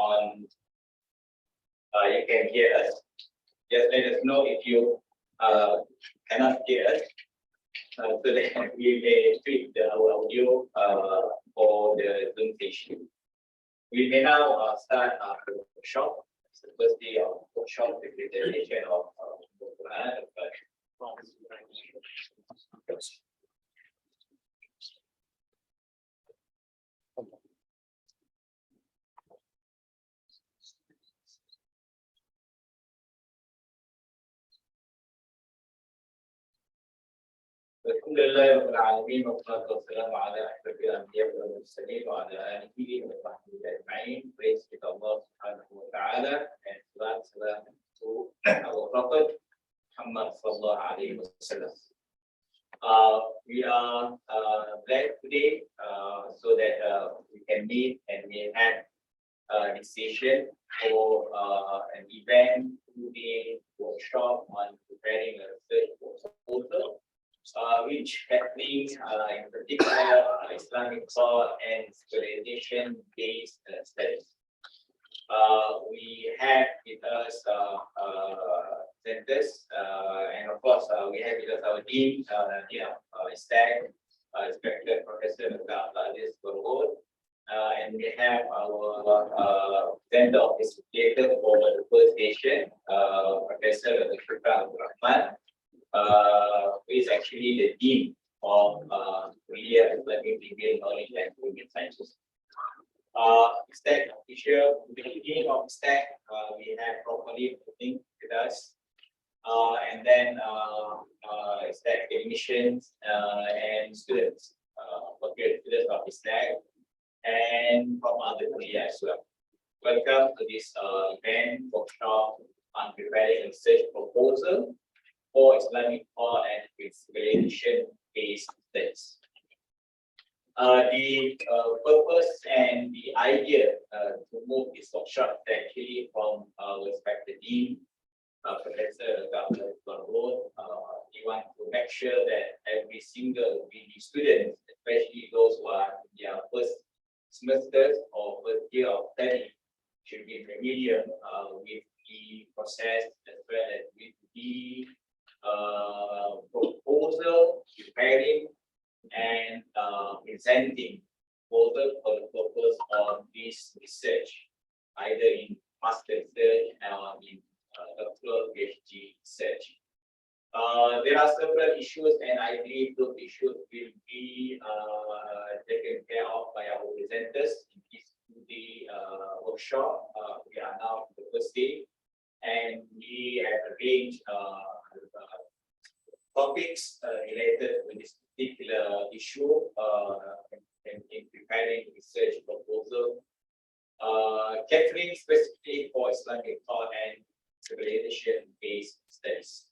on you can hear us. Just let us know if you cannot hear us, so that we may tweak our audio for the Zoom session. We may now start our workshop. It's the first day of workshop, the presentation of Quran. الحمد لله رب العالمين والصلاة والسلام على أشرف الأنبياء والمرسلين وعلى آله وصحبه أجمعين. Praise to Allah subhanahu wa ta'ala and salam to our Prophet Muhammad sallallahu alayhi wa sallam. We are glad today so that we can meet and we have this session for an event, 2-day workshop on preparing a research proposal. Which happening in particular Islamic thought and civilization-based studies. We have with us presenters, and of course we have with us our dean, Stag, respected Professor Abdulaziz Burgod, and we have our presenter of this theater for the first session, Professor Shukran Rahman. Who is actually the dean of Islamic degree in knowledge and human sciences. Stack teacher, the dean of Stack, we have properly with us, and then Stack technicians and students, students of Stack, and from other areas as well. Welcome to this event workshop on preparing research proposal for Islamic thought and civilization-based studies. The purpose and the idea to move this workshop is actually from our respected dean, Professor Abdulaziz Burgod. We want to make sure that every single BD student, especially those who are in their first semesters or first year of study, should be familiar with the process as well as with the proposal, preparing, and presenting proposal for the purpose of this research, either in master research or in doctoral PhD research. There are several issues, and I believe those issues will be taken care of by our presenters in this 2-day workshop. We are now the first day, and we have arranged topics related to this particular issue in preparing research proposal, catering specifically for Islamic thought and civilization-based studies.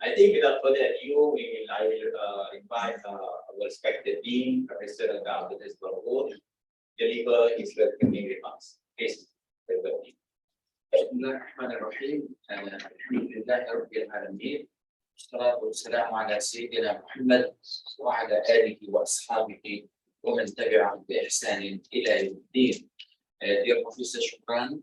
I think without further ado, I will invite our respected dean, Professor Abdulaziz Burgod, to deliver his welcoming remarks. Please, welcome. بسم الله الرحمن الرحيم. الحمد لله رب العالمين والصلاة والسلام على سيدنا محمد وعلى آله وأصحابه ومن تبعهم بإحسان إلى يوم الدين. Dear Professor Shukran,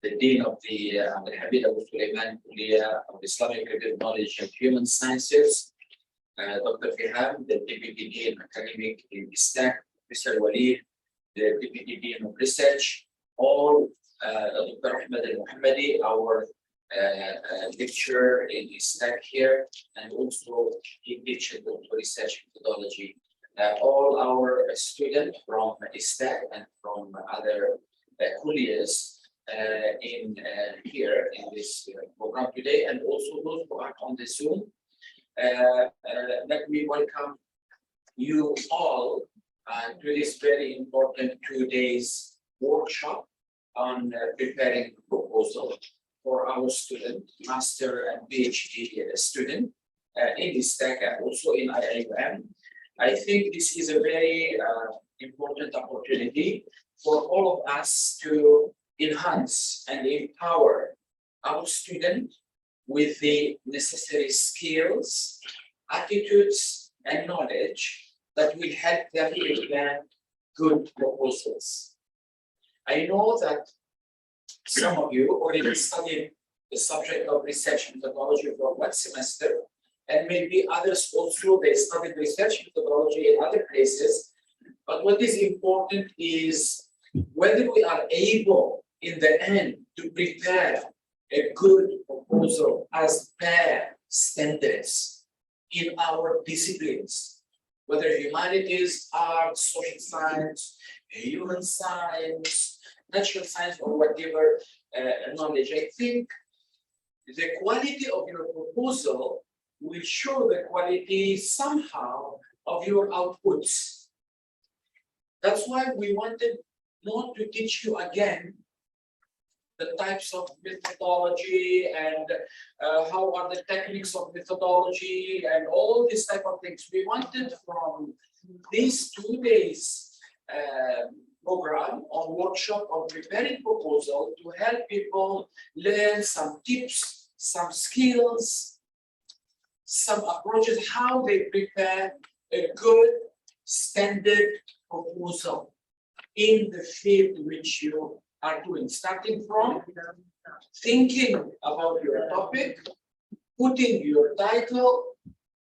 the Dean of the Habib Abu Sulaiman Kuliya of Islamic Knowledge and Human Sciences, Dr. Fiham, the Deputy Dean Academic in ISTAC, Mr. Walid, the Deputy Dean of Research, all Dr. Ahmed Al-Muhammadi, our lecturer in ISTAC here, and also he teaches research methodology. All our students from ISTAC and from other Kuliyas in here in this program today, and also those who are on the Zoom. Let me welcome you all to this very important 2 days workshop on preparing proposal for our student, master and PhD student in ISTAC and also in IIM. I think this is a very important opportunity for all of us to enhance and empower our students with the necessary skills, attitudes, and knowledge that will help them to plan good proposals. I know that Some of you already studied the subject of research methodology for one semester, and maybe others also, they studied research methodology in other places. But what is important is whether we are able in the end to prepare a good proposal as per standards in our disciplines, whether humanities, arts, social science, human science, natural science, or whatever knowledge. I think the quality of your proposal will show the quality somehow of your outputs. That's why we wanted not to teach you again the types of methodology and how are the techniques of methodology and all these type of things. We wanted from these 2 days program or workshop on preparing proposal to help people learn some tips, some skills, some approaches, how they prepare a good standard proposal in the field which you are doing, starting from thinking about your topic, putting your title,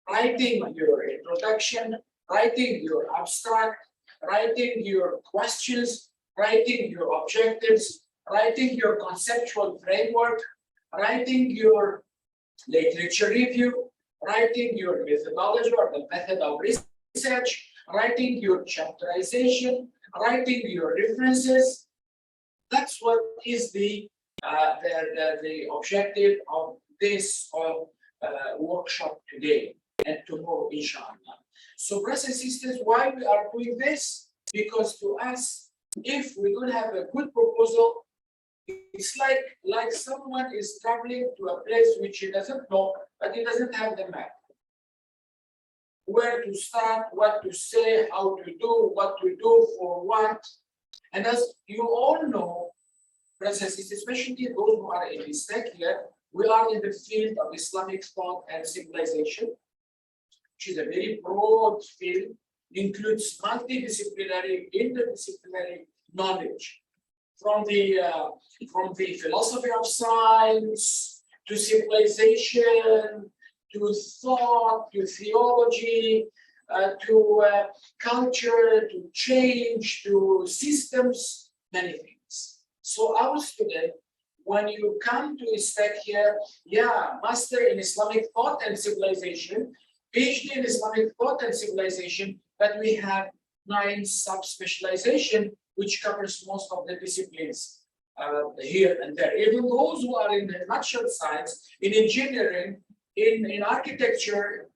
writing your introduction, writing your abstract, writing your questions, writing your objectives, writing your conceptual framework, writing your literature review, writing your methodology or the method of research, writing your chapterization, writing your references. That's what is the objective of this workshop today and tomorrow, inshallah. So, brothers and sisters, why we are doing this? Because to us, if we don't have a good proposal, it's like someone is traveling to a place which he doesn't know, but he doesn't have the map. Where to start, what to say, how to do, what to do, for what. And as you all know, brothers and sisters, especially those who are in this tech here, we are in the field of Islamic thought and civilization, which is a very broad field, includes multidisciplinary, interdisciplinary knowledge, from the philosophy of science to civilization, to thought, to theology, to culture, to change, to systems, many things. So our student, when you come to ISTEC here, Master in Islamic Thought and Civilization, PhD in Islamic Thought and Civilization, but we have 9 sub-specialization, which covers most of the disciplines here and there. Even those who are in the natural science, in engineering, in architecture,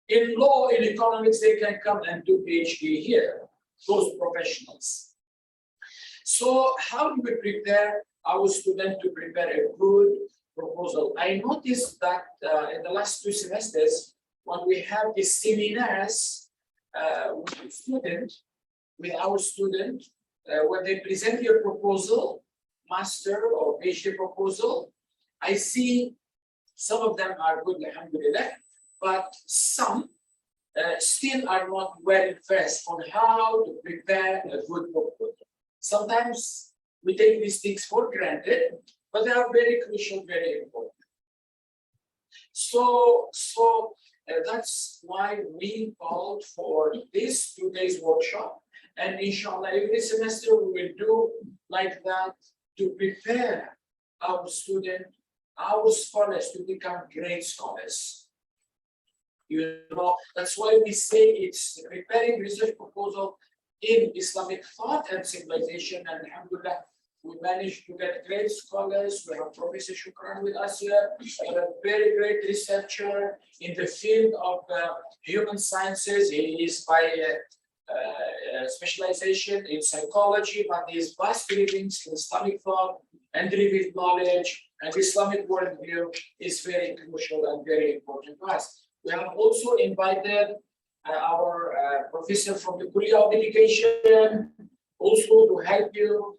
in law, in economics, they can come and do PhD here, those professionals. So how do we prepare our student to prepare a good proposal? I noticed that in the last 2 semesters, when we have these seminars with our student, when they present your proposal, master or PhD proposal, I see some of them are good, alhamdulillah, but some still are not well versed on how to prepare a good proposal. Sometimes we take these things for granted, but they are very crucial, very important. So that's why we called for this 2 days workshop, and inshallah every semester we will do like that to prepare our student, our scholars to become great scholars. You know, that's why we say it's preparing research proposal in Islamic thought and civilization, and alhamdulillah, we managed to get great scholars. We have Professor Shukran with us here, a very great researcher in the field of human sciences. He is by specialization in psychology, but his vast readings in Islamic thought and revealed knowledge and Islamic worldview is very crucial and very important to us. We have also invited our professor from the Kuliya of Education also to help you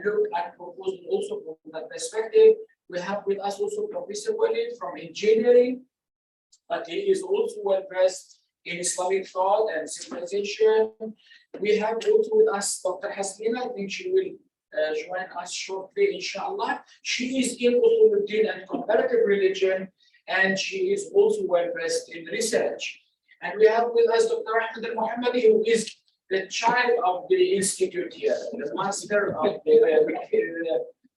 look at proposal also from that perspective. We have with us also Professor Walid from engineering, but he is also well versed in Islamic thought and civilization. We have also with us Dr. Hasnina. I think she will join us shortly, inshallah. She is in Usuluddin and comparative religion, and she is also well versed in research. And we have with us Dr. Ahmed al-Muhammadi, who is the child of the institute here, the master of the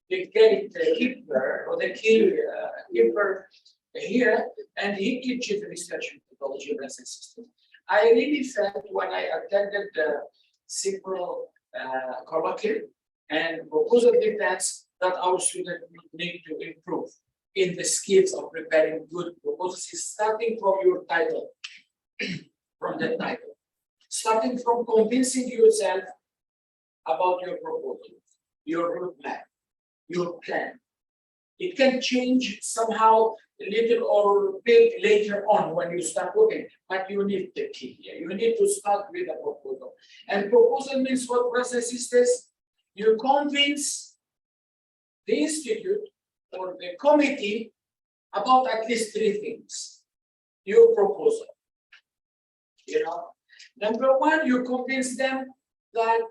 gatekeeper or the keeper here, and he teaches research methodology of lesson systems. I really felt when I attended several colloquium and proposal defense that our students need to improve in the skills of preparing good proposals, starting from your title, from the title, starting from convincing yourself about your proposal, your roadmap, your plan. It can change somehow little or big later on when you start working, but you need the key here. You need to start with a proposal. And proposal means what, brothers and sisters? You convince the institute or the committee about at least three things. Your proposal. You know, number one, you convince them that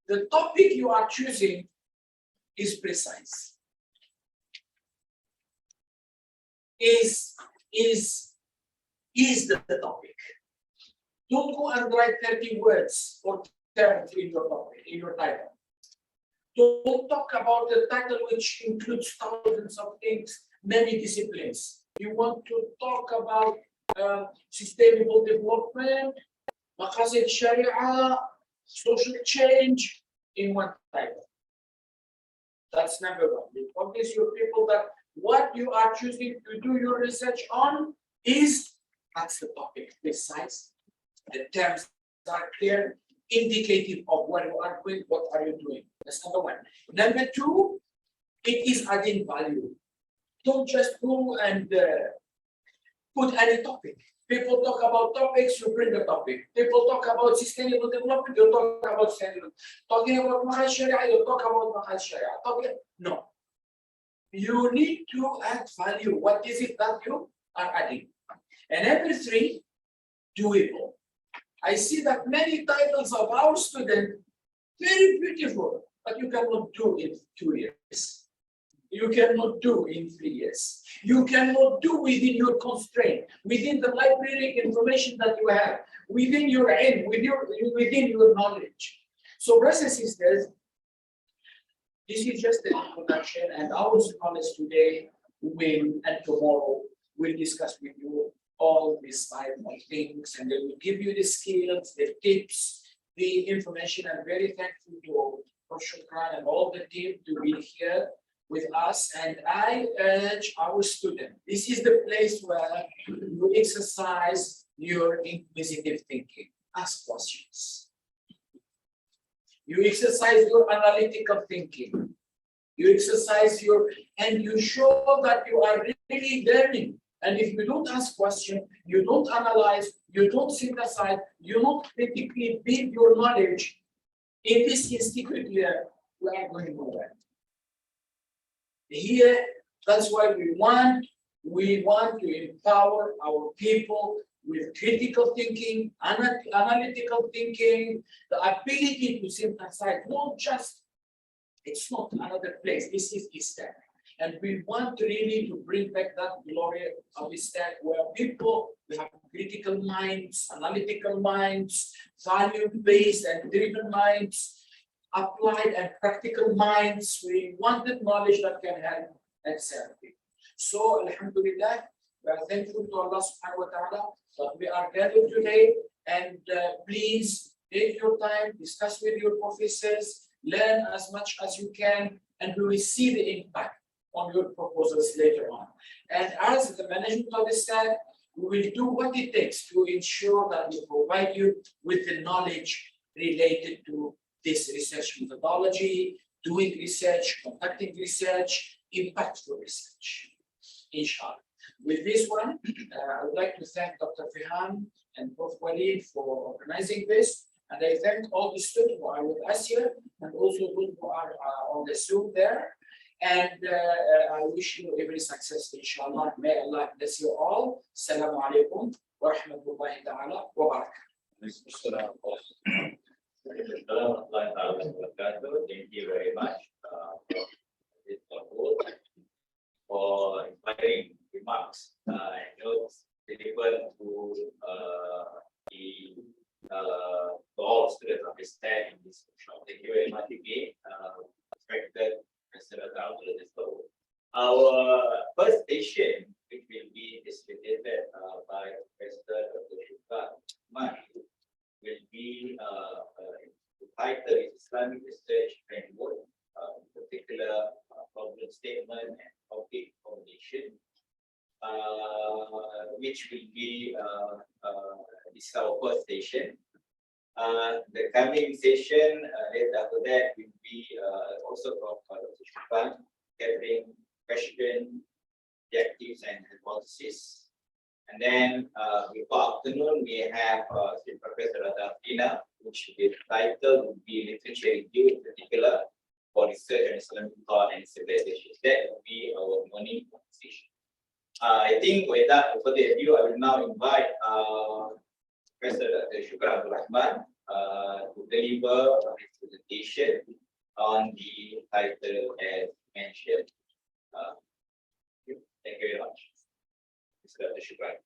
the topic you are choosing is precise. Is the topic. Don't go and write 30 words or terms in your topic, in your title. Don't talk about the title which includes thousands of things, many disciplines. You want to talk about sustainable development, maqasid sharia, social change in one title. That's number one. You convince your people that what you are choosing to do your research on is, that's the topic, precise. The terms are clear, indicative of what you are doing, what are you doing. That's number one. Number two, it is adding value. Don't just go and put any topic. People talk about topics, you bring the topic. People talk about sustainable development, you talk about sustainable. Talking about maqal sharia, you talk about maqal sharia. No. You need to add value. What is it that you are adding? And number three, doable. I see that many titles of our students, very beautiful, but you cannot do in 2 years. You cannot do in 3 years. You cannot do within your constraint, within the library information that you have, within your aim, within your knowledge. So, brothers and sisters, this is just the introduction, and our scholars today and tomorrow will discuss with you all these type of things, and they will give you the skills, the tips, the information. I'm very thankful to Professor Khan and all the team to be here with us. And I urge our students, this is the place where you exercise your inquisitive thinking. Ask questions. You exercise your analytical thinking. You exercise and you show that you are really learning. And if you don't ask questions, you don't analyze, you don't synthesize, you don't critically build your knowledge in this institute here, we are going nowhere. Here, that's why we want to empower our people with critical thinking, analytical thinking, the ability to synthesize, it's not another place, this is Islam. And we want really to bring back that glory of Islam where people have critical minds, analytical minds, value-based and driven minds, applied and practical minds. We wanted knowledge that can help and serve people. So, alhamdulillah, we are thankful to Allah subhanahu wa ta'ala that we are gathered today. And please take your time, discuss with your professors, learn as much as you can, and we will see the impact on your proposals later on. And as the management of the staff, we will do what it takes to ensure that we provide you with the knowledge related to this research methodology, doing research, conducting research, impactful research, inshallah. With this one, I would like to thank Dr. Fihan and Prof. Walid for organizing this. And I thank all the students who are with us here and also those who are on the Zoom there. And I wish you every success, inshallah. May Allah bless you all. Assalamu alaikum wa rahmatullahi ta'ala wa barakatuh. Thank you very much for inspiring remarks and notes delivered to all students of this tag in this workshop. Thank you very much again, respected President of our first session, which will be facilitated by President Dr. Shukran, will be the title is Islamic Research Framework, in particular problem statement and topic formulation, which will be this is our first session. The coming session later after that will be also from Dr. Shukran, gathering question, objectives and hypothesis. And then before afternoon, we have Professor Radafina, which the title will be Literature Review, in particular for research on Islamic thought and civilization. That will be our morning session. I think without further ado, I will now invite Professor Dr. Shukran Abdul Rahman to deliver his presentation on the title as mentioned. Thank you very much. Mr. Dr. Shukran.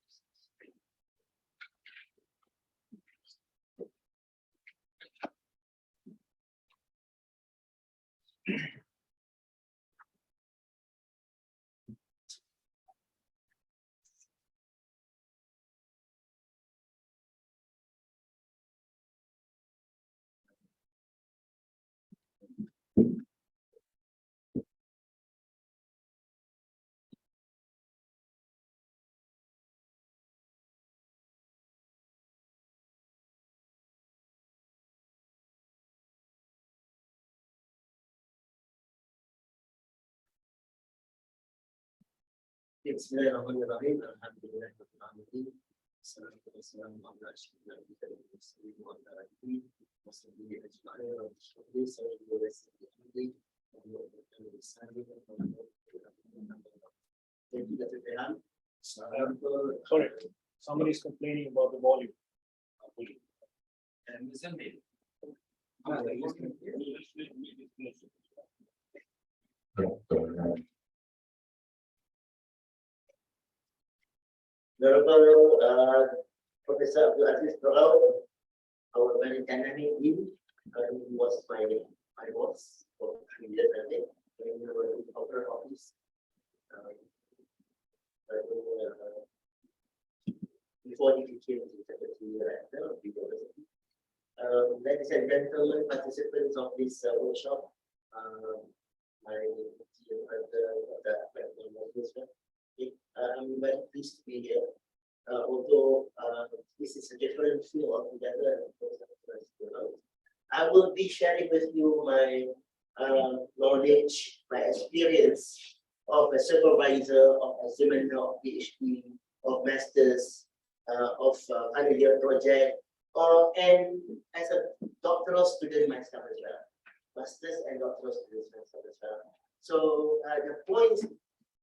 Bismillahirrahmanirrahim. Alhamdulillahirabbil alamin. Wassalatu wassalamu ala asyrafil mursalin wa ala alihi wa sahbihi ajma'in. Sorry, somebody is complaining about the volume. And listen to Professor Abdul Aziz Dorau, our very dynamic dean, was my boss for 3 years, I think, when we were in corporate office. Before he became the secretary director of the university. Ladies and gentlemen, participants of this workshop, my dear brother, I'm very pleased to be here. Although this is a different field altogether, I will be sharing with you my knowledge, my experience of a supervisor, of a seminar, of PhD, of masters, of final year project, and as a doctoral student myself as well, masters and doctoral students myself as well. So the points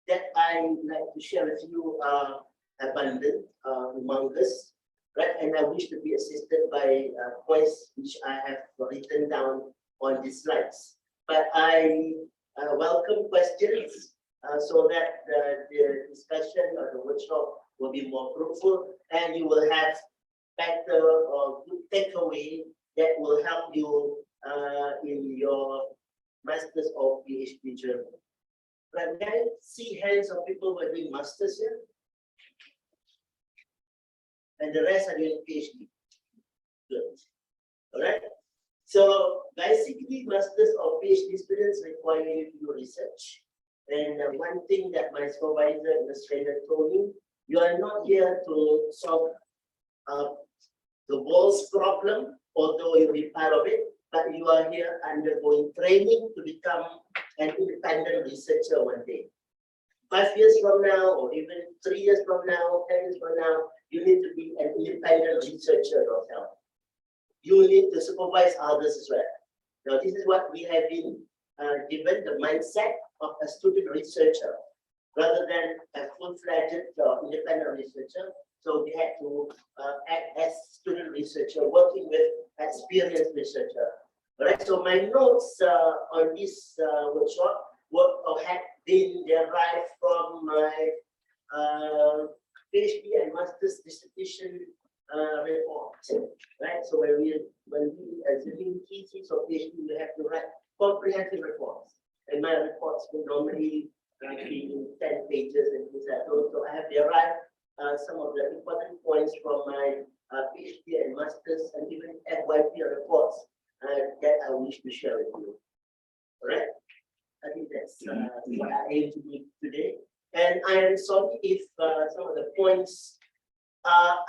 that I like to share with you are abundant, humongous, right? And I wish to be assisted by points which I have written down on these slides. But I welcome questions so that the discussion or the workshop will be more fruitful, and you will have better or good takeaway that will help you in your master's or PhD journey. But can I see hands of people who are doing masters here? And the rest are doing PhD. Good. All right. So basically, masters or PhD students require you to do research. And one thing that my supervisor in Australia told me, you are not here to solve the world's problem, although you'll be part of it, but you are here undergoing training to become an independent researcher one day. 5 years from now, or even 3 years from now, 10 years from now, you need to be an independent researcher yourself. You need to supervise others as well. Now, this is what we have been given, the mindset of a student researcher. Rather than a full-fledged independent researcher, So we had to act as student researcher, working with experienced researcher. Right. So my notes on this workshop had been derived from my PhD and master's dissertation report. Right. So when we assuming thesis or PhD, we have to write comprehensive reports, and my reports will normally be in 10 pages and things like that. So I have derived some of the important points from my PhD and master's and even FYP reports that I wish to share with you. All right. I think that's what I aim to do today. And I am sorry if some of the points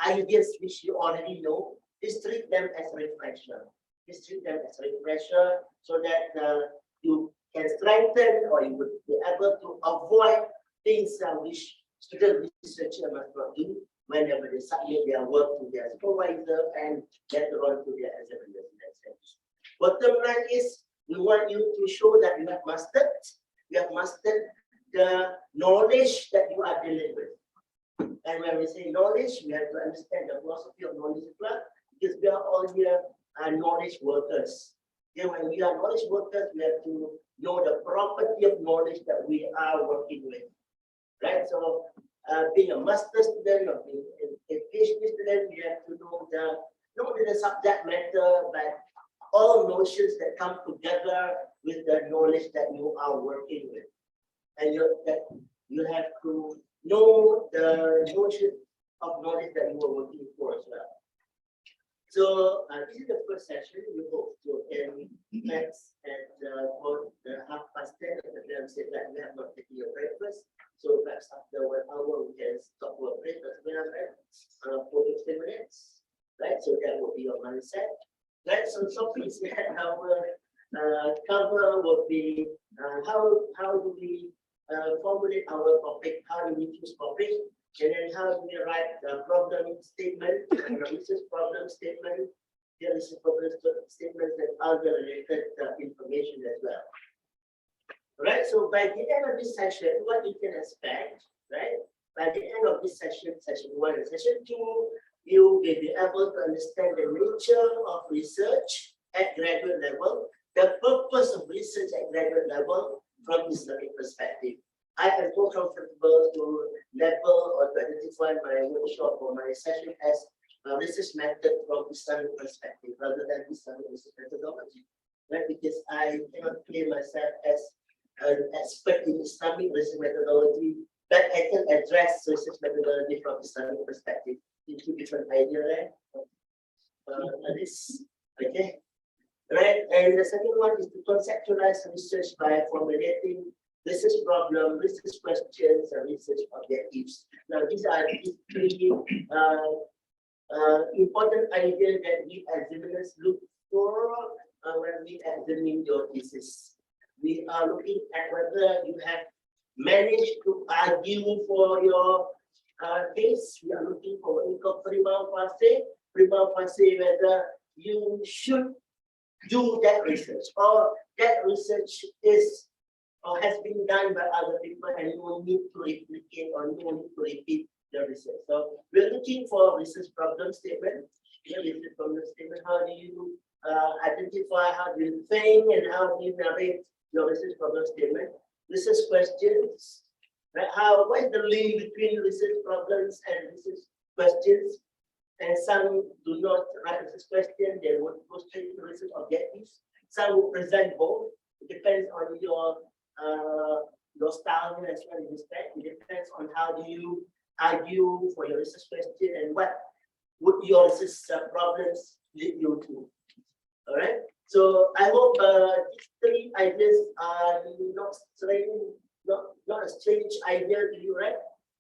ideas which you already know, just treat them as a refresher. Just treat them as a refresher so that you can strengthen or you would be able to avoid things which student researcher must not do whenever they submit their work to their supervisor and later on to their examiners in that sense. Bottom line is we want you to show that you have mastered the knowledge that you are dealing with. And when we say knowledge, we have to understand the philosophy of knowledge as well, because we are all here knowledge workers. Then when we are knowledge workers, we have to know the property of knowledge that we are working with. Right? So being a master student or being a PhD student, we have to know the subject matter, but all notions that come together with the knowledge that you are working with. And you have to know the notion of knowledge that you are working for as well. So this is the first session. We hope to end next at about 10:30. And said that we have not taken your breakfast. So perhaps after 1 hour we can stop our breakfast for 15 minutes. Right? So that will be your mindset. Right? So topics that our cover will be how do we formulate our topic, how do we choose topic, and then how do we write the problem statement, research problem statement, there is a problem statement and other related information as well. Right, so by the end of this session, what you can expect, right? By the end of this session, session 1 and session 2, you will be able to understand the nature of research at graduate level, the purpose of research at graduate level from Islamic perspective. I am more comfortable to label or to identify my workshop or my session as a research method from Islamic perspective rather than Islamic research methodology. Right? Because I cannot claim myself as an expert in Islamic research methodology, but I can address research methodology from Islamic perspective in two different ideas. Okay. Right, and the second one is to conceptualize research by formulating research problem, research questions, and research objectives. Now, these are the three important ideas that we examiners look for when we examine your thesis. We are looking at whether you have managed to argue for your case. We are looking for what we call prima facie, whether you should do that research or that research is or has been done by other people and no need to replicate or no need to repeat the research. So we're looking for research problem statement. Research problem statement. How do you identify, how do you think, and how do you narrate your research problem statement? Research questions. Right? What is the link between research problems and research questions? And some do not write research question, they would go straight to research objectives. Some will present both. It depends on your style as well in respect. It depends on how do you argue for your research question and what would your research problems lead you to. All right. So I hope these three ideas are not a strange idea to you, right?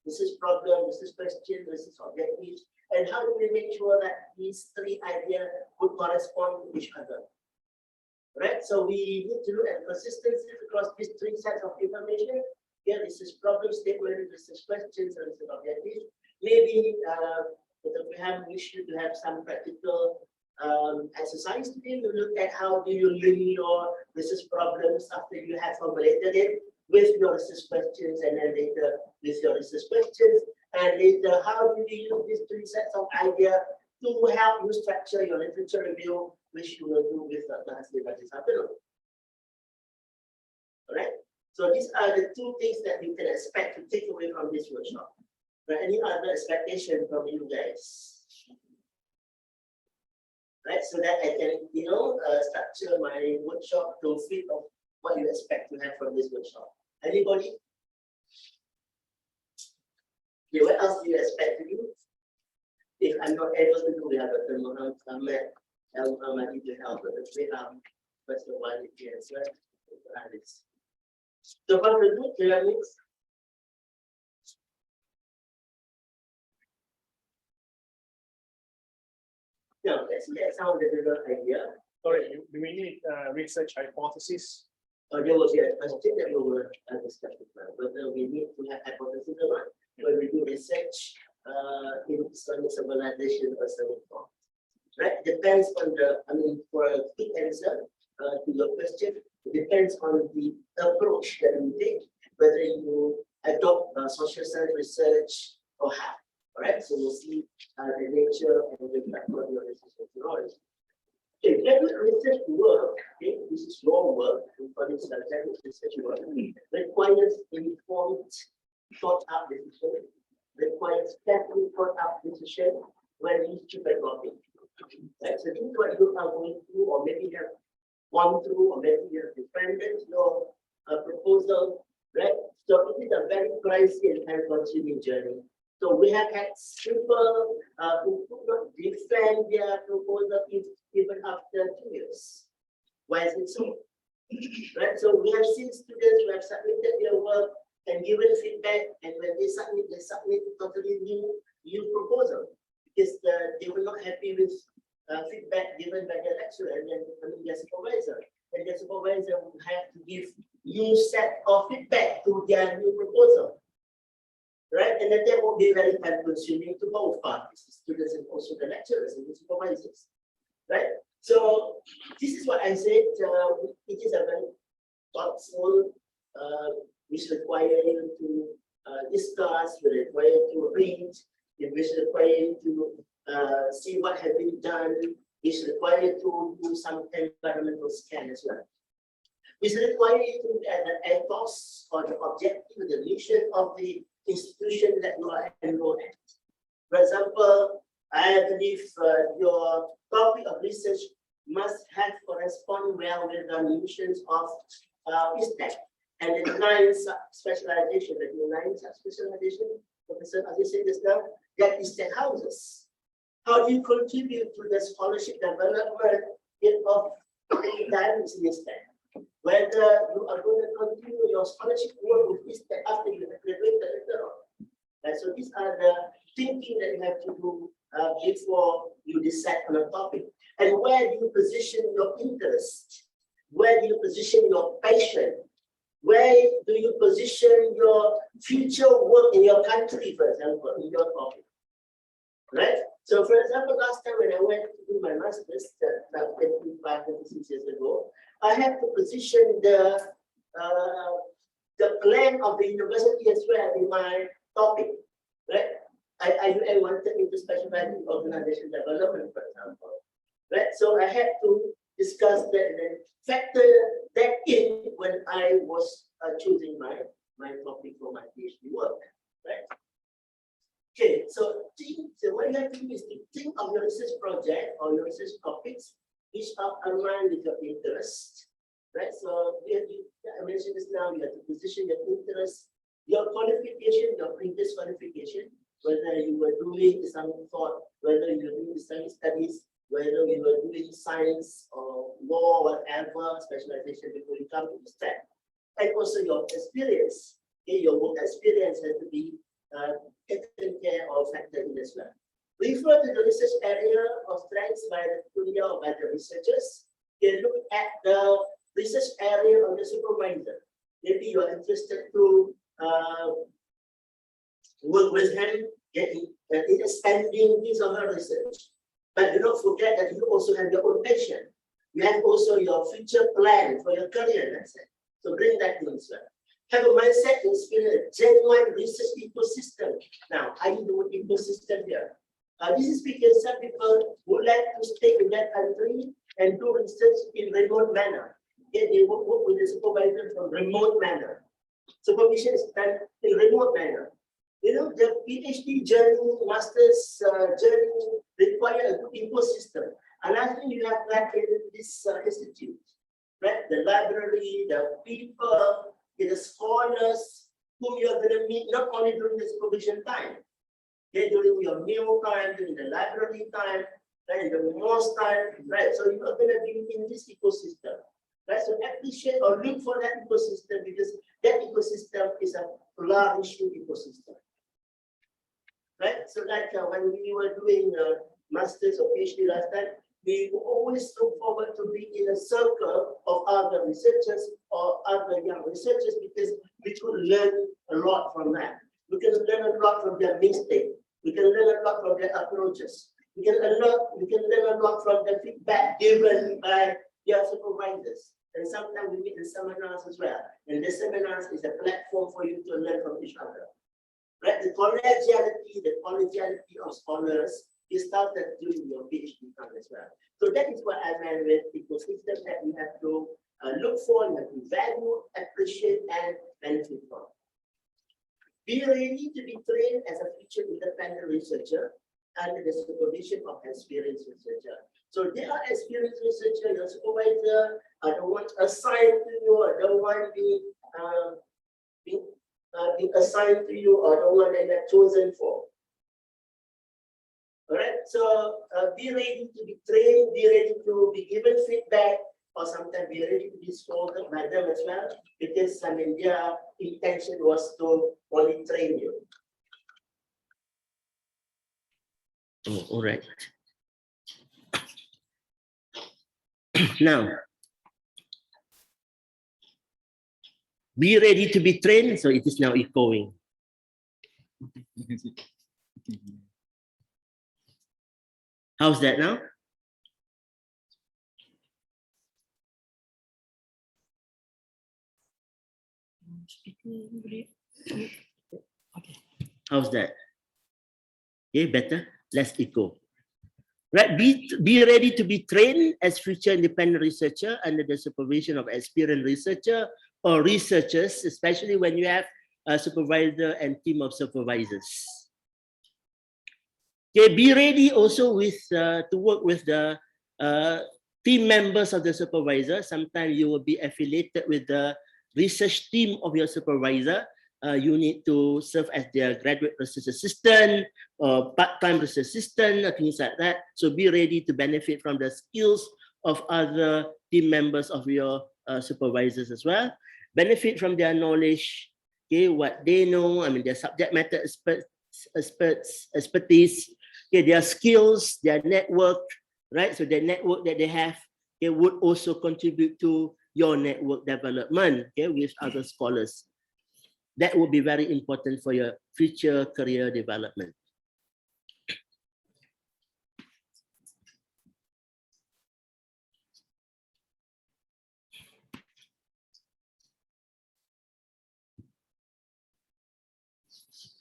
Research problem, research question, research objectives. And how do we make sure that these three ideas would correspond to each other? Right? So we need to look at consistency across these three sets of information. Here, this is problem statement, this is questions, and this is objectives. Maybe we should have some practical exercise today to look at how do you link your research problems after you have formulated it with your research questions, and then later with your research questions, and later how do you use these three sets of ideas to help you structure your literature review, which you will do with Dr. Haslimat this afternoon. All right. So these are the two things that you can expect to take away from this workshop. Any other expectation from you guys? Right, so that I can, structure my workshop to fit of what you expect to have from this workshop. Anybody? Okay, what else do you expect to do? If I'm not able to do, we have Dr. Mohammed Al-Ahmadi to help. First of all, yes, right? Alice. So what we do, pyramids. No, that sounds a good idea. Sorry, do we need research hypothesis? There will be a question that we will discuss whether we need to have hypothesis or not when we do research in Islamic civilization or so forth. Right? Depends on for a quick answer to your question, it depends on the approach that you take, whether you adopt social science research or how. All right, so we'll see the nature and the background of your research methodology. Okay, graduate research work, okay, this is your work, according to the graduate research work, requires informed, thought out decision, requires carefully thought out decision when you choose a topic. Right, so this is what you are going through, or maybe you have gone through, or maybe you have defended your proposal, right? So it is a very pricey and time-consuming journey. So we have had people who could not defend their proposal even after 2 years. Why is it so? Right. So we have seen students who have submitted their work and given feedback, and when they submit totally new proposal because they were not happy with feedback given by their lecturer and then their supervisor. And their supervisor would have to give new set of feedback to their new proposal. Right, and then that will be very time consuming to both parties, the students and also the lecturers and the supervisors. Right, so this is what I said. It is a very thoughtful, which require you to discuss, which require you to read, which require you to see what has been done, which require you to do some environmental scan as well. Which require you to look at the ethos or the objective, the mission of the institution that you are enrolled at. For example, I believe your topic of research must have correspond well with the missions of ISTEC and the 9 specialization, the 9 specialization, Professor Aziz said just now, that ISTEC houses. How do you contribute to the scholarship development of academics in ISTEC? Whether you are going to continue your scholarship work with ISTEC after you have graduated later on. And so these are the thinking that you have to do before you decide on a topic. And where do you position your interest? Where do you position your passion? Where do you position your future work in your country, for example, in your topic? Right? So for example, last time when I went to do my master's, 25, 26 years ago, I had to position the plan of the university as well in my topic, right? I wanted me to specialize in organization development, for example, right? So I had to discuss that and then factor that in when I was choosing my topic for my PhD work, right? Okay, so what you have to do is to think of your research project or your research topics which are aligned with your interest, right? So I mentioned this now, you have to position your interest, your qualification, your previous qualification, whether you were doing Islamic thought, whether you were doing Islamic studies, whether you were doing science or law, whatever specialization before you come to this track. And also your experience, okay, your work experience has to be taken care of, factored in as well. Refer to the research area of strengths by the studio or by the researchers. You look at the research area of the supervisor. Maybe you are interested to work with him in expanding his or her research. But do not forget that you also have your own passion. You have also your future plan for your career, let's say. So bring that in as well. have a mindset to experience a genuine research ecosystem. Now, I use the word ecosystem here. This is because some people would like to stay in that country and do research in remote manner. Yeah, they work with the supervisor from remote manner. Supervision is done in remote manner. You know, the PhD journey, master's journey require a good ecosystem. Another thing you have that in this institute, right? The library, the people, the scholars whom you are going to meet not only during the supervision time, during your meal time, during the library time, right? The mosque time, right? So you are going to be in this ecosystem, right? So appreciate or look for that ecosystem because that ecosystem is a flourishing ecosystem. Right? So like when we were doing master's or PhD last time, we always look forward to be in a circle of other researchers or other young researchers because we could learn a lot from that. We can learn a lot from their mistakes. We can learn a lot from their approaches. We can learn a lot from the feedback given by their supervisors. And sometimes we meet in seminars as well. And the seminars is a platform for you to learn from each other. Right? The collegiality of scholars is started during your PhD time as well. So that is what I meant with ecosystem that you have to look for, you have to value, appreciate, and benefit from. Be ready to be trained as a future independent researcher under the supervision of experienced researcher. So there are experienced researchers, your supervisor, the one assigned to you, or the one being assigned to you, or the one that you are chosen for. All right, so be ready to be trained, be ready to be given feedback, or sometimes be ready to be scolded by them as well, because I mean their intention was to only train you. Oh, all right. Now, be ready to be trained. So it is now echoing. How's that now? How's that? Okay, better. Less echo. Right, be ready to be trained as future independent researcher under the supervision of experienced researcher or researchers, especially when you have a supervisor and team of supervisors. Okay, be ready also with to work with the team members of the supervisor. Sometimes you will be affiliated with the research team of your supervisor. You need to serve as their graduate research assistant or part-time research assistant, or things like that. So be ready to benefit from the skills of other team members of your supervisors as well. Benefit from their knowledge, okay, what they know, I mean, their subject matter expertise, okay, their skills, their network, right? So the network that they have, it would also contribute to your network development, okay, with other scholars. That would be very important for your future career development.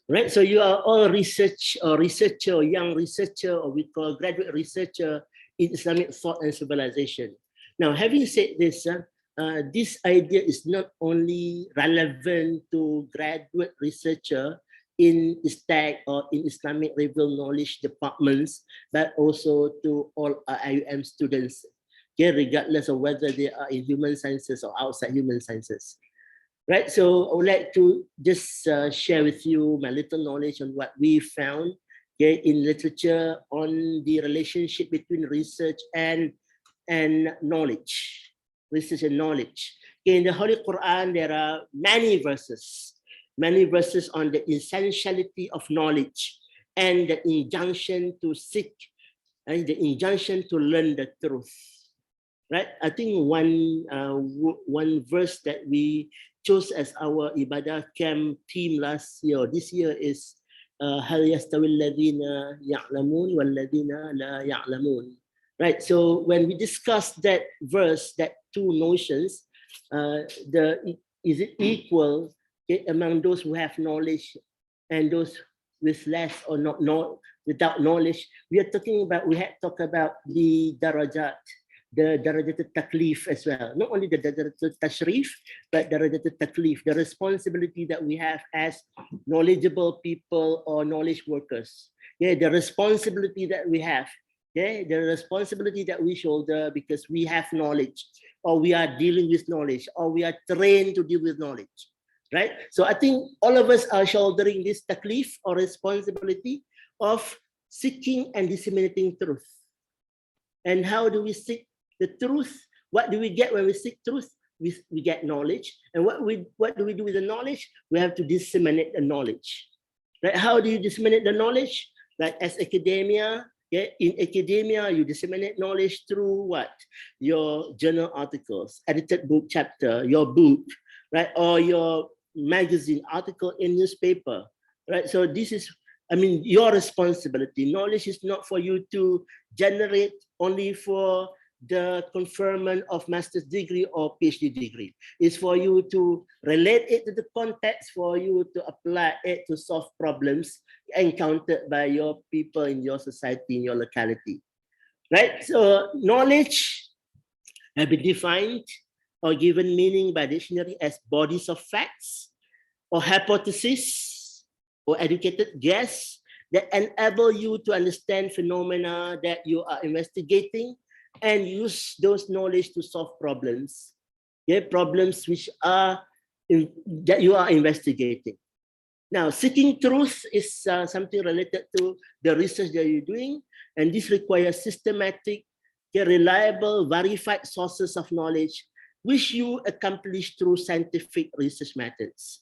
Right, so you are all researcher or young researcher, or we call graduate researcher in Islamic thought and civilization. Now, having said this, this idea is not only relevant to graduate researcher in ISTAC or in Islamic revealed knowledge departments, but also to all IUM students, okay, regardless of whether they are in human sciences or outside human sciences. Right, so I would like to just share with you my little knowledge on what we found, okay, in literature on the relationship between research and knowledge. Research and knowledge. In the Holy Quran, there are many verses on the essentiality of knowledge and the injunction to seek and the injunction to learn the truth. Right? I think one verse that we chose as our Ibadah camp theme last year, this year is هل يستوي الذين يعلمون والذين لا يعلمون. Right, so when we discuss that verse, that two notions, is it equal okay, among those who have knowledge and those with less or without knowledge. We had talked about the darajat, the darajat taklif as well. Not only the darajat tashrif, but darajat taklif, the responsibility that we have as knowledgeable people or knowledge workers. Yeah, the responsibility that we have. Yeah, the responsibility that we shoulder because we have knowledge, or we are dealing with knowledge, or we are trained to deal with knowledge. Right? So I think all of us are shouldering this taklif or responsibility of seeking and disseminating truth. And how do we seek the truth? What do we get when we seek truth? We get knowledge. And what do we do with the knowledge? We have to disseminate the knowledge. Right? How do you disseminate the knowledge? Like as academia, yeah, in academia, you disseminate knowledge through what? Your journal articles, edited book chapter, your book, right? Or your magazine article in newspaper, right? So this is, I mean, your responsibility. Knowledge is not for you to generate only for the conferment of master's degree or PhD degree. It's for you to relate it to the context, for you to apply it to solve problems encountered by your people in your society, in your locality, right? So knowledge has been defined or given meaning by dictionary as bodies of facts or hypotheses or educated guess that enable you to understand phenomena that you are investigating and use those knowledge to solve problems. Yeah, problems which are that you are investigating. Now, seeking truth is something related to the research that you're doing, and this requires systematic, reliable, verified sources of knowledge, which you accomplish through scientific research methods,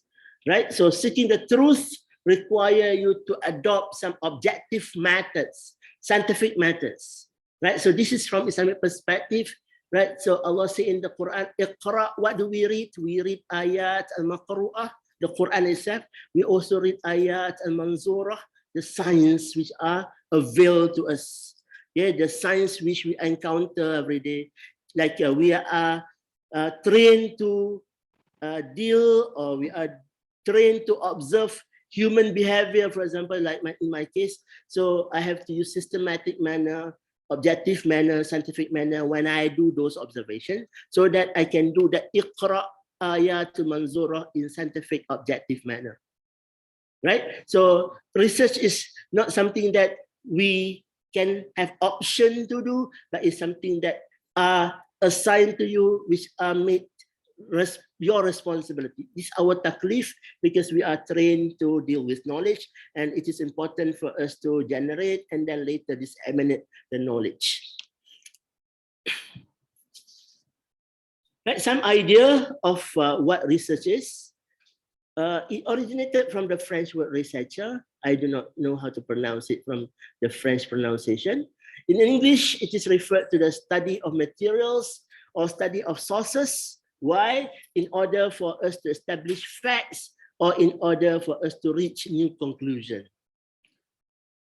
right? So seeking the truth require you to adopt some objective methods, scientific methods, right? So this is from Islamic perspective, right? So Allah say in the Quran, Iqra, what do we read? We read ayat al-maqru'ah, the Quran itself. We also read ayat al-manzurah, the signs which are availed to us. Yeah, the signs which we encounter every day. Like we are trained to deal, or we are trained to observe human behavior, for example, like in my case. So I have to use systematic manner, objective manner, scientific manner when I do those observations, so that I can do the Iqra ayatul manzurah in scientific objective manner, right? So research is not something that we can have option to do, but it's something that are assigned to you, which are made your responsibility. This is our taklif, because we are trained to deal with knowledge, and it is important for us to generate and then later disseminate the knowledge. Right, some idea of what research is. It originated from the French word researcher. I do not know how to pronounce it from the French pronunciation. In English, it is referred to the study of materials or study of sources. Why? In order for us to establish facts, or in order for us to reach new conclusion.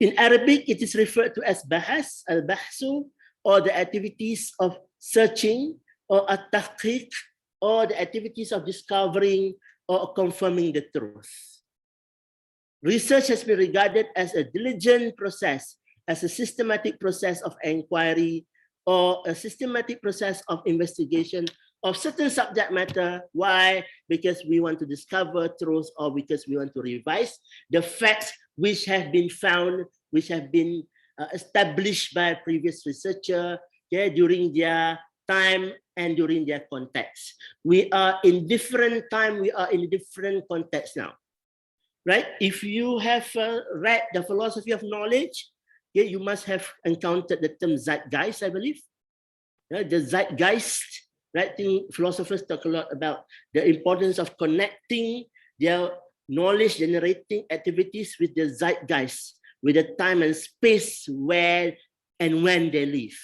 In Arabic, it is referred to as bahas, al-bahsu, or the activities of searching, or at-tahqiq, or the activities of discovering or confirming the truth. Research has been regarded as a diligent process, as a systematic process of inquiry, or a systematic process of investigation of certain subject matter. Why? Because we want to discover truth, or because we want to revise the facts which have been found, which have been established by previous researcher, during their time and during their context. We are in different time, we are in different context now, right? If you have read the philosophy of knowledge, you must have encountered the term zeitgeist, I believe. The zeitgeist, right? Philosophers talk a lot about the importance of connecting their knowledge generating activities with the zeitgeist, with the time and space where and when they live,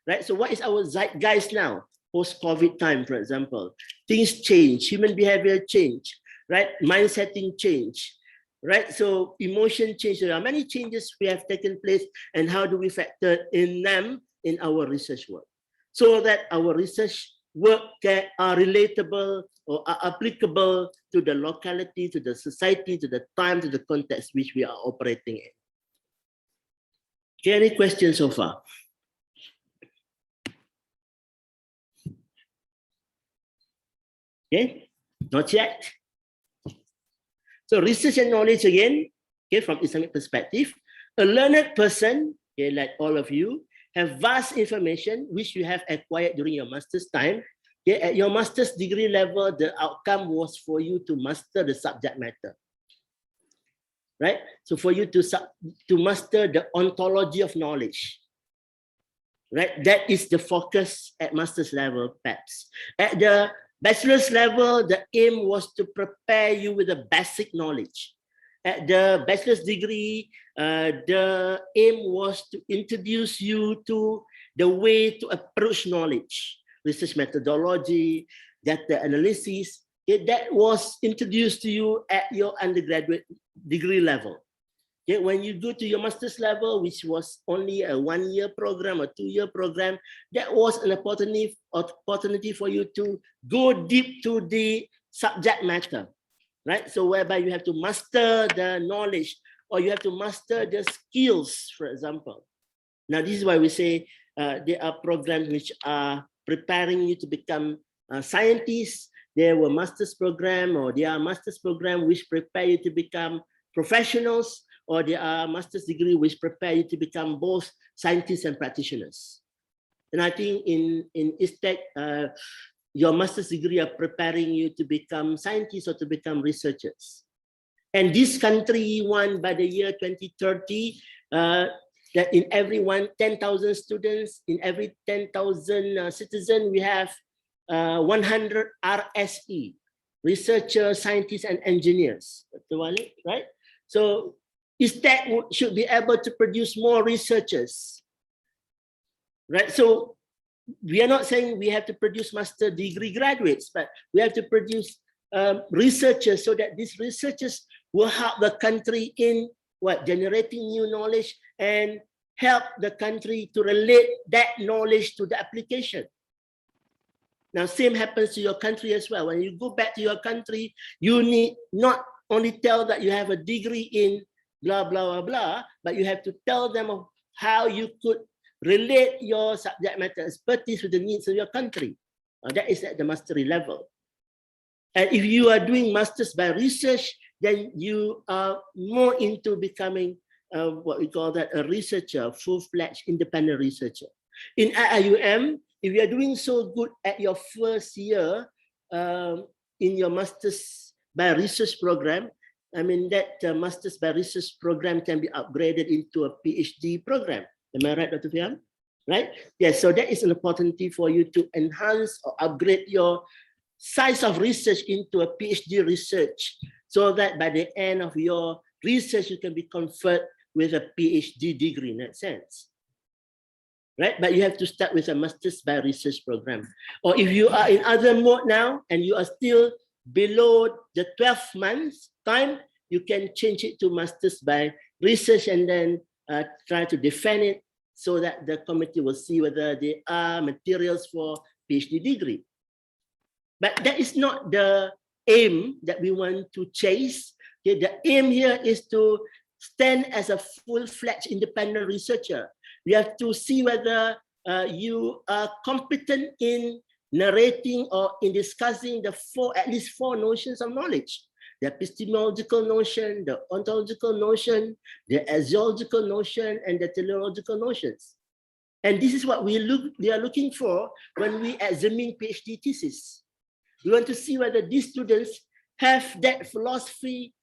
right? So what is our zeitgeist now? Post-COVID time, for example, things change, human behavior change, right? Mindsetting change, right? So emotion change. There are many changes we have taken place, and how do we factor in them in our research work, so that our research work are relatable or are applicable to the locality, to the society, to the time, to the context which we are operating in. Okay, any questions so far? Okay, not yet. So research and knowledge again, okay, from Islamic perspective, a learned person, okay, like all of you, have vast information which you have acquired during your master's time. Okay, at your master's degree level, the outcome was for you to master the subject matter, right? So for you to master the ontology of knowledge, right? That is the focus at master's level, perhaps. At the bachelor's level, the aim was to prepare you with the basic knowledge. At the bachelor's degree, the aim was to introduce you to the way to approach knowledge, research methodology, data analysis. That was introduced to you at your undergraduate degree level. Okay, when you go to your master's level, which was only a 1-year program or 2-year program, that was an opportunity for you to go deep to the subject matter, right? So whereby you have to master the knowledge or you have to master the skills, for example. Now, this is why we say there are programs which are preparing you to become scientists. There were master's program or there are master's program which prepare you to become professionals, or there are master's degree which prepare you to become both scientists and practitioners. And I think in ISTEC, your master's degree are preparing you to become scientists or to become researchers. And this country won by the year 2030, that in every 10,000 students, in every 10,000 citizens, we have 100 RSE, researchers, scientists, and engineers, right? So ISTEC should be able to produce more researchers, right? So we are not saying we have to produce master degree graduates, but we have to produce researchers so that these researchers will help the country in generating new knowledge and help the country to relate that knowledge to the application. Now, same happens to your country as well. When you go back to your country, you need not only tell that you have a degree in blah, blah, blah, blah, but you have to tell them of how you could relate your subject matter expertise with the needs of your country. That is at the mastery level. And if you are doing masters by research, then you are more into becoming what we call that a researcher, full-fledged independent researcher. In IIUM, if you are doing so good at your first year in your masters by research program, I mean that masters by research program can be upgraded into a PhD program. Am I right, Dr. Fiam? Right? Yes, so that is an opportunity for you to enhance or upgrade your size of research into a PhD research, so that by the end of your research, you can be conferred with a PhD degree in that sense. Right? But you have to start with a master's by research program. Or if you are in other mode now and you are still below the 12 months time, you can change it to master's by research and then try to defend it so that the committee will see whether there are materials for PhD degree. But that is not the aim that we want to chase. Okay? The aim here is to stand as a full-fledged independent researcher. We have to see whether you are competent in narrating or in discussing at least four notions of knowledge: the epistemological notion, the ontological notion, the axiological notion, and the teleological notions. And this is what we are looking for when we examine PhD thesis. We want to see whether these students have that philosophy,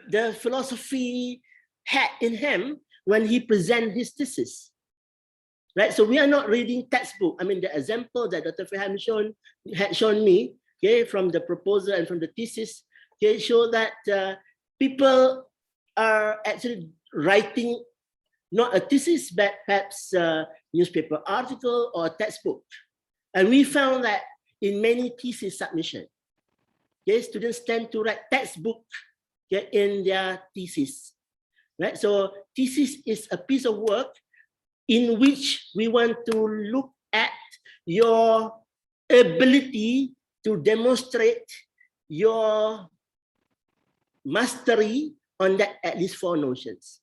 the philosophy hat in him when he presents his thesis, right? So we are not reading textbook. I mean, the example that Dr. Faham had shown me, okay, from the proposal and from the thesis, okay, show that people are actually writing not a thesis, but perhaps a newspaper article or a textbook. And we found that in many thesis submission, okay, students tend to write textbook, okay, in their thesis. Right? So thesis is a piece of work in which we want to look at your ability to demonstrate your mastery on that at least 4 notions,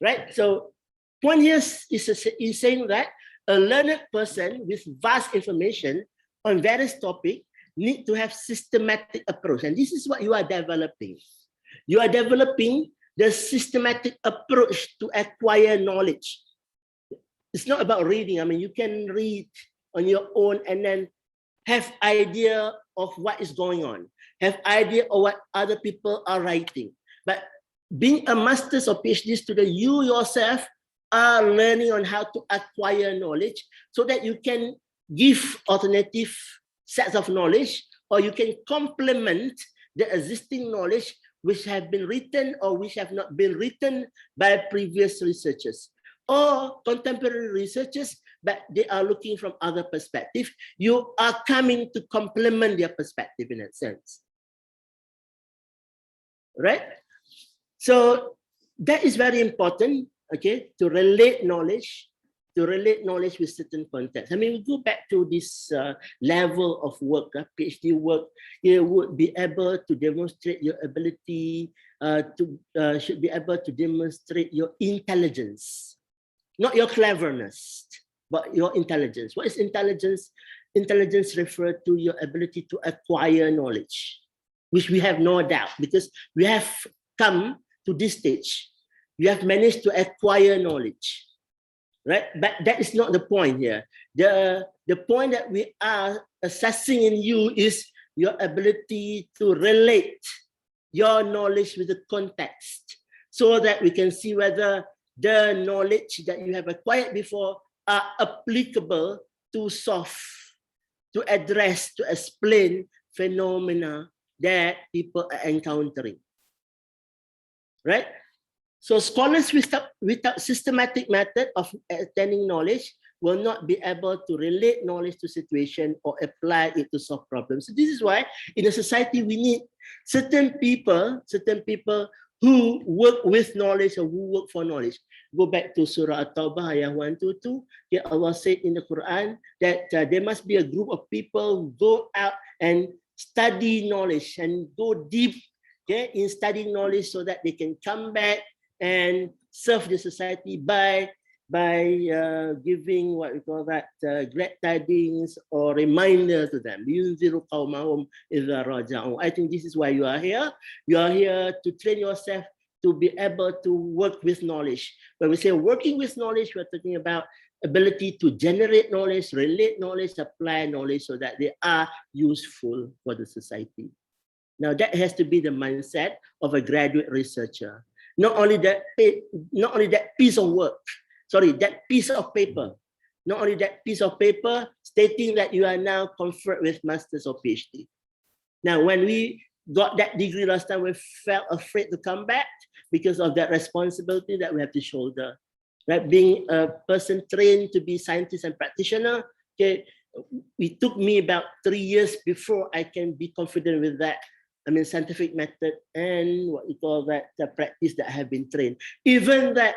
right? So point here is saying that a learned person with vast information on various topics need to have systematic approach. And this is what you are developing. You are developing the systematic approach to acquire knowledge. It's not about reading. I mean, you can read on your own and then have idea of what is going on, have idea of what other people are writing. But being a master's or PhD student, you yourself are learning on how to acquire knowledge so that you can give alternative sets of knowledge, or you can complement the existing knowledge which have been written or which have not been written by previous researchers or contemporary researchers, but they are looking from other perspective. You are coming to complement their perspective in that sense, right? So that is very important, okay, to relate knowledge with certain context. I mean, we go back to this level of work, PhD work, you would be able to demonstrate your ability should be able to demonstrate your intelligence, not your cleverness, but your intelligence. What is intelligence? Intelligence refers to your ability to acquire knowledge, which we have no doubt because we have come to this stage. We have managed to acquire knowledge, right? But that is not the point here. The point that we are assessing in you is your ability to relate your knowledge with the context so that we can see whether the knowledge that you have acquired before are applicable to solve, to address, to explain phenomena that people are encountering, right? So scholars without systematic method of attaining knowledge will not be able to relate knowledge to situation or apply it to solve problems. So this is why in a society we need certain people who work with knowledge or who work for knowledge. Go back to Surah At-Tawbah, ayah 122. Okay, Allah said in the Quran that there must be a group of people who go out and study knowledge and go deep, okay, in studying knowledge so that they can come back and serve the society by giving what we call that glad tidings or reminder to them. I think this is why you are here. You are here to train yourself to be able to work with knowledge. When we say working with knowledge, we're talking about ability to generate knowledge, relate knowledge, apply knowledge so that they are useful for the society. Now that has to be the mindset of a graduate researcher. Not only that piece of work, that piece of paper, not only that piece of paper stating that you are now conferred with master's or PhD. Now, when we got that degree last time, we felt afraid to come back because of that responsibility that we have to shoulder. Right? Being a person trained to be scientist and practitioner, okay, it took me about 3 years before I can be confident with that. I mean, scientific method and what we call that the practice that I have been trained. Even that,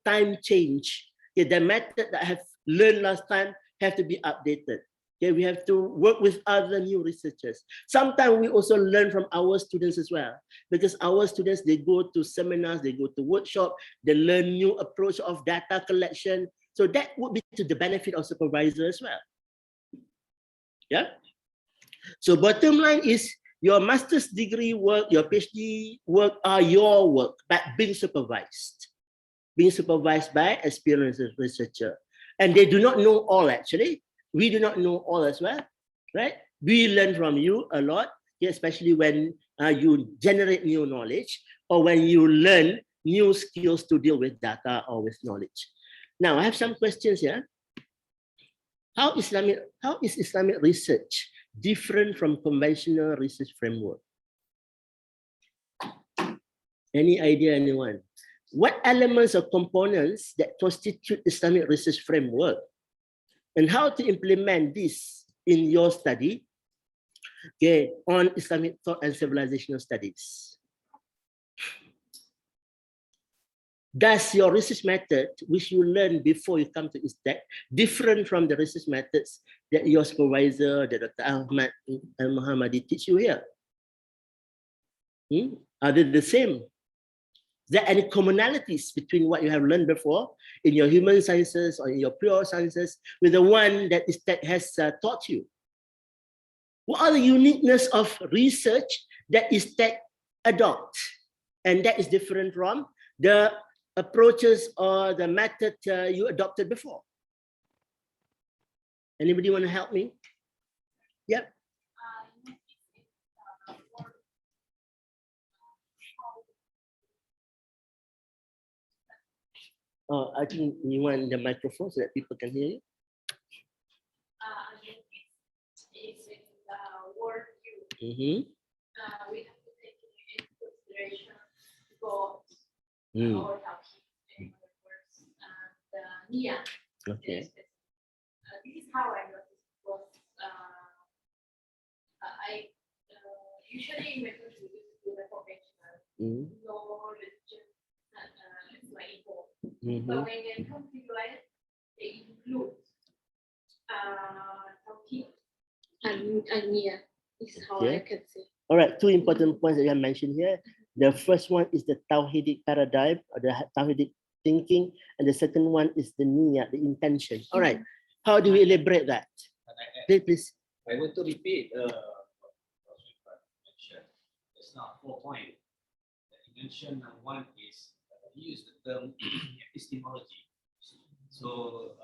time change. Okay, the method that I have learned last time have to be updated. Okay, we have to work with other new researchers. Sometimes we also learn from our students as well, because our students, they go to seminars, they go to workshop, they learn new approach of data collection. So that would be to the benefit of supervisor as well. Yeah. So bottom line is, your master's degree work, your PhD work are your work, but being supervised by experienced researcher. And they do not know all actually. We do not know all as well, right? We learn from you a lot, especially when you generate new knowledge or when you learn new skills to deal with data or with knowledge. Now, I have some questions here. How is Islamic research different from conventional research framework? Any idea, anyone? What elements or components that constitute Islamic research framework? And how to implement this in your study, okay, on Islamic thought and civilizational studies? Does your research method, which you learn before you come to ISTEC, different from the research methods that your supervisor, that Dr. Ahmad Al-Muhammadi teach you here? Are they the same? Is there any commonalities between what you have learned before in your human sciences or in your pure sciences with the one that ISTEC has taught you? What are the uniqueness of research that ISTEC adopt? And that is different from the approaches or the method you adopted before. Anybody want to help me? Yep. Oh, I think you want the microphone so that people can hear you. Is in the word you. Mm-hmm. We have to take into consideration God Mm. or Tawhid, in other words, and Nia. Okay. This is how I noticed was I usually in my country we used to do the conventional, Mm. no religion is my ego. Mm-hmm. But when they come to life, they include Tawhid and Nia. This is how I can say. All right, two important points that you have mentioned here. The first one is the Tawhidic paradigm or the Tawhidic thinking, and the second one is the niyyah, the intention. All right, how do we elaborate that? Please. I want to repeat what mentioned. It's not 4 point. You mentioned one is he used the term epistemology. So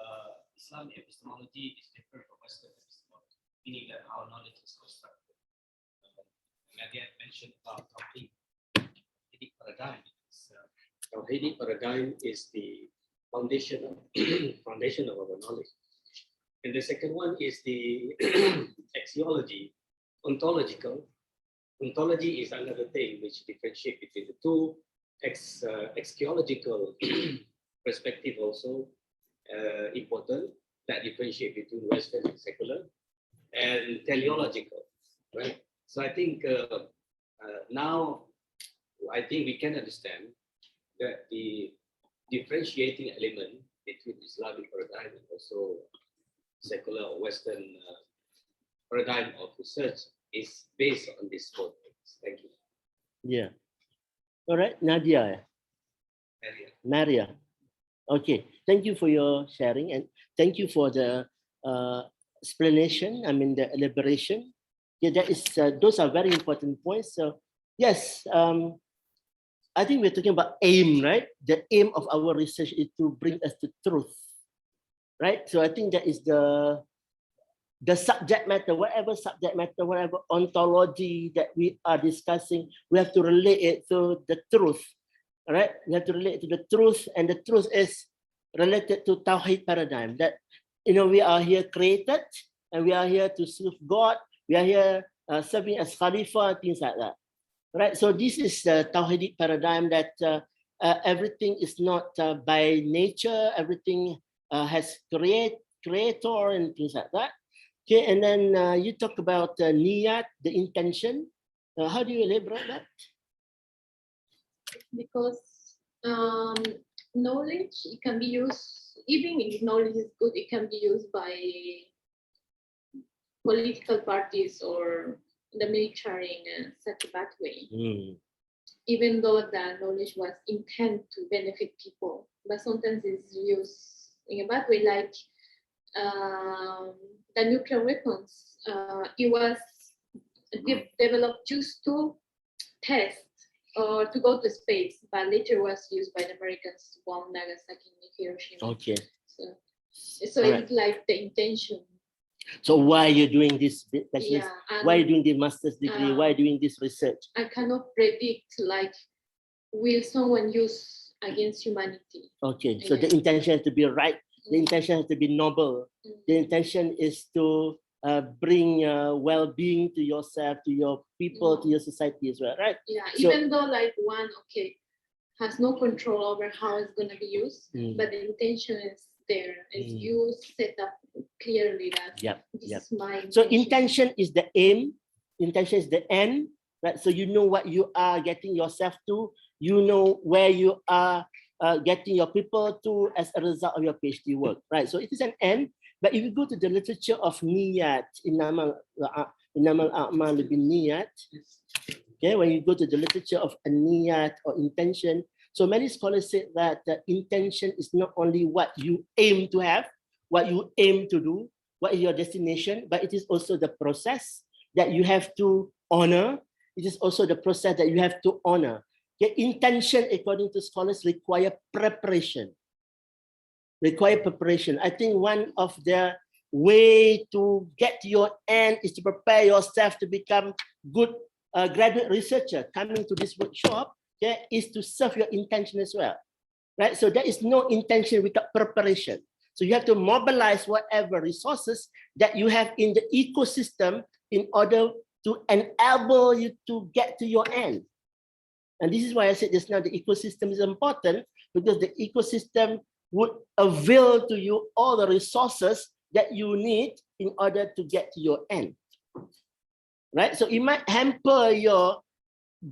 Islamic epistemology is different from Western epistemology, meaning that our knowledge is constructed. And again, mentioned about Tawhid paradigm. Tawhidic paradigm is the foundation of our knowledge. And the second one is the axiology, ontological. Ontology is another thing which differentiates between the two. Axiological perspective also important, that differentiate between Western and secular, and teleological, right? So I think now I think we can understand that the differentiating element between Islamic paradigm and also secular or Western paradigm of research is based on these 4 things. Thank you. Yeah. All right, Nadia. Maria. Okay, thank you for your sharing and thank you for the explanation. I mean the elaboration. Yeah, that is those are very important points. So yes, I think we're talking about aim, right? The aim of our research is to bring us to truth, right? So I think that is the subject matter, whatever subject matter, whatever ontology that we are discussing, we have to relate it to the truth, all right? We have to relate to the truth, and the truth is related to Tawhid paradigm. That we are here created, and we are here to serve God. We are here serving as Khalifa, things like that. Right, so this is the Tawhidic paradigm that everything is not by nature, everything has creator and things like that. Okay, and then you talk about niyat, the intention. How do you elaborate that? Because knowledge, it can be used, even if knowledge is good, it can be used by political parties or the military in such a bad way. Even though the knowledge was intended to benefit people, but sometimes it's used in a bad way, like the nuclear weapons. It was developed just to test or to go to space, but later was used by the Americans to bomb Nagasaki and Hiroshima. Okay. So it's like the intention. So why are you doing this? Yeah, why are you doing the master's degree? Why are you doing this research? I cannot predict, like, will someone use against humanity? Okay, so the intention has to be right. The intention has to be noble. The intention is to bring well-being to yourself, to your people, to your society as well, right? Yeah, So, even though like one, has no control over how it's going to be used, but the intention is there. It's you set up clearly that this is my intention. So intention is the aim, intention is the end, right? So you know what you are getting yourself to, you know where you are getting your people to as a result of your PhD work, right? So it is an end. But if you go to the literature of niyat, inamal a'mal bin niyat, okay, when you go to the literature of a niyat or intention, so many scholars say that the intention is not only what you aim to have, what you aim to do, what is your destination, but it is also the process that you have to honor. It is also the process that you have to honor. Okay, intention, according to scholars, require preparation. I think one of the way to get to your end is to prepare yourself to become good graduate researcher. Coming to this workshop, okay, is to serve your intention as well, right? So there is no intention without preparation. So you have to mobilize whatever resources that you have in the ecosystem in order to enable you to get to your end. And this is why I said just now the ecosystem is important, because the ecosystem would avail to you all the resources that you need in order to get to your end. Right? So it might hamper your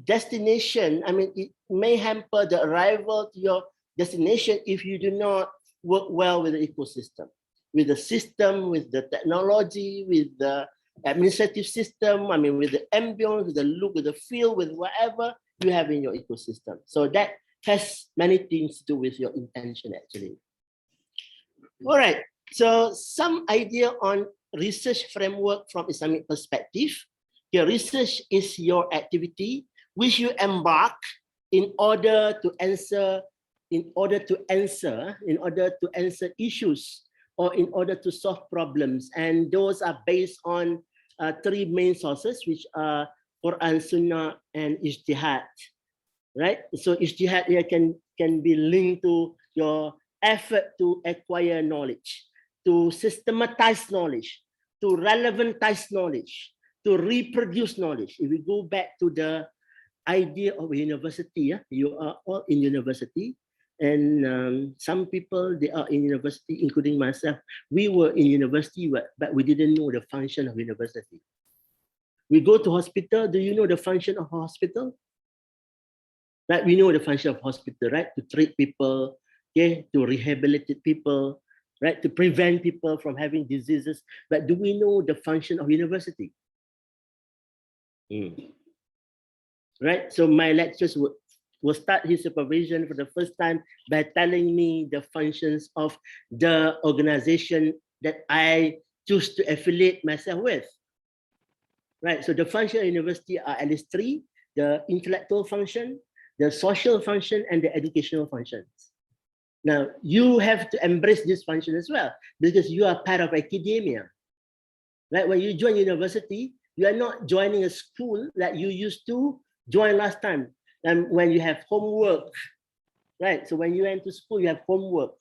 destination. I mean, it may hamper the arrival to your destination if you do not work well with the ecosystem, with the system, with the technology, with the administrative system, I mean, with the ambience, with the look, with the feel, with whatever you have in your ecosystem. So that has many things to do with your intention, actually. All right, so some idea on research framework from Islamic perspective. Your research is your activity which you embark in order to answer issues or in order to solve problems. And those are based on three main sources, which are Quran, Sunnah, and Ijtihad, right? So Ijtihad here can be linked to your effort to acquire knowledge, to systematize knowledge, to relevantize knowledge, to reproduce knowledge. If we go back to the idea of a university, you are all in university, and some people, they are in university, including myself. We were in university, but we didn't know the function of university. We go to hospital. Do you know the function of hospital? Right, we know the function of hospital, right? To treat people, okay, to rehabilitate people, right? To prevent people from having diseases. But do we know the function of university? Right, so my lectures will start his supervision for the first time by telling me the functions of the organization that I choose to affiliate myself with. Right, so the function of university are at least three: the intellectual function, the social function, and the educational functions. Now, you have to embrace this function as well, because you are part of academia. Right, when you join university, you are not joining a school that you used to join last time. And when you have homework, right? So when you went to school, you have homework.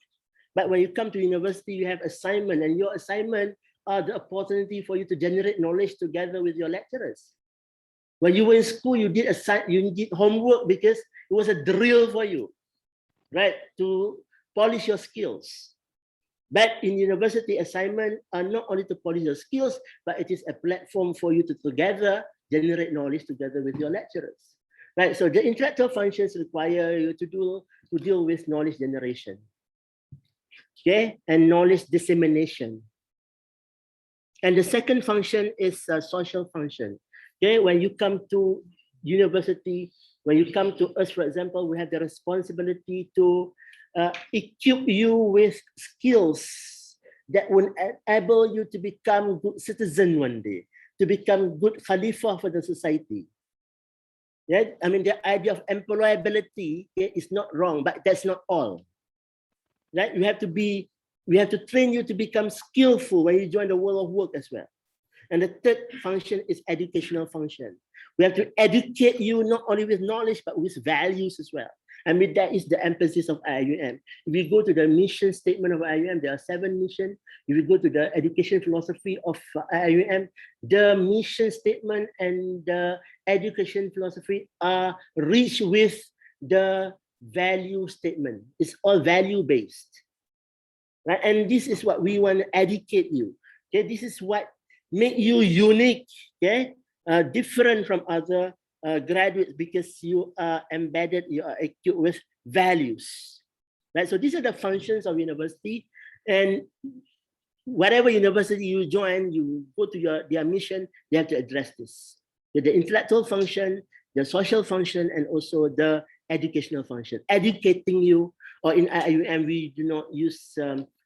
But when you come to university, you have assignment, and your assignment are the opportunity for you to generate knowledge together with your lecturers. When you were in school, you did homework because it was a drill for you, right? To polish your skills. But in university, assignment are not only to polish your skills, but it is a platform for you to together generate knowledge together with your lecturers. Right, so the intellectual functions require you to deal with knowledge generation, okay, and knowledge dissemination. And the second function is a social function. Okay, when you come to university, when you come to us, for example, we have the responsibility to equip you with skills that will enable you to become good citizen one day, to become good Khalifa for the society. Yeah, I mean, the idea of employability is not wrong, but that's not all. Right? We have to train you to become skillful when you join the world of work as well. And the third function is educational function. We have to educate you not only with knowledge, but with values as well. I mean, that is the emphasis of IUM. If we go to the mission statement of IUM, there are 7 missions. If we go to the education philosophy of IUM, the mission statement and the education philosophy are rich with the value statement. It's all value-based. Right? And this is what we want to educate you. Okay? This is what makes you unique, okay? Different from other graduates, because you are embedded, you are equipped with values. right? So these are the functions of university, and whatever university you join, you go to their mission, they have to address this. The intellectual function, the social function, and also the educational function. Educating you, or in IUM, we do not use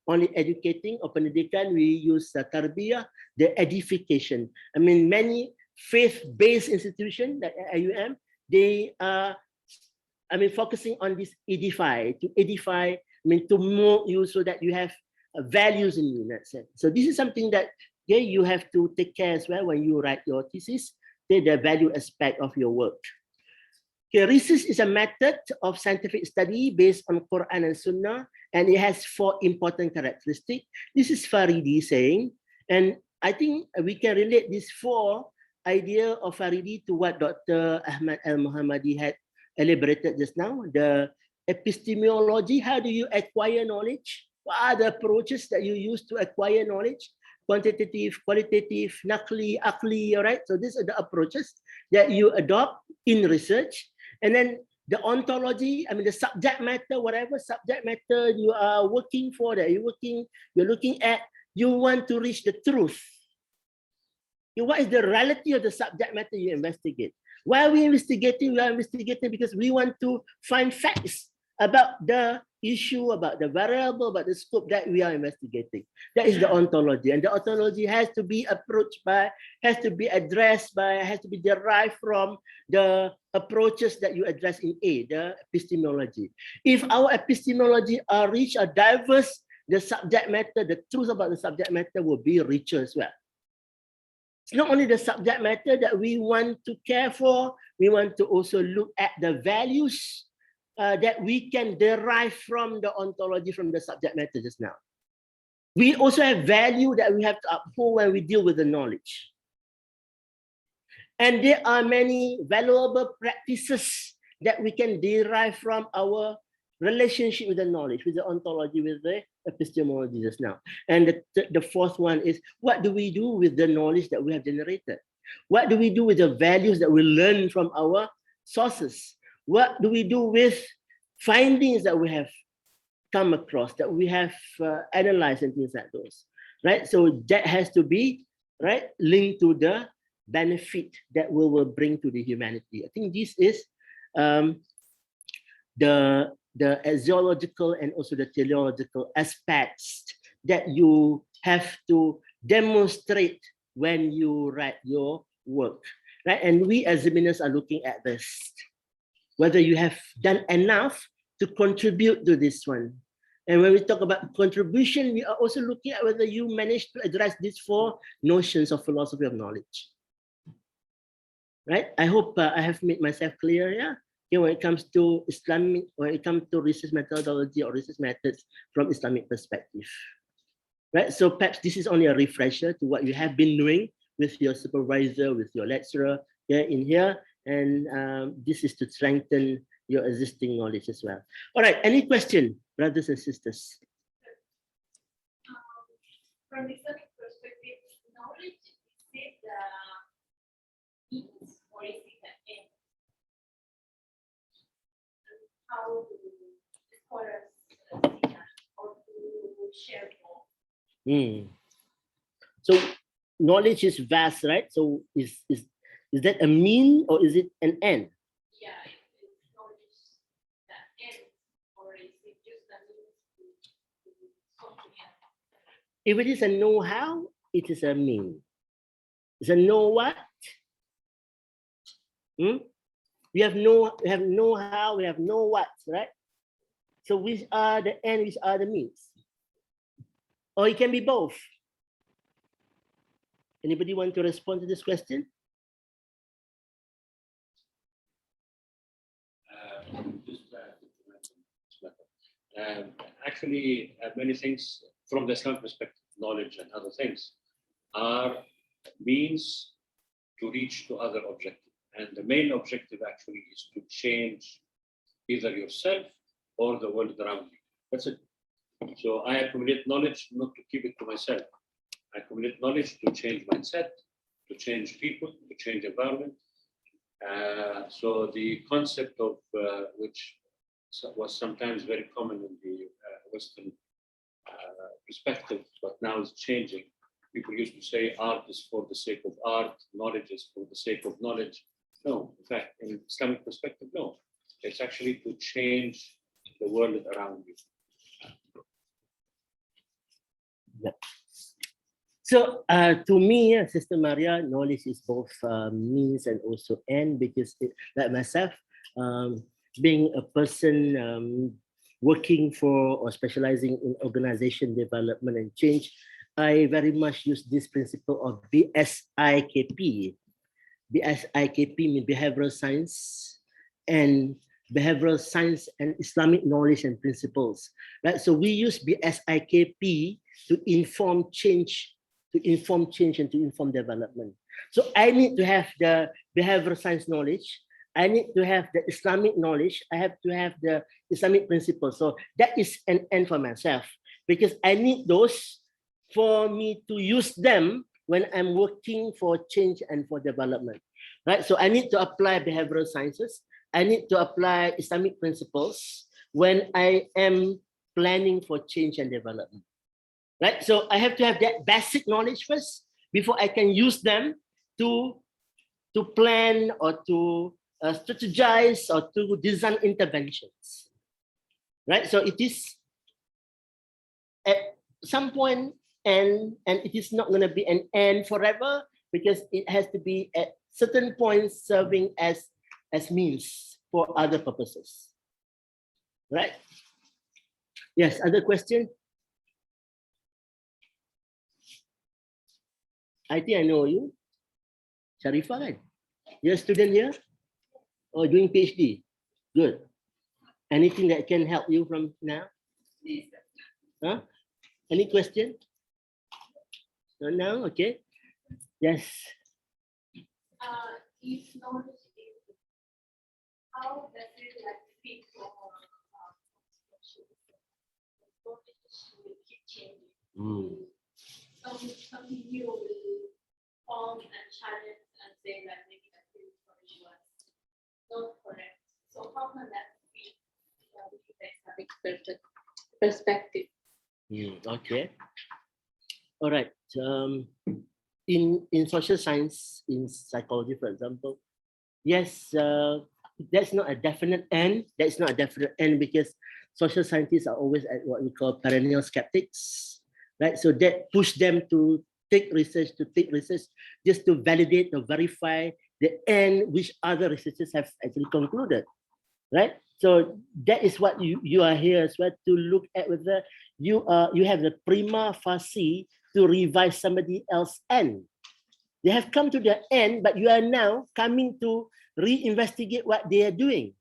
only educating, or pendidikan, we use tarbiyah, the edification. I mean, many faith-based institutions like IUM, they are, I mean, focusing on this edify, to edify, I mean, to mold you so that you have values in you, in that sense. So this is something that you have to take care as well when you write your thesis, the value aspect of your work. Okay, research is a method of scientific study based on Quran and Sunnah, and it has 4 important characteristics. This is Faridi saying, and I think we can relate these 4 ideas of Faridi to what Dr. Ahmad Al-Muhammadi had elaborated just now. The epistemology, how do you acquire knowledge? What are the approaches that you use to acquire knowledge? Quantitative, qualitative, naqli, aqli, all right? So these are the approaches that you adopt in research. And then the ontology, I mean, the subject matter, whatever subject matter you are working for, that you're looking at, you want to reach the truth. What is the reality of the subject matter you investigate? Why are we investigating? We are investigating because we want to find facts about the issue, about the variable, about the scope that we are investigating. That is the ontology. And the ontology has to be approached by, has to be addressed by, has to be derived from the approaches that you address in A, the epistemology. If our epistemology are rich or diverse, the subject matter, the truth about the subject matter will be richer as well. It's not only the subject matter that we want to care for, we want to also look at the values that we can derive from the ontology, from the subject matter just now. We also have value that we have to uphold when we deal with the knowledge. And there are many valuable practices that we can derive from our relationship with the knowledge, with the ontology, with the epistemology just now. And the 4th one is, what do we do with the knowledge that we have generated? What do we do with the values that we learn from our sources? What do we do with findings that we have come across, that we have analyzed and things like those, right? So that has to be, right, linked to the benefit that we will bring to the humanity. I think this is the axiological and also the teleological aspects that you have to demonstrate when you write your work, right? And we as examiners are looking at this, whether you have done enough to contribute to this one. And when we talk about contribution, we are also looking at whether you managed to address these 4 notions of philosophy of knowledge. Right? I hope I have made myself clear, yeah? Okay, when it comes to Islamic, when it comes to research methodology or research methods from Islamic perspective. Right? So perhaps this is only a refresher to what you have been doing with your supervisor, with your lecturer in here. And this is to strengthen your existing knowledge as well. All right, any question, brothers and sisters? From Islamic perspective, knowledge, is it the means or is it the end? How do scholars see that or do share more? So knowledge is vast, right? So is that a mean or is it an end? Yeah, is knowledge the end or is it just a means to something else? If it is a know-how, it is a mean. It's a know what? We have know-how, we have know what, right? So which are the end, which are the means? Or it can be both. Anybody want to respond to this question? Actually, many things from the Islamic perspective, knowledge and other things, are means to reach to other objectives. And the main objective actually is to change either yourself or the world around you. That's it. So I accumulate knowledge not to keep it to myself. I accumulate knowledge to change mindset, to change people, to change environment. So the concept of which was sometimes very common in the Western perspective, but now is changing. People used to say art is for the sake of art, knowledge is for the sake of knowledge. No, in fact, in Islamic perspective, no. It's actually to change the world around you. So to me, Sister Maria, knowledge is both means and also end, because like myself, being a person working for or specializing in organization development and change, I very much use this principle of BSIKP. BSIKP means behavioral science and Islamic knowledge and principles. Right? So we use BSIKP to inform change, and to inform development. So I need to have the behavioral science knowledge. I need to have the Islamic knowledge. I have to have the Islamic principles. So that is an end for myself, because I need those for me to use them when I'm working for change and for development, right? So I need to apply behavioral sciences. I need to apply Islamic principles when I am planning for change and development, right? So I have to have that basic knowledge first before I can use them to plan or to strategize or to design interventions, right? So it is at some point, and it is not going to be an end forever, because it has to be at certain points serving as means for other purposes, right? Yes, other question? I think I know you. Sharifah, right? You're a student here? Or doing PhD? Good. Anything that can help you from now? Huh? Any question? No, no? Okay. Yes. If knowledge is, how does it like fit for knowledge will keep changing? Something new will form and challenge and say that maybe that knowledge was not correct. So how can that fit with the Islamic perspective? Okay. All right. In social science, in psychology, for example, yes, that's not a definite end. That's not a definite end, because social scientists are always at what we call perennial skeptics, right? So that push them to take research, just to validate or verify the end which other researchers have actually concluded, right? So that is what you are here as well, to look at whether you have the prima facie to revise somebody else's end. They have come to the end, but you are now coming to reinvestigate what they are doing,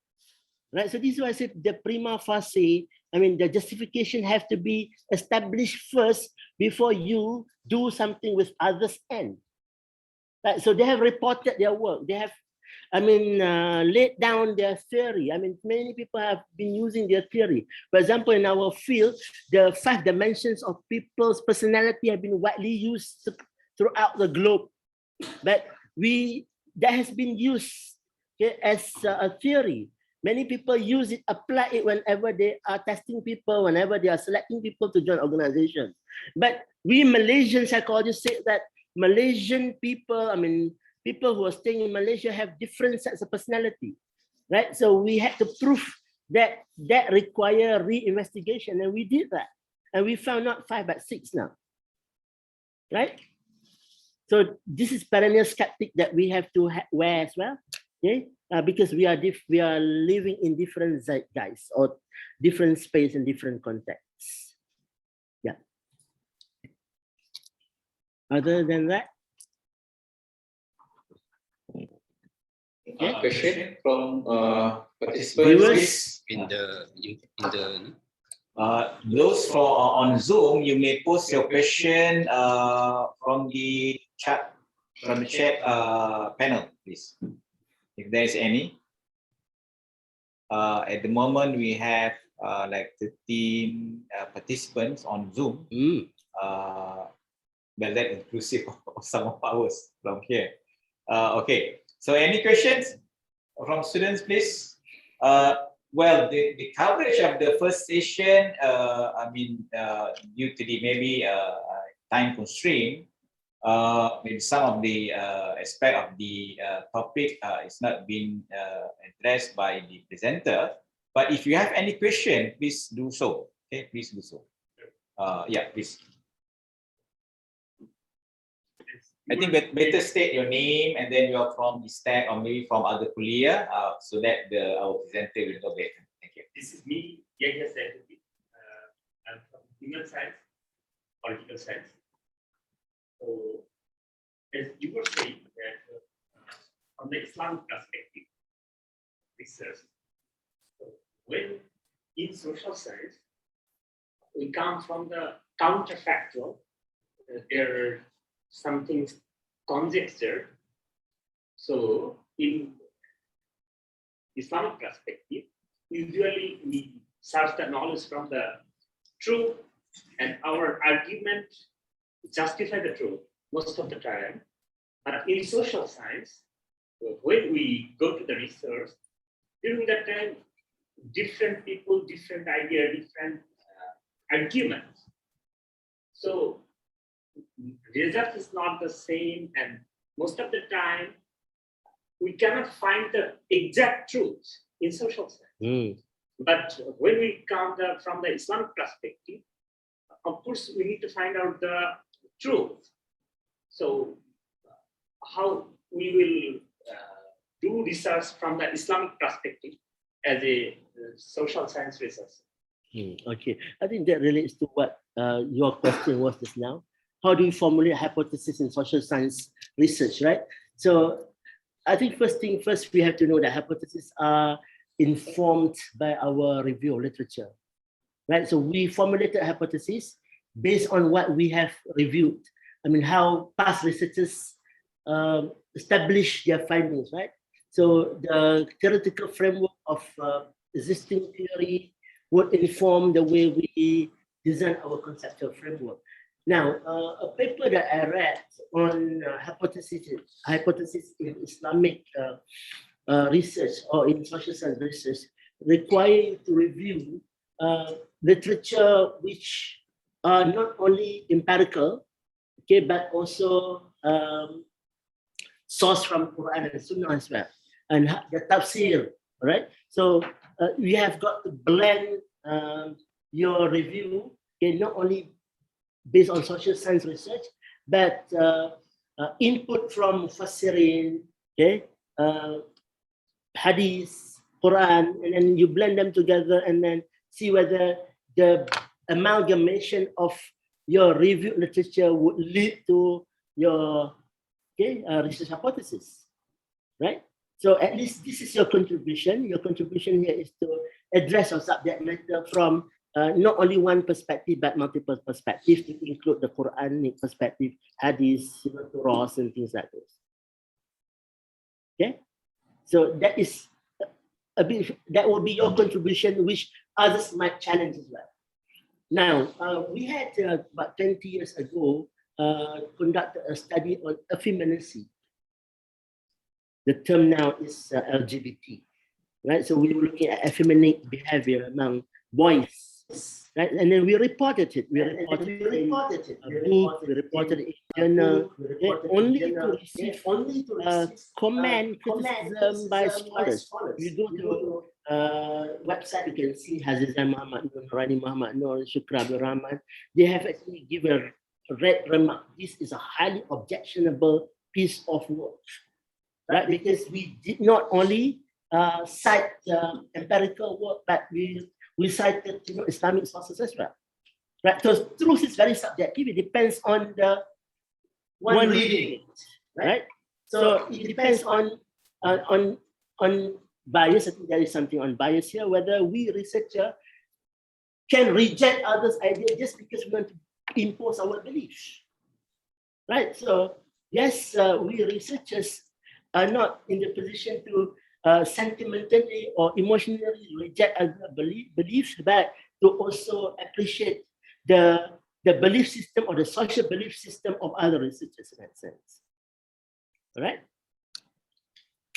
right? So this is why I said the prima facie, I mean, the justification have to be established first before you do something with others' end, right? So they have reported their work. They have, laid down their theory. I mean, many people have been using their theory. For example, in our field, the 5 dimensions of people's personality have been widely used throughout the globe. But that has been used, okay, as a theory. Many people use it, apply it whenever they are testing people, whenever they are selecting people to join organizations. But we Malaysian psychologists say that Malaysian people, people who are staying in Malaysia have different sets of personality, right? So we had to prove that require re-investigation, and we did that. And we found not 5, but 6 now, right? So this is perennial skeptic that we have to wear as well, okay? Because we are living in different zeitgeists or different space and different contexts. Yeah. Other than that, okay. Question from participants in the Those on Zoom, you may post your question from the chat panel, please, if there is any. At the moment, we have like 15 participants on Zoom. But that inclusive of some of ours from here. Okay, so any questions from students, please? Well, the coverage of the first session, I mean, due to the maybe time constraint, maybe some of the aspect of the topic is not being addressed by the presenter. But if you have any question, please do so. Okay, please do so. Yeah, please. I think better state your name and then you are from the stack or maybe from other kuliah, so that our presenter will know better. Thank you. This is me, Yahya Saifuddin. I'm from human science, political science. So, as you were saying that from the Islamic perspective, research. So when in social science, we come from the counterfactual, there are some things conjecture. So in Islamic perspective, usually we search the knowledge from the truth, and our argument justify the truth most of the time. But in social science, when we go to the research, during that time, different people, different idea, different arguments. So result is not the same, and most of the time we cannot find the exact truth in social science. But when we come from the Islamic perspective, of course we need to find out the truth. So how we will do research from the Islamic perspective as a social science research. Okay, I think that relates to what your question was just now. How do you formulate hypothesis in social science research, right? So I think first thing first, we have to know that hypotheses are informed by our review of literature, right? So we formulated hypotheses based on what we have reviewed. I mean, how past researchers establish their findings, right? So the theoretical framework of existing theory would inform the way we design our conceptual framework. Now, a paper that I read on hypothesis in Islamic research or in social science research require you to review literature which are not only empirical, okay, but also sourced from Quran and Sunnah as well, and the tafsir, right? So you have got to blend your review, okay, not only based on social science research, but input from Mufassirin, okay, Hadith, Quran, and then you blend them together and then see whether the amalgamation of your review literature would lead to your research hypothesis, right? So at least this is your contribution. Your contribution here is to address your subject matter from not only one perspective, but multiple perspectives, to include the Quranic perspective, Hadith, Torah, and things like this. Okay, so that is a bit. That will be your contribution, which others might challenge as well. Now, we had about 20 years ago conducted a study on effeminacy. The term now is LGBT, right? So we were looking at effeminate behavior among boys. Right, and then we reported it. We reported it in a book. We reported it in journal, only to receive comment, criticism by scholars. You go to website, you can see Hazizan Muhammad Nur, Rani Muhammad Nur, Shukra Abdul Rahman. They have actually given a red remark. This is a highly objectionable piece of work, right? Because we did not only cite empirical work, but we cited Islamic sources as well, right? So truth is very subjective. It depends on the one reading it, right? So it depends on bias. I think there is something on bias here. Whether we researcher can reject others' ideas just because we want to impose our beliefs, right? So yes, we researchers are not in the position to sentimentally or emotionally reject other beliefs, but to also appreciate the belief system or the social belief system of other researchers in that sense. All right?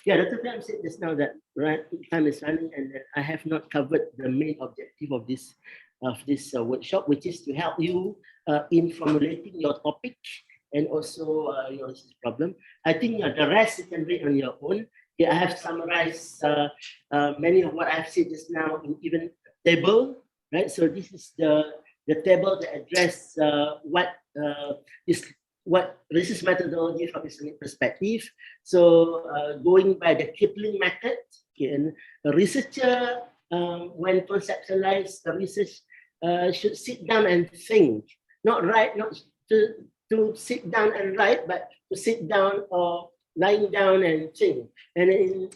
Yeah, Dr. Pham said just now that time is running and that I have not covered the main objective of this workshop, which is to help you in formulating your topic and also your problem. I think the rest you can read on your own. Yeah, I have summarized many of what I've said just now in even table, right? So this is the table that address what research methodology from Islamic perspective. So going by the Kipling method, and a researcher when conceptualize the research should sit down and think, not write, not to sit down and write, but to sit down or lying down and think. And in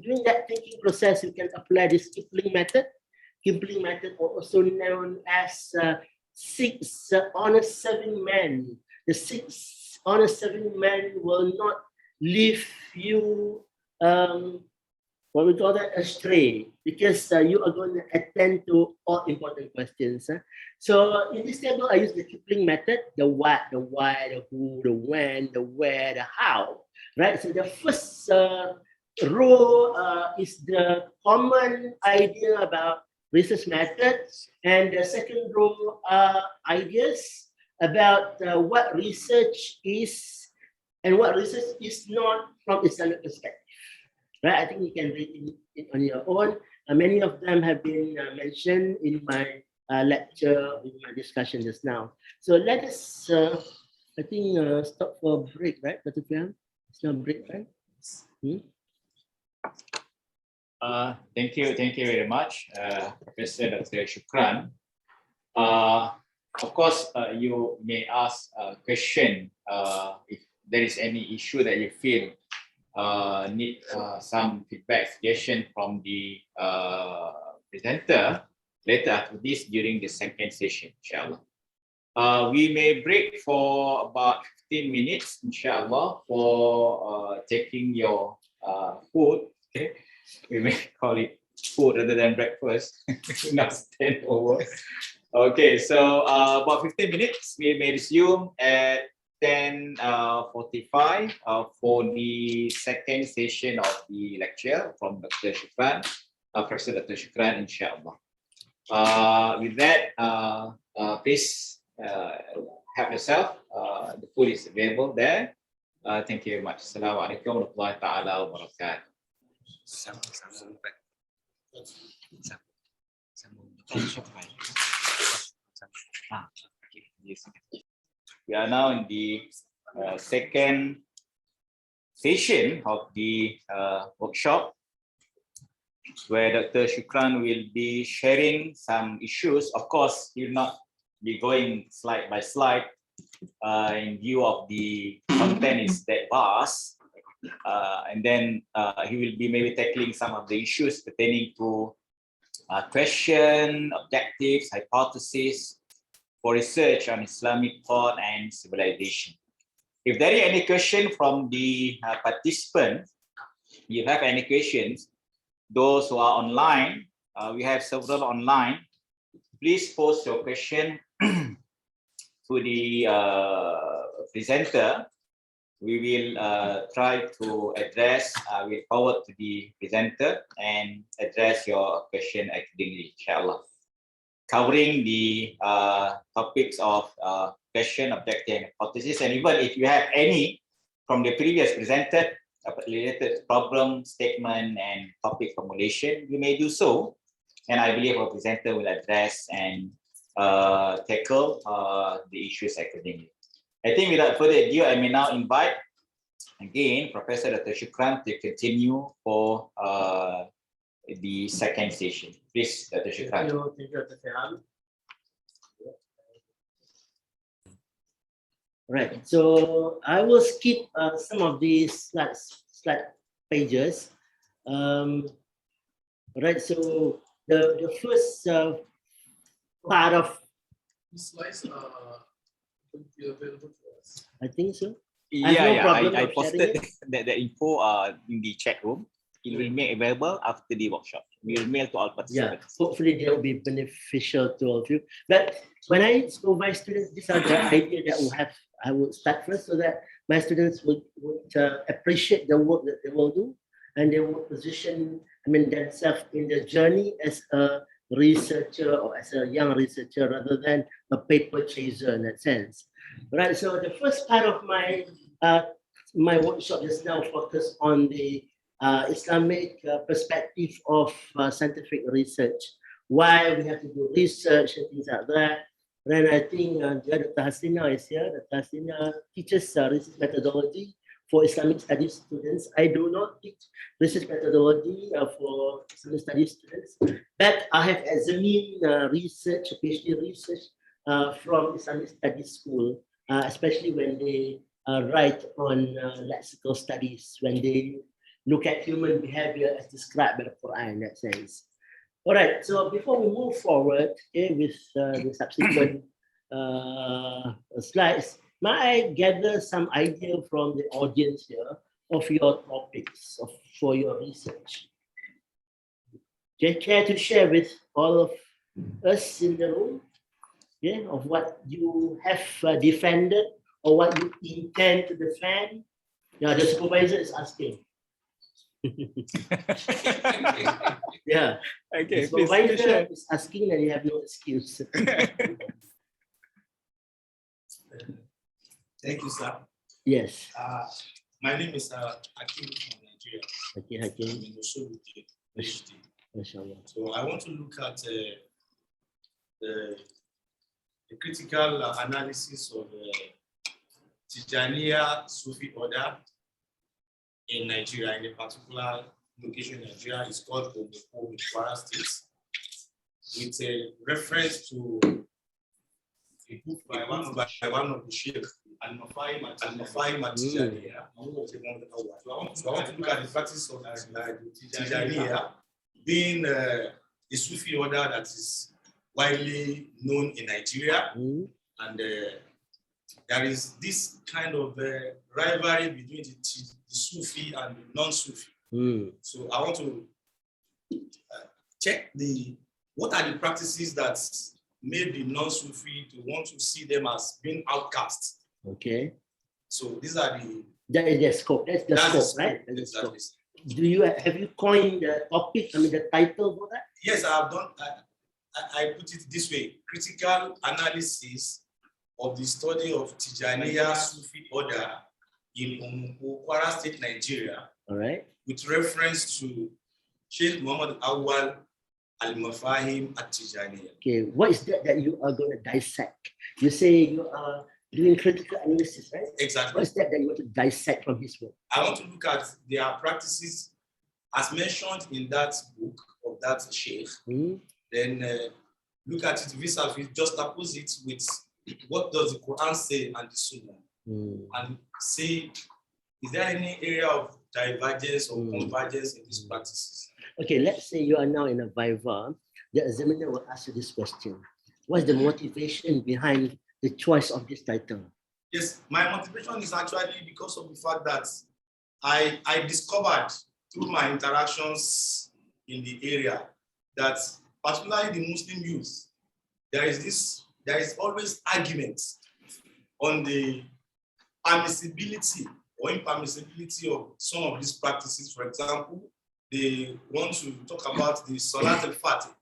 doing that thinking process, you can apply this Kipling method. Kipling method, also known as 6 honest serving men. The 6 honest serving men will not leave you what we call that astray, because you are going to attend to all important questions. So in this table, I use the Kipling method: the what, the why, the who, the when, the where, the how. Right. So the first row is the common idea about research methods, and the second row are ideas about what research is and what research is not from Islamic perspective. Right, I think you can read it on your own. Many of them have been mentioned in my lecture, in my discussion just now. So let us, I think, stop for a break, right, Dr. Pham? It's not break time. Thank you very much, Professor Dr. Shukran. Of course, you may ask a question if there is any issue that you feel need some feedback, suggestion from the presenter later after this during the second session, inshallah. We may break for about 15 minutes, inshallah, for taking your food. Okay, we may call it food rather than breakfast. Not stand over. Okay, so about 15 minutes, we may resume at 10:45 for the second session of the lecture from Dr. Shukran, Professor Dr. Shukran, inshallah. With that, please help yourself. The food is available there. Thank you very much. Assalamualaikum warahmatullahi ta'ala wabarakatuh. We are now in the second session of the workshop, where Dr. Shukran will be sharing some issues. Of course, he will not be going slide by slide in view of the content is that vast. And then he will be maybe tackling some of the issues pertaining to question, objectives, hypothesis, for research on Islamic thought and civilization. If there is any question from the participants, you have any questions, those who are online, we have several online, please post your question to the presenter. We will try to address, we'll forward to the presenter and address your question accordingly, inshallah. Covering the topics of question, objective, and hypothesis, and even if you have any from the previous presented related problem, statement, and topic formulation, you may do so, and I believe our presenter will address and tackle the issues accordingly. I think without further ado, I may now invite again Professor Dr. Shukran to continue for the second session. Please, Dr. Shukran. Thank you, Dr. Pham. Right, so I will skip some of these slide pages. Right, so the first part of Slides will be available for us. I think so. I posted the info in the chat room. It will be made available after the workshop. We will mail to all participants. Yeah, hopefully they will be beneficial to all of you. But when I supervise students, these are the ideas that I will start first, so that my students would appreciate the work that they will do. and they would position, themselves in the journey as a researcher or as a young researcher rather than a paper chaser in that sense. Right. So the first part of my my workshop is now focused on the Islamic perspective of scientific research. Why we have to do research and things like that. Then I think Dr. Hasina is here. Dr. Hasina teaches research methodology for Islamic studies students. I do not teach research methodology for Islamic studies students, but I have examined research, PhD research from Islamic studies school, especially when they write on lexical studies, when they look at human behavior as described by the Quran in that sense. All right, so before we move forward with the subsequent slides, might I gather some idea from the audience here of your topics for your research? Care to share with all of us in the room, of what you have defended or what you intend to defend? Yeah, the supervisor is asking. Yeah. Okay, the supervisor is asking and you have no excuse. Thank you, sir. Yes. My name is Hakim from Nigeria. Okay, Hakim. I'm in Osogbo, PhD. Mashallah. So I want to look at the critical analysis of Tijaniya Sufi order in Nigeria, in a particular location in Nigeria. Is called Omoko in Kwara State, with a reference to a book by one of the Sheikh, Al-Mafahim Tijaniya. So I want to look at the practice of Tijaniya being a Sufi order that is widely known in Nigeria, and there is this kind of rivalry between the Sufi and the non-Sufi. So I want to check what are the practices that made the non-Sufi to want to see them as being outcasts. Okay. So these are that is the scope. That's the scope, right? Exactly. Have you coined the topic? The title for that? Yes, I have done. I put it this way: critical analysis of the study of Tijaniya Sufi order in Omoko, Kwara State, Nigeria. All right. With reference to Sheikh Muhammad Awal Al-Mafahim At-Tijaniya. Okay, what is that you are going to dissect? You say you are doing critical analysis, right? Exactly. What is that you want to dissect from his work? I want to look at their practices as mentioned in that book of that Sheikh. Then look at it vis-a-vis, juxtapose it with what does the Quran say and the Sunnah, and say, is there any area of divergence or convergence in these practices? Okay, let's say you are now in a viva. The examiner will ask you this question: what's the motivation behind the choice of this title? Yes, my motivation is actually because of the fact that I discovered through my interactions in the area that particularly the Muslim youth, there is always arguments on the permissibility or impermissibility of some of these practices. For example, they want to talk about the Salat al-Fatih.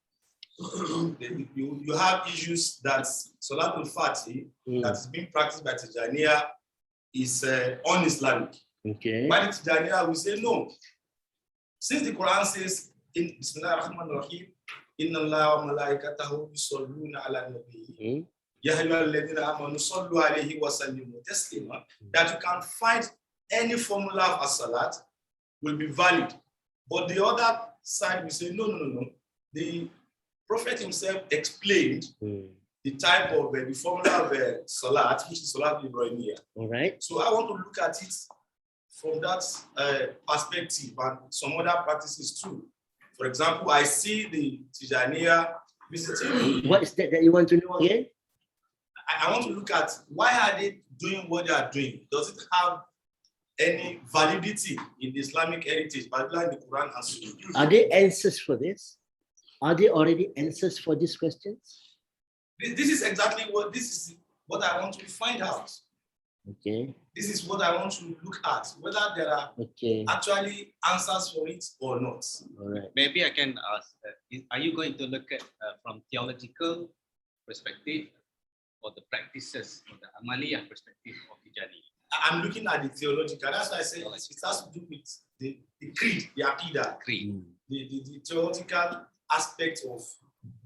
You have issues that Salat al-Fatih that is being practiced by Tijaniya is un-Islamic. Okay. By the Tijaniya, we say no. Since the Quran says in Bismillah ar-Rahman ar-Rahim, Inna Allah wa malaikatahu yusalluna ala nabiyyi ya ayyuhalladhina amanu sallu alayhi wa sallimu taslima, that you can find any formula of as-salat will be valid. But the other side, we say no. The Prophet himself explained the type of the formula of salat, which is Salat Ibrahimiyya. All right. So I want to look at it from that perspective and some other practices too. For example, I see the Tijaniya visiting. What is that you want to know again? I want to look at why are they doing what they are doing? Does it have any validity in the Islamic heritage, particularly in the Quran and Sunnah? Are there answers for this? Are there already answers for these questions? This is exactly what I want to find out. Okay. This is what I want to look at, whether there are Okay. actually answers for it or not. All right. Maybe I can ask, are you going to look at from theological perspective or the practices or the Amaliyah perspective of Tijani? I'm looking at the theological. That's why I say it has to do with the creed, the Aqidah, Creed. the theological aspect of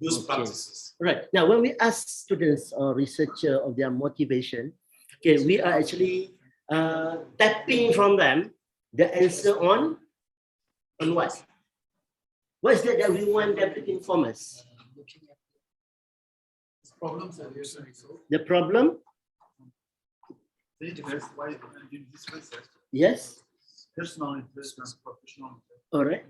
those Okay. practices. Right. Now, when we ask students or researchers of their motivation, okay, we are actually tapping from them the answer on what? What is that we want them to inform us? Problems that you're saying, so The problem? they interest, why in this research, Yes. personal interest and professional interest. All right.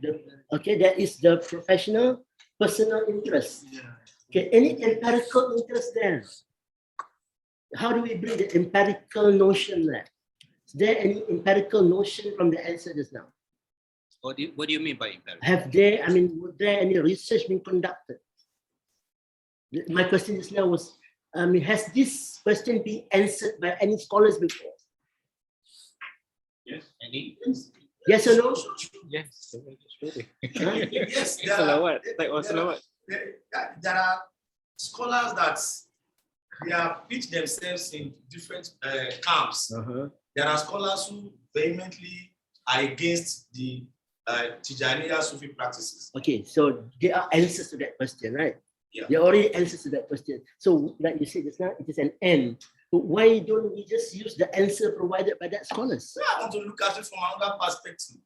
Okay, that is the professional, personal interest. Yeah. Okay, any empirical interest there? How do we bring the empirical notion there? Is there any empirical notion from the answer just now? What do you mean by empirical? Have there, I mean, would there any research been conducted? My question just now was, has this question been answered by any scholars before? Yes. Any? Yes or no? Yes. Huh? Yes, there are scholars that they have pitched themselves in different camps. Uh-huh. There are scholars who vehemently are against the Tijaniya Sufi practices. Okay, so there are answers to that question, right? Yeah. There are already answers to that question. So, like you said just now, it is an end. But why don't we just use the answer provided by that scholars? So I want to look at it from another perspective.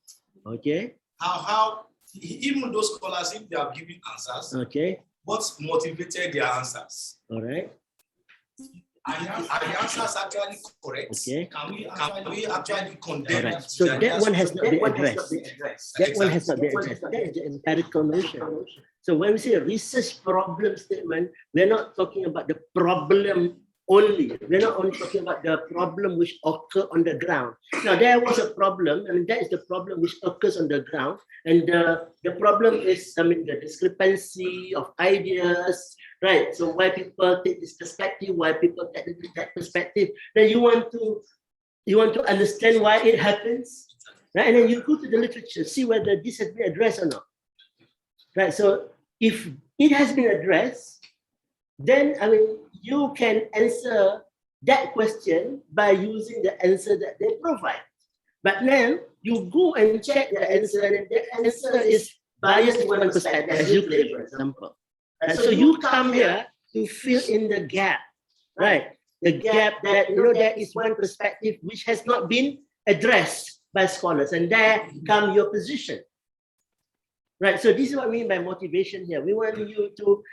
Okay. How even those scholars, if they are giving answers, Okay. what motivated their answers? All right. Are the answers actually correct? Okay. Can we actually condemn? All right. So that one has not been addressed. That one has not been addressed. That is the empirical notion. So when we say a research problem statement, we're not talking about the problem only. We're not only talking about the problem which occur on the ground. Now there was a problem, I mean that is the problem which occurs on the ground, and the problem is, I mean, the discrepancy of ideas, right? So why people take this perspective, why people take that perspective. Then you want to understand why it happens, right? And then you go to the literature, see whether this has been addressed or not, right? So if it has been addressed, then I mean you can answer that question by using the answer that they provide. But then you go and check the answer, and the answer is biased to one perspective, as you play, for example. Right? So you come here to fill in the gap, right? The gap that, there is one perspective which has not been addressed by scholars, and there come your position. Right, so this is what we mean by motivation here. We want you to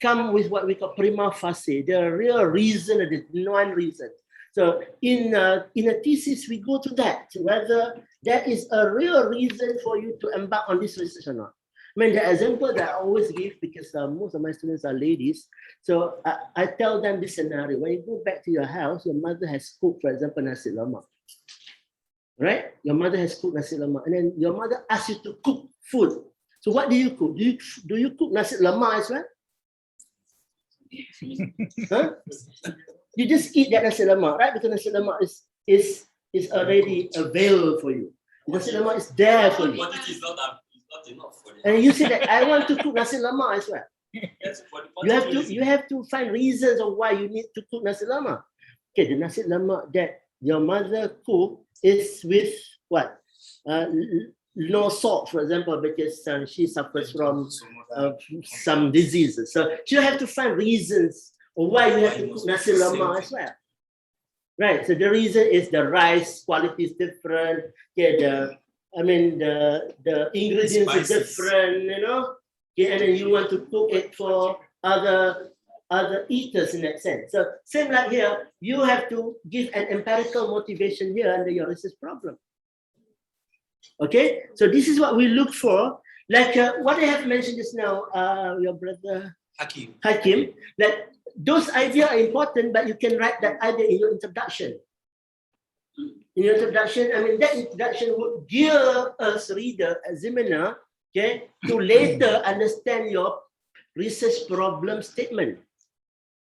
come with what we call prima facie, the real reason or the non-reason. So in a thesis, we go to that, whether there is a real reason for you to embark on this research or not. I mean, the example that I always give, because most of my students are ladies, so I tell them this scenario. When you go back to your house, your mother has cooked, for example, nasi lemak. Right? Your mother has cooked nasi lemak, and then your mother asks you to cook food. So what do you cook? Do you cook nasi lemak as well? Huh? You just eat that nasi lemak, right? Because nasi lemak is already available for you. Nasi lemak is there for you. But it is not enough for them. And you say that I want to cook nasi lemak as well. You have to find reasons of why you need to cook nasi lemak. Okay, the nasi lemak that your mother cook is with what? No salt, for example, because she suffers from some diseases. So you have to find reasons of why you have to cook nasi lemak as well. Right. So the reason is the rice quality is different. Okay, the ingredients are different, Okay, and then you want to cook it for other eaters in that sense. So same like here, you have to give an empirical motivation here under your research problem. Okay, so this is what we look for. Like what I have mentioned just now, your brother Hakim, that those ideas are important, but you can write that idea in your introduction. In your introduction, I mean, that introduction would gear us, reader, examiner, okay, to later understand your research problem statement.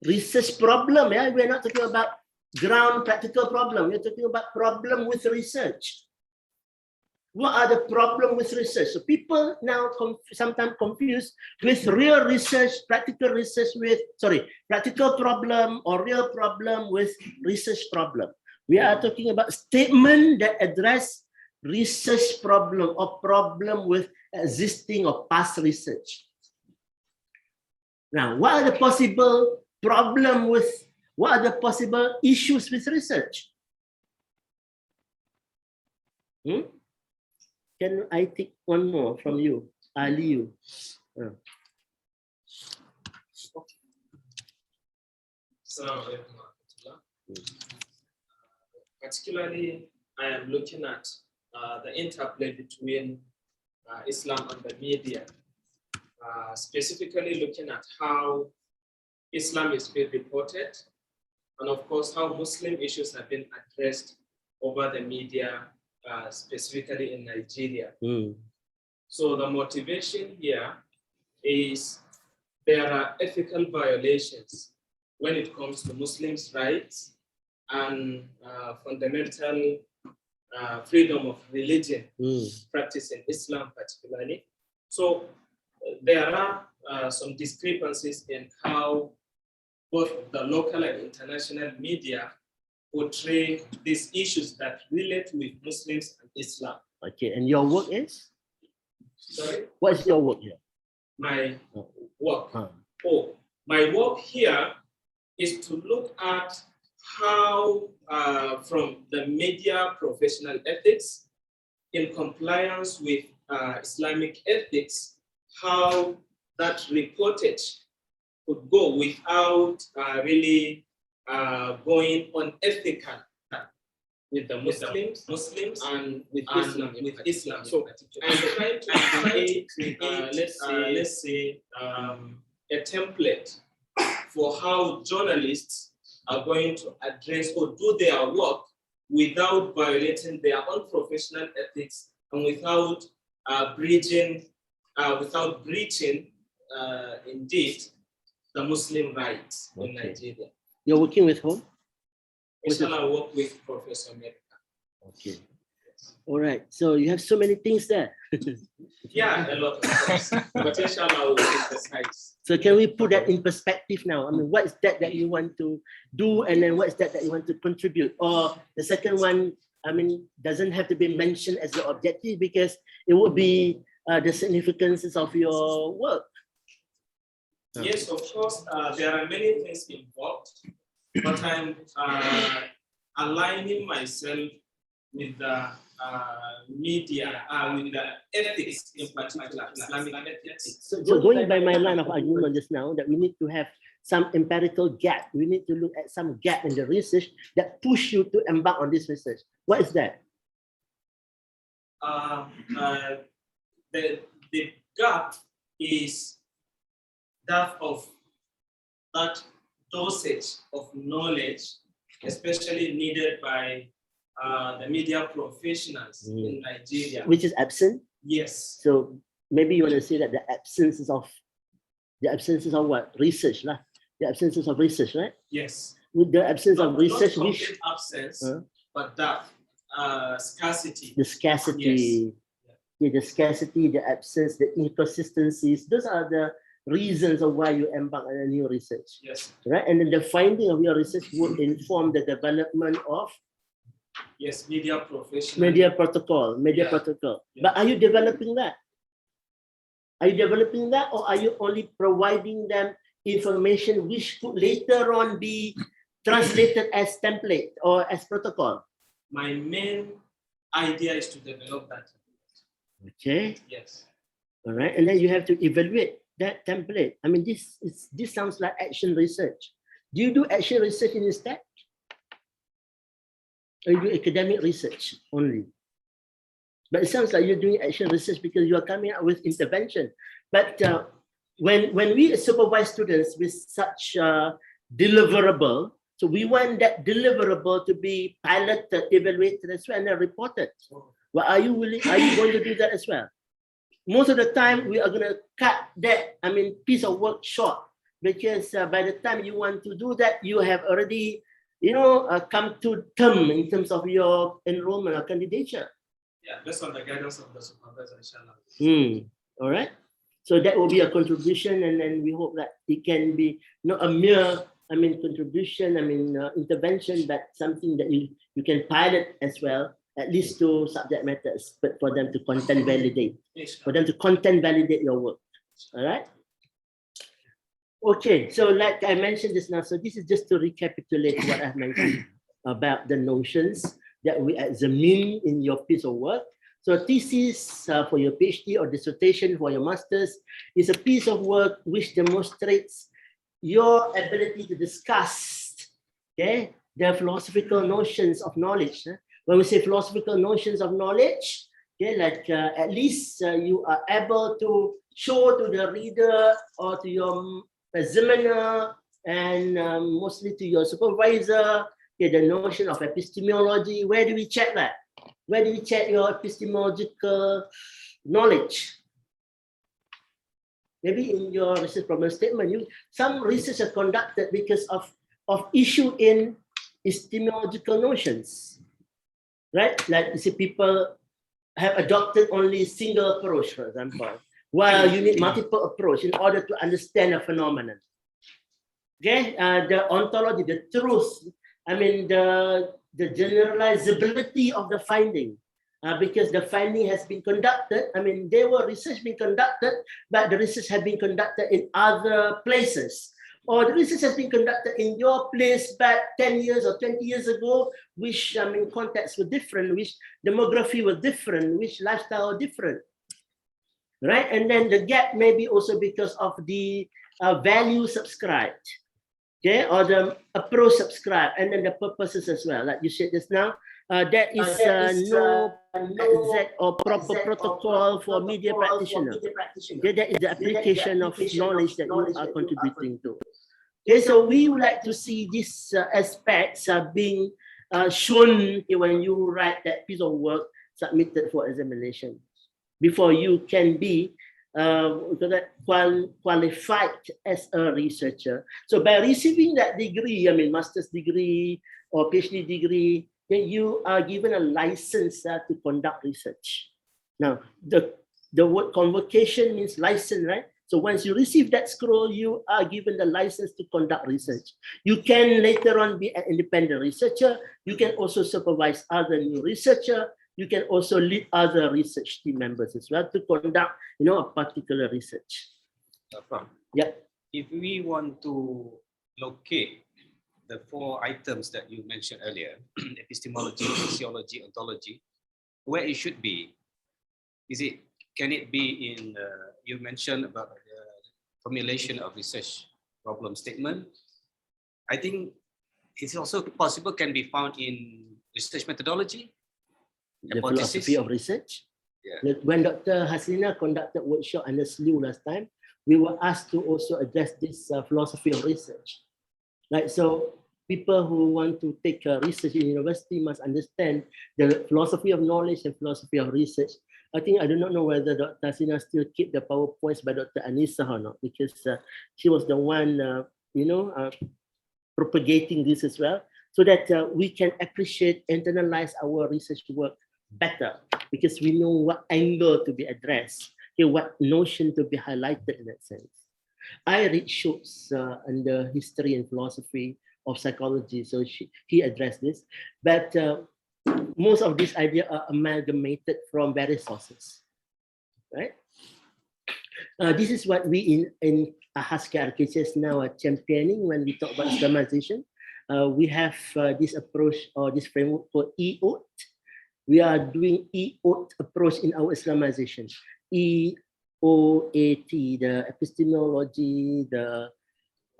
Research problem, yeah, we're not talking about ground practical problem. We're talking about problem with research. What are the problem with research? So people now sometimes confuse with real research, practical research with, practical problem or real problem with research problem. We are talking about statement that address research problem or problem with existing or past research. Now, what are the possible problem with, what are the possible issues with research? Can I take one more from you, Ali? Particularly, I am looking at the interplay between Islam and the media, specifically looking at how Islam is being reported, and of course, how Muslim issues have been addressed over the media, specifically in Nigeria. So the motivation here is there are ethical violations when it comes to Muslims' rights and fundamental freedom of religion practice in Islam particularly. So there are some discrepancies in how both the local and international media portray these issues that relate with Muslims and Islam. Okay, and your work is? Sorry? What is your work here? My work. My work here is to look at how, from the media professional ethics, in compliance with Islamic ethics, how that reportage could go without really going unethical with the Muslims and with Islam. So I'm trying to create, let's say, a template for how journalists are going to address or do their work without violating their own professional ethics and without breaching indeed the Muslim rights in Nigeria. You're working with whom? I work with Professor America. Okay. All right. So you have so many things there. Yeah, a lot of things. But inshallah, I will emphasize. So can we put that in perspective now? I mean, what is that you want to do, and then what is that you want to contribute? Or the second one, I mean, doesn't have to be mentioned as the objective because it would be the significances of your work. Yes, of course, there are many things involved, but I'm aligning myself with the media, with the ethics in particular, Islamic ethics. So going by my line of argument just now, that we need to have some empirical gap. We need to look at some gap in the research that push you to embark on this research. What is that? The gap is that of that dosage of knowledge, especially needed by the media professionals in Nigeria. Which is absent? Yes. So maybe you want to say that the absences of what? Research, lah. The absences of research, right? Yes. With the absence of research, not which complete absence, but that scarcity. the scarcity, yeah, the scarcity, the absence, the inconsistencies, those are the reasons of why you embark on a new research. Yes. Right? And then the finding of your research will inform the development of media professional. Media protocol. Yeah. But are you developing that? Are you developing that, or are you only providing them information which could later on be translated as template or as protocol? My main idea is to develop that. Okay. Yes. All right. And then you have to evaluate that template. I mean, this sounds like action research. Do you do action research in instead? Or you do academic research only? But it sounds like you're doing action research because you are coming up with intervention. But when we supervise students with such deliverable, so we want that deliverable to be piloted, evaluated as well, and then reported. Well, are you willing? Are you going to do that as well? Most of the time, we are going to cut that, piece of work short, because by the time you want to do that, you have already come to term in terms of your enrollment or candidature. Yeah, based on the guidance of the supervisor, inshallah. All right. So that will be a contribution, and then we hope that it can be not a mere, contribution, intervention, but something that you can pilot as well, at least to subject matter expert for them to content validate, your work. All right. Okay, so like I mentioned just now, so this is just to recapitulate what I've mentioned about the notions that we examine in your piece of work. So thesis for your PhD or dissertation for your master's is a piece of work which demonstrates your ability to discuss, the philosophical notions of knowledge. When we say philosophical notions of knowledge, at least you are able to show to the reader or to your examiner and mostly to your supervisor, the notion of epistemology. Where do we check that? Where do we check your epistemological knowledge? Maybe in your research problem statement, some research are conducted because of issue in epistemological notions, right? Like you see, people have adopted only single approach, for example, while you need multiple approach in order to understand a phenomenon. Okay, the ontology, the truth, the generalizability of the finding, because the finding has been conducted. There were research being conducted, but the research had been conducted in other places, or the research has been conducted in your place back 10 years or 20 years ago, which contexts were different, which demography was different, which lifestyle were different, right? And then the gap may be also because of the value subscribed. Okay, or the approach subscribe, and then the purposes as well. Like you said just now, there is no exact or proper protocol for media practitioner. Okay, that is the application of knowledge that you are contributing to. Okay, so we would like to see these aspects being shown when you write that piece of work submitted for examination, before you can be qualified as a researcher. So by receiving that degree, master's degree or PhD degree, then you are given a license to conduct research. Now, the word convocation means license, right? So once you receive that scroll, you are given the license to conduct research. You can later on be an independent researcher. You can also supervise other new researchers. You can also lead other research team members as well to conduct, a particular research. Yeah. If we want to locate the 4 items that you mentioned earlier, epistemology, sociology, ontology, where it should be, can it be in, you mentioned about the formulation of research problem statement. I think it's also possible, can be found in research methodology, the philosophy of research. Yeah. When Dr. Haslina conducted workshop under SLU last time, we were asked to also address this philosophy of research. Like, so people who want to take research in university must understand the philosophy of knowledge and philosophy of research. I do not know whether Dr. Haslina still keep the PowerPoints by Dr. Anissa or not, because she was the one, propagating this as well, so that we can appreciate, internalize our research work better, because we know what angle to be addressed, what notion to be highlighted in that sense. I read Schultz under history and philosophy of psychology, so he addressed this, but most of these ideas are amalgamated from various sources, right? This is what we in Haskell RKCS now are championing when we talk about Islamization. We have this approach or this framework called EOT. We are doing EOT approach in our Islamization. EOAT, the epistemology,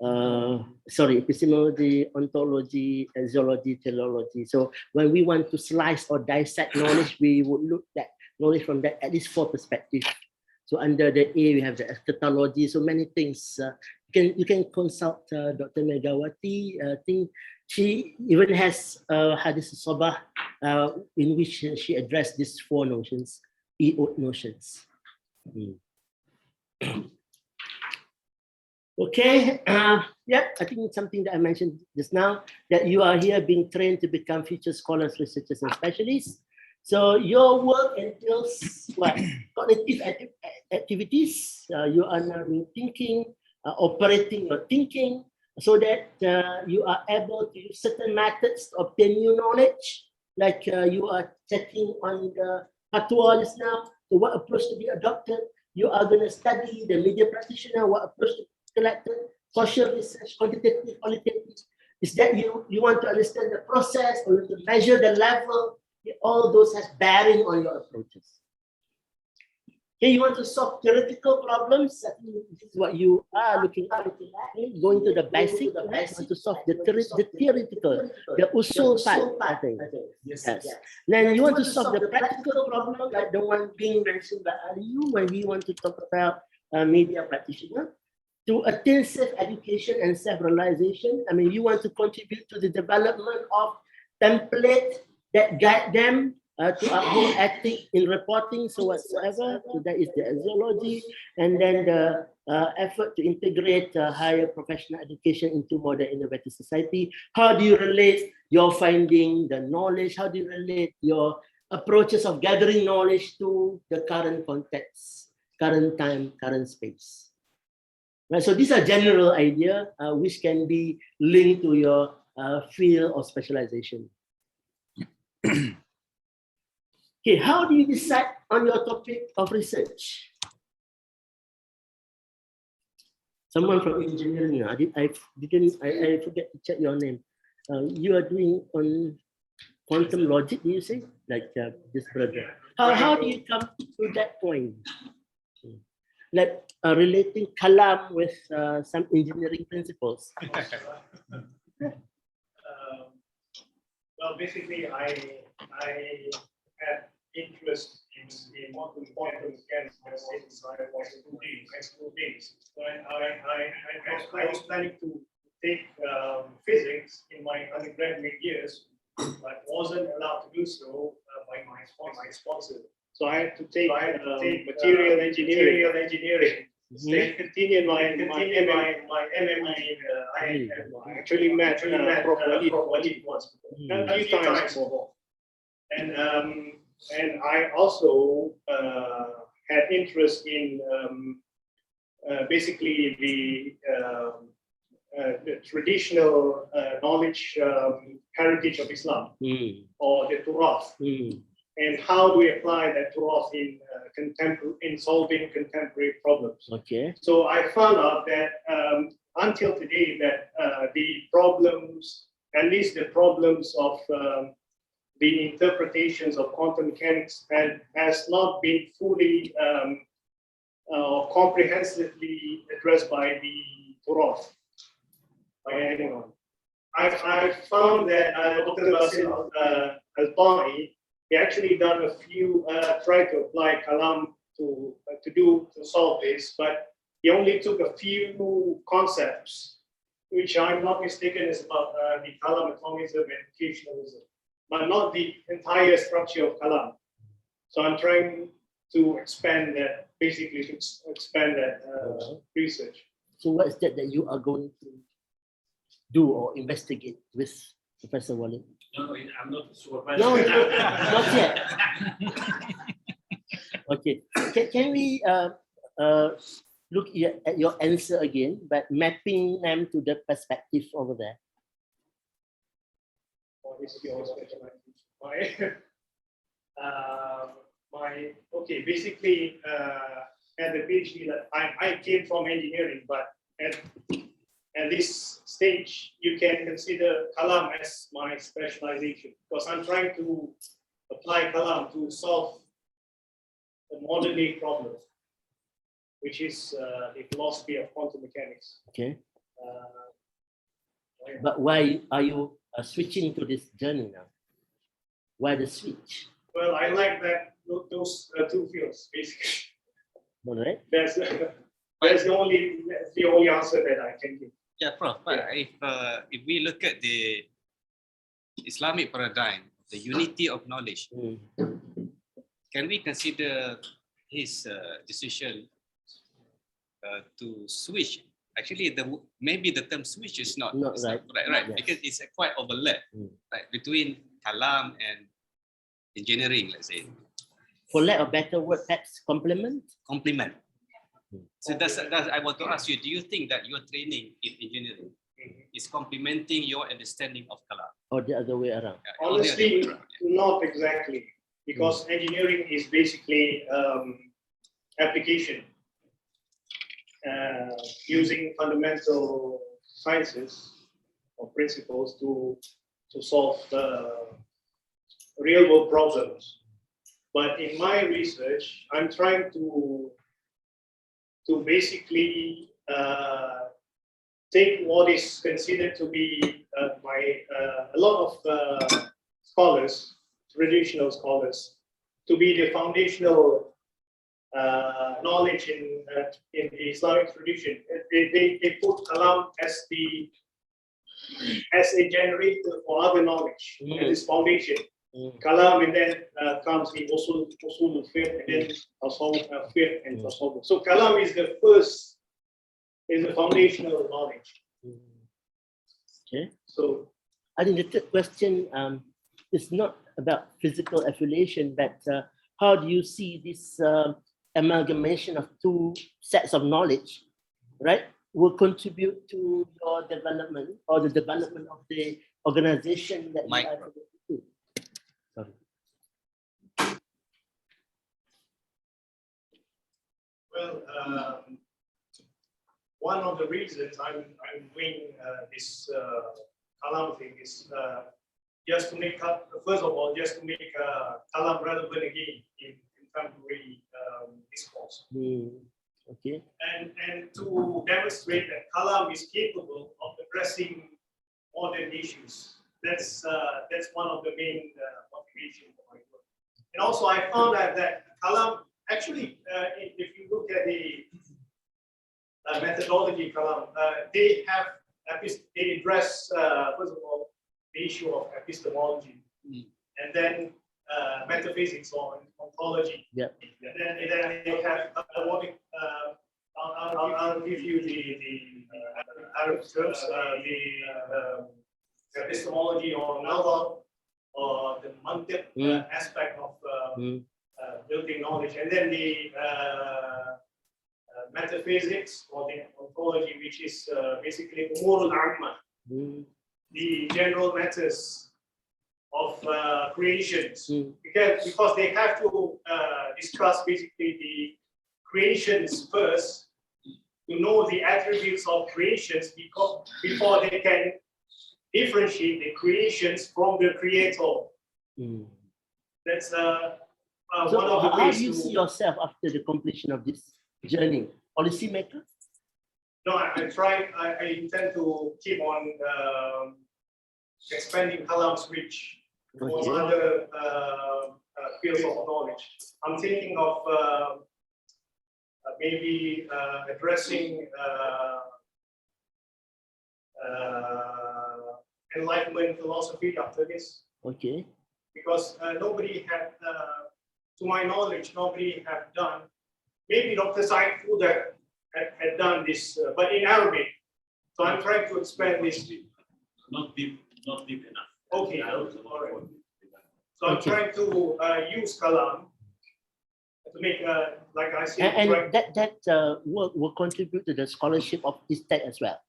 epistemology, ontology, and zoology, teleology. So when we want to slice or dissect knowledge, we would look at knowledge from that at least 4 perspectives. So under the A, we have the eschatology, so many things. You can consult Dr. Megawati. I think she even has Hadith Sabah, in which she addressed these 4 notions, EOT notions. Okay, yeah, I think it's something that I mentioned just now, that you are here being trained to become future scholars, researchers, and specialists. So your work entails what? Cognitive activities. You are now thinking, operating your thinking, so that you are able to use certain methods to obtain new knowledge, like you are checking on the fatwa just now, so what approach to be adopted. You are going to study the media practitioner, what approach to collected, social research, quantitative, qualitative. Is that you want to understand the process or to measure the level? All those has bearing on your approaches. Okay, you want to solve theoretical problems. I think this is what you are looking at. Going to the basic, to solve the theoretical, the usul part, I think. Yes. Then you want to solve the practical problem, like the one being mentioned by Aliyu when we want to talk about media practitioner. To attain self-education and self-realization, I mean, you want to contribute to the development of templates that guide them to uphold ethics in reporting, so whatsoever. So that is the zoology, and then the effort to integrate higher professional education into modern innovative society. How do you relate your finding, the knowledge? How do you relate your approaches of gathering knowledge to the current context, current time, current space? Right, so these are general ideas which can be linked to your field of specialization. Okay, how do you decide on your topic of research? Someone from engineering, I forget to check your name. You are doing on quantum logic, do you say? Like this brother. How do you come to that point? Like relating kalam with some engineering principles. Well, basically, I had interest in quantum mechanics since I was school days. So I was planning to take physics in my undergraduate years, but wasn't allowed to do so by my sponsor. So I had to take material engineering. Then continue my MME. I actually met Prof. Walid once, a few times before. And I also had interest in basically the traditional knowledge heritage of Islam, or the Turath. And how do we apply that to us in solving contemporary problems? Okay. So I found out that until today that the problems, at least the problems of the interpretations of quantum mechanics, has not been fully or comprehensively addressed by the Turath, by anyone. I found that Dr. Basil Al-Ta'i, he actually done a few, tried to apply Kalam to solve this, but he only took a few concepts, which I'm not mistaken is about the Kalam atomism and occasionalism, but not the entire structure of Kalam. So I'm trying to expand that, basically to expand that research. So what is that you are going to do or investigate with Professor Walid? No, I'm not sure. No, not yet. Okay, can we look at your answer again, but mapping them to the perspective over there? What is your specialization? Okay, basically, at the PhD, that I came from engineering, but at this stage, you can consider Kalam as my specialization, because I'm trying to apply Kalam to solve the modern day problem, which is the philosophy of quantum mechanics. Okay. But why are you switching to this journey now? Why the switch? Well, I like that those two fields, basically. All right. That's the only answer that I can give. Yeah, Prof. But if we look at the Islamic paradigm, the unity of knowledge, can we consider his decision to switch Actually, maybe the term switch is not Not it's right. not right, Yes. because it's a quite overlap, right, between kalam and engineering, let's say. For lack of better word, perhaps complement. Complement. So that's I want to ask you, do you think that your training in engineering is complementing your understanding of kalam? Or the other way around? Honestly, not exactly, because engineering is basically application using fundamental sciences or principles to solve real world problems. But in my research, I'm trying to basically take what is considered to be by a lot of scholars, traditional scholars, to be the foundational knowledge in the Islamic tradition. They put kalam as a generator for other knowledge, as its foundation. Kalam, and then comes the usul al-fiqh, and then fiqh and tasawwuf. So kalam is the foundational knowledge. Okay. So I think the third question is not about physical affiliation, but how do you see this amalgamation of two sets of knowledge, right, will contribute to your development or the development of the organization that you are to? Sorry. well, one of the reasons I'm doing this kalam thing is just to make up, first of all, just to make kalam relevant again in contemporary discourse. Okay. And to demonstrate that kalam is capable of addressing modern issues. That's one of the main motivations for my work. And also, I found out that kalam actually, if you look at the methodology kalam, they address first of all the issue of epistemology, and then metaphysics or ontology. Yeah. And then they have I'll give you the Arab terms, the epistemology or novel or the mantiq aspect of building knowledge, and then the metaphysics or the ontology, which is basically umur al-amma, the general matters of creations, because they have to discuss basically the creations first, to know the attributes of creations before they can differentiate the creations from the creator. That's So one of the how ways do you to see yourself after the completion of this journey? Policymaker? No, I intend to keep on expanding kalam's reach towards other fields of knowledge. I'm thinking of maybe addressing enlightenment philosophy after this. Okay. Because nobody had, to my knowledge, nobody had done. Maybe Dr. Said Fuda had done this, but in Arabic. So I'm trying to expand this. Not deep enough. Okay, all right. So I'm trying to use kalam to make, like I said, And that work will contribute to the scholarship of ISTEC as well.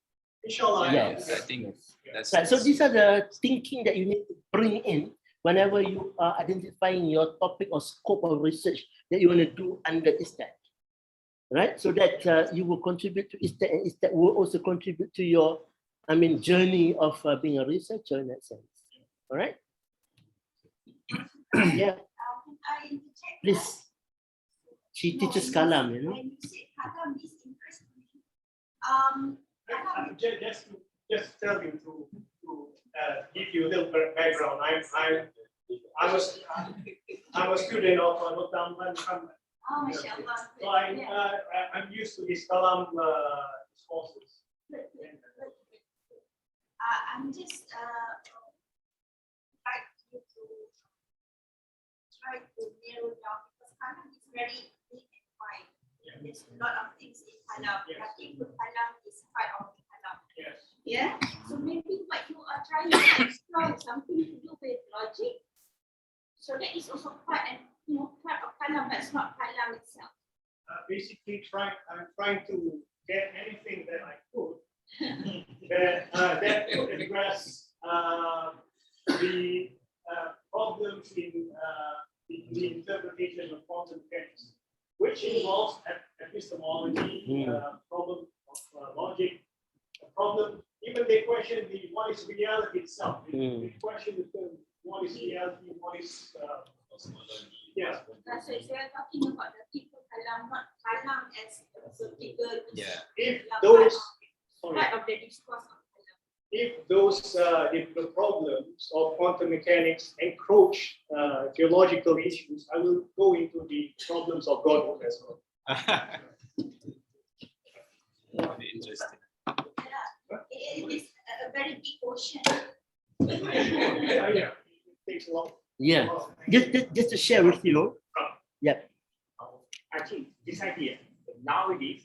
Inshallah. Yes. I think that's Right. So these are the thinking that you need to bring in whenever you are identifying your topic or scope of research that you want to do under ISTEC. Right? So that you will contribute to ISTEC, and ISTEC will also contribute to your, journey of being a researcher in that sense. All right? Yeah. Please. She teaches kalam, you know. And you said kalam is interesting. Just tell you to give you a little background. I'm a student of Dr. Ahmad Muhammad. Oh, mashallah. So I'm used to these kalam courses. I'm just try to narrow down, because kalam is very big and wide. There's a lot of things in kalam. I think kalam is part of the kalam. Yes. Yeah. So maybe what you are trying to explore is something to do with logic. So that is also part and part of kalam, but it's not kalam itself. Basically, I'm trying to get anything that I could that could address the problems in the interpretation of quantum mechanics, which involves epistemology, problem of logic, a problem. Even they question what is reality itself. They question the term, what is reality, what is yeah. So if you are talking about the people kalam, not kalam as a figure. Yeah. If those part of the discourse of kalam. if the problems of quantum mechanics encroach theological issues, I will go into the problems of Godhood as well. Very interesting. It is a very big ocean. Yeah, it takes a lot. Yeah. Just to share with you. Yep. I think this idea nowadays,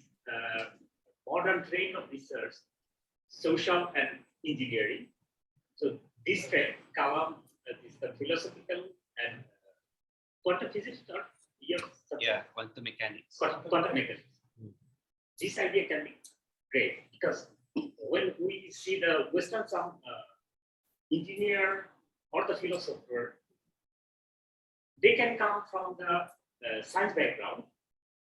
modern trend of research, social and engineering. So this trend, kalam, is the philosophical and quantum physics. Yeah, quantum mechanics. Quantum mechanics. This idea can be great because when we see the Western some engineer or the philosopher, they can come from the science background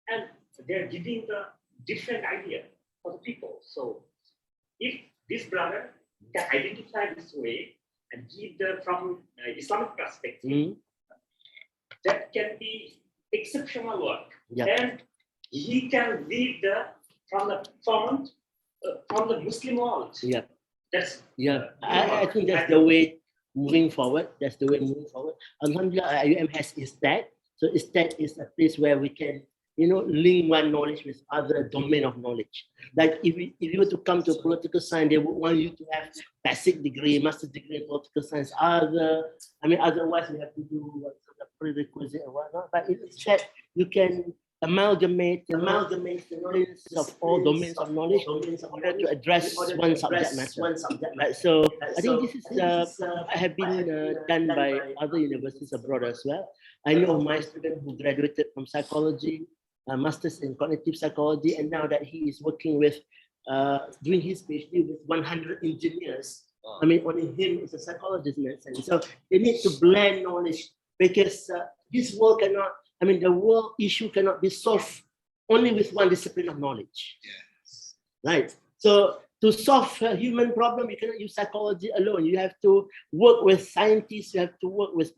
and they're giving the different idea for the people. So if this brother can identify this way and give the from Islamic perspective, that can be exceptional work. Yeah. And he can lead from the Muslim world. Yeah. That's I think that's the way moving forward. That's the way moving forward. Alhamdulillah, IUM has ISTAD. So ISTAD is a place where we can, link one knowledge with other domain of knowledge. Like if you were to come to political science, they would want you to have basic degree, master's degree in political science. Otherwise you have to do what's the prerequisite or whatnot. But in ISTAD, you can amalgamate the knowledge of all domains of knowledge in order to address one subject matter. Right? So I think this is have been done by other universities abroad as well. I know my student who graduated from psychology, master's in cognitive psychology, and now that he is working with doing his PhD with 100 engineers. Only him is a psychologist in that sense. So they need to blend knowledge because this world cannot. The world issue cannot be solved only with one discipline of knowledge. Yes. Right. So to solve a human problem, you cannot use psychology alone. You have to work with scientists. You have to work with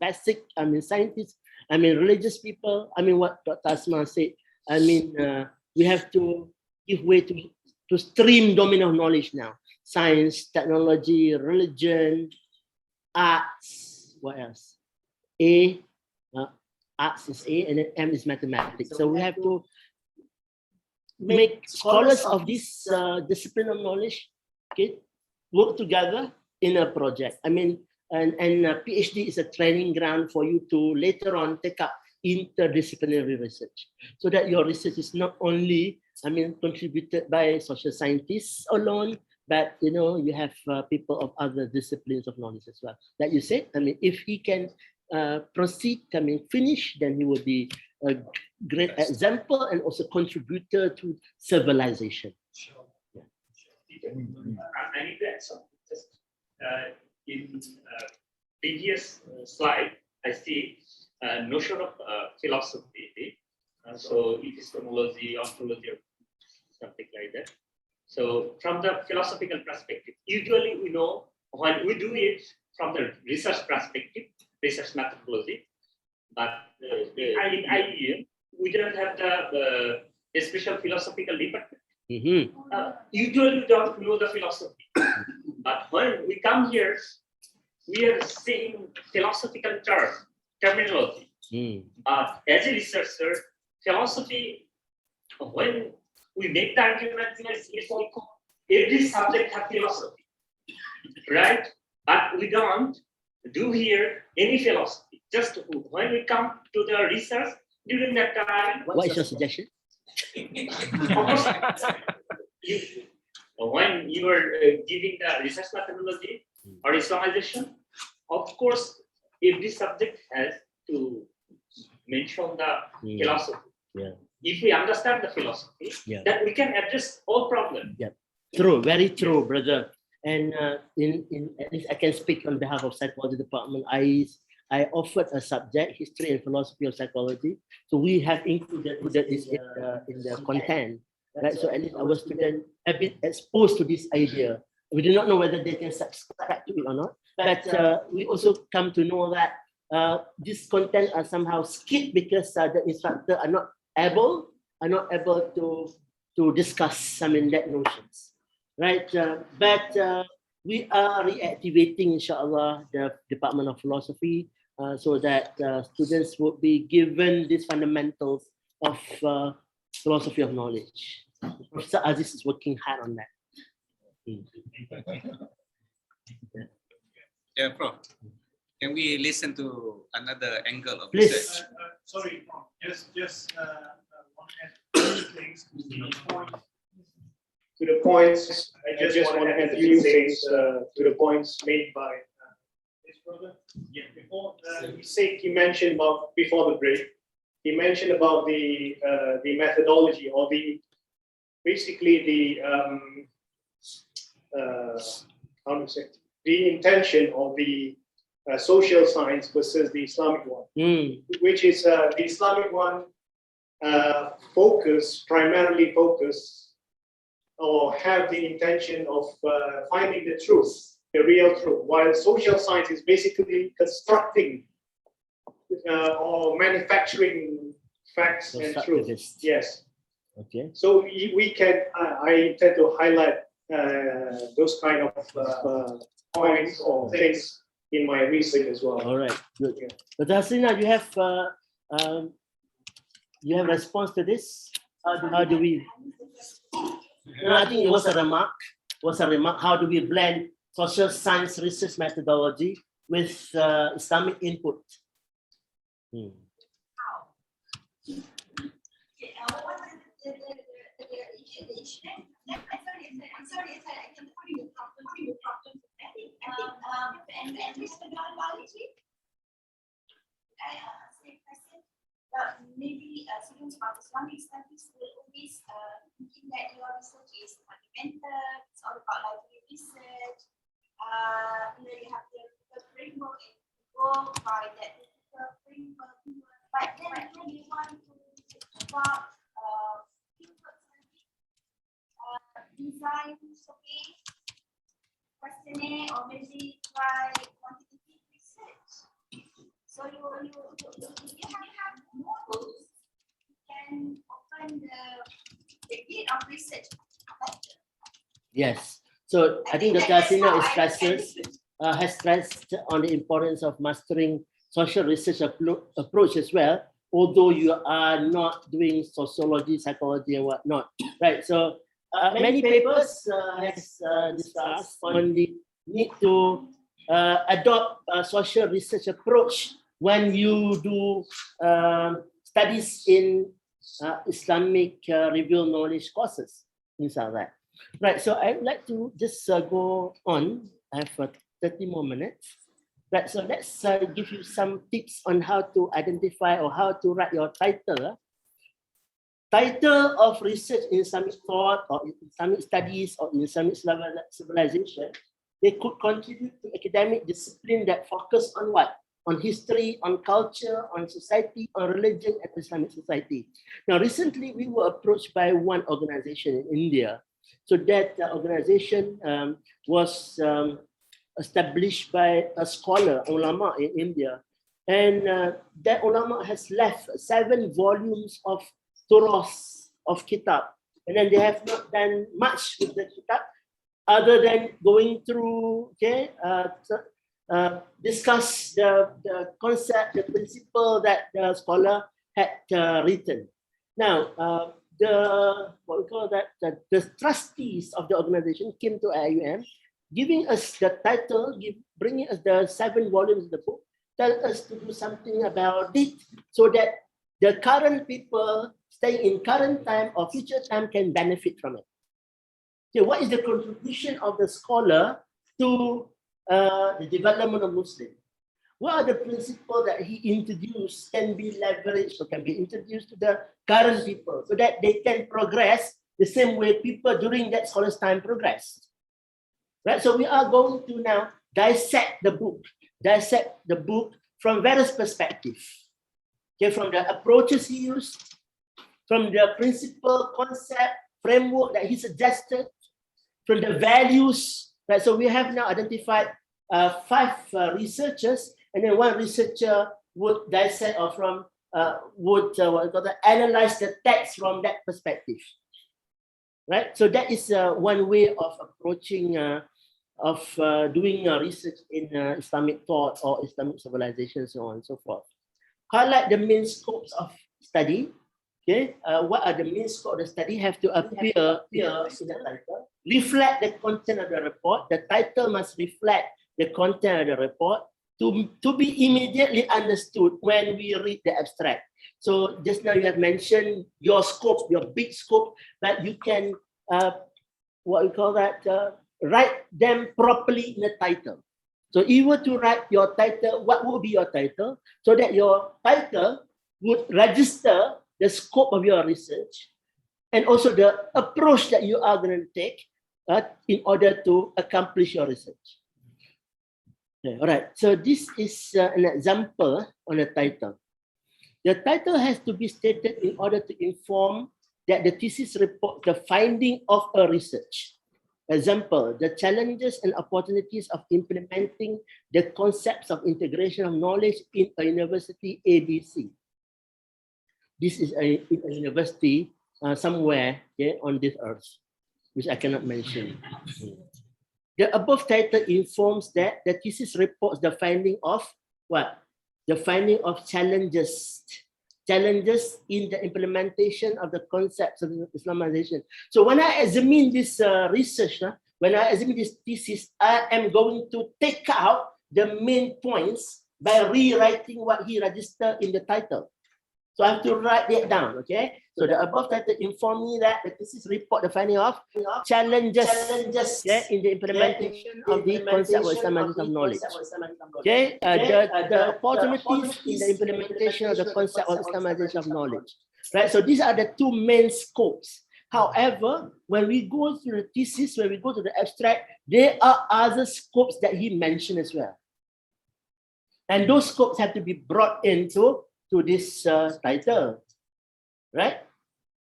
scientists. Religious people. What Dr. Asma said. We have to give way to stream domain of knowledge now. Science, technology, religion, arts. What else? Arts is A, and then M is mathematics. So we have to make scholars of this discipline of knowledge, work together in a project. And PhD is a training ground for you to later on take up interdisciplinary research, so that your research is not only, contributed by social scientists alone, but you have people of other disciplines of knowledge as well. Like you said, if he can proceed, finish, then he will be a great example and also contributor to civilization. I need to add something. Just in previous slide, I see notion of philosophy. So epistemology, ontology, or something like that. So from the philosophical perspective, usually we know when we do it from the research perspective, research methodology, but in IEM, we don't have the special philosophical department. Usually we don't know the philosophy, but when we come here, we are saying philosophical terminology. As a researcher, philosophy, when we make the argument, every subject has philosophy, right? But we don't do here any philosophy. Just when we come to the research, during that time. What is your suggestion? Of course, When you are giving the research methodology or Islamization, of course, every subject has to mention the philosophy. Yeah. If we understand the philosophy, then we can address all problems. Yeah, true, very true, brother. And in at least I can speak on behalf of psychology department. I offered a subject, history and philosophy of psychology. So we have included this in the content, right? So at least our students have been exposed to this idea. We do not know whether they can subscribe to it or not, but we also come to know that this content are somehow skipped because the instructor are not able to discuss some in-depth notions, right? But we are reactivating, inshallah, the Department of Philosophy so that students would be given these fundamentals of philosophy of knowledge. Professor Aziz is working hard on that. Yeah, Prof. Can we listen to another angle of Please. research? Sorry, just want to add two things to the points. I just want to add a few things to the points made by this brother. Yeah, before he mentioned about before the break. He mentioned about the methodology or basically the how to say the intention of the social science versus the Islamic one, which is the Islamic one primarily focus or have the intention of finding the truth, the real truth, while social science is basically constructing or manufacturing facts and truth. Yes. Okay. So we can, I intend to highlight those kind of points or things in my research as well. All right, good. Yeah. But Hasina, you have response to this? How do we? No, I think it was a remark. How do we blend social science research methodology with Islamic input? Maybe students about Islamic studies will always thinking that your research is fundamental, it's all about library research. You have the framework and go by that framework. But then when you want to adopt design survey, questionnaire, or maybe try quantitative research. So you have more tools, you can open the gate of research better. Yes. So I think Dr. Hasina has stressed on the importance of mastering social research approach as well, although you are not doing sociology, psychology, and whatnot, right? So many papers has discussed on the need to adopt a social research approach when you do studies in Islamic revealed knowledge courses, things like that. Right, so I'd like to just go on. I have 30 more minutes. Right, so let's give you some tips on how to identify or how to write your title. Title of research in Islamic thought or Islamic studies or in Islamic civilization, they could contribute to academic discipline that focus on what? On history, on culture, on society, on religion and Islamic society. Now, recently we were approached by one organization in India. So that organization was established by a scholar, ulama in India. And that ulama has left 7 volumes of Turas of kitab. And then they have not done much with the kitab other than going through, discuss the concept, the principle that the scholar had written. Now, the trustees of the organization came to IUM, giving us the title, bringing us the 7 volumes of the book, tell us to do something about it so that the current people staying in current time or future time can benefit from it. Okay, what is the contribution of the scholar to the development of Muslim? What are the principles that he introduced can be leveraged or can be introduced to the current people so that they can progress the same way people during that scholar's time progressed? Right, so we are going to now dissect the book from various perspectives. Okay, from the approaches he used, from the principle, concept, framework that he suggested, from the values. Right, so we have now identified 5 researchers, and then one researcher would dissect or analyze the text from that perspective. Right, so that is one way of approaching, doing research in Islamic thought or Islamic civilization, so on and so forth. Highlight the main scopes of study. Okay, what are the main scopes of the study have to appear in the title. Reflect the content of the report. The title must reflect the content of the report to be immediately understood when we read the abstract. So just now you have mentioned your scope, your big scope, that you can, what we call that, write them properly in the title. So if you were to write your title, what would be your title? So that your title would register the scope of your research and also the approach that you are going to take in order to accomplish your research. Okay, all right, so this is an example on the title. The title has to be stated in order to inform that the thesis report the finding of a research. Example, the challenges and opportunities of implementing the concepts of integration of knowledge in a university ABC. This is a university somewhere on this earth, which I cannot mention. The above title informs that the thesis reports the finding of what? The finding of challenges in the implementation of the concepts of Islamization. So when I examine this research, when I examine this thesis, I am going to take out the main points by rewriting what he registered in the title. So I have to write it down, okay? So the above title inform me that the thesis report the finding of challenges in the implementation of the concept of Islamization of knowledge. Okay, the opportunities in the implementation of the concept of Islamization of knowledge. Right, so these are the 2 main scopes. However, when we go through the thesis, when we go to the abstract, there are other scopes that he mentioned as well. And those scopes have to be brought into this title, right?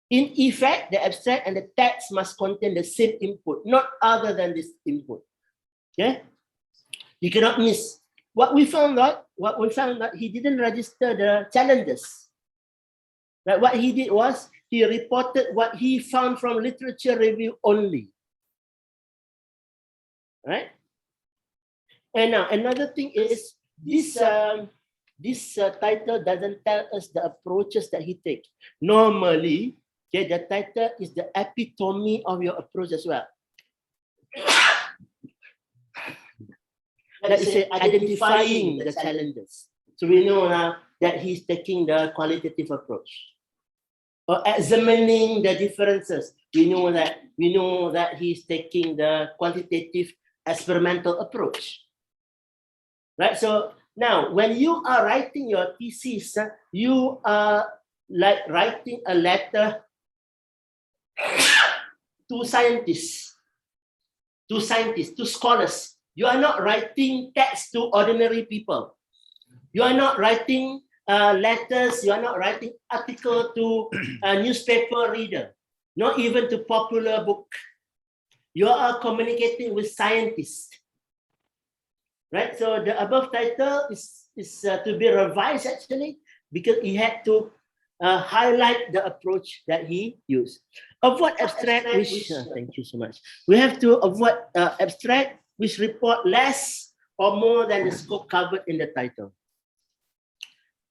In effect, the abstract and the text must contain the same input, not other than this input. Okay, you cannot miss. What we found out, he didn't register the challenges. Right? What he did was he reported what he found from literature review only. Right? And now another thing is this title doesn't tell us the approaches that he takes. Normally, okay, the title is the epitome of your approach as well. Let's say identifying the challenges. So we know now that he's taking the qualitative approach. Or examining the differences. We know that he's taking the quantitative experimental approach. Right? So now, when you are writing your thesis, you are like writing a letter to scientists, to scholars. You are not writing text to ordinary people. You are not writing letters. You are not writing article to a newspaper reader, not even to popular book. You are communicating with scientists. Right, so the above title is to be revised actually because he had to highlight the approach that he used. Avoid abstract, which thank you so much. We have to avoid abstract which report less or more than the scope covered in the title.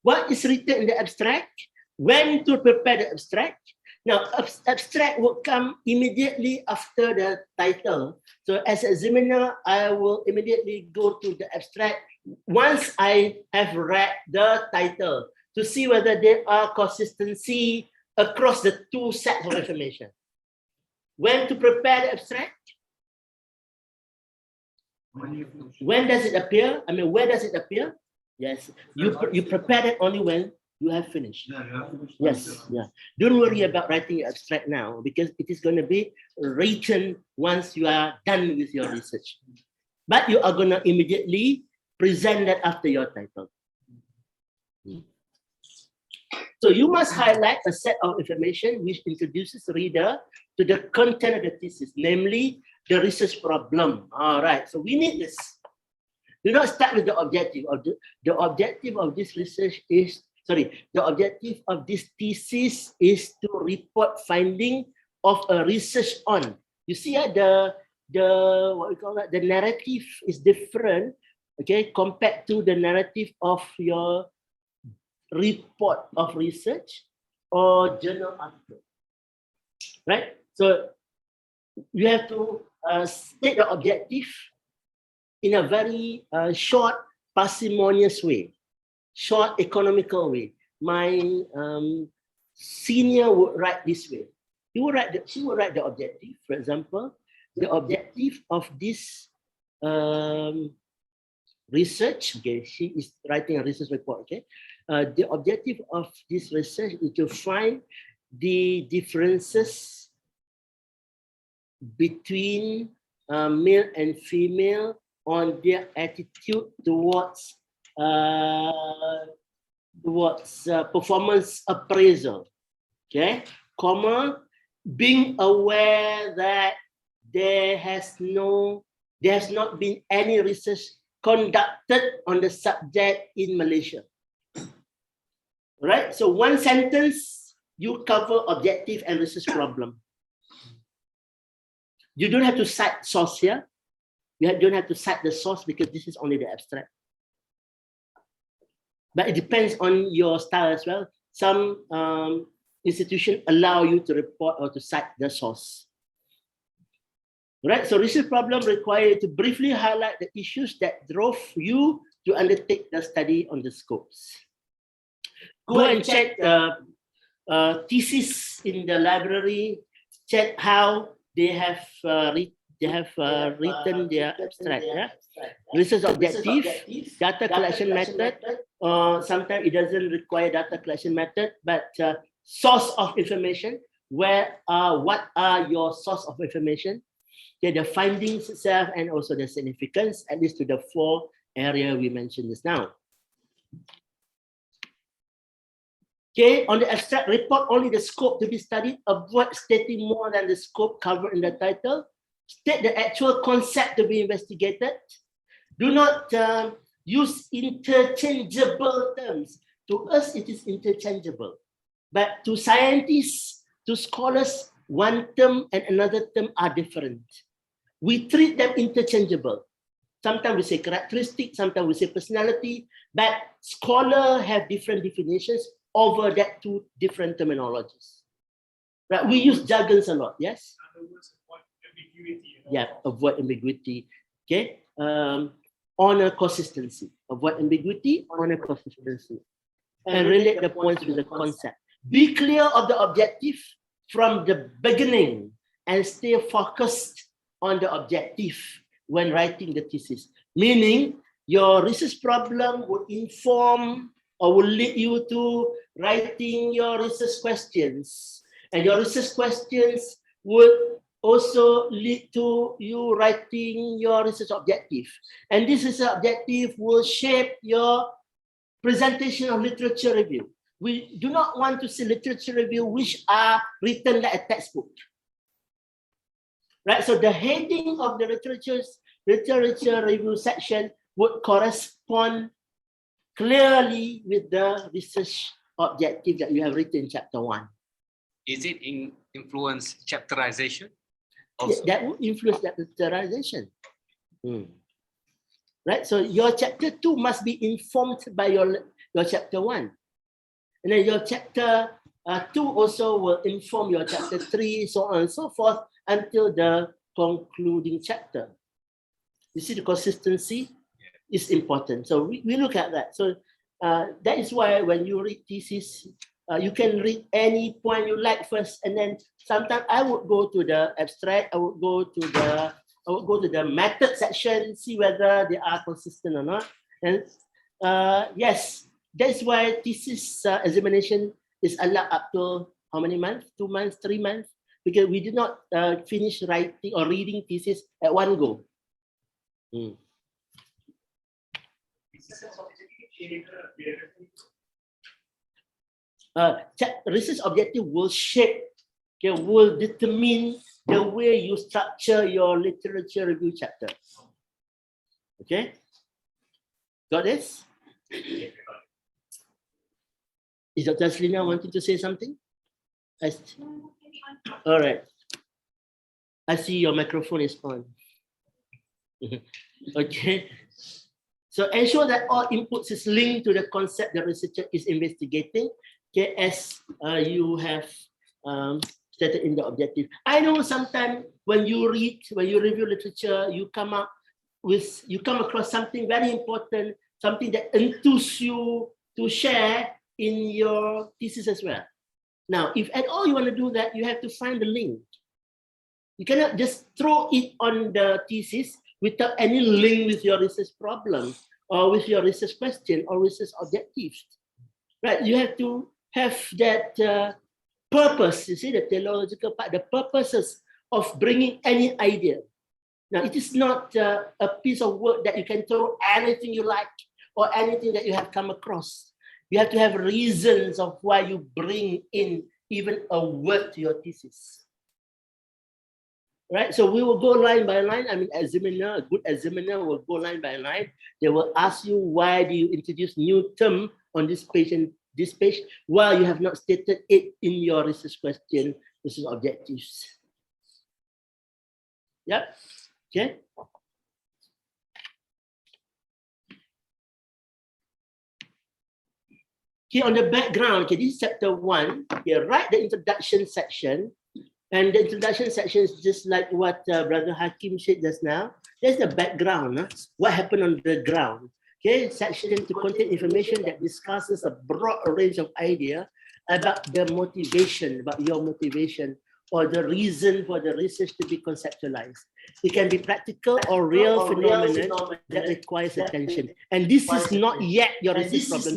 What is written in the abstract? When to prepare the abstract? Now, abstract will come immediately after the title. So as an examiner, I will immediately go to the abstract once I have read the title to see whether there are consistency across the 2 sets of information. When to prepare the abstract? When does it appear? I mean, where does it appear? Yes, you prepare it only when you have finished. Yes, yeah. Don't worry about writing your abstract now because it is going to be written once you are done with your research. But you are going to immediately present that after your title. So you must highlight a set of information which introduces the reader to the content of the thesis, namely the research problem. All right, so we need this. Do not start with the objective. The objective of this research is, the objective of this thesis is to report finding of a research on. You see, the what we call that, the narrative is different, okay, compared to the narrative of your report of research or journal article, right? So you have to state the objective in a very short, parsimonious way, short, economical way. My senior would write this way. She would write the objective, for example, the objective of this research, okay, she is writing a research report, okay. The objective of this research is to find the differences between male and female on their attitude towards performance appraisal, okay, comma, being aware that there has not been any research conducted on the subject in Malaysia. Right? So one sentence, you cover objective and research problem. You don't have to cite source here. You don't have to cite the source because this is only the abstract. But it depends on your style as well. Some institutions allow you to report or to cite the source. Right? So research problem require you to briefly highlight the issues that drove you to undertake the study on the scopes. Go and check thesis in the library. Check how they have written their abstract. Yeah? Research objective, data collection method. Sometimes it doesn't require data collection method, but source of information. What are your source of information? Okay, the findings itself and also the significance, at least to the 4 areas we mentioned just now. Okay, on the abstract, report only the scope to be studied. Avoid stating more than the scope covered in the title. State the actual concept to be investigated. Do not use interchangeable terms. To us, it is interchangeable. But to scientists, to scholars, one term and another term are different. We treat them interchangeable. Sometimes we say characteristic, sometimes we say personality, but scholars have different definitions over that 2 different terminologies. Right? We use jargons a lot, yes? Yeah, avoid ambiguity. Okay. Honor consistency. Avoid ambiguity, honor consistency. And relate the points with the concept. Be clear of the objective from the beginning and stay focused on the objective when writing the thesis. Meaning, your research problem would inform or will lead you to writing your research questions. And your research questions would also lead to you writing your research objective. And this research objective will shape your presentation of literature review. We do not want to see literature review which are written like a textbook. Right? So the heading of the literature review section would correspond clearly with the research objective that you have written in chapter 1. Is it influence chapterization? Yeah, that would influence chapterization. Right? So your chapter 2 must be informed by your chapter 1. And then your chapter 2 also will inform your chapter 3, so on and so forth, until the concluding chapter. You see, the consistency is important. So we look at that. So that is why when you read thesis, You can read any point you like first, and then sometimes I would go to the abstract. I would go to the method section, see whether they are consistent or not. And yes, that's why thesis examination is allowed up to how many months? 2 months, 3 months, because we did not finish writing or reading thesis at one go. Research objective will shape, will determine the way you structure your literature review chapter. Okay, got this? Is Dr. Selina wanting to say something? All right. I see your microphone is on. Okay. So ensure that all inputs is linked to the concept the researcher is investigating. Okay, as you have stated in the objective. I know sometimes when you review literature, you come across something very important, something that enthuses you to share in your thesis as well. Now, if at all you want to do that, you have to find the link. You cannot just throw it on the thesis without any link with your research problem or with your research question or research objectives. Right? You have to have that purpose, you see, the theological part, the purposes of bringing any idea. Now, it is not a piece of work that you can throw anything you like or anything that you have come across. You have to have reasons of why you bring in even a word to your thesis. Right? So we will go line by line. I mean, examiner, a good examiner will go line by line. They will ask you, why do you introduce new term on this page and this page, while you have not stated it in your research question, research objectives. Yep. Okay. Here on the background, okay, this is chapter 1. Okay, write the introduction section. And the introduction section is just like what Brother Hakim said just now. There's the background, what happened on the ground. Okay, section to contain information that discusses a broad range of ideas about the motivation, about your motivation, or the reason for the research to be conceptualized. It can be practical or real phenomenon that requires attention. And this is not yet your research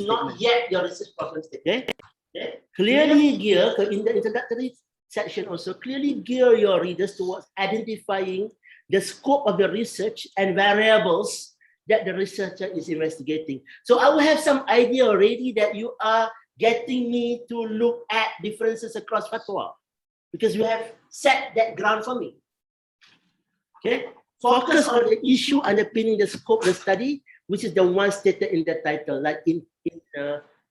problem statement. Okay? Clearly gear, in the introductory section also, clearly gear your readers towards identifying the scope of the research and variables that the researcher is investigating. So I will have some idea already that you are getting me to look at differences across fatwa, because you have set that ground for me. Okay, focus on the issue underpinning the scope of the study, which is the one stated in the title, like in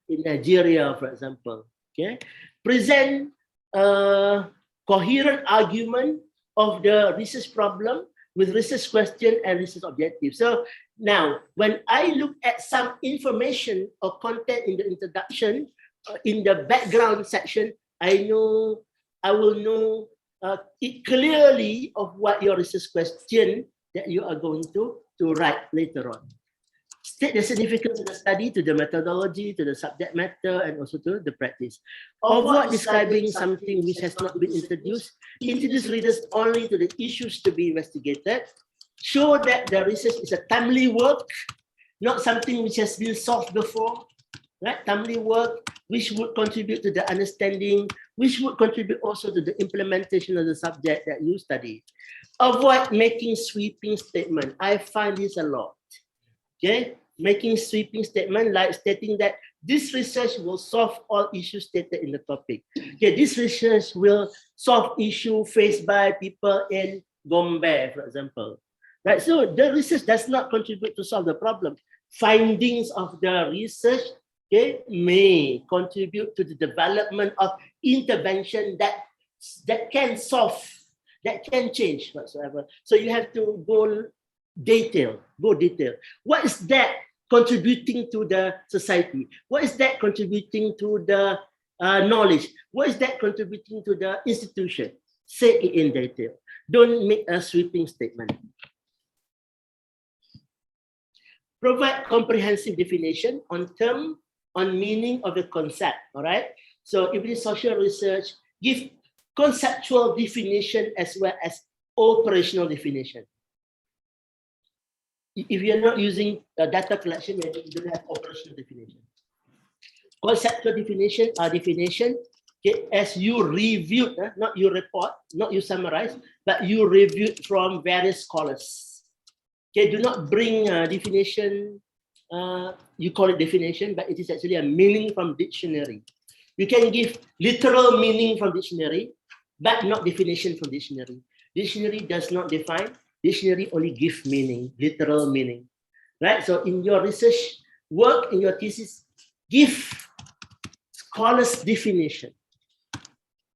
Nigeria, for example. Okay, present a coherent argument of the research problem with research question and research objective. So now, when I look at some information or content in the introduction, in the background section, I will know it clearly of what your research question that you are going to write later on. State the significance of the study to the methodology, to the subject matter, and also to the practice. Avoid describing something which has not been introduced. Introduce readers only to the issues to be investigated. Show that the research is a timely work, not something which has been solved before. Right? Timely work, which would contribute to the understanding, which would contribute also to the implementation of the subject that you study. Avoid making sweeping statements. I find this a lot. Okay, making sweeping statement like stating that this research will solve all issues stated in the topic. Okay, this research will solve issue faced by people in Gombe, for example. Right, so the research does not contribute to solve the problem. Findings of the research, okay, may contribute to the development of intervention that can solve, that can change whatsoever. So you have to go detail. What is that contributing to the society? What is that contributing to the knowledge? What is that contributing to the institution? Say it in detail. Don't make a sweeping statement. Provide comprehensive definition on term, on meaning of the concept. All right. So if it is social research, give conceptual definition as well as operational definition. If you're not using data collection, maybe you don't have operational definition. Conceptual definition are definition, okay, as you reviewed, not you report, not you summarize, but you reviewed from various scholars. Okay, do not bring definition, you call it definition, but it is actually a meaning from dictionary. You can give literal meaning from dictionary, but not definition from dictionary. Dictionary does not define, dictionary only give meaning, literal meaning, right? So in your research work, in your thesis, give scholars definition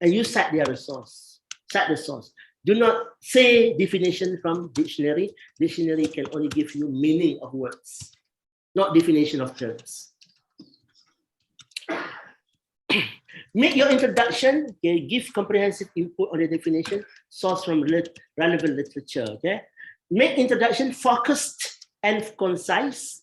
and you cite their resource, cite the source. Do not say definition from dictionary. Dictionary can only give you meaning of words, not definition of terms. Make your introduction, okay, give comprehensive input on the definition, source from relevant literature, okay? Make introduction focused and concise.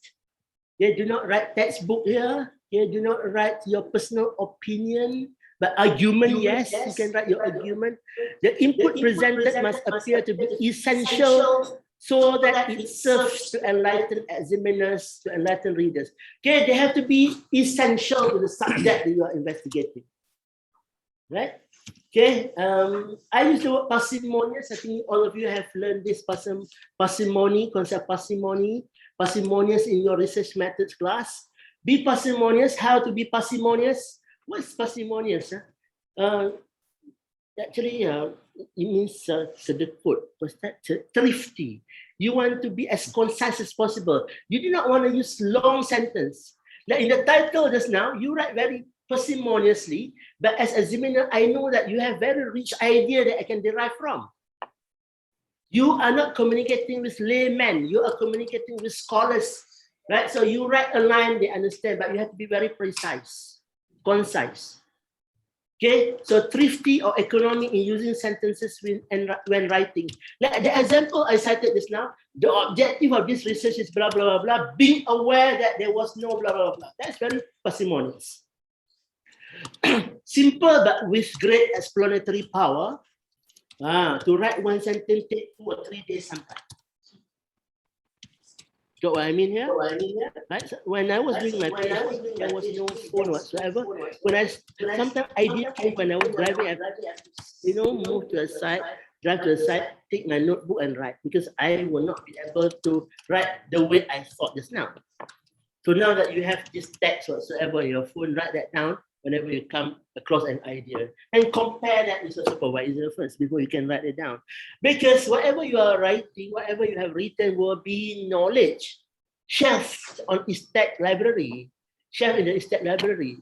Okay? Do not write textbook here. Okay? Do not write your personal opinion, but argument, yes, you can write your argument. The input presented must appear to be essential so that it serves to enlighten examiners, to enlighten readers. Okay, they have to be essential to the subject that you are investigating. Right? Okay, I use the word parsimonious. I think all of you have learned this parsimony, concept parsimonious in your research methods class. Be parsimonious. How to be parsimonious? What's parsimonious? Actually, it means sedekut. What's that? Thrifty. You want to be as concise as possible. You do not want to use long sentence. Like in the title just now, you write very parsimoniously, but as a examiner, I know that you have very rich idea that I can derive from. You are not communicating with laymen, you are communicating with scholars, right? So you write a line, they understand, but you have to be very precise, concise. Okay, so thrifty or economic in using sentences when writing. Like the example I cited just now, the objective of this research is blah, blah, blah, blah, being aware that there was no blah, blah, blah. That's very parsimonious. Simple but with great explanatory power. To write one sentence take 2 or 3 days sometimes. Got what I mean here? Right? So when I was doing my PhD, there was no phone whatsoever. Sometimes I did when I was driving, I, move to a side, drive to the side, take my notebook and write, because I will not be able to write the way I thought just now. So now that you have this text whatsoever on your phone, write that down whenever you come across an idea and compare that with the supervisor first before you can write it down. Because whatever you are writing, whatever you have written will be knowledge shelved on ISTEC library, shelved in the ISTEC library.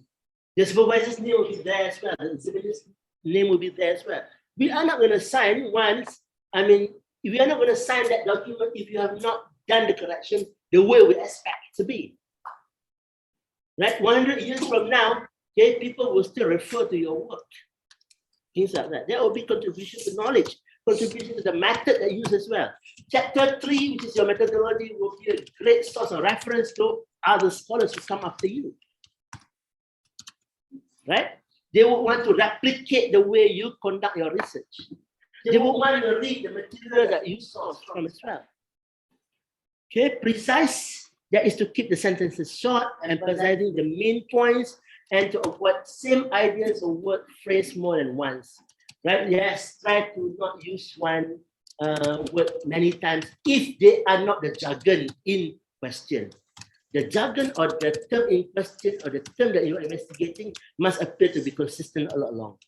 The supervisor's name will be there as well. The examiner's name will be there as well. We are not going to sign once, we are not going to sign that document if you have not done the correction the way we expect it to be. Right? 100 years from now, okay, people will still refer to your work. Things like that. There will be contribution to knowledge, contribution to the method that you use as well. Chapter 3, which is your methodology, will be a great source of reference to other scholars who come after you. Right? They will want to replicate the way you conduct your research. They will want to read the material that you source from as well. Okay, precise. That is to keep the sentences short, emphasizing the main points, and to avoid same ideas or word phrase more than once. Right? Yes, try to not use one word many times if they are not the jargon in question. The jargon or the term in question or the term that you are investigating must appear to be consistent all along.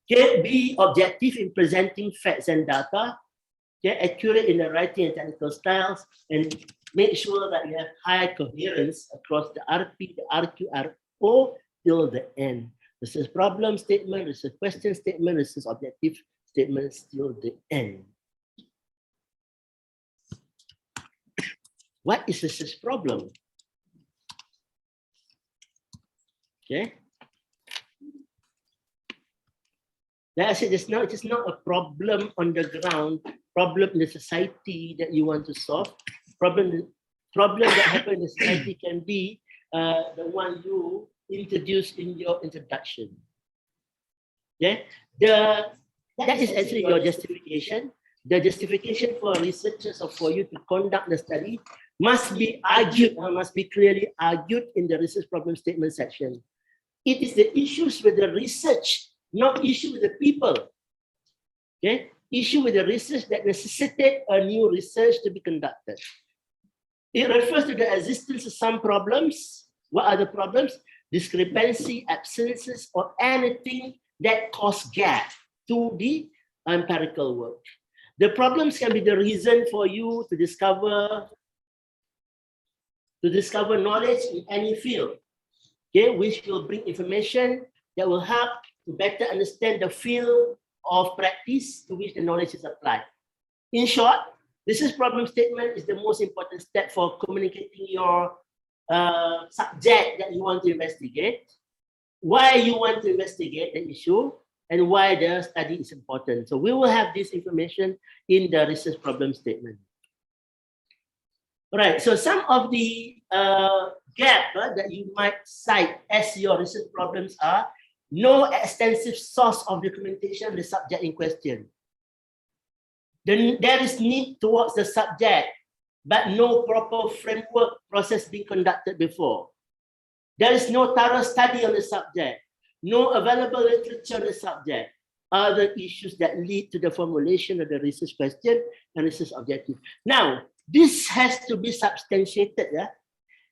Okay, be objective in presenting facts and data. Okay, accurate in the writing and technical styles, and make sure that you have high coherence across the RP, the RQ, RO till the end. This is problem statement, this is question statement, this is objective statements till the end. What is this problem? Okay. Like I said just now, it is not a problem on the ground, problem in the society that you want to solve. Problem that happen in the society can be the one you introduced in your introduction. Yeah, that is actually your justification. The justification for researchers or for you to conduct the study must be argued, or must be clearly argued in the research problem statement section. It is the issues with the research, not issue with the people. Okay, issue with the research that necessitate a new research to be conducted. It refers to the existence of some problems. What are the problems? Discrepancy, absences, or anything that cause gap to the empirical work. The problems can be the reason for you to discover knowledge in any field, okay, which will bring information that will help to better understand the field of practice to which the knowledge is applied. In short, research problem statement is the most important step for communicating your subject that you want to investigate, why you want to investigate the issue, and why the study is important. So we will have this information in the research problem statement. All right, so some of the gap that you might cite as your research problems are: no extensive source of documentation on the subject in question. Then there is need towards the subject, but no proper framework process being conducted before. There is no thorough study on the subject, no available literature on the subject. Other issues that lead to the formulation of the research question and research objective. Now, this has to be substantiated. Yeah?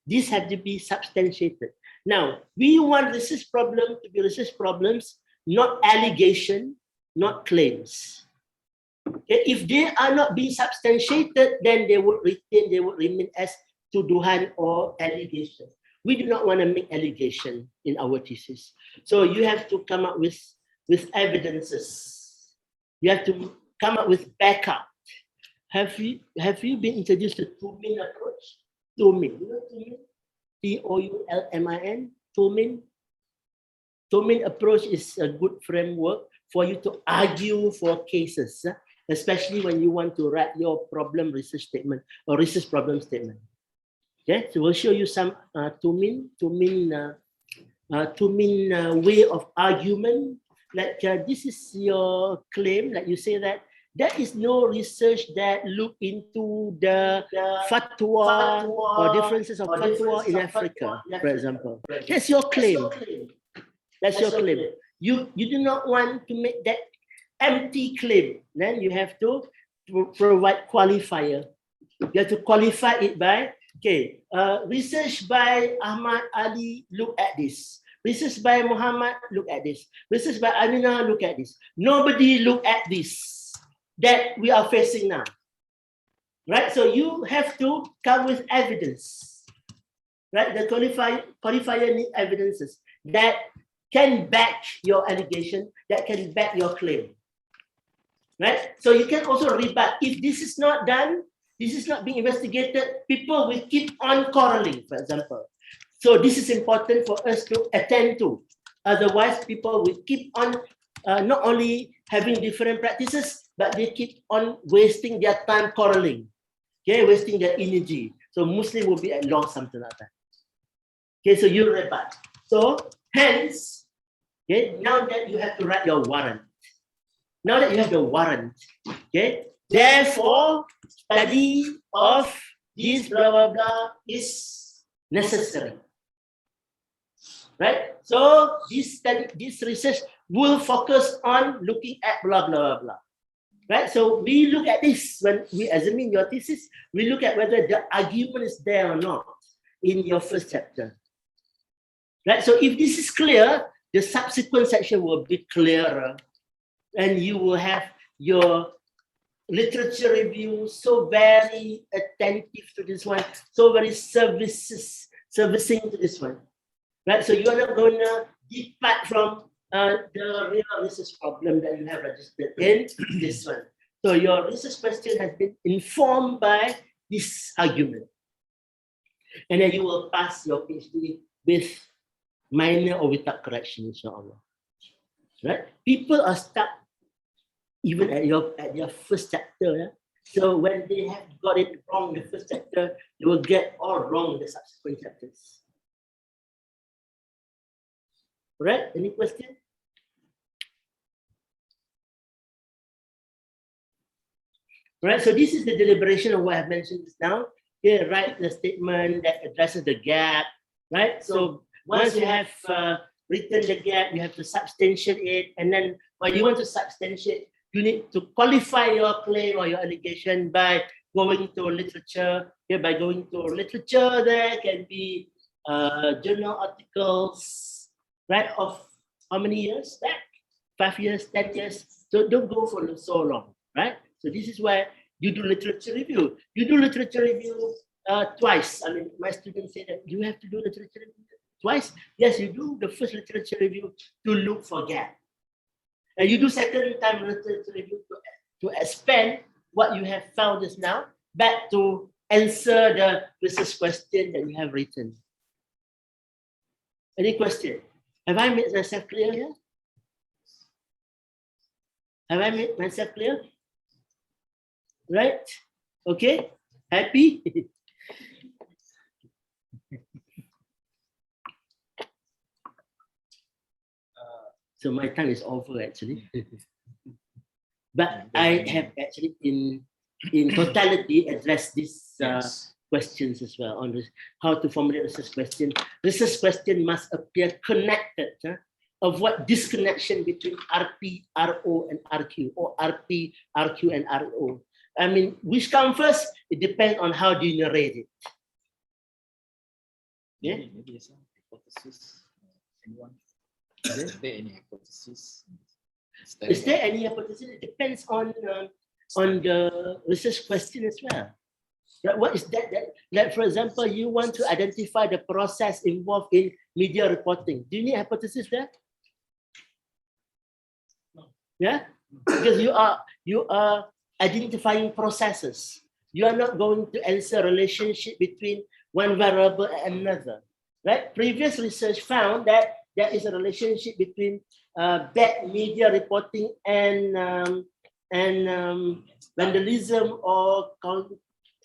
This has to be substantiated. Now, we want research problem to be research problems, not allegation, not claims. Okay? If they are not being substantiated, then they would remain as tuduhan or allegation. We do not want to make allegation in our thesis. So you have to come up with evidences. You have to come up with backup. Have you been introduced to Toulmin approach? Toulmin, you know Toulmin? Toulmin. Toulmin approach is a good framework for you to argue for cases, especially when you want to write your problem research statement or research problem statement. Okay, so we'll show you some Toulmin way of argument. Like this is your claim, like you say that there is no research that look into the fatwa or differences of fatwa in Africa, for example. That's your claim. That's your claim. You do not want to make that empty claim. Then you have to provide qualifier. You have to qualify it by, okay, research by Ahmad Ali, look at this. Research by Muhammad, look at this. Research by Amina, look at this. Nobody look at this that we are facing now. Right? So you have to come with evidence. Right? The qualifier need evidences that can back your allegation, that can back your claim. Right? So you can also rebut. If this is not done, this is not being investigated, people will keep on quarreling, for example. So this is important for us to attend to. Otherwise, people will keep on not only having different practices, but they keep on wasting their time quarreling. Okay, wasting their energy. So Muslim will be at loss, something like that. Okay, so you rebut. So hence, okay, now that you have to write your warrant. Now that you have the warrant, okay, therefore, study of this blah blah blah is necessary. Right? So this research will focus on looking at blah blah blah. Right? So we look at this when we examine your thesis, we look at whether the argument is there or not in your first chapter. Right? So if this is clear, the subsequent section will be clearer, and you will have your literature review so very attentive to this one, so very servicing to this one. Right? So you are not going to depart from the real research problem that you have registered in this one. So your research question has been informed by this argument. And then you will pass your PhD with minor or without correction, inshallah. Right? People are stuck even at your first chapter. Yeah? So when they have got it wrong in the first chapter, they will get all wrong in the subsequent chapters. Right? Any question? Right, so this is the deliberation of what I've mentioned just now. Here, write the statement that addresses the gap, right? So once you have written the gap, you have to substantiate it. And then when you want to substantiate, you need to qualify your claim or your allegation by going to literature. Here, by going to literature, there can be journal articles, right, of how many years back? 5 years, 10 years. So don't go for so long, right? So this is where you do literature review. You do literature review twice. I mean, my students say that you have to do literature review twice. Yes, you do the first literature review to look for gap. And you do second time literature review to expand what you have found just now back to answer the research question that you have written. Any question? Have I made myself clear here? Have I made myself clear? Right? Okay? Happy? So my time is over actually. But I have actually in totality addressed these questions as well on this, how to formulate research question. Research question must appear connected. Avoid disconnection between RP, RO, and RQ, or RP, RQ, and RO. I mean, which comes first? It depends on how do you narrate it. Yeah? Maybe some hypothesis. Anyone? Is there any hypothesis? Is there any hypothesis? It depends on the research question as well. Like what is that? Like, for example, you want to identify the process involved in media reporting. Do you need a hypothesis there? Yeah, because you are identifying processes. You are not going to answer relationship between one variable and another, right? Previous research found that there is a relationship between bad media reporting and vandalism, or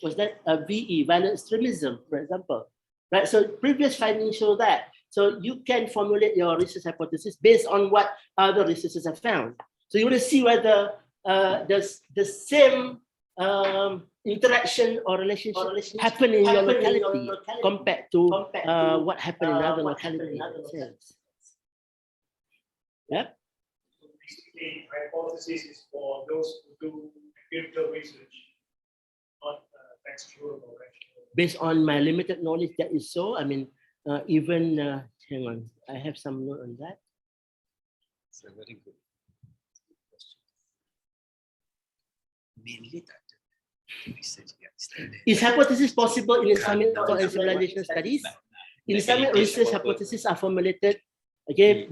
was that VE, violent extremism, for example, right? So previous findings show that. So you can formulate your research hypothesis based on what other researchers have found. So you want to see whether the same interaction or relationship happen in your locality compared to what happened in other localities. Yeah. Basically, hypothesis is for those who do empirical research, not textual or rational. Based on my limited knowledge, that is so. I mean, even hang on, I have some note on that. It's a very good question. Mainly that research. Is hypothesis possible in Islamic thought and civilization studies? In Islamic research, hypotheses are formulated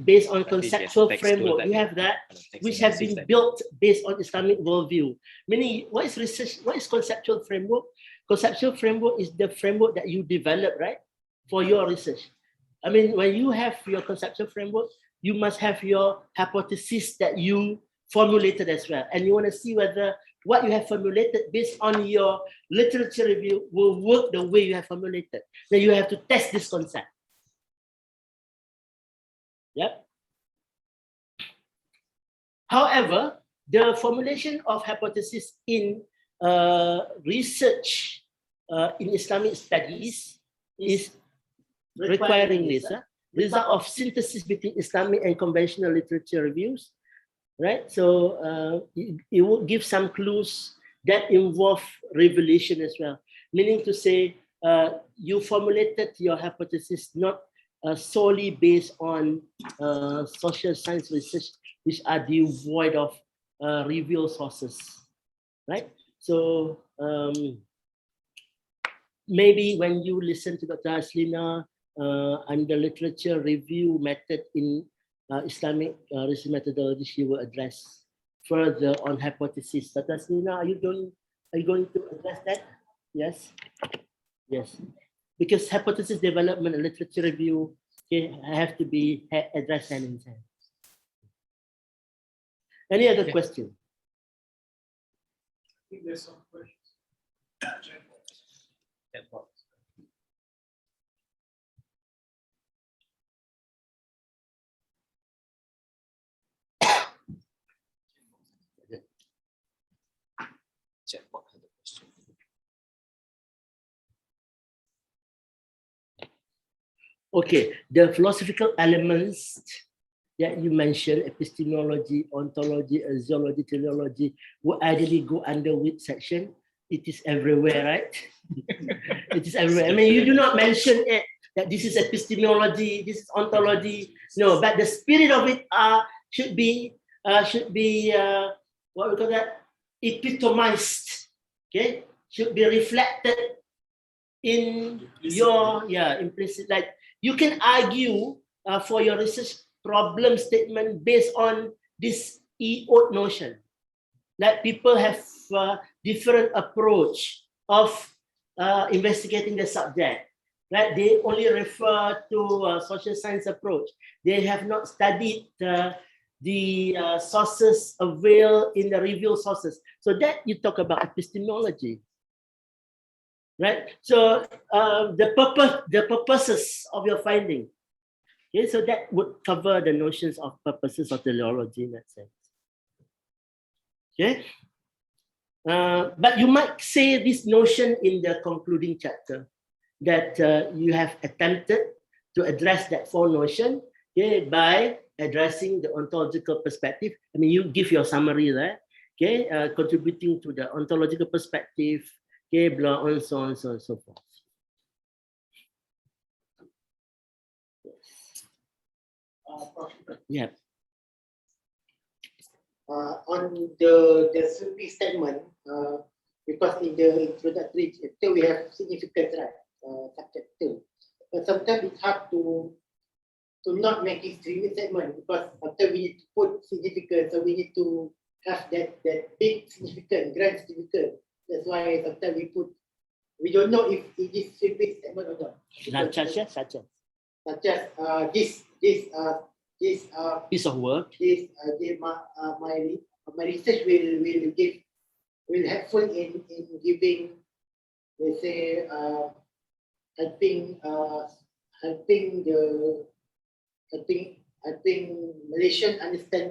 based on conceptual framework. We have that, which have been built based on Islamic worldview. Meaning, what is research? What is conceptual framework? Conceptual framework is the framework that you develop, right, for your research. I mean, when you have your conceptual framework, you must have your hypothesis that you formulated as well. And you want to see whether what you have formulated based on your literature review will work the way you have formulated. Then you have to test this concept. Yep. However, the formulation of hypothesis in research in Islamic studies is requiring this result of synthesis between Islamic and conventional literature reviews, right? So it will give some clues that involve revelation as well, meaning to say you formulated your hypothesis not solely based on social science research, which are devoid of revealed sources, right? So maybe when you listen to Dr. Aslina and the literature review method in Islamic research methodology, she will address further on hypothesis. Dr. Aslina, are you going to address that? Yes. Yes. Because hypothesis development and literature review have to be addressed hand in hand. Any other question? I think there's some questions. Okay, the philosophical elements that you mentioned, epistemology, ontology, zoology, teleology, will ideally go under which section? It is everywhere, right? It is everywhere. I mean, you do not mention it, that this is epistemology, this is ontology. No, but the spirit of it should be what we call that? Epitomized. Okay, should be reflected in your implicit. Like you can argue for your research problem statement based on this EOT notion. That people have different approach of investigating the subject. Right? They only refer to social science approach. They have not studied the sources available in the review sources. So that you talk about epistemology. Right? So the purposes of your finding. Okay, so that would cover the notions of purposes of teleology in that sense. Okay. But you might say this notion in the concluding chapter that you have attempted to address that four notion, okay, by addressing the ontological perspective. I mean, you give your summary there, okay, contributing to the ontological perspective, okay, blah, on so on, so on, so forth. Yeah. On the Sufi statement, because in the introductory chapter we have significance, right? Subchapter. But sometimes it's hard to not make it trivial statement because sometimes we need to put significance, so we need to have that big significance, grand significance. That's why sometimes we don't know if it is trivial statement or not. Such as this piece of work. My research will helpful in giving, let's say, helping Malaysian understand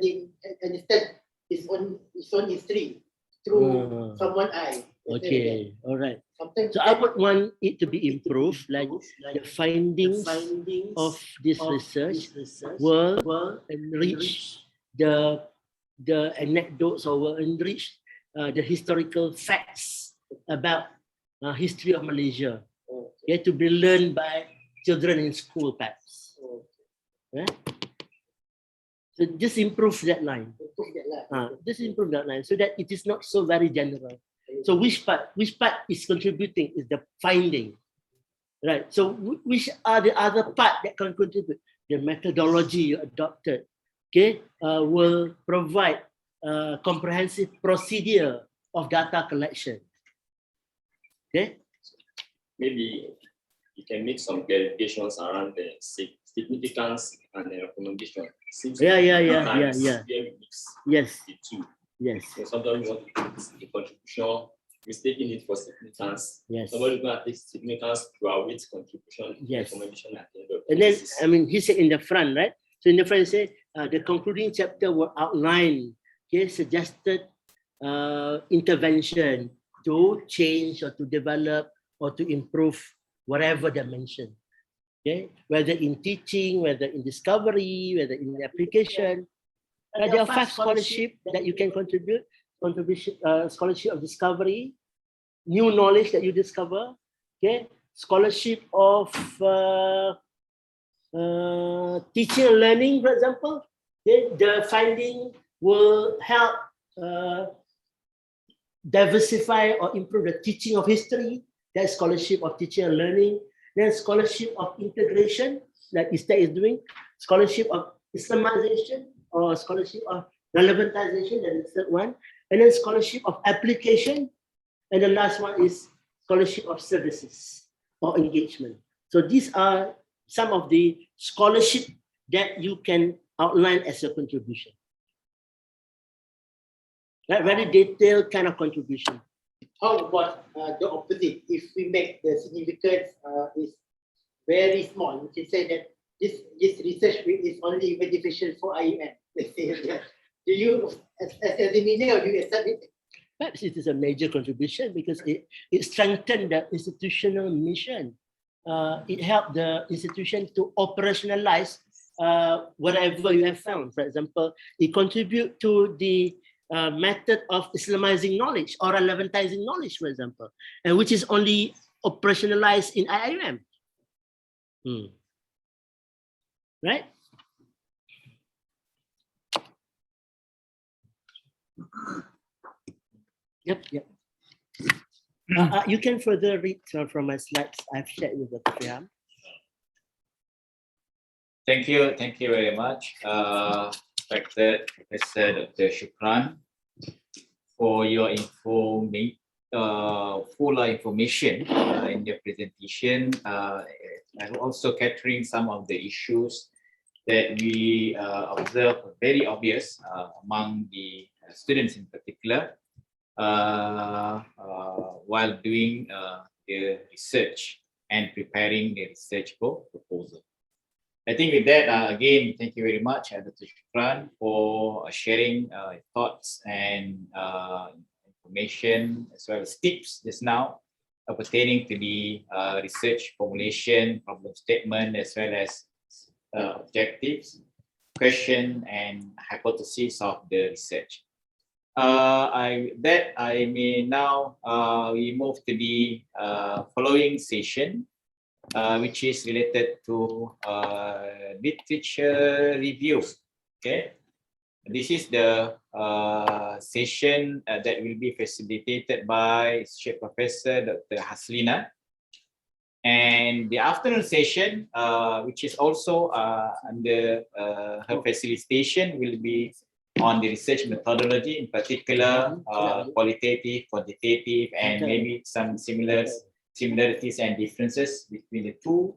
his own history through someone eye. Okay, all right. Sometimes so I would want it to be improved, like the findings of this research will enrich the anecdotes or will enrich the historical facts about history of Malaysia. Okay, to be learned by children in school, perhaps. Yeah? So just improve that line. Just improve that line so that it is not so very general. So which part is contributing is the finding, right? So which are the other part that can contribute? The methodology you adopted, okay, will provide a comprehensive procedure of data collection. Okay. Maybe you can make some clarifications around the significance and the recommendation. Yeah. Yes. The two. Yes. So sometimes you want to put the contribution, mistaking it for significance. Yes. Somebody's going to take significance to await contribution. Yes. Recommendation at the end of And then, I mean, he said in the front, right? So in the front, he said the concluding chapter will outline, okay, suggested intervention to change or to develop or to improve whatever dimension. Okay, whether in teaching, whether in discovery, whether in application. There are 5 scholarship that you can contribute. Scholarship of discovery, new knowledge that you discover. Okay, scholarship of teaching and learning, for example. Okay, the finding will help diversify or improve the teaching of history. That's scholarship of teaching and learning. Then scholarship of integration, like ISTEC is doing. Scholarship of Islamization or scholarship of relevantization, that is the third one. And then scholarship of application. And the last one is scholarship of services or engagement. So these are some of the scholarship that you can outline as a contribution. Right? Very detailed kind of contribution. How about the opposite? If we make the significance is very small, we can say that this research is only beneficial for IUN. Let's say that. Do you, as a media, do you accept it? Perhaps it is a major contribution because it strengthened the institutional mission it helped the institution to operationalize whatever you have found. For example, it contribute to the method of Islamizing knowledge or relevantizing knowledge, for example, and which is only operationalized in IIM. Right? Yep. You can further read from my slides I've shared with Dr. Fiham. Thank you very much, respected Professor Dr. Shukran, for your fuller information in your presentation, and also capturing some of the issues that we observe very obvious among the students in particular while doing the research and preparing the research proposal. I think with that, again, thank you very much, Dr. Shukran, for sharing thoughts and information as well as tips just now pertaining to the research formulation, problem statement, as well as objectives, question, and hypothesis of the research. I may now we move to the following session, which is related to literature review. Okay, this is the session that will be facilitated by Associate Professor Dr. Haslina. And the afternoon session, which is also under her facilitation, will be on the research methodology, in particular qualitative, quantitative, and maybe some similarities and differences between the two.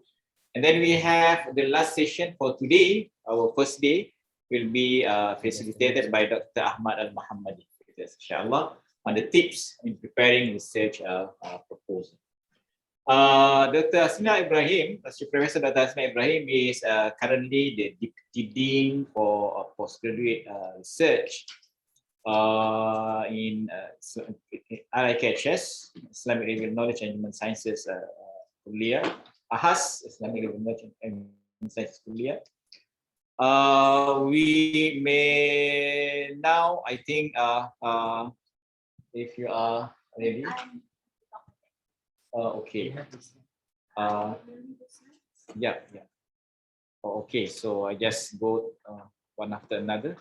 And then we have the last session for today, our first day, will be facilitated by Dr. Ahmad Al-Muhammadi, inshallah, on the tips in preparing research proposal. Dr. Asina Ibrahim, Professor Dr. Asina Ibrahim is currently the Deputy Dean for Postgraduate Research in IKHS, Islamic Level Knowledge and Human Sciences Kuliah, AHAS, Islamic Level Knowledge and Human Sciences Kuliah. We may now, I think, if you are ready. Okay. Yeah. Okay, so I just go one after another.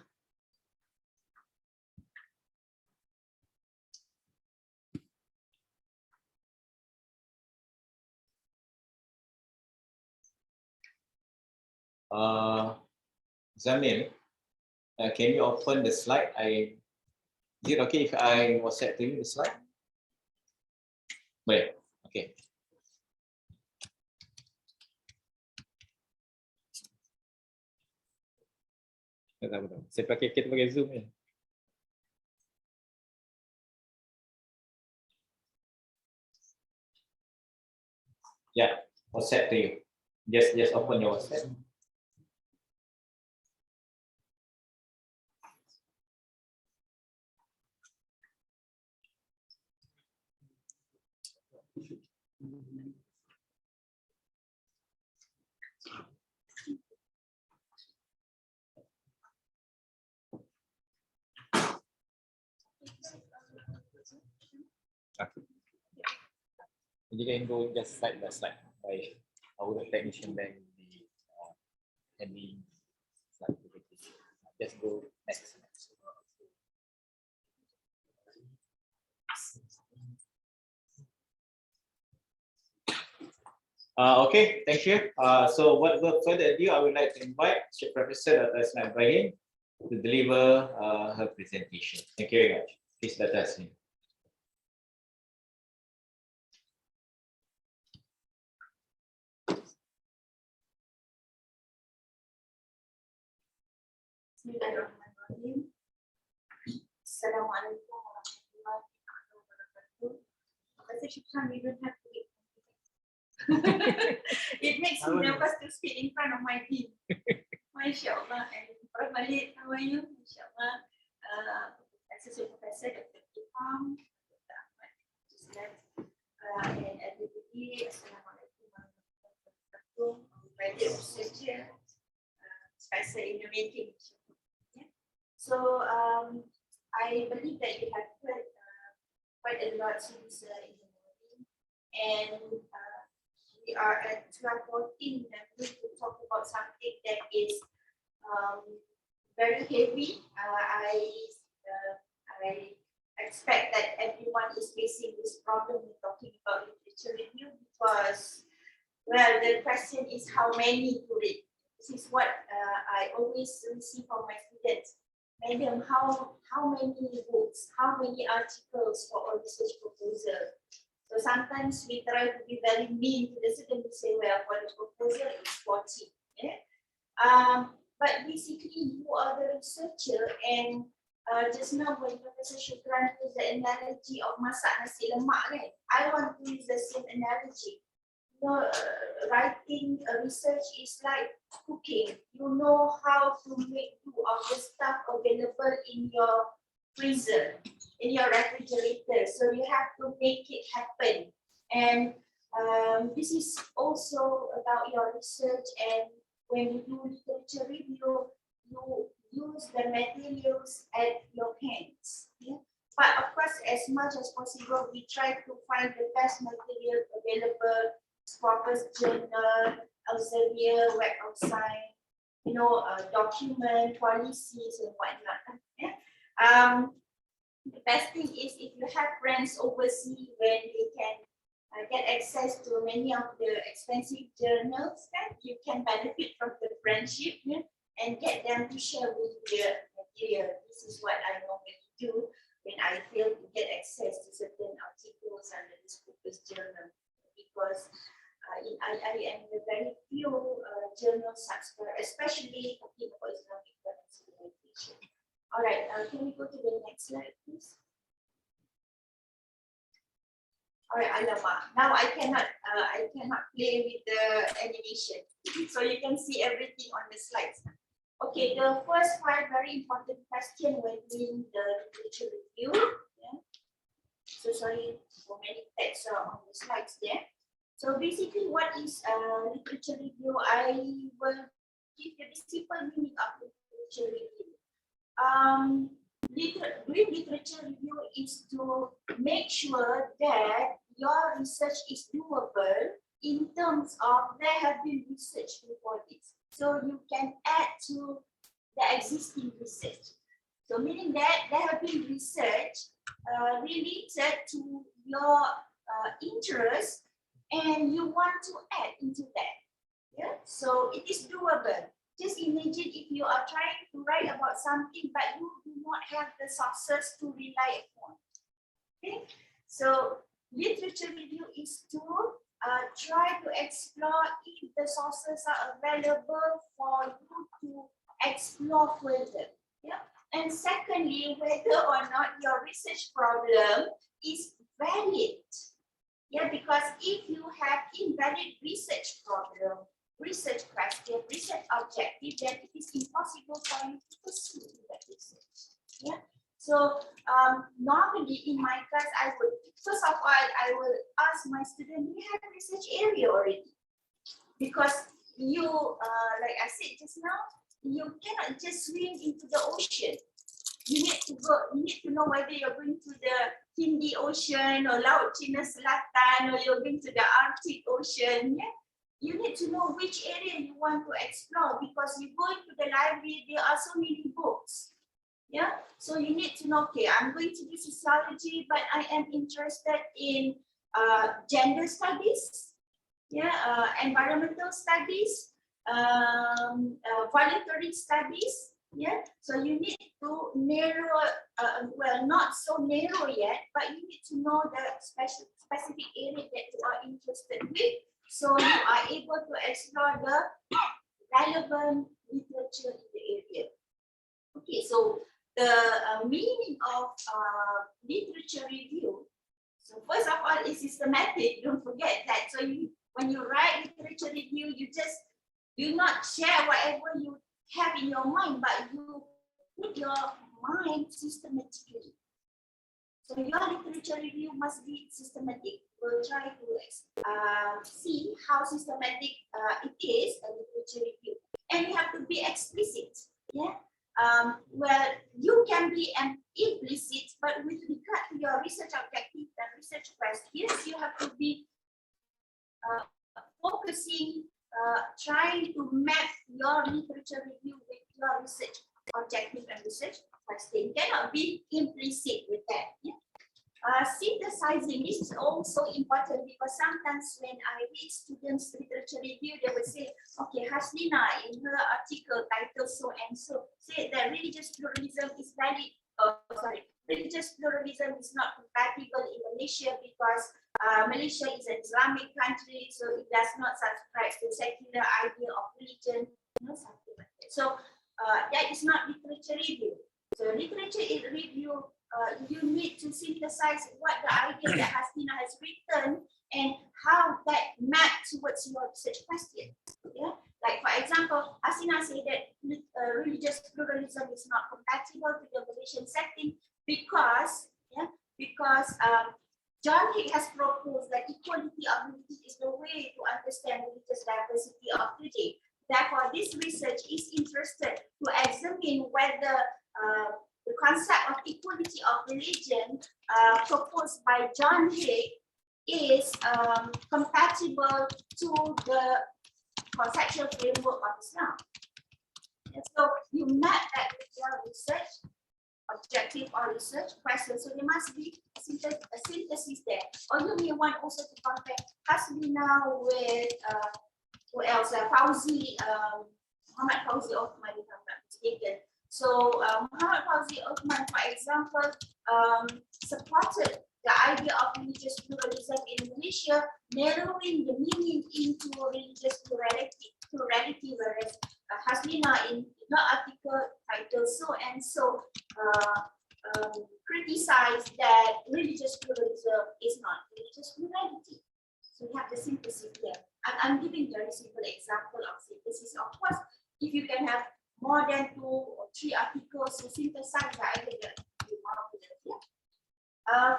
Zamil, can you open the slide? Is it okay if I was set to you the slide? Boleh. Okay. Kita pakai Zoom ya. Yeah, WhatsApp to you. Just open your WhatsApp. Okay. You can go just slide by slide by our technician then the handling slide. Just go next. Okay, thank you. So without further ado, I would like to invite Professor Dr. Asina Ibrahim to deliver her presentation. Thank you very much. Please, Dr. Asina. Bismillahirrahmanirrahim. Assalamualaikum warahmatullahi wabarakatuh. Professor Shukran, you don't have to wait. It makes me nervous to speak in front of my team. MashaAllah. And Formulate, how are you? MashaAllah. Associate Professor Dr. Fiham, Dr. Ahmad, and everybody. Assalamualaikum warahmatullahi researcher, professor in the making. Yeah. So I believe that you have heard quite a lot since in the morning, and we are at 12:14. I'm going to talk about something that is very heavy. I expect that everyone is facing this problem with talking about literature review because, well, the question is how many to read. This is what I always receive from my students. Madam, how many books, how many articles for our research proposal? So sometimes we try to be very mean to the student to say, well, for the proposal it's 40. Yeah? But basically you are the researcher, and just now when Professor Shukran used the analogy of masak nasi lemak, right? I want to use the same analogy. You know, writing research is like cooking. You know how to make do of the stuff available in your freezer, in your refrigerator. So you have to make it happen. And this is also about your research. And when you do literature review, you use the materials at your hands. Yeah? But of course, as much as possible, we try to find the best material available. Scopus Journal, Elsevier, Web of Science, you know, document, policies and whatnot. Yeah? The best thing is if you have friends overseas when they can get access to many of the expensive journals, then you can benefit from the friendship, yeah, and get them to share with you the material. This is what I normally do when I fail to get access to certain articles under the Scopus Journal, because in IIM, the very few journals subscribe, especially talking about Islamic civilization. All right, can we go to the next slide, please? All right, alamak. Now I cannot play with the animation, so you can see everything on the slides. Okay, the first one, very important question when doing the literature review. Yeah. So sorry for many texts on the slides there. So basically, what is literature review? I will give you the simple meaning of literature review. Doing literature review is to make sure that your research is doable in terms of there have been research before this. So you can add to the existing research. So meaning that there have been research related to your interest, and you want to add into that. Yeah, so it is doable. Just imagine if you are trying to write about something, but you do not have the sources to rely upon. Okay, so literature review is to try to explore if the sources are available for you to explore further. Yeah, and secondly, whether or not your research problem is valid. Yeah, because if you have invalid research problem, research question, research objective, then it is impossible for you to pursue that research. Yeah. So normally in my class, I would first of all I will ask my student, do you have a research area already? Because you, like I said just now, you cannot just swim into the ocean. You need to go. You need to know whether you're going to the Hindi Ocean or Laut Cina Selatan, or you're going to the Arctic Ocean. Yeah, you need to know which area you want to explore, because you go into the library, there are so many books. Yeah, so you need to know. Okay, I'm going to do sociology, but I am interested in gender studies. Yeah, environmental studies, voluntary studies. Yeah, so you need to narrow, well, not so narrow yet, but you need to know the specific area that you are interested with, so you are able to explore the relevant literature in the area. Okay, so the meaning of literature review. So first of all, it's systematic. Don't forget that. So when you write literature review, you just do not share whatever you have in your mind, but you put your mind systematically. So your literature review must be systematic. We'll try to see how systematic it is, a literature review. And you have to be explicit. Yeah. Well, you can be implicit, but with regard to your research objective and research questions, you have to be focusing, trying to map your literature review with your research objective and research question. Cannot be implicit with that. Yeah? Synthesizing, this is also important because sometimes when I read students' literature review, they will say, okay, Haslina in her article titled so and so said that religious pluralism is valid. Religious pluralism is not compatible in Malaysia because Malaysia is an Islamic country, so it does not subscribe to the secular idea of religion, something like that. So that is not literature review. So literature review, you need to synthesize what the idea that Hasina has written and how that maps towards your research question. Yeah, like for example, Hasina said that religious pluralism is not compatible with the Malaysian setting because John Hick has proposed that equality of religion is the way to understand religious diversity of today. Therefore, this research is interested to examine whether the concept of equality of religion proposed by John Hick is compatible to the conceptual framework of Islam. And so you map that with your research objective or research question. So there must be a synthesis there. Or you may want also to compare Hasbina with who else? Fauzi, Muhammad Fauzi Othman, if I'm not mistaken. So Muhammad Fauzi Othman, for example, supported the idea of religious pluralism in Malaysia, narrowing the meaning into religious plurality, whereas Haslina in the article titled so and so criticized that religious pluralism is not religious plurality. So we have the synthesis there. I'm giving very simple example of synthesis. Of course, if you can have more than 2 or 3 articles to synthesize the idea,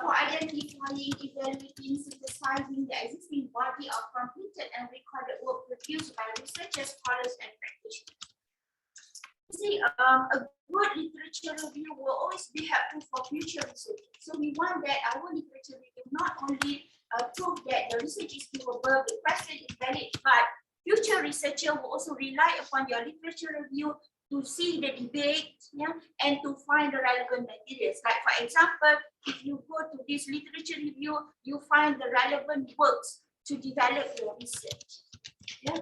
for identifying, evaluating, synthesizing the existing body of completed and recorded work produced by researchers, scholars, and practitioners. See, a good literature review will always be helpful for future research. So we want that our literature review not only prove that the research is doable, the question is valid, but future researcher will also rely upon your literature review to see the debate, yeah, and to find the relevant materials. Like for example, if you go to this literature review, you find the relevant works to develop your research. Yeah,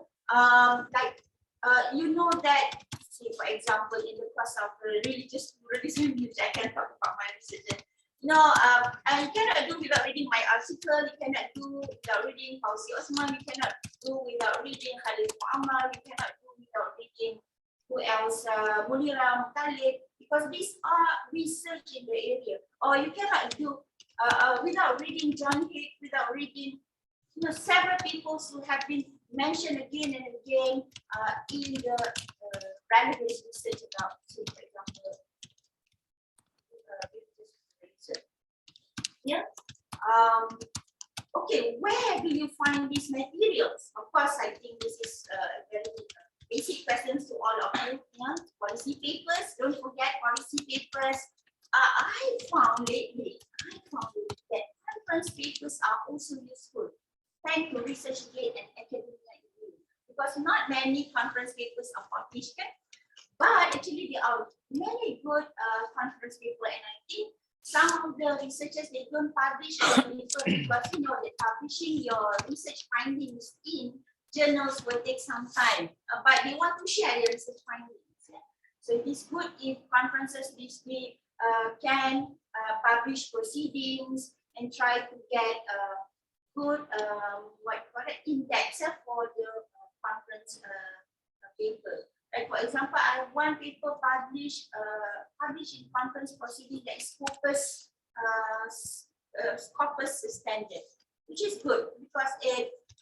you know that, say for example, in the course of religious pluralism, which I can talk about my research. No, you cannot do without reading my article. You cannot do without reading Fauzi Osman. You cannot do without reading Khalid Muammar. You cannot do without reading who else, Munira Muttalib, because these are research in the area. Or you cannot do without reading John Hick, without reading, several people who have been mentioned again and again in the relevant research about, say, for example, yeah. Okay, where do you find these materials? Of course, I think this is very basic questions to all of you. Yeah? Policy papers, don't forget policy papers. I found lately that conference papers are also useful. Thanks to ResearchGate and academia review, because not many conference papers are published, but actually there are many good conference papers, and I think some of the researchers, they don't publish their paper because that publishing your research findings in journals will take some time, but they want to share their research findings. Yeah? So it is good if conferences can publish proceedings and try to get good index for the conference paper. Like for example, I have one paper published in conference proceeding that is Scopus standard, which is good because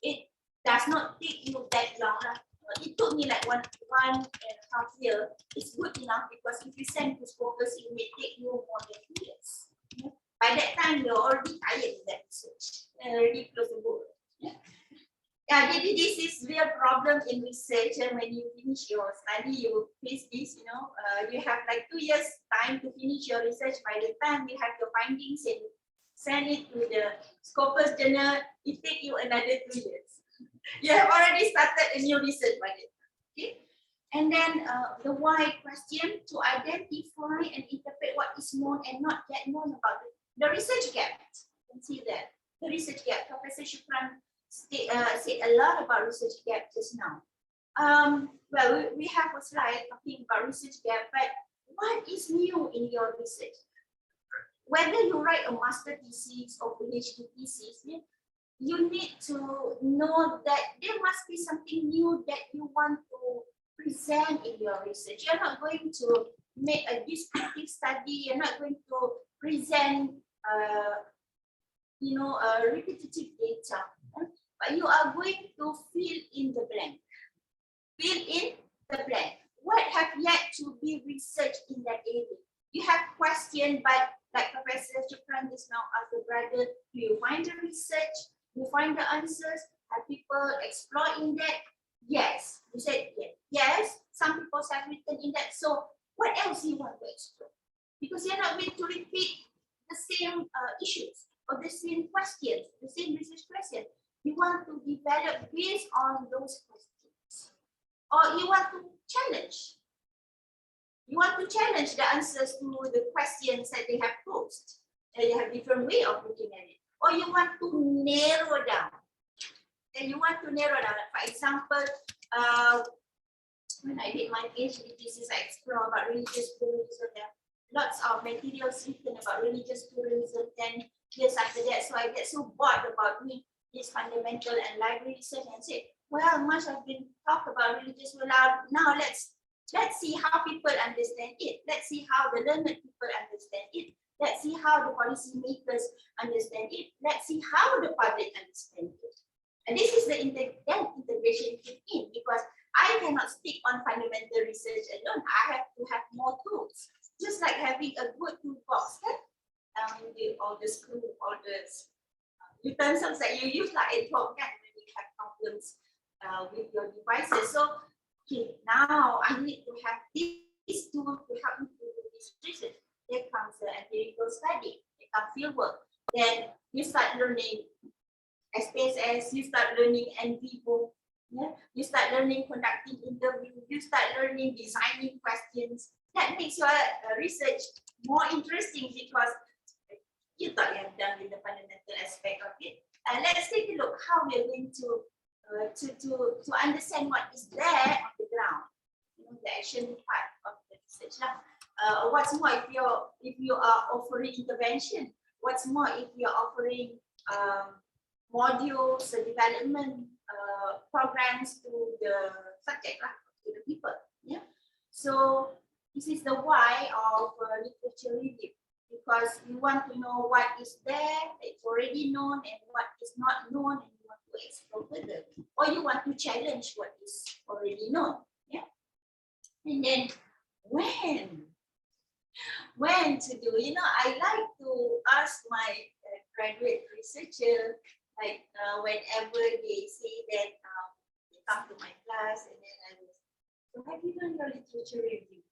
it does not take you that long. It took me like one and a half year. It's good enough because if you send to Scopus, it may take you more than 2 years. By that time you're already tired in that research, already close the book. Yeah. Yeah, this is real problem in research. And when you finish your study, you face this, you know, you have like 2 years time to finish your research. By the time you have your findings and send it to the Scopus journal, it takes you another 2 years. You have already started a new research by then. Okay. And then the why question, to identify and interpret what is known and not yet known about the research gap. You can see that the research gap. Professor Shukran said a lot about research gap just now. Well, we have a slide talking about research gap, but what is new in your research? Whether you write a master thesis or PhD thesis, you need to know that there must be something new that you want to present in your research. You're not going to make a descriptive study. You're not going to present, repetitive data. But you are going to fill in the blank. Fill in the blank. What have yet to be researched in that area? You have questions, but like Professor Chukran just now asked the brother, do you find the research? Do you find the answers? Have people explored in that? Yes. You said yes. Yes, some people have written in that. So what else do you want to explore? Because you're not going to repeat the same issues or the same questions, the same research questions. You want to develop based on those questions. Or you want to challenge. You want to challenge the answers to the questions that they have posed. And you have different way of looking at it. Or you want to narrow down. And you want to narrow down. For example, when I did my PhD thesis, I explored about religious pluralism. There are lots of materials written about religious pluralism 10 years after that. So I get so bored about this fundamental and library research and say, well, much has been talked about religious pluralism. Now let's see how people understand it. Let's see how the learned people understand it. Let's see how the policy makers understand it. Let's see how the public understand it. And this is the integration in, because I cannot stick on fundamental research alone. I have to have more tools. Just like having a good toolbox, all the screw, all the utensils that you use like at home when you have problems with your devices. So okay, now I need to have this tool to help me to do this research. There comes the empirical study, there comes field work. Then you start learning SPSS, you start learning NVivo, you start learning conducting interviews, you start learning designing questions. That makes your research more interesting because you thought you have done with the fundamental aspect of it. Let's take a look how we are going to understand what is there on the ground, the action part of the research. What's more, if you are offering intervention, what's more if you are offering modules, development programs to the subject, to the people. Yeah. So this is the why of literature review, because you want to know what is there, it's already known, and what is not known, and you want to explore further, or you want to challenge what is already known. Yeah. And then when to do, I like to ask my graduate researcher, like whenever they say that they come to my class, and then I was, so have you done your literature review?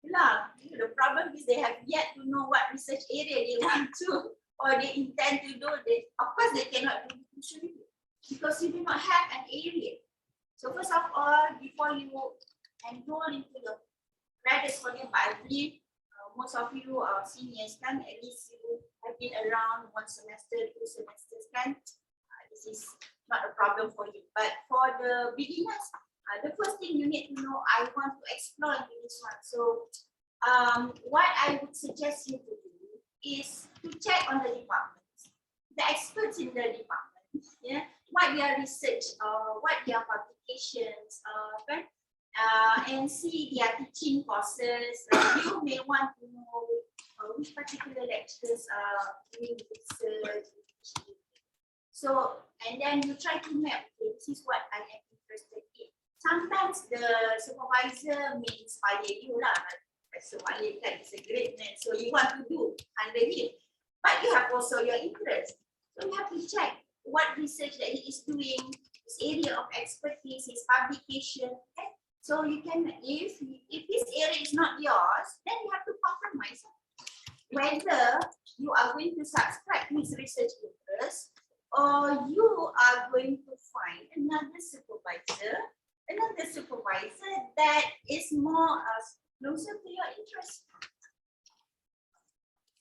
The problem is they have yet to know what research area they want to or they intend to do. Of course, they cannot do literature review because you do not have an area. So first of all, before you enroll into the graduate scholarship, I believe most of you are seniors, at least you have been around 1 semester, 2 semesters, this is not a problem for you. But for the beginners, the first thing you need to know, I want to explore into this one. So what I would suggest you to do is to check on the departments, the experts in the department, what their research, what their publications, and see their teaching courses. You may want to know which particular lecturers are doing research. So, and then you try to map, okay, this is what I am interested in. Sometimes the supervisor may inspire you, Professor Malik is a great man, so you want to do under him. but you have also your interest. So you have to check what research that he is doing, his area of expertise, his publication. Okay? So you can, if his area is not yours, then you have to compromise whether you are going to subscribe to his research interest or you are going to find another supervisor that is more closer to your interest.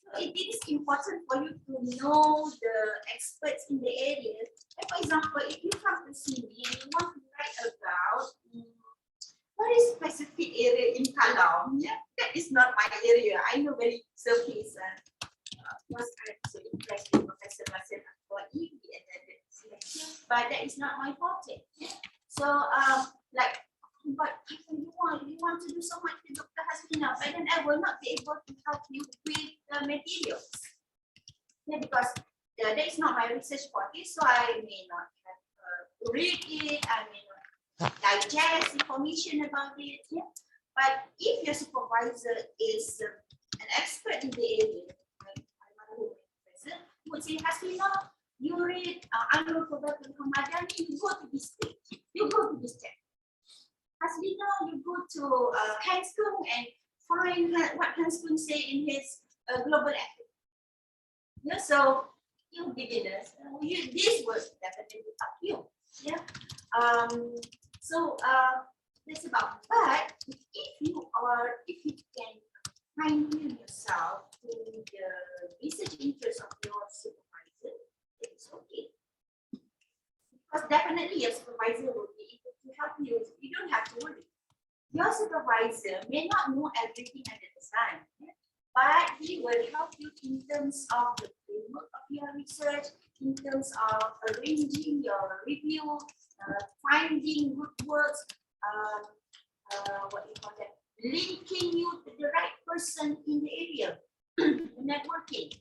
So it is important for you to know the experts in the area. Like for example, if you come to see me and you want to write about very specific area in Kalau, yeah, that is not my area. I know very surface. Was so impressed with Professor Marcel Akwa'i but that is not my forte. Yeah? So like, but you want to do so much with Dr. Hasina, but then I will not be able to help you with the materials. Yeah, because that is not my research forte, so I may not have read it, I may not digest information about it. Yeah? But if your supervisor is an expert in the area, would say, Hasina, you read Anwar Qabatul Hamadani, you go to this page, you go to this chapter. Hasina, you go to Hans Kuhn and find what Hans Kuhn say in his global ethic. Yeah, so you beginners, this will definitely help you. Yeah. So that's about. But if you can find yourself to the research interest of your supervisor, it's okay. Because definitely your supervisor will be able to help you. You don't have to worry. Your supervisor may not know everything under the sun, but he will help you in terms of the framework of your research, in terms of arranging your review, finding good works, what you call that, linking you to the right person in the area, networking,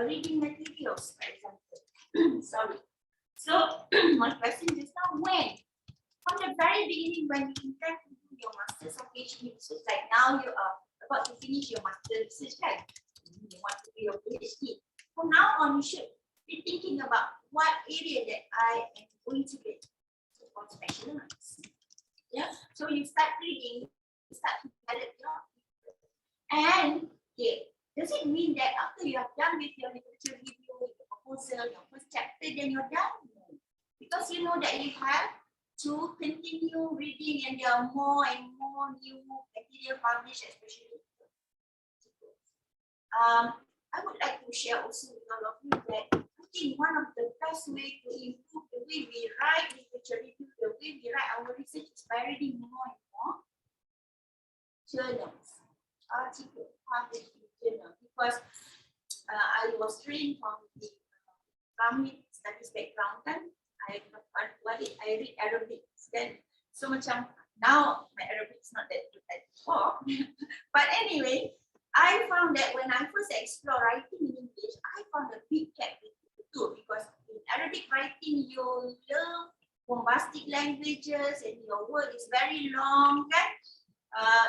reading materials, for example. Sorry. So my question is now, when? From the very beginning, when you intend to do your master's or PhD research, like now you are about to finish your master's research, right? You want to do your PhD. From now on, you should be thinking about what area that I am going to get to specialize. Yeah, so you start reading, you start to develop your and yeah, does it mean that after you are done with your literature review, your proposal, your first chapter, then you're done? No. Because you know that you have to continue reading and there are more and more new material published, especially. I would like to share also with all of you that I think one of the best way to improve the way we write literature review, the way we write our research is by reading more and more journals, articles published in journals. Because I was trained from the Islamic studies background, and I read Arabic. Then so much now my Arabic is not that good as before. But anyway, I found that when I first explored writing in English, I found a big gap between the two, because in Arabic writing you learn bombastic languages and your word is very long.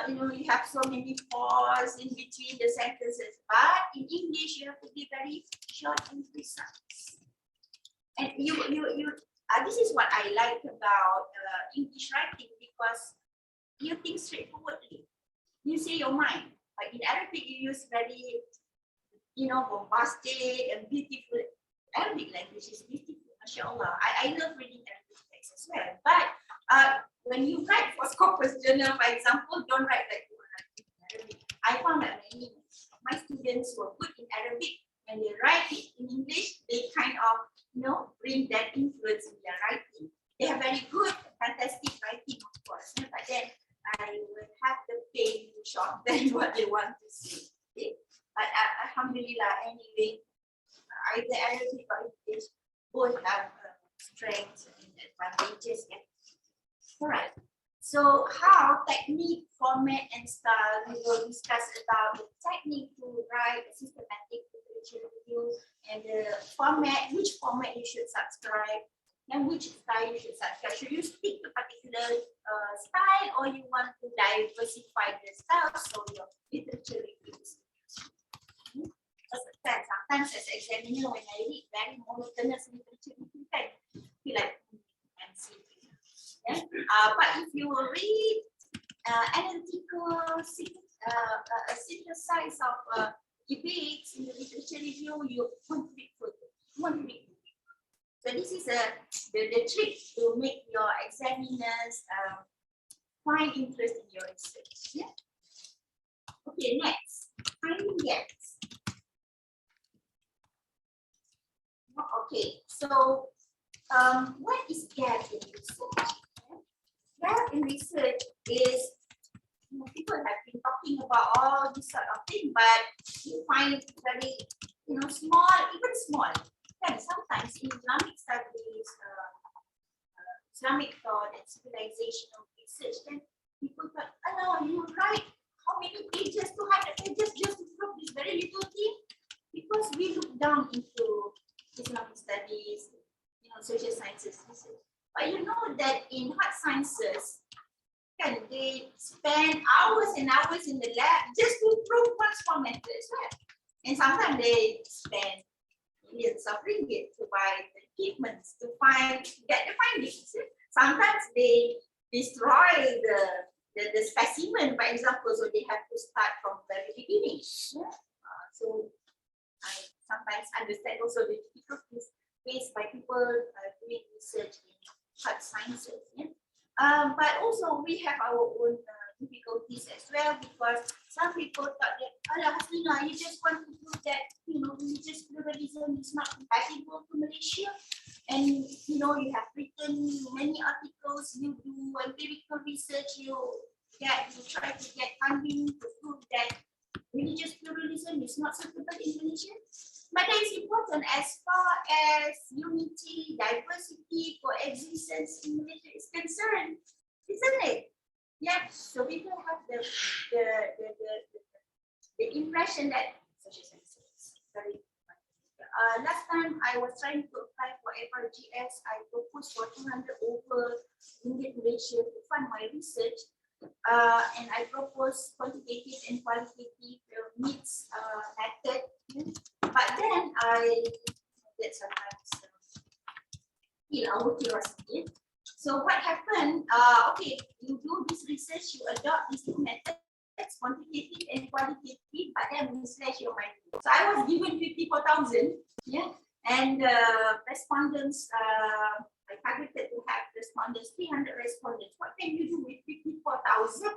You know, you have so many pause in between the sentences. But in English, you have to be very short and precise. And this is what I like about English writing, because you think straightforwardly. You say your mind. But in Arabic, you use very, bombastic and beautiful. Arabic language is beautiful, mashallah. I love reading Arabic text as well. But when you write for Scopus Journal, for example, don't write like you want to write in Arabic. I found that many of my students who are good in Arabic, when they write it in English, they kind of, bring that influence in their writing. They have very good, fantastic writing, of course. But then I will have the pain to shorten what they want to say. Okay? But alhamdulillah, anyway, either Arabic or English both have strengths and advantages. Yeah? All right. So how technique, format, and style, we will discuss about the technique to write a systematic literature review and the format, which format you should subscribe and which style you should subscribe. Should you stick to particular style, or you want to diversify the style so your literature reviews? understand. Sometimes as an examiner, when I read very monotonous literature, I feel like I'm sleeping. Yeah? But if you read analytical, a synthesis of debates in the literature review, you want to read further. So this is the trick to make your examiners find interest in your research. Yeah. Okay, next, finding gaps. Okay, so what is gap in research? Gap in research is, people have been talking about all this sort of thing, but you find very, small, even small. And sometimes in Islamic studies, Islamic thought and civilizational research, then people thought, oh no, you write how many pages, 200 pages, just to prove this very little thing, because we look down into Islamic studies, social sciences research. But you know that in hard sciences, they spend hours and hours in the lab just to prove one small method as well. And sometimes they spend millions of ringgit to buy the equipment to get the findings. Sometimes they destroy the specimen, for example, so they have to start from the very beginning. So I sometimes understand also the difficulties faced by people doing research in hard sciences. But also we have our own difficulties as well, because some people thought that, Hasina, you just want to prove that religious pluralism is not compatible to Malaysia, and you have written many articles, you do empirical research, you try to get funding to prove that religious pluralism is not suitable in Malaysia. But that is important as far as unity, diversity, coexistence in Malaysia is concerned, isn't it? Yeah. So people have the impression that social sciences very. Last time I was trying to apply for FRGS, I proposed for 200 over Ringgit Malaysia to fund my research. And I proposed quantitative and qualitative needs method. But then I did sometimes our curiosity. So what happened? Okay, you do this research, you adopt these two methods, quantitative and qualitative, but then we slash your mind. So I was given 54,000, and respondents, I targeted to have respondents, 300 respondents. What can you do with 54,000,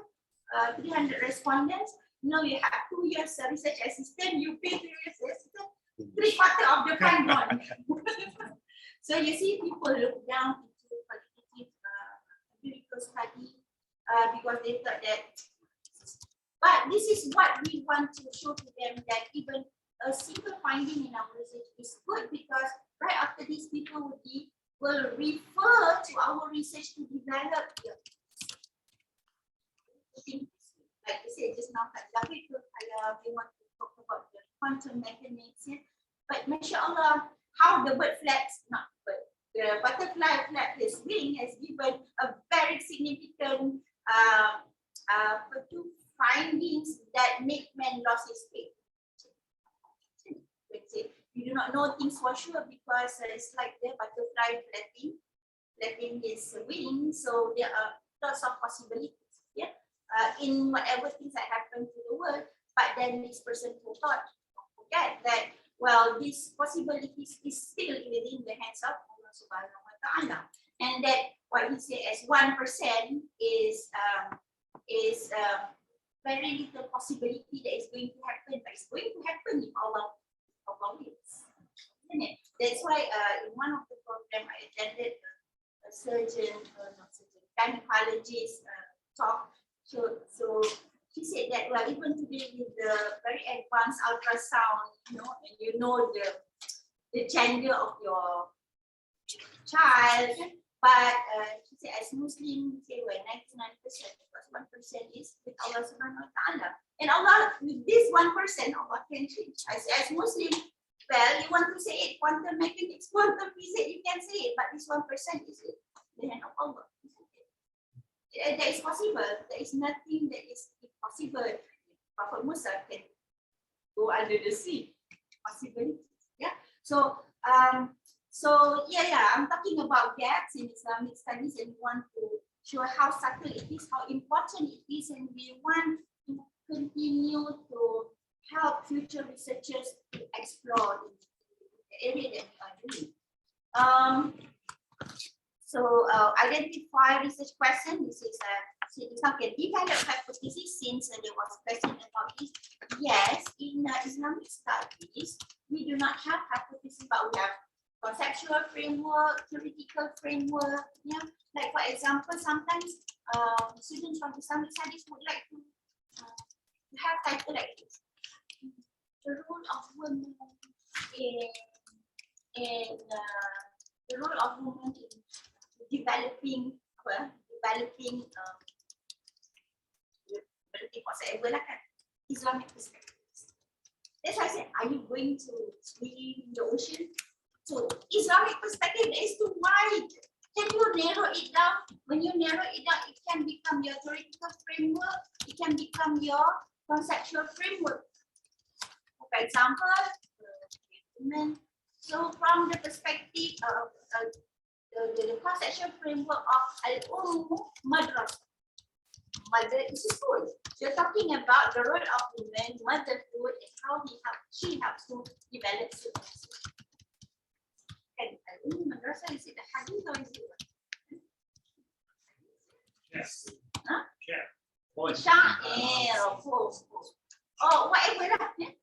300 respondents? You have 2 years research assistant, you pay 3 years assistant, 3/4 of the fund gone. So you see, people look down into qualitative empirical study because they thought that. But this is what we want to show to them, that even a single finding in our research is good, because right after this, people will refer to our research to develop their like I said just now, we want to talk about the quantum mechanics, but mashallah, how the bird flaps, not bird, the butterfly flaps his wing has given a very significant findings that make man lost his faith. You do not know things for sure, because it's like the butterfly flapping his wing, so there are lots of possibilities. In whatever things that happen to the world, but then this person forget that, well, these possibilities is still within the hands of Allah Subhanahu wa Ta'ala, and that what he said as 1% is very little possibility that is going to happen, but it's going to happen if Allah wills. That's why in one of the program I attended a gynecologist talk. So she said that, well, even today with the very advanced ultrasound, and the gender of your child, but she said as Muslim, say well 99%, because 1% is with Allah Subhanahu wa Ta'ala, and Allah with this 1%, Allah can change. As Muslim, well, you want to say it, quantum mechanics, quantum physics, you can say it, but this 1% is in the hand of Allah. That is possible. There is nothing that is impossible. Prophet Musa can go under the sea. possibilities. Yeah. So I'm talking about gaps in Islamic studies, and we want to show how subtle it is, how important it is, and we want to continue to help future researchers to explore the area that we are doing. Identify research question. This is can develop hypothesis, since there was a question about this. Yes, in Islamic studies, we do not have hypothesis, but we have conceptual framework, theoretical framework. Yeah, like for example, sometimes students from Islamic studies would like to have title like this: the role of women in developing whatever lah kan, Islamic perspectives. That's why I said, are you going to swim in the ocean? So Islamic perspective is too wide. Can you narrow it down? When you narrow it down, it can become your theoretical framework. It can become your conceptual framework. For example, women. So from the perspective of the conceptual framework of madrasah. Mother is a school. You're talking about the role of women, motherhood, and how she helps to develop students. And madrasah, is it a hadith or is it what? Yes. Huh? Yeah. Sha'ir, of course. Oh, whatever.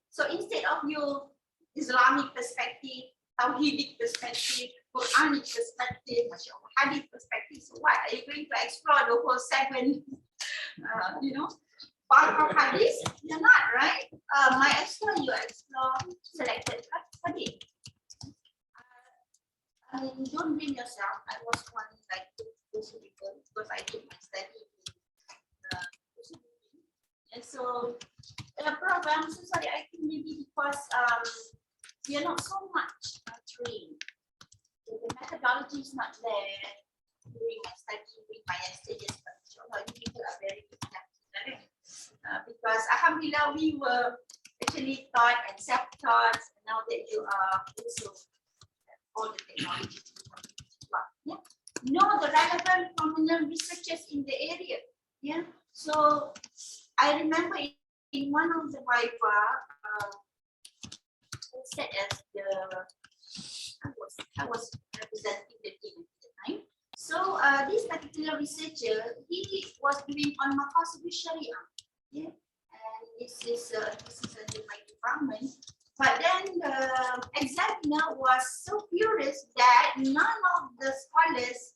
So instead of your Islamic perspective, Tawhidic perspective, Quranic perspective, Hadith perspective, so what are you going to explore the whole 7? Part of Hadith? You're not, right? Might explore, you explore selected Hadith. Don't blame yourself. I was one like those people because I did my study in and so the program, so sorry, I think maybe because we are not so much trained. The methodology is not there during my study, during my stages, but you people are very good. Because alhamdulillah, we were actually taught and self-taught, and now that you are also all the technology. Yeah. Know the relevant prominent researchers in the area. Yeah. So I remember in one of the Viva, said as I was representing the team at the time. So this particular researcher, he was doing on Maqasid Sharia. Yeah. And this is under my department. But then the examiner was so furious that none of the scholars,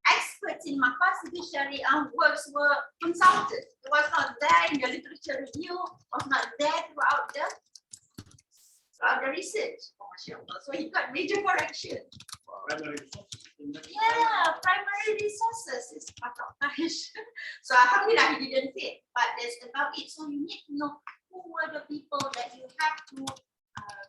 experts in Maqasid Sharia works were consulted. It was not there in the literature review, was not there throughout the research. Oh, mashallah. So he got major correction. Yeah, primary resources is part of Tahish. So alhamdulillah, he didn't fail. But that's about it. So you need to know who were the people that you have to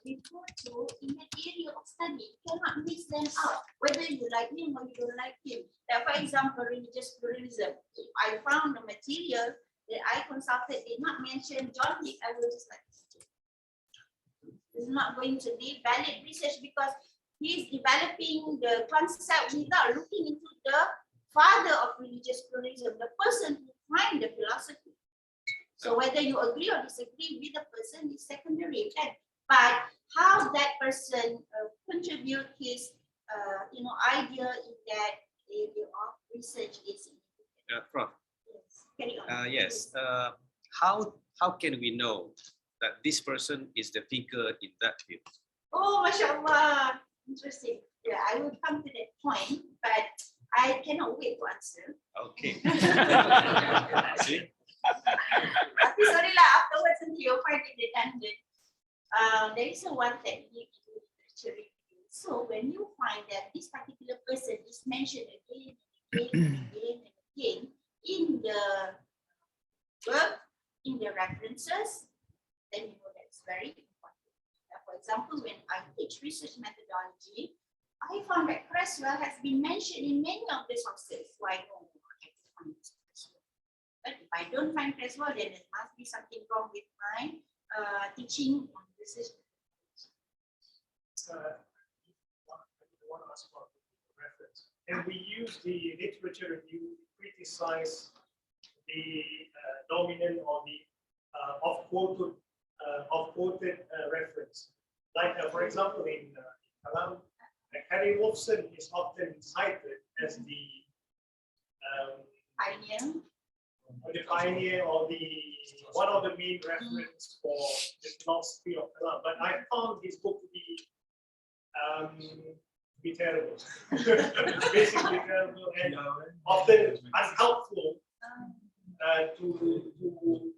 refer to in that area of study. You cannot miss them out, whether you like him or you don't like him. Like for example, religious pluralism. If I found the material that I consulted did not mention John Hick, I will just like, it's not going to be valid research because he's developing the concept without looking into the father of religious pluralism, the person who find the philosophy. So whether you agree or disagree with the person is secondary, okay? But how that person contribute his idea in that area of research is Prof. Yes. Carry on. Yes. How can we know that this person is the thinker in that field? Oh, mashallah. Interesting. Yeah, I will come to that point, but I cannot wait to answer. Okay. See? Sorry lah, afterwards you'll find it redundant. There is one technique in literature review. So when you find that this particular person is mentioned again and again in the work, in the references, then you know that's very important. For example, when I teach research methodology, I found that Creswell has been mentioned in many of the sources. So I know I have to find Creswell. But if I don't find Creswell, then there must be something wrong with my teaching on research is one aspect of reference. And we use the literature review to criticize the dominant or the off-quoted reference. Like, for example, in Kalam, Harry Wolfson is often cited as the pioneer or the one of the main reference for the philosophy of Kalam. But I found his book to be terrible, basically terrible, and often unhelpful to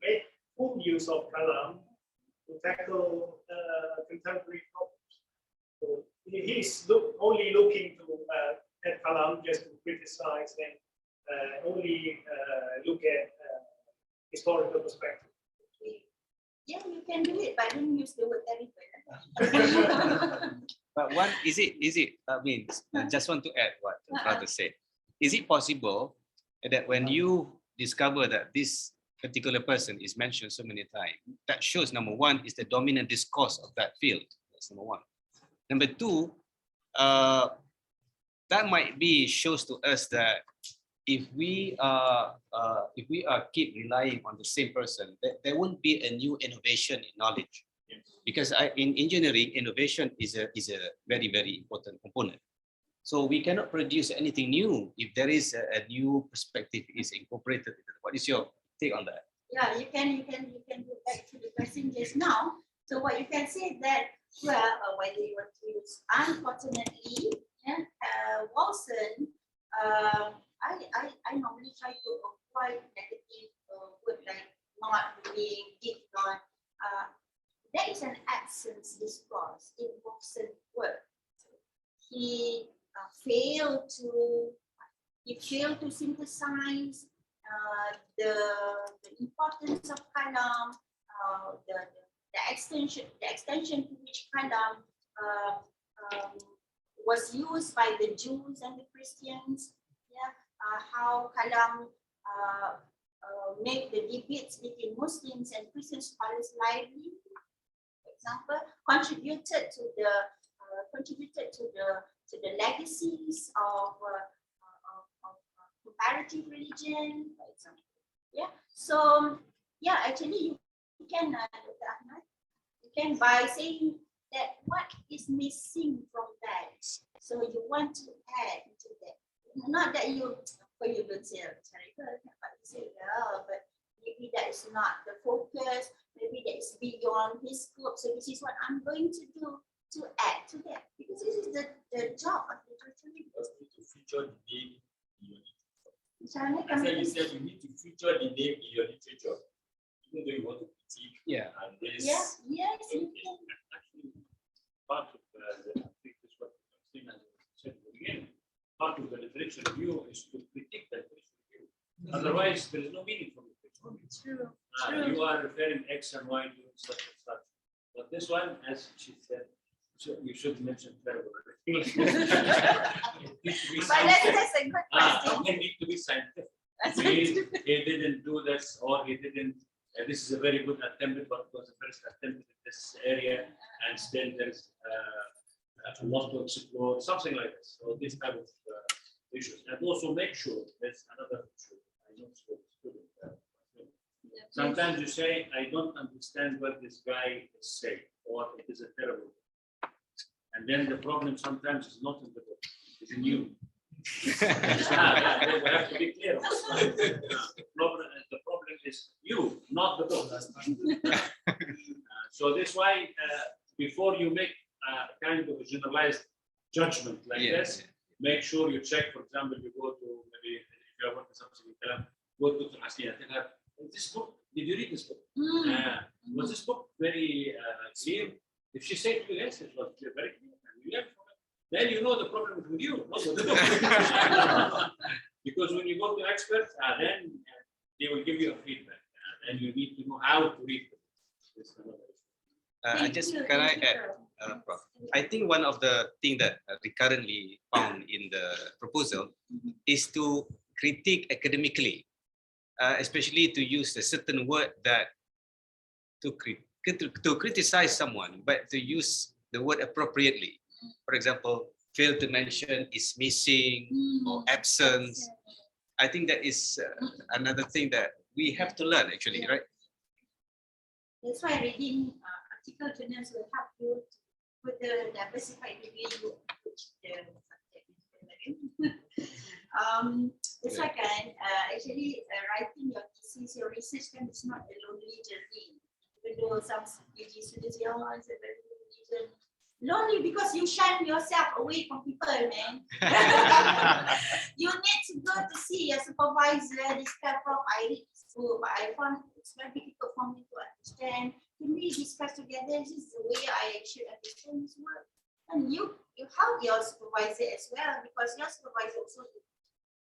make full use of Kalam to tackle contemporary problems. So he's only looking to at Kalam just to criticize and only look at historical perspective. Yeah, you can do it, but don't use the word terrible. But one, is it, I mean, I just want to add what the brother said. Is it possible that when you discover that this particular person is mentioned so many times, that shows, number one, is the dominant discourse of that field. That's number one. Number two, that might be shows to us that if we are keep relying on the same person, there won't be a new innovation in knowledge. Because in engineering, innovation is a very, very important component. So we cannot produce anything new if there is a new perspective is incorporated. What is your take on that? Yeah, you can go back to the question just now. So what you can say that, well, whether you want to use unfortunately, yeah, Wilson, I normally try to avoid negative word like not being, did not. There is an absence discourse in Wilson's work. He failed to synthesize the importance of Kalam, the extension to which Kalam was used by the Jews and the Christians. Yeah, how Kalam made the debates between Muslims and Christian scholars lively. For example, contributed to the legacies of comparative religion, for example. Yeah. So yeah, actually you can, Dr. Ahmad, you can by saying that what is missing from that. So you want to add to that. Not that you don't say terrible, but you say, yeah, but maybe that is not the focus, maybe that is beyond his scope. So this is what I'm going to do to add to that. Because this is the job of literature review. To feature the name in your literature. As you said, you need to feature the name in your literature, even though you want to critique. Yeah. And this, yes, you can. Actually, part of I think this is what Christina said at the beginning. Part of the literature review is to critique the literature review. Otherwise, there is no meaning for literature review. True. You are referring X and Y to such and such. But this one, as she said, you should mention terrible. But that's a good question. It needs to be scientific. He didn't do this, or he didn't. This is a very good attempt, but it was the first attempt in this area, and still there's a lot to explore, something like this. So this type of issues, and also make sure there's another issue. I know student. Sometimes you say, I don't understand what this guy is saying, or it is a terrible. And then the problem sometimes is not in the book, it's in you. We have to be clear. The problem is you, not the book. So this why, before you make kind of a generalized judgment like this, make sure you check. For example, you go to maybe if you are working something in Kalam, go to Hasina, tell her, this book, did you read this book? Was this book very clear? If she said to you, yes, it was very clear, and you learn from it, then you know the problem is with you, not with the book. Because when you go to experts, then they will give you a feedback, and you need to know how to read it. Can I add, Prof? I think one of the things that recurrently found in the proposal is to critique academically, especially to use a certain word that to criticize someone, but to use the word appropriately. For example, fail to mention is missing or absence. I think that is another thing that we have to learn actually, right? That's why reading article journals will help you with the diversified way you approach the subject. The second, actually writing your thesis, your research can is not a lonely journey. Even though some PhD students say, oh, it's a very lonely journey. Lonely because you shun yourself away from people, man. You need to go to see your supervisor, this type of I read this book, but I found it's very difficult for me to understand. Can we discuss together? This is the way I should understand this work. And you help your supervisor as well, because your supervisor also,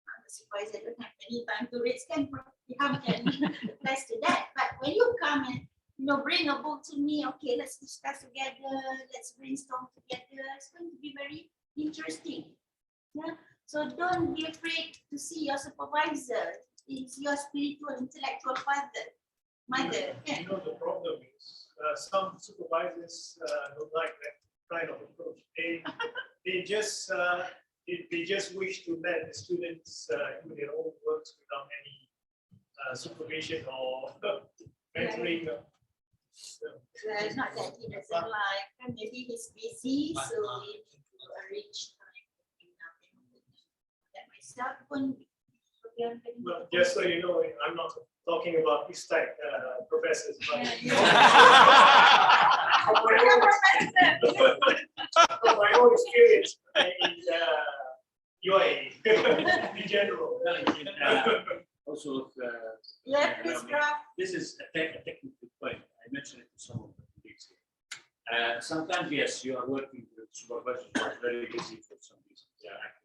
I'm the supervisor, don't have any time to read scan, you can attest to that. But when you come and bring a book to me, okay, let's discuss together, let's brainstorm together. It's going to be very interesting. Yeah. So don't be afraid to see your supervisor. He's your spiritual, intellectual mother. You know, the problem is some supervisors don't like that kind of approach. They just wish to let the students do their own works without any supervision or mentoring. It's not that he doesn't like, and maybe he's busy, so he needs to arrange time that myself. Well, just so you know, I'm not talking about this type professors, but from my own experience in UAE in general. Also, this is a technical point. I mentioned it to some of the colleagues here. Sometimes, yes, you are working with supervisors who are very busy for some reason. They are active.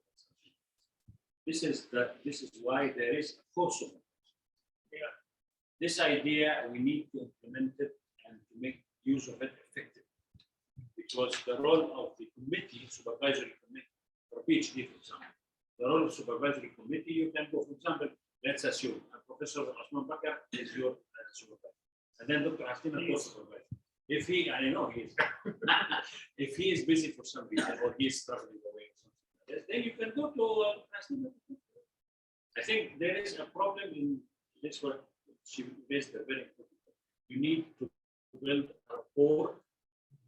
This is why there is a course of it. Yeah. This idea, we need to implement it and to make use of it effective. Because the role of the committee, supervisory committee, for PhD, for example, the role of supervisory committee, you can go, for example, let's assume Professor Osman Bakar is your supervisor, and then Dr. Hastina is supervisor. If he, I know he is, if he is busy for some reason or he is traveling away or something, then you can go to Hastina. I think there is a problem in this work. She based a very important. You need to build a rapport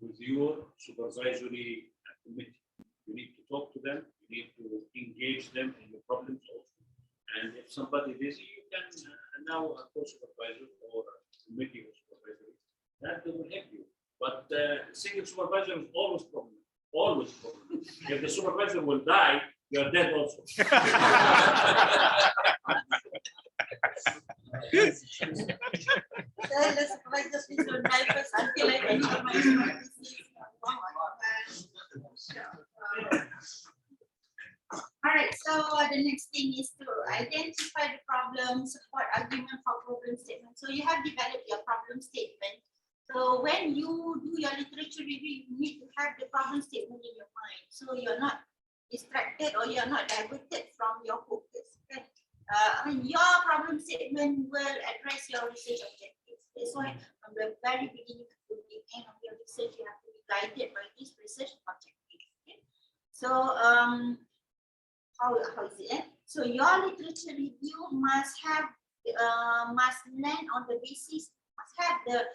with your supervisory committee. You need to talk to them. You need to engage them in the problems also. And if somebody is busy, you can now a co-supervisor or a committee of supervisory. That will help you. But single supervisor is always problem. Always problem. If the supervisor will die, you are dead also. The supervisor will die first until I finish my thesis. All right, so the next thing is to identify the problem, support argument for problem statement. So you have developed your problem statement. So when you do your literature review, you need to have the problem statement in your mind. So you're not distracted or you're not diverted from your focus. Okay? Your problem statement will address your research objectives. That's why from the very beginning to the end of your research, you have to be guided by these research objectives. Okay? So how is it? So your literature review must have must land on the basis, must have the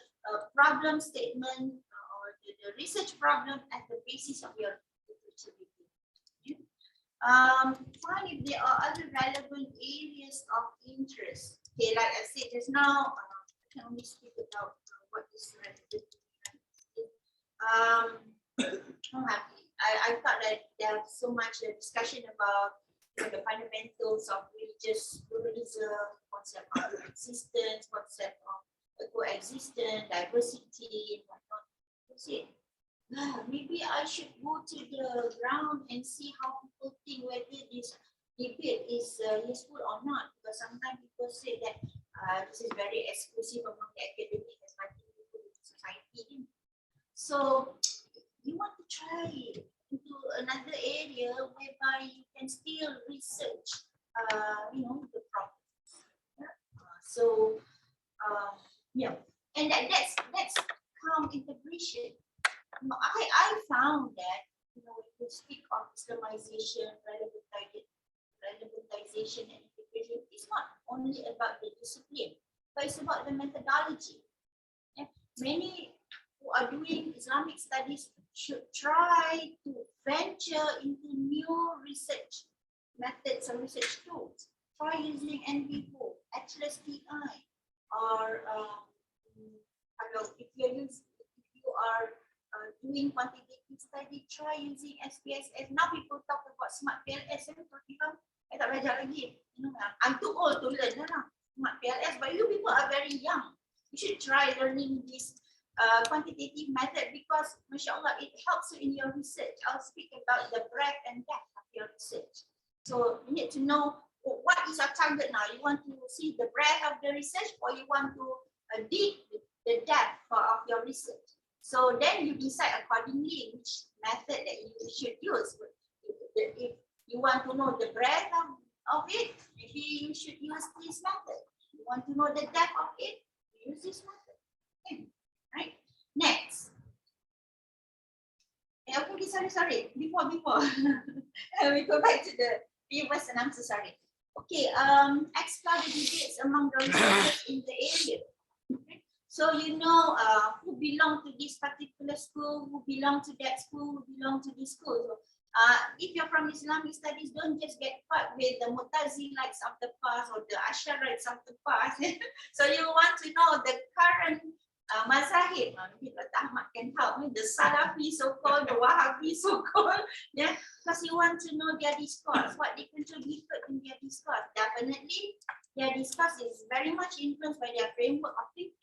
problem statement or the research problem as the basis of your literature review. Find if there are other relevant areas of interest. Okay, like I said just now, I can only speak about what is relevant. I thought that there's so much discussion about the fundamentals of pluralism, concept of existence, concept of coexistence, diversity, and whatnot. Maybe I should go to the ground and see how people think whether this debate is useful or not. Because sometimes people say that this is very exclusive among the academic and nothing to do with society. So you want to try into another area whereby you can still research, the problems. Yeah. And that's calm integration. I found that, you know, when we speak of Islamization, relevantization and integration, it's not only about the discipline, but it's about the methodology. Yeah. Many who are doing Islamic studies should try to venture into new research methods or research tools. Try using NVO, Atlas TI, or if you are doing quantitative study, try using SPSS. Now people talk about smart PLS. I tak belajar lagi. You know, I'm too old to learn smart PLS, but you people are very young. You should try learning this quantitative method because, mashallah, it helps you in your research. I'll speak about the breadth and depth of your research. So you need to know what is your target now. You want to see the breadth of the research, or you want to dig the depth of your research. So then you decide accordingly which method that you should use. If you want to know the breadth of it, maybe you should use this method. If you want to know the depth of it, use this method. Okay. Right. Next. Okay, sorry. Before we go back to the previous and answer. Sorry. Okay. Explore the debates among the researchers in the area. Okay. So you know who belong to this particular school, who belong to that school, who belong to this school. So, if you're from Islamic studies, don't just get caught with the Mu'tazilites of the past or the Asharites of the past. So you want to know the current mazahib. Maybe Dr. Ahmad can help me. The Salafi so-called, the Wahhabi so-called. Yeah, because you want to know their discourse, what they contributed in their discourse. Definitely, their discourse is very much influenced by their framework of thinking.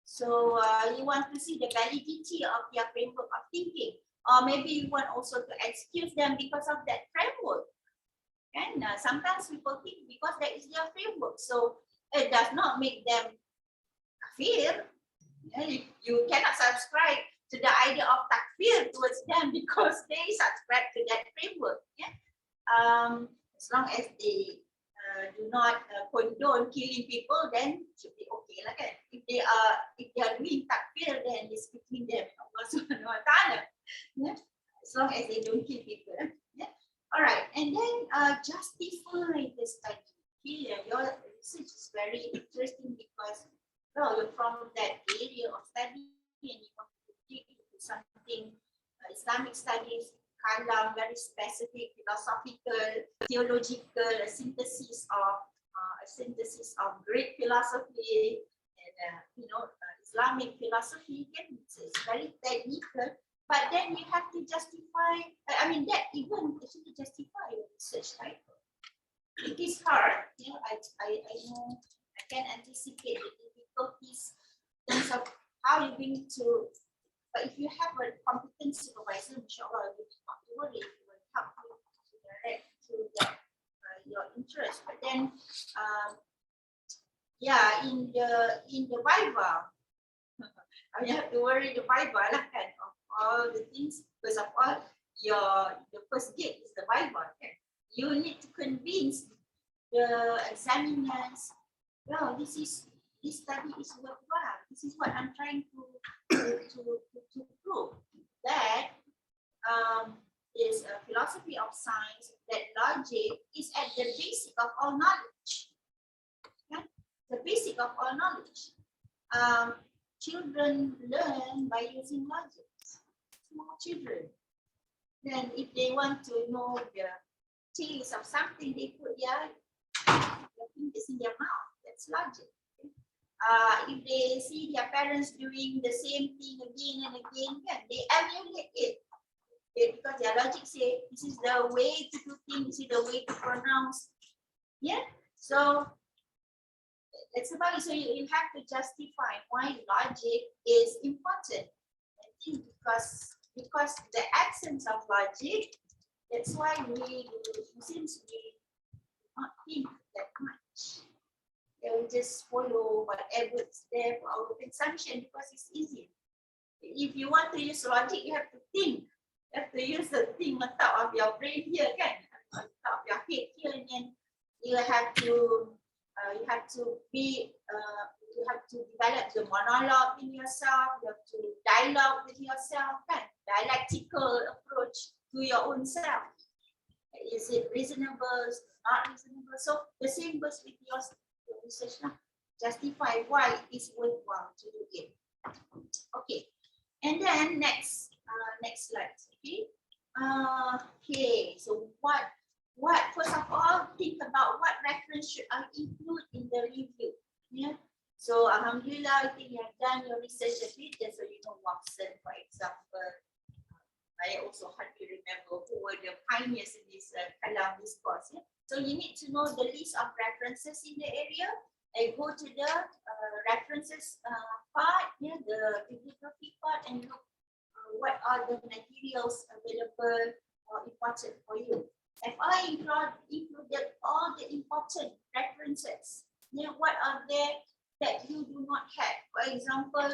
So you want to see the validity of their framework of thinking. Or maybe you want also to excuse them because of that framework. And sometimes people think because that is their framework, so it does not make them kafir. You cannot subscribe to the idea of takfir towards them because they subscribe to that framework. Yeah? As long as they do not condone killing people, then should be okay. Like if they are doing takfir, then it's between them and Allah Subhanahu wa Ta'ala. Yeah? As long as they don't kill people. Yeah? All right, and then justify the study. Here, your research is very interesting because you're from that area of study and you want to dig into something Islamic studies, kalam, very specific, philosophical, theological, a synthesis of Greek philosophy and Islamic philosophy. It's very technical. But then you have to justify, that even actually justify your research, right? It is hard, I know, I can anticipate the difficulties in terms of how you're going to, but if you have a competent supervisor, inshallah, you will not worry, it will help you to direct to that, your interest. But then, in the Bible, you have to worry the Bible, kan? All the things. First of all, the first gate is the Bible. Okay? You need to convince the examiners. Well, this study is worthwhile. This is what I'm trying to prove. That is a philosophy of science. That logic is at the basic of all knowledge. Okay? The basic of all knowledge. Children learn by using logic. Small children. Then if they want to know the taste of something, they put their fingers in their mouth. That's logic. If they see their parents doing the same thing again and again, they emulate it. Because their logic says this is the way to do things, this is the way to pronounce. Yeah. So it's about it. So you have to justify why logic is important. I think because the absence of logic, that's why Muslims do not think that much. They will just follow whatever is there for our consumption because it's easy. If you want to use logic, you have to think. You have to use the thing on top of your brain here, kan? On top of your head here, and then you have to be you have to develop the monologue in yourself, you have to dialogue with yourself, kan? Dialectical approach to your own self. Is it reasonable, not reasonable? So the same goes with your research now. Justify why it is worthwhile to do it. Okay, and then next slide. Okay, okay. So what? First of all, think about what reference should I include in the review. Yeah. So alhamdulillah, I think you have done your research a bit. So you know Watson, for example. I also hardly remember who were the pioneers in this Kalam discourse. Yeah? So you need to know the list of references in the area and go to the references part, yeah, the bibliography part, and look what are the materials available or important for you. If I included all the important references, yeah, what are there that you do not have? For example,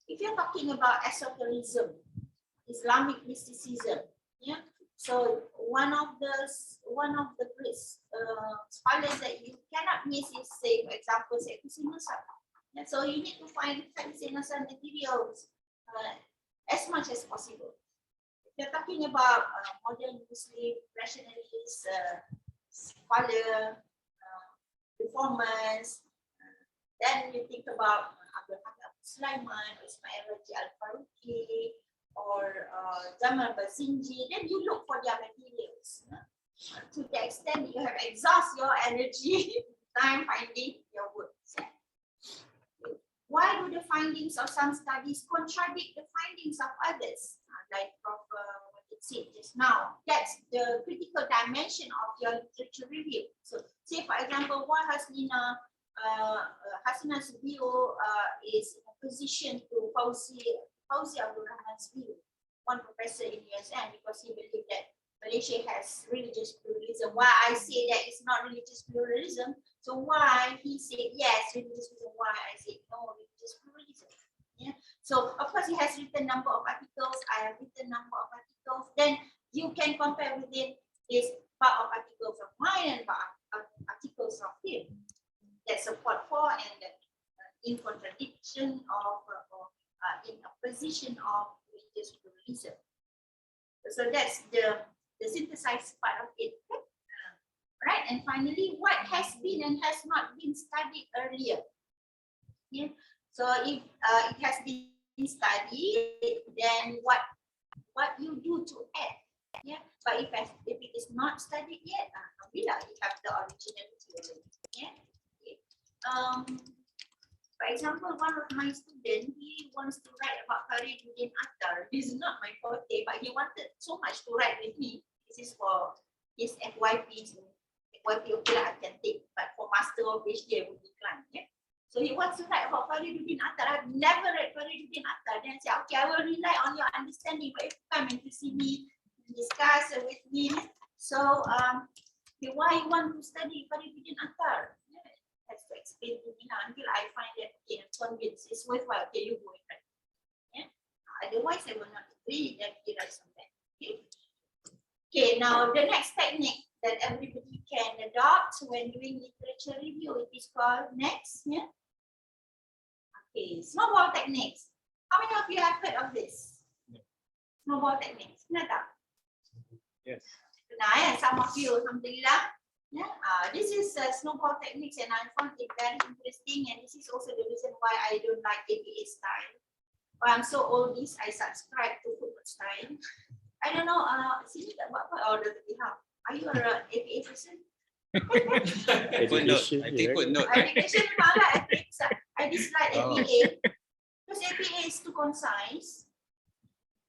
if you're talking about esotericism, Islamic mysticism, yeah. So one of the great scholars that you cannot miss is, say, for example, Civilisation-Based. Yeah, so you need to find Civilisation-Based materials as much as possible. If you're talking about modern Muslim rationalists, scholar, reformers, then you think about Abu Sulaiman, Ismail Raji Al-Faruqi, or Jamal Bazinji, then you look for their materials. To the extent you have exhaust your energy, time finding your works. Why do the findings of some studies contradict the findings of others? Like Prof. What it said just now, that's the critical dimension of your literature review. So, say for example, why Hasina's view is in opposition to Fauzi Abdul Rahman's view, one professor in USM, because he believed that Malaysia has religious pluralism. Why I say that it's not religious pluralism, so why he said yes, religious pluralism, why I said no, religious pluralism. Yeah. So of course he has written number of articles, I have written number of articles, then you can compare within this part of articles of mine and part of articles of him that support for and in contradiction of in opposition of religious pluralism. So that's the synthesized part of it. Right, and finally, what has been and has not been studied earlier. Yeah. So if it has been studied, then what you do to add. Yeah. But if it is not studied yet, alhamdulillah, you have the original material. Yeah. Okay. For example, one of my students, he wants to write about Fariduddin Attar. This is not my forte, but he wanted so much to write with me. This is for his FYP. So FYP, okay, I can take, but for master or PhD, I will decline. Yeah? So he wants to write about Fariduddin Attar. I've never read Fariduddin Attar. Then I say, okay, I will rely on your understanding. But if you come and to see me, discuss with me. So, okay, why you want to study Fariduddin Attar? Has to explain to me now until I find that, okay, I'm convinced it's worthwhile. Okay, you go and write. Yeah? Otherwise, I will not agree that he writes on that. Okay? Okay, now the next technique that everybody can adopt when doing literature review, it is called next. Yeah? Okay, snowball techniques. How many of you have heard of this? Snowball techniques. Pernah tak? Yes. Pernah, some of you, alhamdulillah. Yeah, this is snowball techniques, and I found it very interesting, and this is also the reason why I don't like APA style. But I'm so old, I subscribe to Footnote style. I don't know, sini tak buat apa order to how. Are you an APA person? Footnote. I think footnote. Education memang lah, I dislike APA because APA is too concise.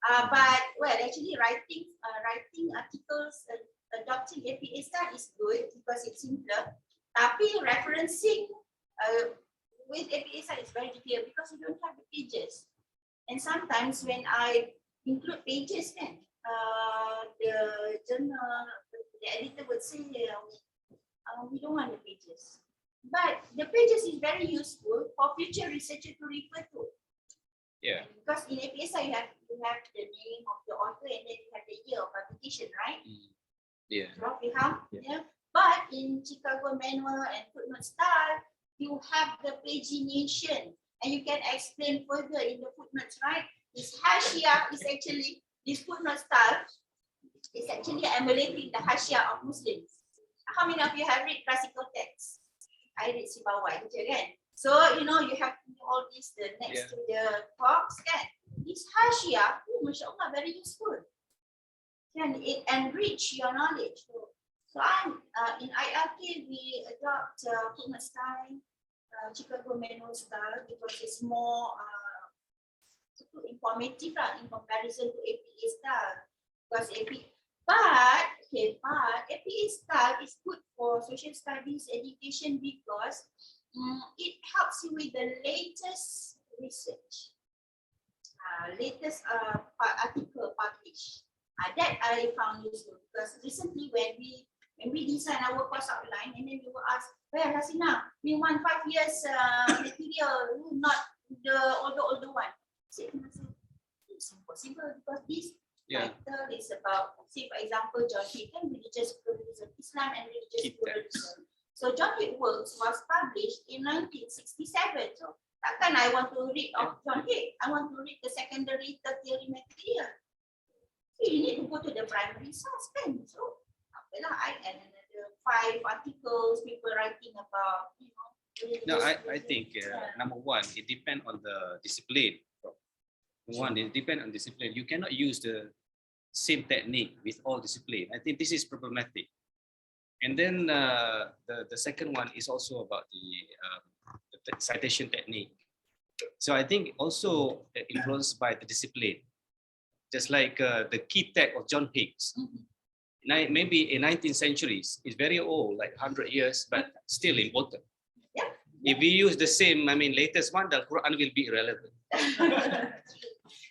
But well, actually writing articles. Adopting APA style is good because it's simpler. Tapi referencing with APA style is very detailed because you don't have the pages. And sometimes when I include pages, then the journal, the editor would say, we don't want the pages. But the pages is very useful for future researcher to refer to. Yeah. Because in APA style you have the name of the author and then you have the year of publication, right? Yeah. Yeah. But in Chicago manual and footnote style, you have the pagination, and you can explain further in the footnotes, right? This Hashia is actually, this footnote style is actually emulating the Hashia of Muslims. How many of you have read classical texts? I read Sibawai, kan? So, you know, you have all this next to the box, kan? This Hashia, Masya Allah, very useful. Can it enrich your knowledge? So I'm in IRK, we adopt footnote style, Chicago manual style, because it's more informative in comparison to APA style. Because APA style is good for social studies education because it helps you with the latest research, latest article published. That I found useful because recently when we design our course outline and then we will ask, well, Hasina, we want 5 years material, not the older one. So it's impossible because this title is about, say for example, John Hick, religious pluralism, Islam and religious pluralism. So John Hick works was published in 1967. So takkan I want to read of John Hick, I want to read the secondary, tertiary material. So you need to go to the primary source, kan? So I add another 5 articles, people writing about, you know. No, I think number one, it depends on the discipline. It depends on discipline. You cannot use the same technique with all discipline. I think this is problematic. And then the second one is also about the citation technique. So I think also influenced by the discipline. Just like the key tag of John Hicks. Maybe in 19th centuries, it's very old, like 100 years, but still important. Yeah. If we use the same, latest one, the Quran will be irrelevant.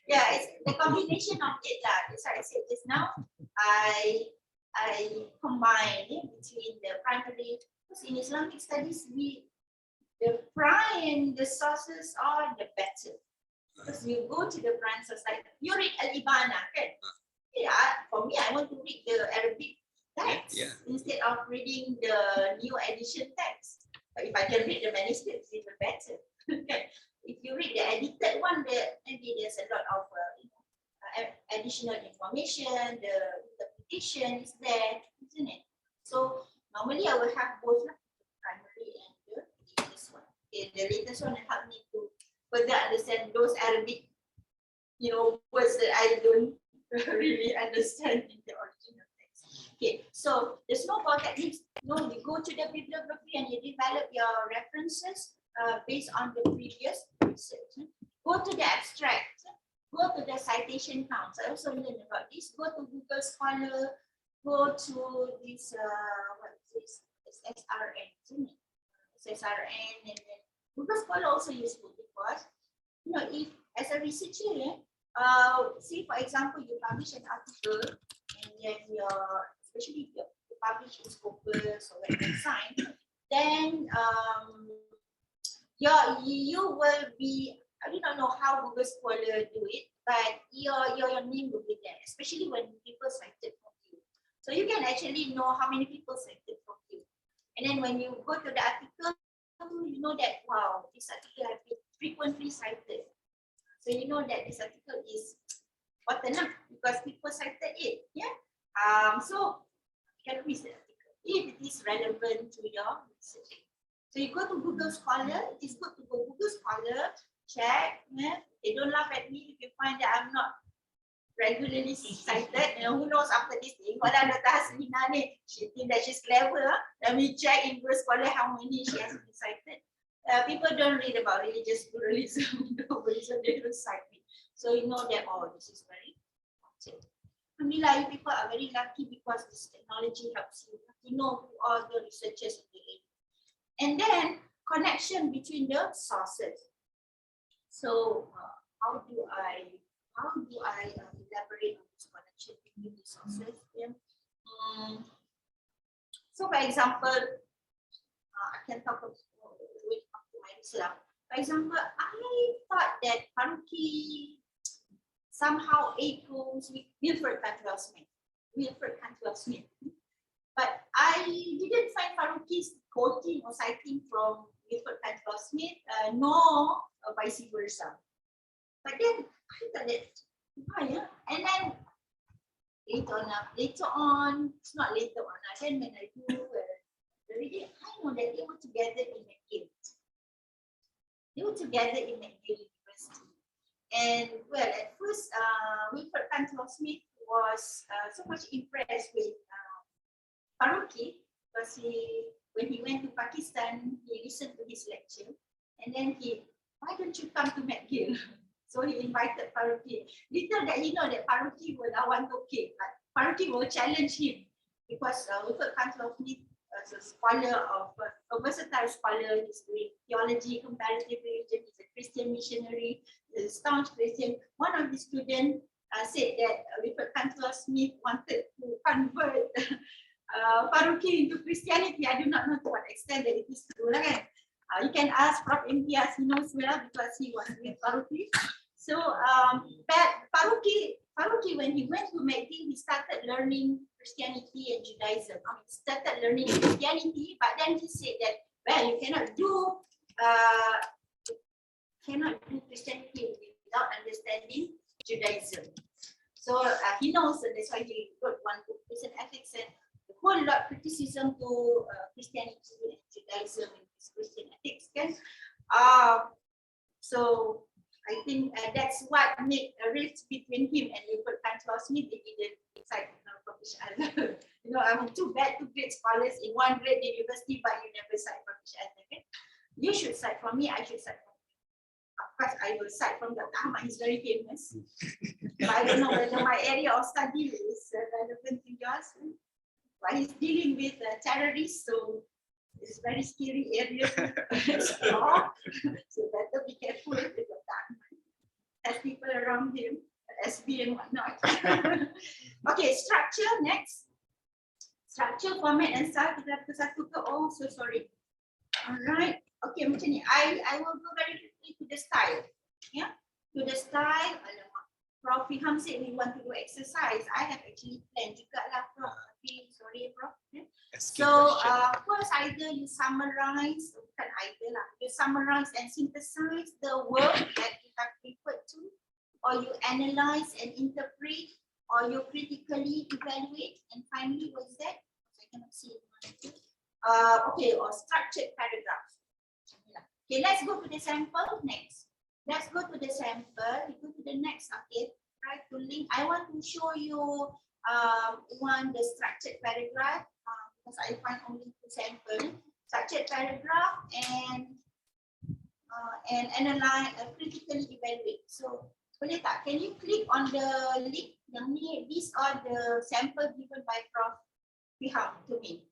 Yeah, it's the combination of it. That's why I said just now, I combine between the primary, because in Islamic studies, the prime, the sources are the better. Because you go to the prime source, like you read Al-Ibana, kan? Yeah, for me, I want to read the Arabic text instead of reading the new edition text. But if I can read the manuscript, it's even better. If you read the edited one, maybe there's a lot of additional information, the interpretation is there, isn't it? So normally I will have both primary and the latest one. Okay, the latest one will help me to further understand those Arabic, words that I don't really understand in the original text. Okay, so the snowball techniques, you go to the bibliography and you develop your references based on the previous research. Go to the abstract, go to the citation counts. I also learned about this. Go to Google Scholar, go to this, what is this? SRN, isn't it? SRN, and then Google Scholar also useful because, if as a researcher, say for example, you publish an article and then especially if you publish in Scopus or Web of Science, then you will be, I do not know how Google Scholar do it, but your name will be there, especially when people cited from you. So you can actually know how many people cited from you. And then when you go to the article, you know that, wow, this article has been frequently cited. So you know that this article is important because people cited it. Yeah. So you can read the article if it is relevant to your research. So you go to Google Scholar. It is good to go Google Scholar, check. Yeah. They don't laugh at me if you find that I'm not regularly cited. Who knows after this thing? Kalau ada Hasina ni, she think that she's clever. Let me check in Google Scholar how many she has been cited. People don't read about religious pluralism. So they don't cite me. So you know that this is very important. Alhamdulillah, you people are very lucky because this technology helps you to know who are the researchers in the area. And then connection between the sources. So how do I elaborate on this connection between the sources? Yeah. So for example, I can talk about Islam. For example, I thought that Haruki somehow echoes with Wilfred Cantwell Smith. But I didn't find Faruqi's quoting or citing from Wilford Cantwell Smith, nor vice versa. But then I thought that, why? And then later on, it's not later on. Then when I do the reading, I know that they were together in McGill. They were together in McGill University. And well, at first, Wilford Cantwell Smith was so much impressed with Faruqi because when he went to Pakistan, he listened to his lecture, and then why don't you come to McGill? So he invited Faruqi. Little that he know that Faruqi will not want to keep, but Faruqi will challenge him because Wilford Cantwell Smith is a scholar of a versatile scholar. He's doing theology, comparative religion. He's a Christian missionary, he's a staunch Christian. One of the students said that Wilford Cantwell Smith wanted to convert Faruqi into Christianity. I do not know to what extent that it is true. You can ask Prof. Imtiaz, he knows well because he was with Faruqi. So, but Faruqi, when he went to McGill, he started learning Christianity and Judaism. He started learning Christianity, but then he said that, well, you cannot do Christianity without understanding Judaism. So he knows, and that's why he wrote one book, Christian Ethics, and a whole lot of criticism to Christianity and Judaism and Christian ethics. So I think that's what made a rift between him and Wilford Cantwell Smith. They didn't cite from each other. I'm two great scholars in one great university, but you never cite from each other. Okay? You should cite from me, I should cite from you. Of course, I will cite from Dr. Ahmad, he's very famous. But I don't know whether my area of study is relevant to yours. But he's dealing with terrorists, so it's very scary area to explore. So better be careful with Dr. Ahmad. Has people around him, SB and whatnot. Okay, structure next. Structure, format, and style. Kita satu ke? Oh, so sorry. Alright. Okay, macam ni. I will go very quickly to the style. Yeah, to the style. Prof. Ham said we want to do exercise. I have actually planned juga lah, Prof. Sorry, Prof. Yeah. So first, either you summarize, bukan either lah. You summarize and synthesize the work that you have referred to, or you analyze and interpret, or you critically evaluate, and finally, what is that? I cannot see it. Okay, or structured paragraphs. Okay, let's go to the sample next. Let's go to the sample. We go to the next. Okay, try to link. I want to show you the structured paragraph because I find only two samples. Structured paragraph and analyze, critically evaluate. So, boleh tak? Can you click on the link? Yang ni, these are the sample given by Prof. Ham to me.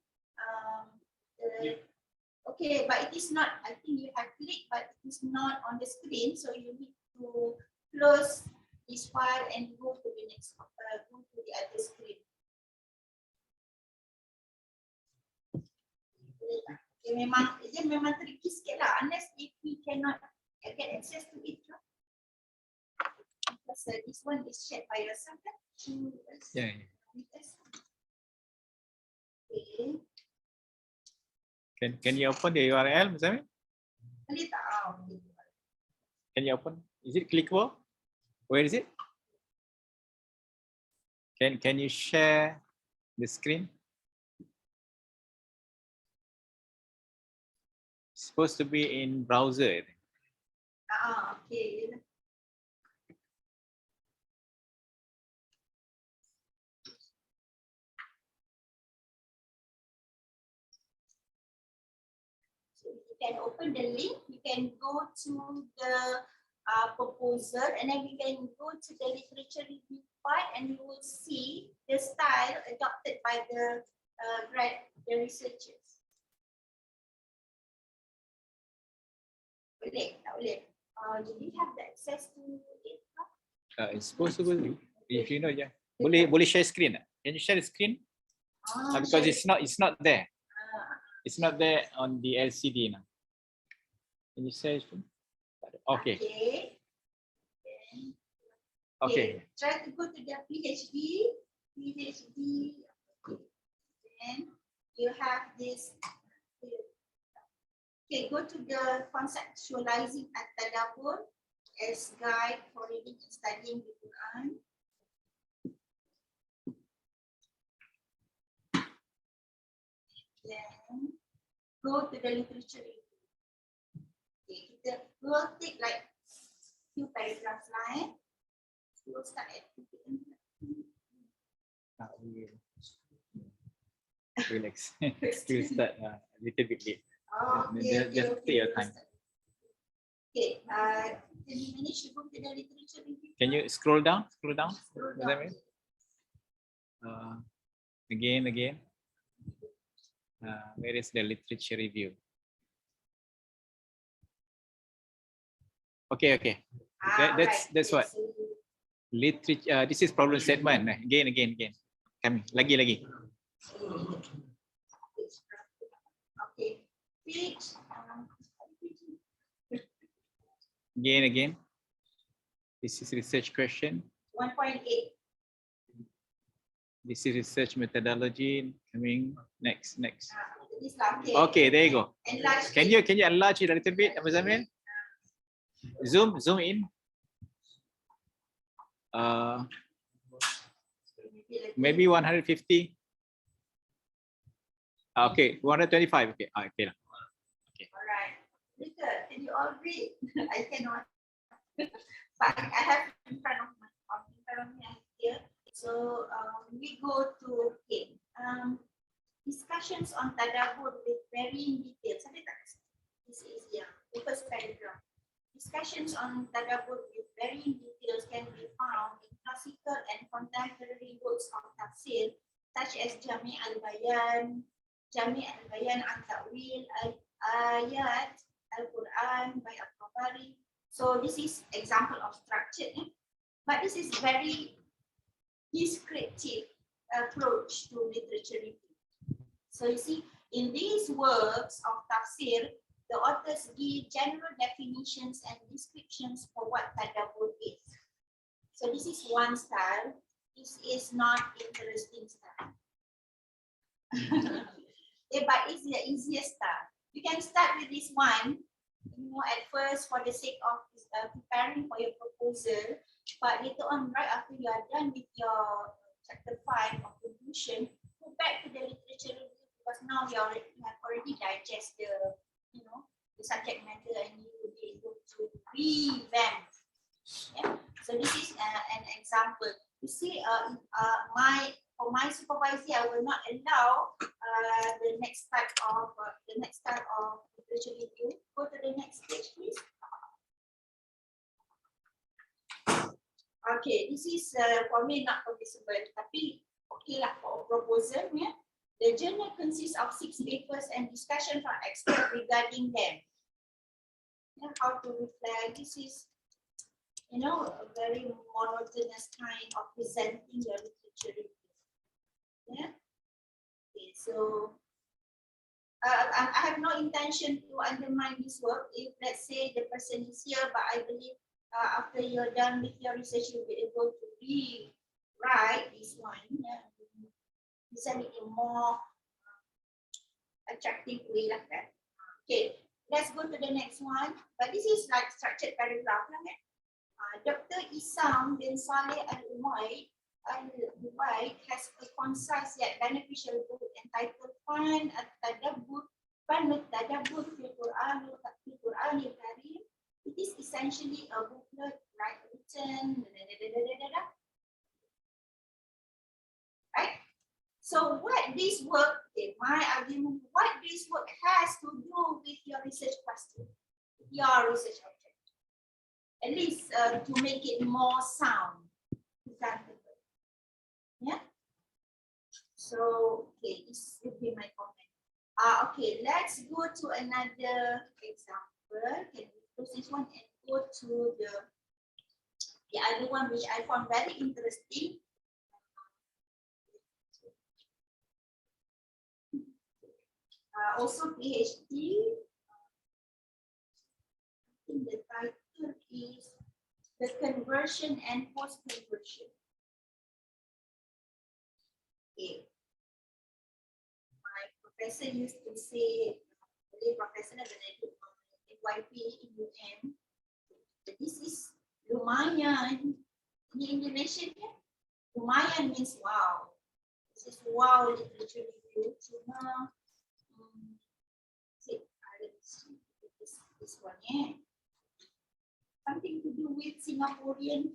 Okay, but it is not, I think you have clicked, but it is not on the screen. So you need to close this file and go to the next, go to the other screen. Okay, memang tricky sikit lah, unless if we cannot get access to it. Because this one is shared by yourself. Yeah. Okay. Can you open the URL, Ms. Amin? Can you open? Is it clickable? Where is it? Can you share the screen? It's supposed to be in browser, I think. Okay. You can open the link, you can go to the proposal, and then we can go to the literature review part, and you will see the style adopted by the researchers. Boleh, tak boleh? Do you have the access to it? It's supposed to be, if you know, yeah. Boleh share screen? Can you share the screen? Because it's not there. It's not there on the LCD now. Can you share screen? Okay. Okay. Try to go to the PhD. Then you you have this. Okay, go to the conceptualizing at-tadabbur as guide for reading and studying the Quran. Then go to the literature review. Okay, we will take like few paragraphs lah. We'll start at Relax. We'll start a little bit late. Just take your time. Okay, can you manage to go to the literature review? Can you scroll down? Scroll down. Scroll What does that down. mean? Again. Where is the literature review? Okay. That's what. Literature. This is problem statement. Again. Come lagi. Okay. Page. Again. This is research question. 1.8. This is research methodology. Coming next. This lah, Okay, there you go. Enlarge Can you enlarge it a little bit, Abu Zamil? Zoom in. Maybe 150. Okay, 125. Okay, okay. Alright. Later, can you all read? I cannot. But I have in front of me here. So we go to discussions on tadabbur with varying details. This is the first paragraph. Discussions on tadabbur with varying details can be found in classical and contemporary works of tafsir such as Jami' al-Bayan an Ta'wil Ayat al-Quran by Al-Tabari. So this is example of structure, but this is very descriptive approach to literature review. So you see, in these works of tafsir, the authors give general definitions and descriptions for what tadabbur is. So this is one style. This is not interesting style. But it's the easiest style. You can start with this one, at first for the sake of preparing for your proposal, but later on, right after you are done with your chapter 5 of conclusion, go back to the literature review because now you have already digested the subject matter and you will be able to revamp. Yeah? So this is an example. You see, for my supervisor, I will not allow the next type of literature review. Go to the next page, please. Okay, this is for me not permissible, tapi okay lah for proposal. Yeah? The journal consists of 6 papers and discussion from experts regarding them. How to reflect. This is, a very monotonous kind of presenting your literature review. Yeah. Okay, so I have no intention to undermine this work. If let's say the person is here, but I believe after you're done with your research, you'll be able to rewrite this one. Yeah. Present it in more attractive way like that. Okay, let's go to the next one. But this is like structured paragraph. Dr. Isam bin Saleh Al-Umaid has a concise yet beneficial book entitled Fan At-Tadabbur Fil Quran Al-Karim. It is essentially a booklet written. Right? So what this work, my argument, what this work has to do with your research question, your research object. At least to make it more sound. Yeah. So okay, this would be my comment. Okay, let's go to another example. Can we close this one and go to the other one which I found very interesting. Also PhD. I think the title is The Conversion and Post-Conversion. Okay. My professor used to say, the professor when I did FYP in UM, this is lumayan. In Indonesia, lumayan means wow. This is wow literature review. Cuma, this one, yeah. Something to do with Singaporean.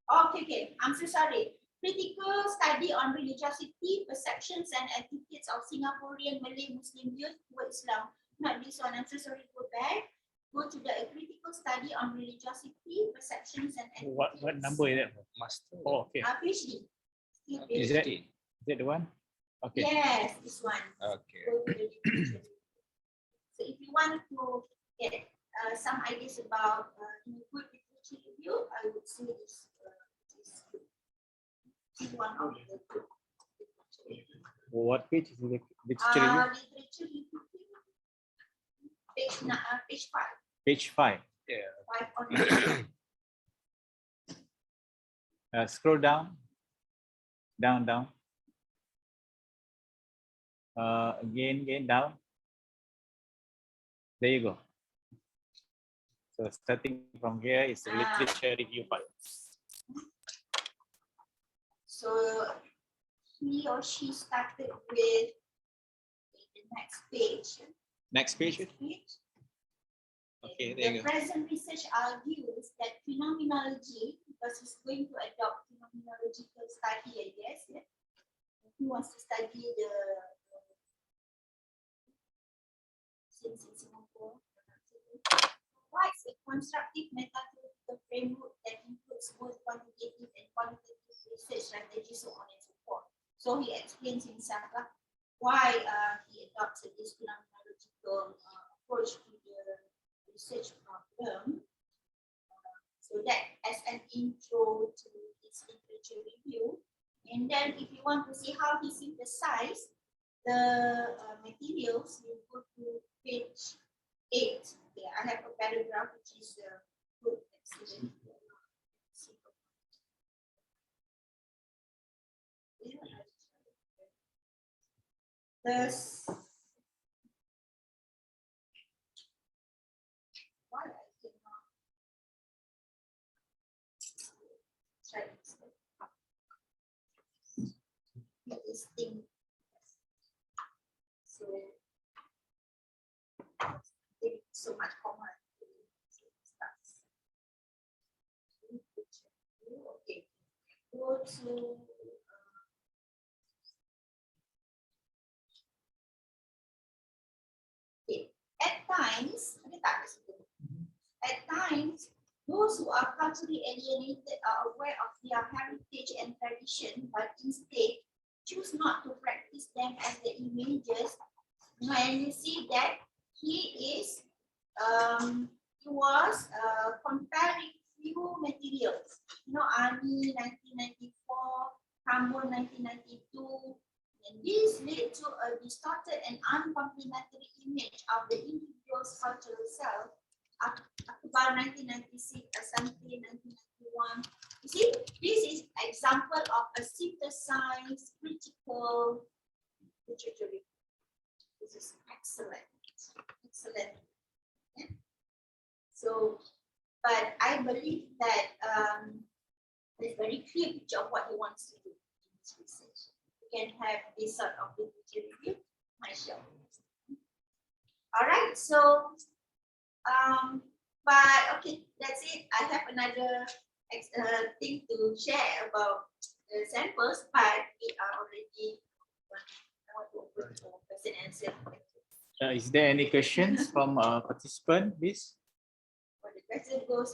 Okay, I'm so sorry. Critical study on religiosity, perceptions, and attitudes of Singaporean Malay Muslim youth toward Islam. Not this one, I'm so sorry, go back. Go to the critical study on religiosity, perceptions, and attitudes. What number is that? Master. Oh, okay. PhD. Is that the one? Okay. Yes, this one. Okay. Go to the literature. So if you want to get some ideas about good literature review, I would say this. One of the What page is the literature review? Literature review. Page 5. Page 5. Yeah. 5 on Scroll down. Down. Again, down. There you go. So starting from here is the literature review part. So he or she started with the next page. Next page. Okay, there you The go. present research argues that phenomenology, because he's going to adopt phenomenological study, I guess. Yeah? He wants to study the since in Singapore. Provides a constructive methodological framework that includes both quantitative and qualitative research strategies, so on and so forth. So he explains himself why he adopted this phenomenological approach to the research problem. So that as an intro to this literature review. And then if you want to see how he synthesized the materials, you go to page 8. Okay, I have a paragraph which is good, excellent. This why I cannot try this thing. So so much command. Okay, go to at times, those who are culturally alienated are aware of their heritage and tradition, but instead choose not to practice them as the images. When you see that he was comparing few materials, Army 1994, Cambon 1992, and this led to a distorted and uncomplimentary image of the individual's cultural self. About 1996, Asante 1991. You see, this is example of a synthesized critical literature. This is excellent. Yeah. So, but I believe that there's a very clear picture of what he wants to do in this research. You can have this sort of literature review myself. All right, so but okay, that's it. I have another thing to share about the samples, but we are already question and answer. Is there any questions from participant, please?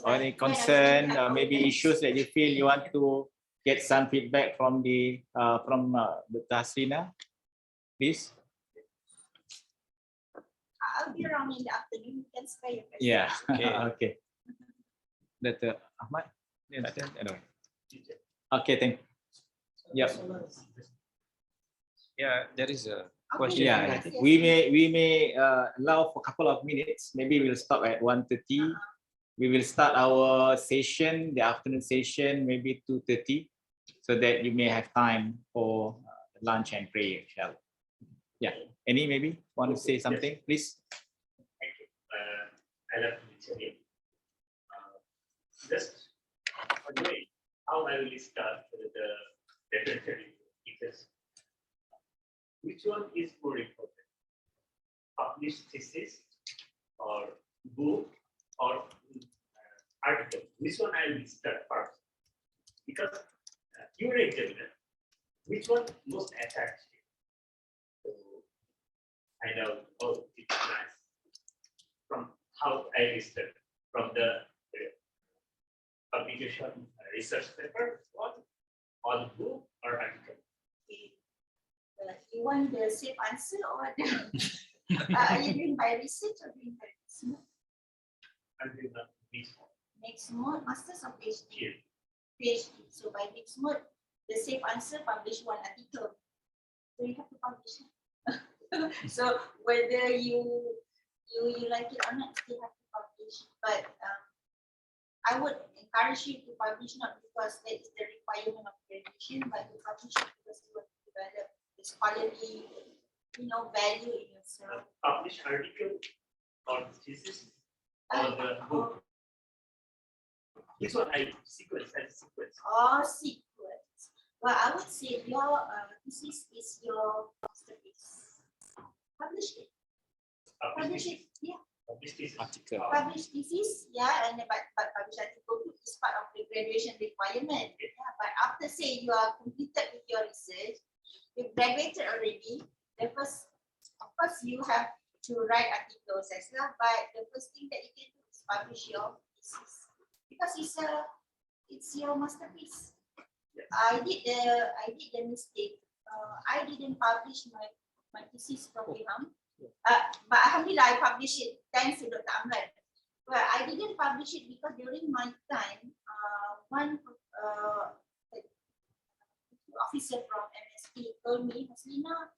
Or any concern, maybe issues that you feel you want to get some feedback from the Hasrina, please? I'll be around in the afternoon. You can spare your question. Yeah. Okay. Dr. Ahmad? Okay, thank you. Yep. Yeah, there is a Okay, question. Yeah, here, I think. we may allow for a couple of minutes. Maybe we'll stop at 1:30. We will start our session, the afternoon session, maybe 2:30, so that you may have time for lunch and prayer. Shall we? Yeah. Any maybe want to say something, please? Thank you. I love to tell you. Just one way, how I will start with the repertory because which one is more important? Published thesis or book or article? Which one I will start first? Because you're a examiner. Which one most attached you? So I know, oh, it's nice. From how I start, from the publication research paper, one, or book or article? You want the safe answer or the, are you doing by research or doing by mixed mode? I'm doing the mixed mode. Mixed mode, masters or PhD? Here. PhD. So by mixed mode, the safe answer publish one article. So you have to publish. So whether you like it or not, you have to publish. But I would encourage you to publish not because that is the requirement of graduation, but to publish it because you want to develop this quality, value in yourself. Publish article or thesis or the book. This one I sequence as sequence. Or sequence. Well, I would say your thesis is your masterpiece. Publish it. Publish it. Yeah. Publish thesis. Article. Publish thesis, yeah, and but publish article is part of the graduation requirement. Yeah, but after say you are completed with your research, you graduated already. The first, of course, you have to write articles as well. But the first thing that you can do is publish your thesis because it's your masterpiece. I did the mistake. I didn't publish my thesis from Biham. But alhamdulillah, I published it thanks to Dr. Ahmad. But I didn't publish it because during my time, one officer from MSP told me, Haslina,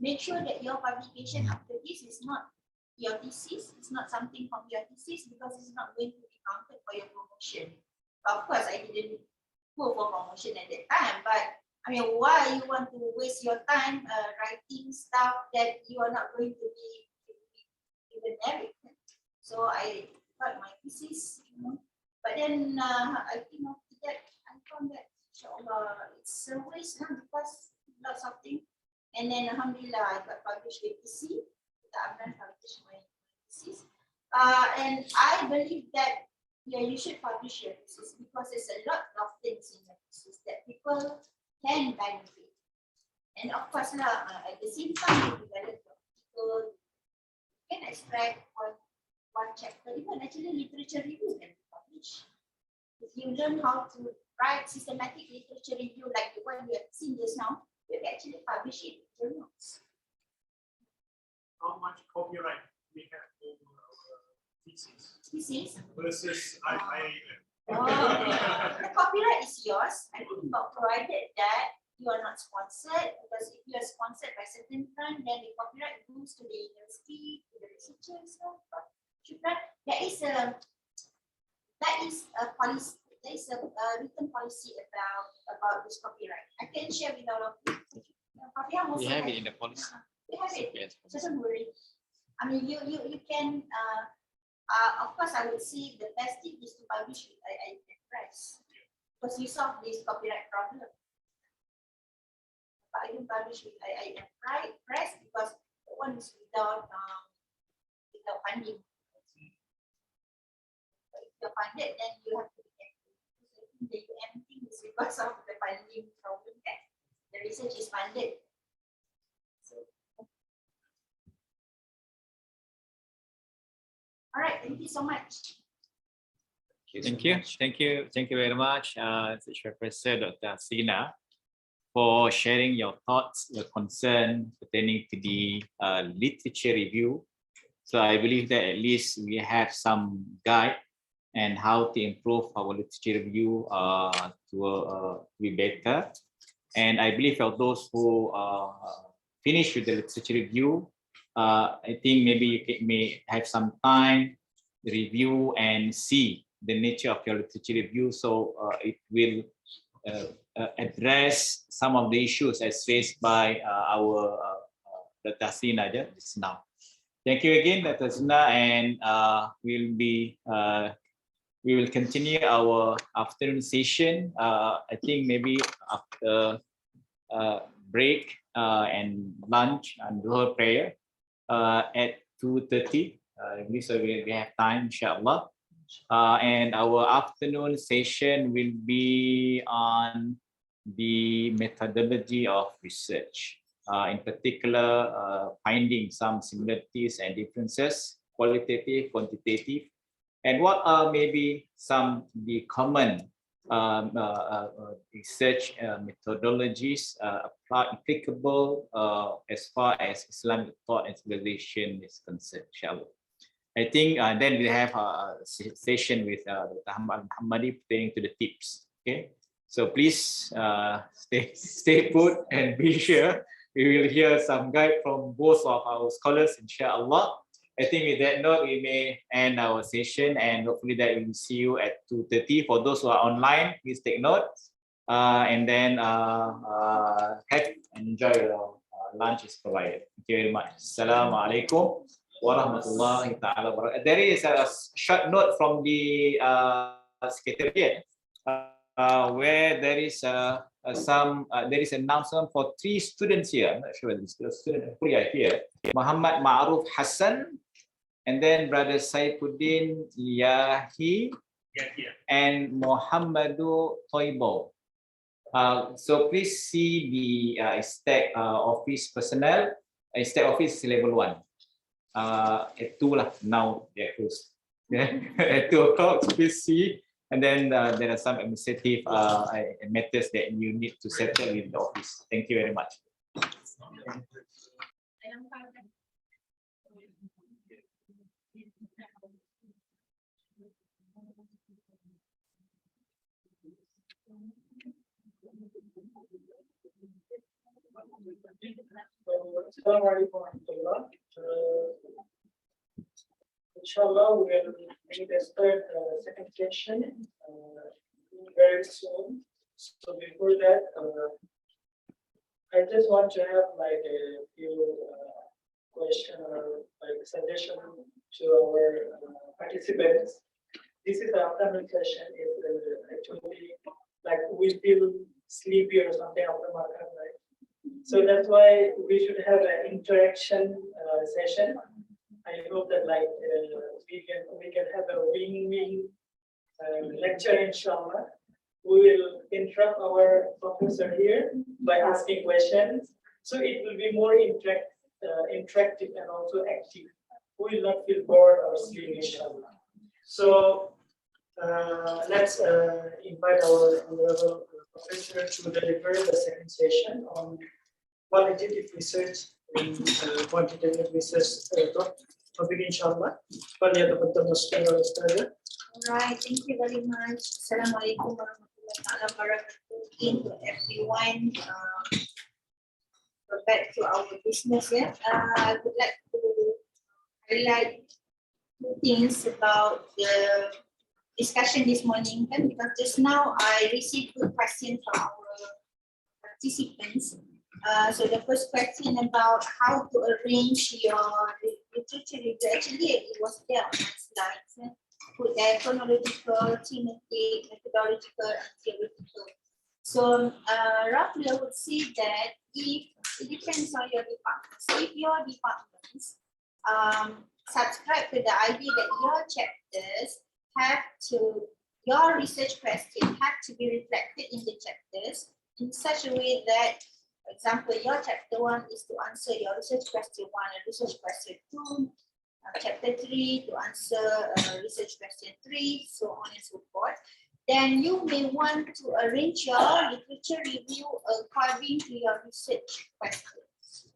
make sure that your publication after this is not your thesis, it's not something from your thesis because it's not going to be counted for your promotion. But of course, I didn't go for promotion at that time, but I mean, why you want to waste your time writing stuff that you are not going to be given merit? So I got my thesis, but then I think after that I found that inshallah it's a waste because lots of things. And then alhamdulillah I got published with PC. I'm going to publish my thesis, and I believe that you should publish your thesis because there's a lot of things in your thesis that people can benefit. And of course, at the same time, you develop the article, you can extract one chapter, even actually literature review can be published. If you learn how to write systematic literature review like the one we have seen just now, you can actually publish it in journals. How much copyright we have over our thesis? Thesis? Versus The copyright is yours. I think provided that you are not sponsored, because if you are sponsored by certain firm, then the copyright goes to the university, to the researchers. There is a policy. There is a written policy about this copyright. I can share with all of you. We have it in the policy. We have it. Yes. So don't worry. I mean, you can. Of course, I would say the best thing is to publish with IIM Press because you solve this copyright problem. But I don't publish with IIM Press because the one is without funding. But if you're funded, then you have to be careful. The UM thing is because of the funding problem that the research is funded. All right, thank you so much. Thank you very much, Professor Dr. Sina, for sharing your thoughts, your concern pertaining to the literature review. So I believe that at least we have some guide and how to improve our literature review to be better. And I believe for those who finish with the literature review, I think maybe you may have some time to review and see the nature of your literature review. So it will address some of the issues as faced by our Dr. Hasina just now. Thank you again, Dr. Hasina, and we will continue our afternoon session. I think maybe after break and lunch and Dhuhr prayer at 2:30. So we have time, inshallah. And our afternoon session will be on the methodology of research, in particular, finding some similarities and differences, qualitative, quantitative, and what are maybe some the common research methodologies applicable as far as Islamic thought and civilization is concerned, inshallah. I think then we have a session with Dr. Hamadi pertaining to the tips. Okay, so please stay put and be sure we will hear some guide from both of our scholars, inshallah. I think with that note, we may end our session, and hopefully that we will see you at 2:30. For those who are online, please take note, and then have and enjoy your lunch is provided. Thank you very much. Assalamualaikum warahmatullahi ta'ala wabarakatuh. There is a short note from the secretariat where there is there is announcement for 3 students here. I'm not sure whether it's a student here. Muhammad Ma'ruf Hassan, and then Brother Saifuddin Yahi, and Muhammadu Toibo. So please see the stack office personnel. Stack office level 1. At 2 lah, now they're closed. At 2 o'clock, please see. And then there are some administrative matters that you need to settle with the office. Thank you very much. Inshallah, we will meet a second session very soon. So before that, I just want to have like a few question or like suggestion to our participants. This is the afternoon session. Is actually like we feel sleepy or something after Maghrib, right? So that's why we should have an interaction session. I hope that like we can have a win-win lecture, inshallah. We will interrupt our professor here by asking questions, so it will be more interactive and also active. We will not feel bored or sleepy, inshallah. So let's invite our honorable professor to deliver the second session on qualitative research and quantitative research topic, inshallah. All right, thank you very much. Assalamualaikum warahmatullahi wabarakatuh to everyone. Back to our business. I would like to highlight 2 things about the discussion this morning, because just now I received 2 questions from our participants. So the first question about how to arrange your literature review. Actually, it was there on my slides. Put there chronological, thematic, methodological, and theoretical. So roughly, I would say that if it depends on your department. So if your departments subscribe to the idea that your chapters have to, your research questions have to be reflected in the chapters in such a way that, for example, your chapter 1 is to answer your research question 1 and research question 2, chapter 3 to answer research question 3, so on and so forth. Then you may want to arrange your literature review according to your research questions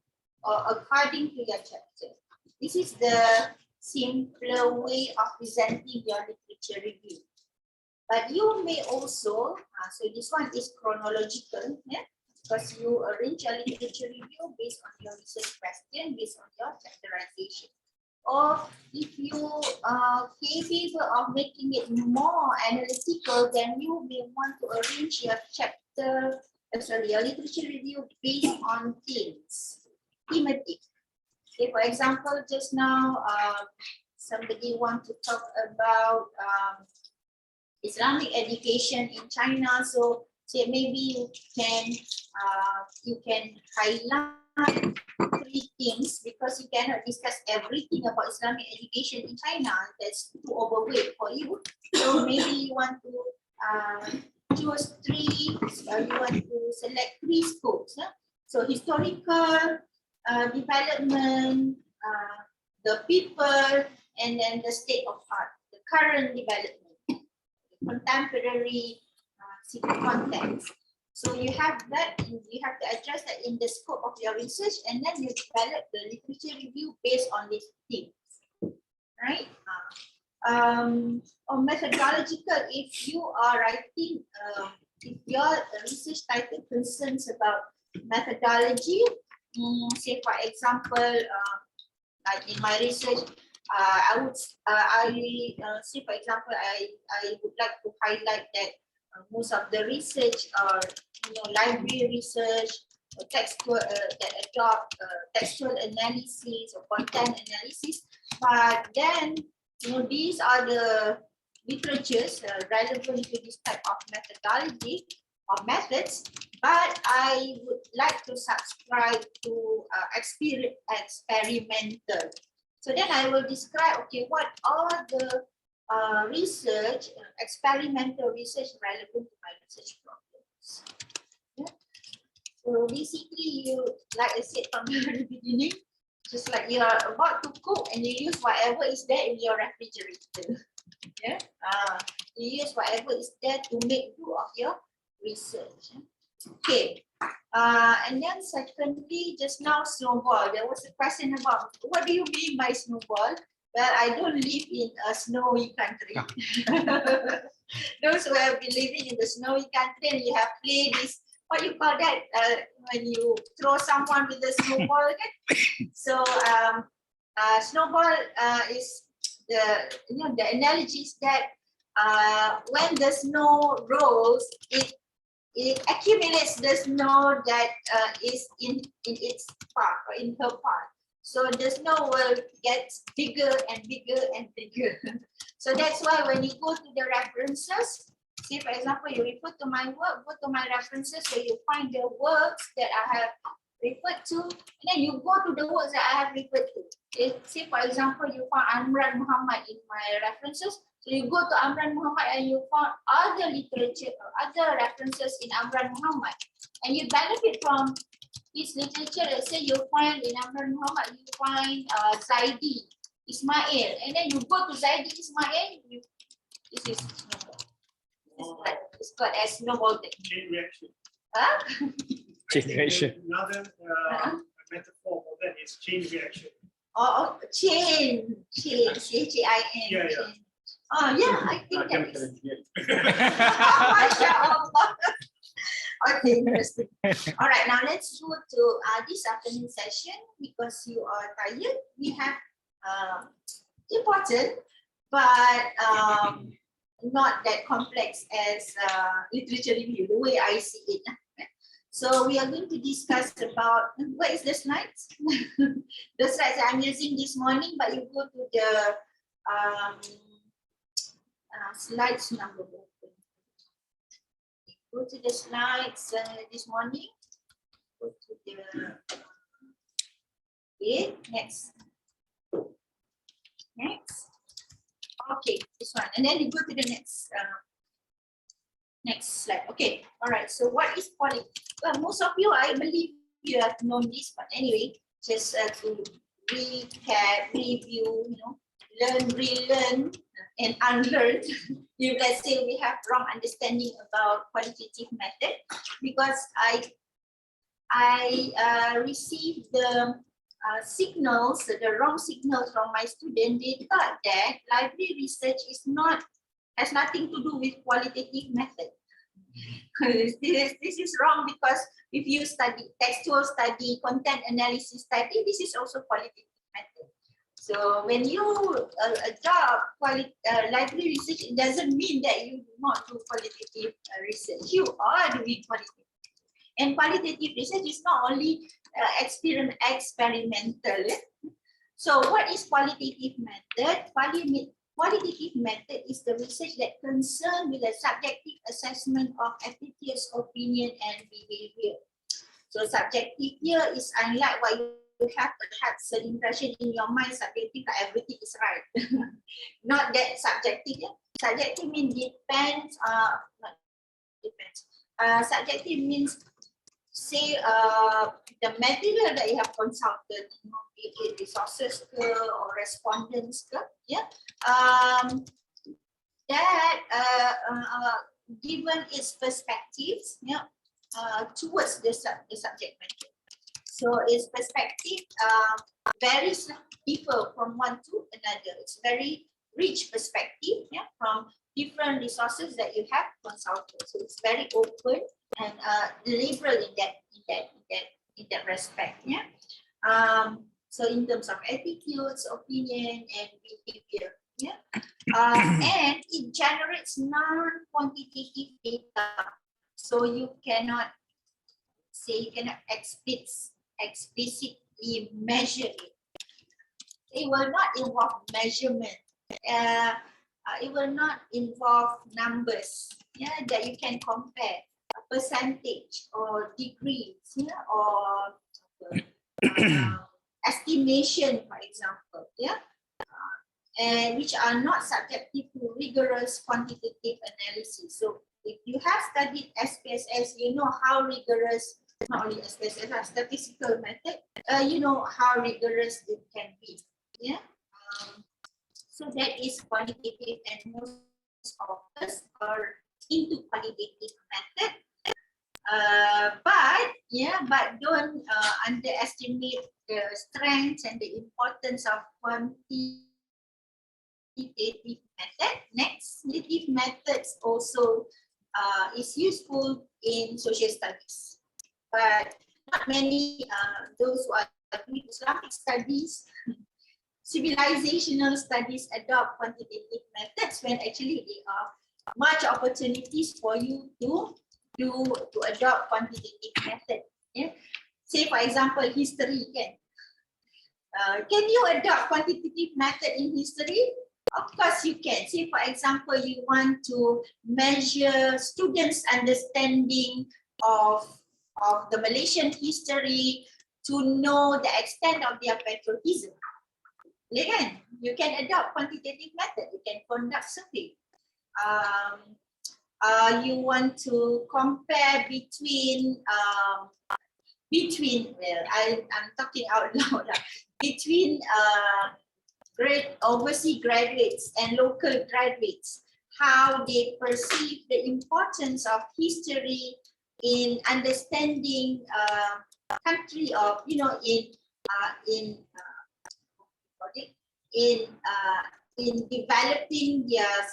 or according to your chapter. This is the simpler way of presenting your literature review. But you may also, so this one is chronological, yeah? because you arrange a literature review based on your research question, based on your chapterization. Or if you capable of making it more analytical, then you may want to arrange your your literature review based on themes, thematic. Okay, for example, just now somebody want to talk about Islamic education in China. So maybe you can highlight 3 things, because you cannot discuss everything about Islamic education in China. That's too overweight for you. So maybe you want to choose 3. You want to select 3 scopes. So historical, development, the people, and then the state of art, the current development, contemporary context. So you have that, you have to address that in the scope of your research, and then you develop the literature review based on these themes, right? Or methodological, if you are writing, if your research title concerns about methodology, say for example, like in my research, I would say for example, I would like to highlight that most of the research are, library research, or textual that adopt textual analysis or content analysis. But then, these are the literatures relevant to this type of methodology or methods. But I would like to subscribe to experimental. So then I will describe, okay, what are the research, experimental research relevant to my research problems. Yeah. So basically, you, like I said from the very beginning, just like you are about to cook and you use whatever is there in your refrigerator. Yeah. You use whatever is there to make do of your research. Okay. And then secondly, just now snowball. There was a question about what do you mean by snowball? Well, I don't live in a snowy country. Those who have been living in the snowy country and you have played this, what you call that, when you throw someone with a snowball. Okay? So snowball is the analogy is that when the snow rolls, it accumulates the snow that is in its part or in her part. So the snow will get bigger and bigger and bigger. So that's why when you go to the references, say for example, you refer to my work, go to my references, so you find the works that I have referred to, and then you go to the works that I have referred to. Say for example, you found Amran Muhammad in my references, so you go to Amran Muhammad and you found other literature or other references in Amran Muhammad, and you benefit from his literature. Let's say you find in Amran Muhammad, you find Zaidi Ismail, and then you go to Zaidi Ismail, this is snowball. It's called as snowball technique. Chain reaction. Huh? Chain reaction. Another metaphor for that is chain reaction. Oh, chain, C-H-A-I-N. Yeah. Chain. Oh, yeah, I think that is. MashaAllah. Okay, interesting. All right, now let's go to this afternoon session. Because you are tired, we have important, but not that complex as literature review, the way I see it. So we are going to discuss about, what is the slides? The slides that I'm using this morning, but you go to the slides number 1. Go to the slides this morning. Go to the next. Okay, this one, and then you go to the next slide. Okay, all right. So what is politics? Well, most of you, I believe, you have known this, but anyway, just to recap, review, learn, relearn, and unlearn. If let's say we have wrong understanding about qualitative method, because I received the signals, the wrong signals from my student. They thought that library research has nothing to do with qualitative method. This is wrong because if you study textual study, content analysis study, this is also qualitative method. So when you adopt library research, it doesn't mean that you do not do qualitative research. You are doing qualitative. And qualitative research is not only experimental. So what is qualitative method? Qualitative method is the research that concerned with the subjective assessment of attitudes, opinion, and behavior. So subjective here is unlike what you have perhaps an impression in your mind, subjective that everything is right. Not that subjective. Yeah? Subjective means depends, not depends. Subjective means say the material that you have consulted, you know, be it resources or respondents, yeah, that given its perspectives, yeah, towards the subject matter. So its perspective varies, differ from one to another. It's very rich perspective, yeah, from different resources that you have consulted. So it's very open and liberal in that respect, yeah. So in terms of attitudes, opinion, and behavior, yeah. And it generates non-quantitative data. So you cannot say, you cannot explicitly measure it. It will not involve measurement. It will not involve numbers, yeah, that you can compare, a percentage or degrees, yeah, or estimation, for example, yeah, and which are not subjective to rigorous quantitative analysis. So if you have studied SPSS, you know how rigorous, not only SPSS, statistical method, you know how rigorous it can be, yeah. So that is qualitative, and most of us are into qualitative method. But don't underestimate the strengths and the importance of quantitative method. Next, quantitative methods also is useful in social studies, but not many those who are doing Islamic studies, civilizational studies adopt quantitative methods, when actually there are much opportunities for you to adopt quantitative method. Yeah? Say for example, history. Can you adopt quantitative method in history? Of course you can. Say for example, you want to measure students' understanding of the Malaysian history to know the extent of their patriotism. Again, you can adopt quantitative method. You can conduct survey. You want to compare between well, I'm talking out loud, between overseas graduates and local graduates, how they perceive the importance of history in understanding country of, you know, in developing their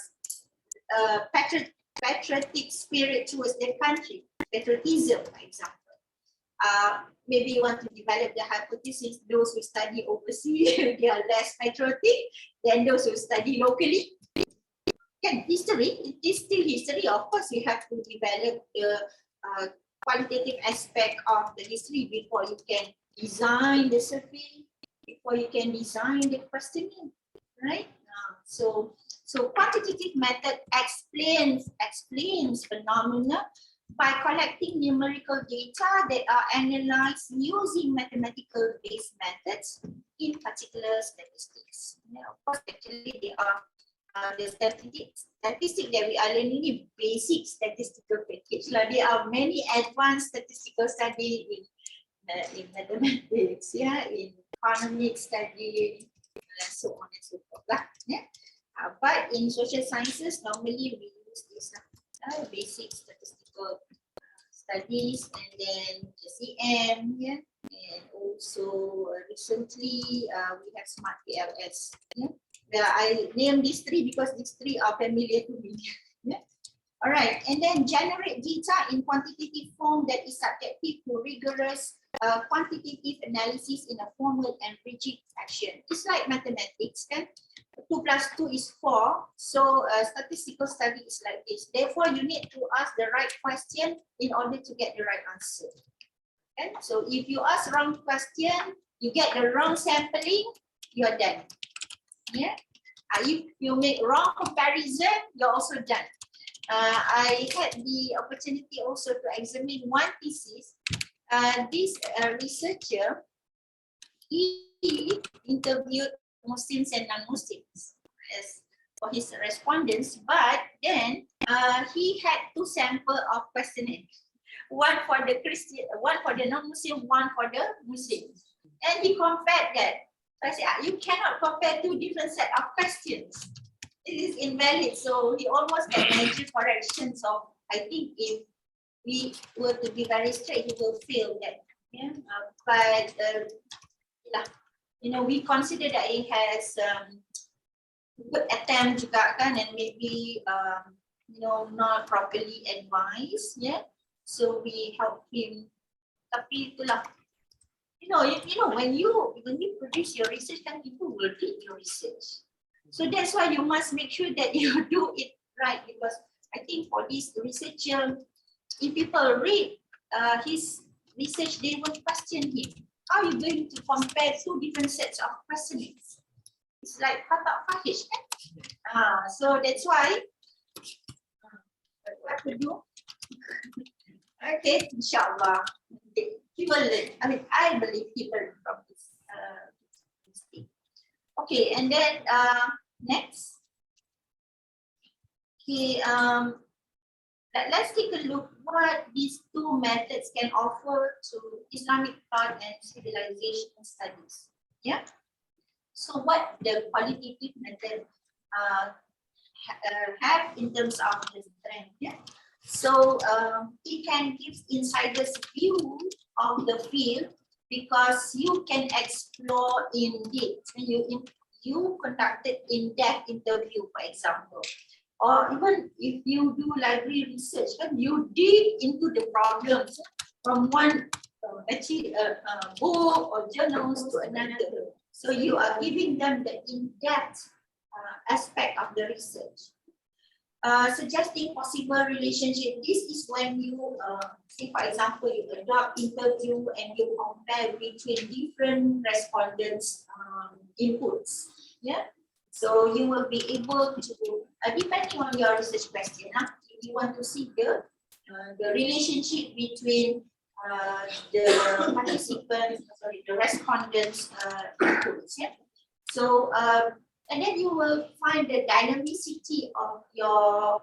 patriotic spirit towards their country, patriotism, for example. Maybe you want to develop the hypothesis, those who study overseas, they are less patriotic than those who study locally. Again, history, it is still history. Of course, you have to develop the qualitative aspect of the history before you can design the survey, before you can design the questioning, right? So quantitative method explains phenomena by collecting numerical data that are analyzed using mathematical based methods, in particular statistics. Yeah, of course, actually they are the statistics that we are learning is basic statistical package. There are many advanced statistical study in mathematics, yeah, in economic study, and so on and so forth. Yeah. But in social sciences, normally we use these basic statistical studies, and then SEM, yeah, and also recently we have smart PLS. Yeah. I named these three because these three are familiar to me. Yeah. All right, and then generate data in quantitative form that is subjective to rigorous quantitative analysis in a formal and rigid fashion. It's like mathematics, kan? 2 + 2 is 4. So statistical study is like this. Therefore, you need to ask the right question in order to get the right answer. Okay? So if you ask wrong question, you get the wrong sampling, you're done. Yeah. If you make wrong comparison, you're also done. I had the opportunity also to examine one thesis. This researcher, he interviewed Muslims and non-Muslims as for his respondents, but then he had 2 samples of questionnaire, one for the Christian, one for the non-Muslim, one for the Muslims, and he compared that. So I said, you cannot compare 2 different set of questions. It is invalid. So he almost got major corrections. So I think if we were to be very straight, he will feel that. Yeah, but you know, we consider that he has good attempt juga kan, and maybe you know, not properly advised. Yeah, so we help him. Tapi itulah, you know, when you produce your research, kan, people will read your research. So that's why you must make sure that you do it right, because I think for this researcher, if people read his research, they will question him. How are you going to compare 2 different sets of questionnaires? It's like kata fahish, kan? So that's why what to do? Okay, inshallah, he will learn. I mean, I believe he will learn from this mistake. Okay, and then next. Okay, let's take a look what these 2 methods can offer to Islamic thought and civilization studies. Yeah. So what the qualitative method have in terms of the strength? Yeah. So it can give insiders view of the field because you can explore in depth. You conducted in-depth interview, for example. Or even if you do library research, you dig into the problems from one book or journals to another. So you are giving them the in-depth aspect of the research. Suggesting possible relationship. This is when you, say for example, you adopt interview and you compare between different respondents' inputs. Yeah. So you will be able to, depending on your research question, if you want to see the relationship between the participants, the respondents' inputs. Yeah. So and then you will find the dynamicity of your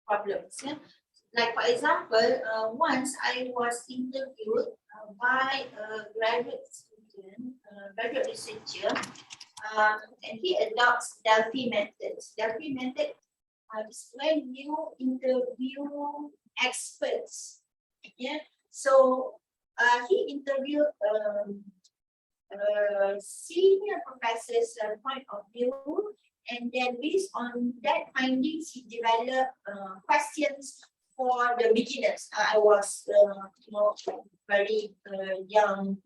problems. Yeah. Like for example, once I was interviewed by a graduate student, graduate researcher. And he adopts Delphi methods. Delphi method is when you interview experts. Yeah. So he interviewed senior professor's point of view, and then based on that findings, he developed questions for the beginners. I was, you know, very young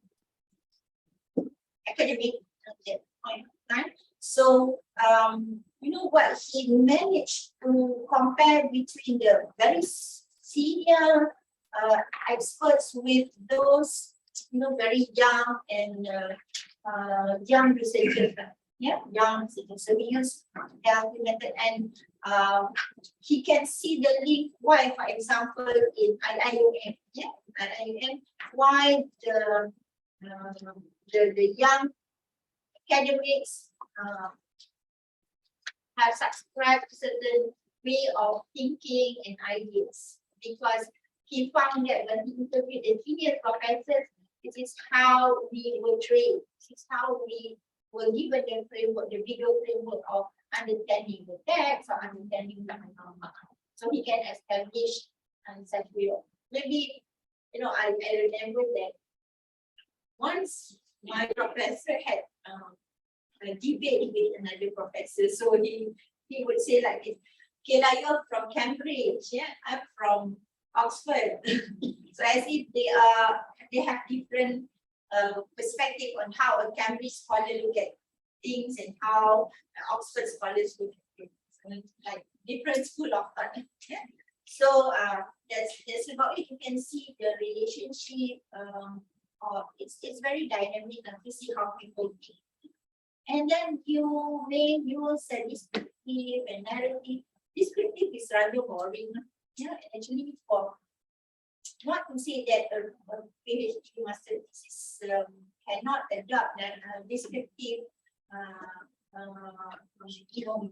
academic at that point of time. So, you know what, he managed to compare between the very senior experts with those, you know, very young and young researchers. Yeah, young researchers. So we use Delphi method, and he can see the link. Why, for example, in IIUM, yeah, IIUM, why the young academics have subscribed to certain way of thinking and ideas, because he found that when he interviewed the senior professors, this is how we were trained. This is how we were given the framework, the bigger framework of understanding the text or understanding the phenomena. So he can establish such way of. Maybe, you know, I remember that once my professor had a debate with another professor. So he would say like this, okay, like you're from Cambridge, yeah, I'm from Oxford. So as if they have different perspective on how a Cambridge scholar look at things and how Oxford scholars look at things, like different school of thought. Yeah. So that's about it. You can see the relationship. It's very dynamic and to see how people think. And then you may use a descriptive and narrative. Descriptive is rather boring. Yeah, actually, for not to say that a PhD master thesis cannot adopt descriptive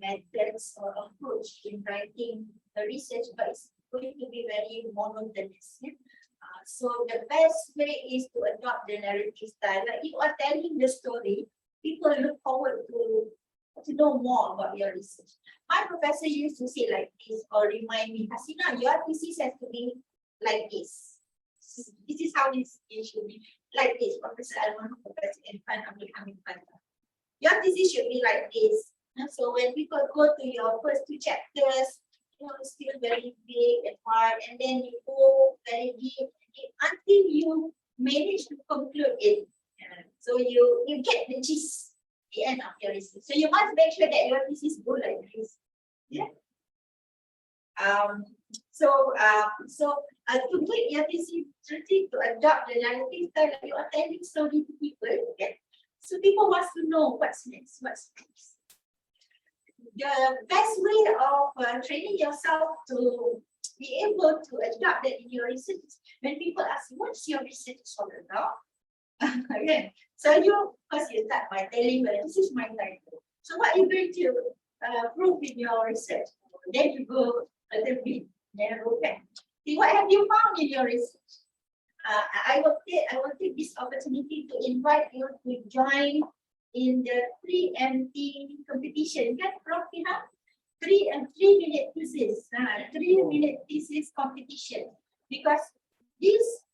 methods or approach in writing the research, but it's going to be very monotonous. Yeah? So the best way is to adopt the narrative style. Like you are telling the story, people look forward to know more about your research. My professor used to say like this or remind me, Hasina, your thesis has to be like this. This is how it should be. Like this, Professor Alman, Professor Irfan, Abdul Hamid Panta. Your thesis should be like this. And so when people go to your first 2 chapters, it's still very big and hard, and then you go very deep until you manage to conclude it. So you get the gist at the end of your research. So you must make sure that your thesis go like this. Yeah. To make your thesis to adopt the narrative style, you are telling story to people. Okay? So people want to know what's next. The best way of training yourself to be able to adopt that in your research is when people ask, what's your research all about? Okay. So first you start by telling them, this is my title. So what are you going to prove in your research? Then you go a little bit narrow. See, what have you found in your research? I will take this opportunity to invite you to join in the preempting competition. Can Prof have 3-minute thesis, 3-minute thesis competition? Because this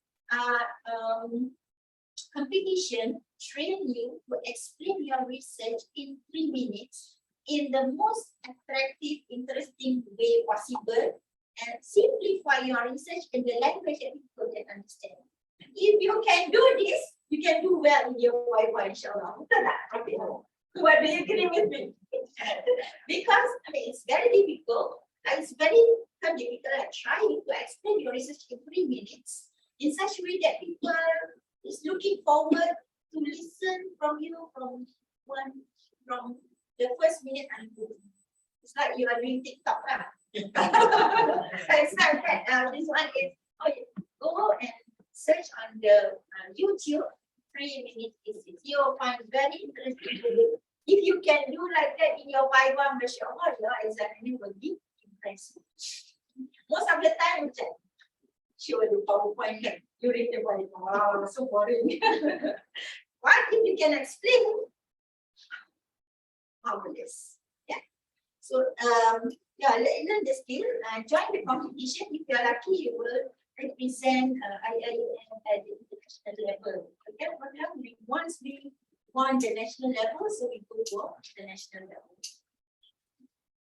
competition train you to explain your research in 3 minutes in the most attractive, interesting way possible, and simplify your research in the language that people can understand. If you can do this, you can do well in your YY, inshallah. Okay. What do you agree with me? Because it's very difficult. It's very difficult at trying to explain your research in 3 minutes in such a way that people is looking forward to listen from you from the first minute until. It's like you are doing TikTok. It's not that. This one is go and search on the YouTube 3-minute thesis. You'll find very interesting. If you can do like that in your Viva, mashallah, your examiner will be impressed. Most of the time, she will do PowerPoint during the Viva. Wow, so boring. What if you can explain? Marvelous. Yeah. So learn the skill, join the competition. If you're lucky, you will represent IIM at the international level. Okay, once we won the national level, so we go to the national level.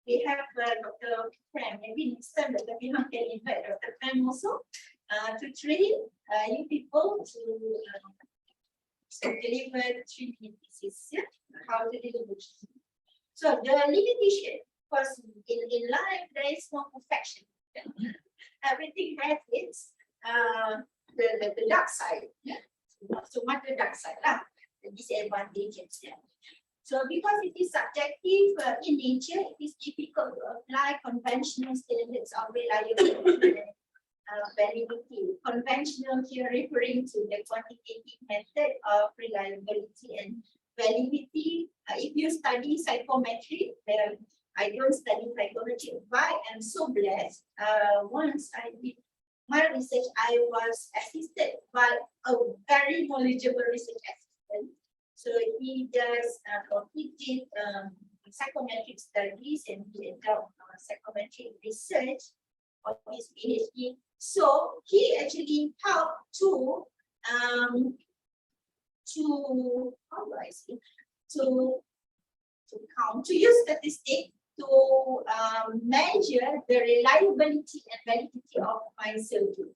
We have Dr. Prem. Maybe next time Dr. Bihan can invite Dr. Prem also to train you people to deliver 3-minute thesis. Yeah? How to deliver. So the limitation, because in life there is no perfection. Everything has its the dark side. Yeah? Not so much the dark side, the disadvantages. Yeah? So because it is subjective in nature, it is difficult to apply conventional standards of reliability and validity. Conventional here referring to the quantitative method of reliability and validity. If you study psychometry, I don't study psychology, but I am so blessed. Once I did my research, I was assisted by a very knowledgeable research assistant. So he does, he did psychometric studies and he did psychometric research on his PhD. So he actually helped to how do I say, to use statistics to measure the reliability and validity of my survey.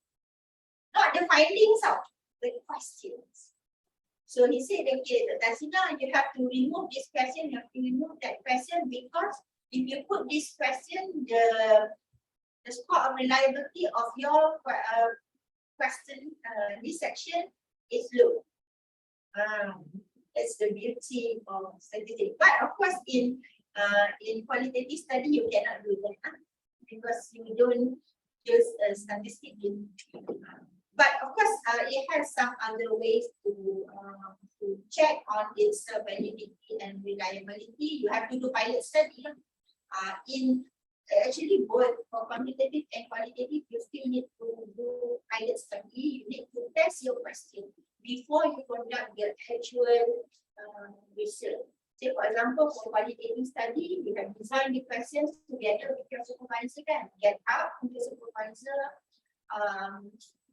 Not the findings of the questions. So he said, okay, Tasina, you have to remove this question, you have to remove that question, because if you put this question, the score of reliability of your question, this section is low. That's the beauty of statistics. But of course, in qualitative study, you cannot do that because you don't use statistics. But of course, it has some other ways to check on its validity and reliability. You have to do pilot study. In actually both for quantitative and qualitative, you still need to do pilot study. You need to test your question before you conduct the actual research. Say for example, for qualitative study, you have designed the questions together with your supervisor, get help from the supervisor,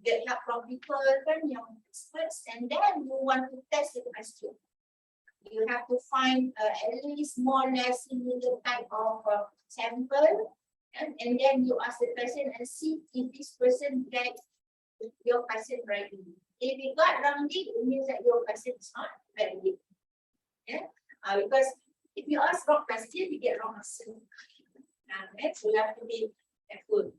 get help from people, young experts, and then you want to test the question. You have to find at least more or less similar type of sample, and then you ask the person and see if this person gets your question right. If you got wrongly, it means that your question is not valid. Yeah, because if you ask wrong question, you get wrong answer. So you have to be careful.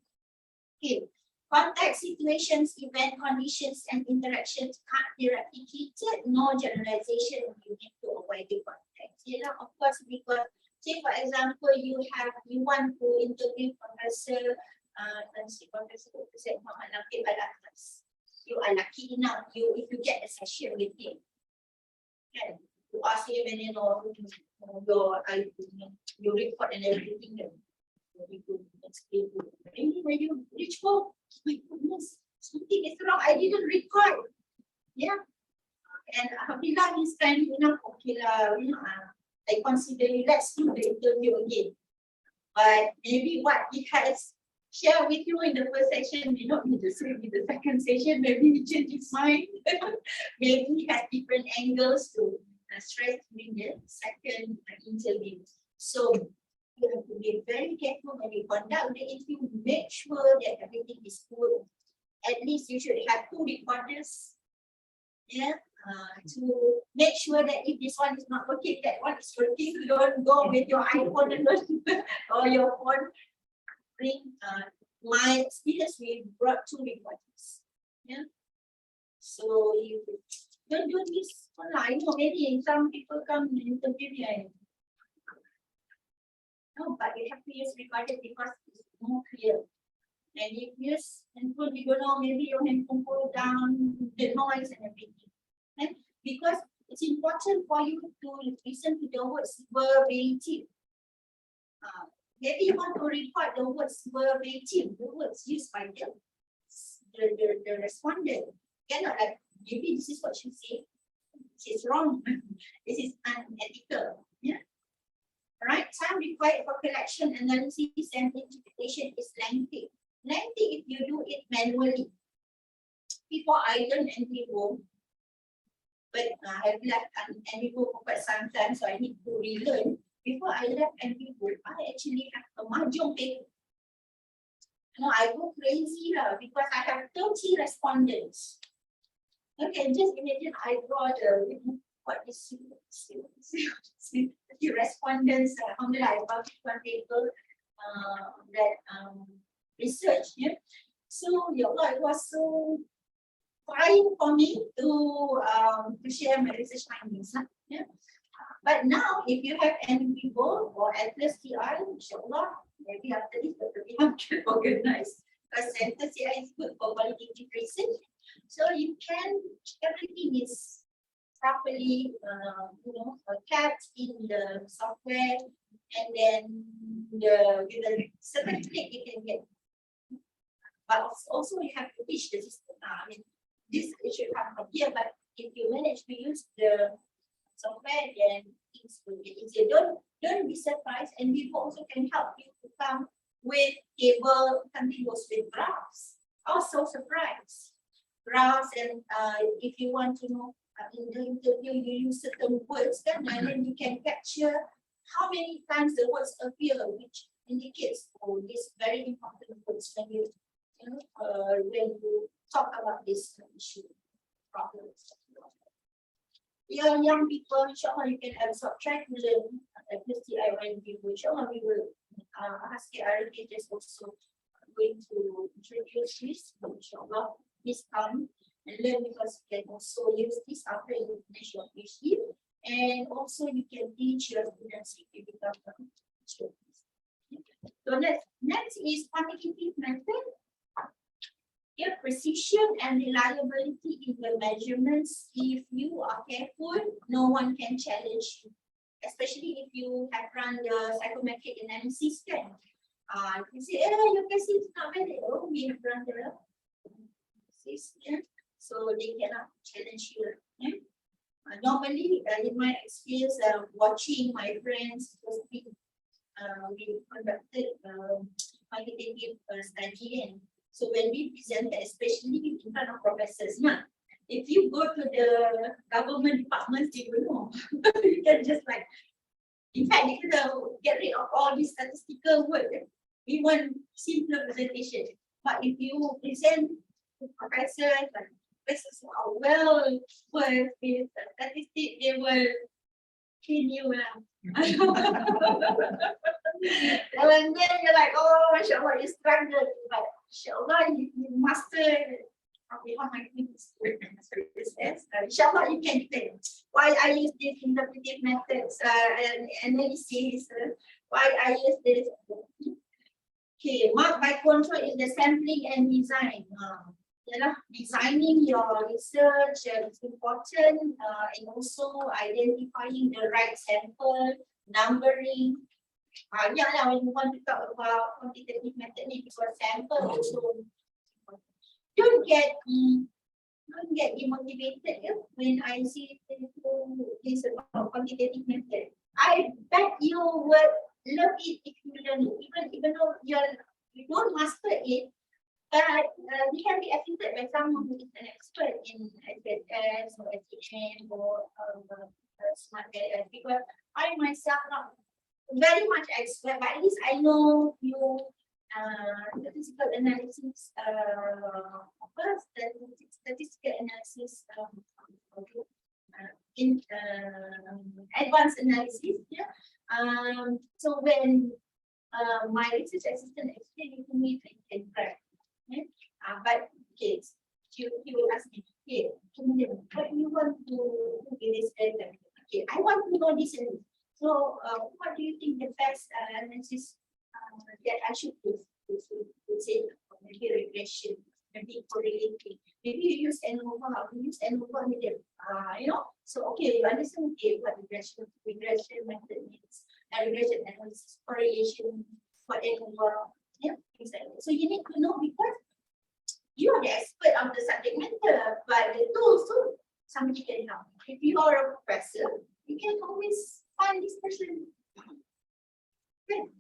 Okay. Context, situations, event, conditions, and interactions can't be replicated. No generalization. You need to avoid the context. You know, of course, because say for example, you want to interview Professor Muhammad Naqib Al-Atas. You are lucky enough. If you get a session with him, okay, you ask him and you record and everything. You could explain. When you reach home, my goodness, something is wrong. I didn't record. Yeah. And Alhamdulillah, he's kind enough. Okay, I consider you. Let's do the interview again. But maybe what he has shared with you in the first session may not be the same in the second session. Maybe he changed his mind. Maybe he has different angles to stress during the second interview. So you have to be very careful when you conduct the interview. Make sure that everything is good. At least you should have 2 recorders. Yeah, to make sure that if this one is not working, that one is working. You don't go with your iPhone or your phone. Bring my experience. We brought 2 recorders. Yeah, so you don't do this online. Or maybe some people come and interview you. No, but you have to use recorded because it's more clear. And if you use handphone, you don't know, maybe your handphone go down, the noise and everything. And because it's important for you to listen to the words verbatim. Maybe you want to record the words verbatim, the words used by the respondent. Cannot like, maybe this is what she said. This is wrong. This is unethical. Yeah. Right, time required for collection, analysis, and interpretation is lengthy. Lengthy if you do it manually. Before I learned NVO, but I have left NVO for quite some time, so I need to relearn. Before I left NVO, I actually have a mahjong paper. I go crazy because I have 30 respondents. Okay, just imagine I draw the what is the respondents. Alhamdulillah, I published one paper that research. Yeah. So ya Allah, it was so trying for me to share my research findings. Yeah. But now, if you have NVO or Atlas TI, inshallah, maybe after this, we have to organize. Because Atlas TI is good for qualitative research. So you can, everything is properly, kept in the software, and then with the certificate you can get. But also you have to teach the system. I mean, this should come from here, but if you manage to use the software, then things will get easier. Don't be surprised, and people also can help you to come with table, something goes with graphs. Also surprise. Graphs, and if you want to know in the interview, you use certain words, then and then you can capture how many times the words appear, which indicates, oh, this very important words when you when you talk about this issue, problems. Young people, inshallah, you can absorb, try to learn FSTION people, inshallah, we will ask RK just also going to introduce this, inshallah, this come and learn because you can also use this after you finish your PhD, and also you can teach your students if you become students. So next is quantitative method. Yeah, precision and reliability in the measurements. If you are careful, no one can challenge you. Especially if you have run the psychometric analysis scan. You say, your case is not valid. Oh, we have run the analysis, yeah? So they cannot challenge you. Yeah? Normally, in my experience, watching my friends, we conducted quantitative study, and so when we presented, especially in front of professors, if you go to the government departments, they will know. You can just like, in fact, you can get rid of all these statistical work. We want simpler presentation. But if you present to professors, and professors who are well versed with statistics, they will kill you. And then you're like, oh, mashallah, you struggle. But inshallah, you master. Okay, how my things inshallah, you can tell why I use these interpretive methods and analysis. Why I use this. Okay, mark by control is the sampling and design. Designing your research is important, and also identifying the right sample, numbering. When you want to talk about quantitative method, because sample also don't get demotivated when I see this about quantitative method. I bet you would love it if you learn it, even though you don't master it. But you can be affected by someone who is an expert in SBS or SHM or smart because I myself not very much expert, but at least I know you statistical analysis statistical analysis in advanced analysis. Yeah. So when my research assistant explained to me, I can correct. Yeah? But okay, he will ask me, okay, what do you want to do in this area? Okay, I want to know this and this. So what do you think the best analysis that I should do? Say maybe regression, maybe correlating. Maybe you use ANOVA, you use ANOVA with them. So okay, you understand what regression method means. Regression analysis, correlation, what ANOVA. Yeah, exactly. So you need to know because you are the expert of the subject matter, but the tools too, somebody can help. If you are a professor, you can always find this person. Okay.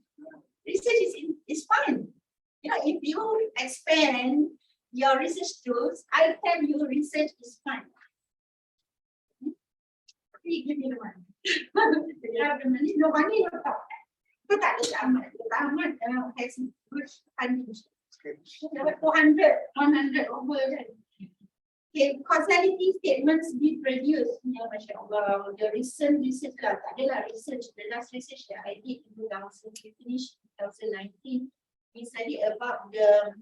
Research is fun. If you expand your research tools, I tell you research is fun. Please give me the money. If you have the money, no money, no talk. But that is Ahmad has good funding. 400, 100 over. Okay, causality statements be produced. The recent research, the last research that I did in 2019, we studied about the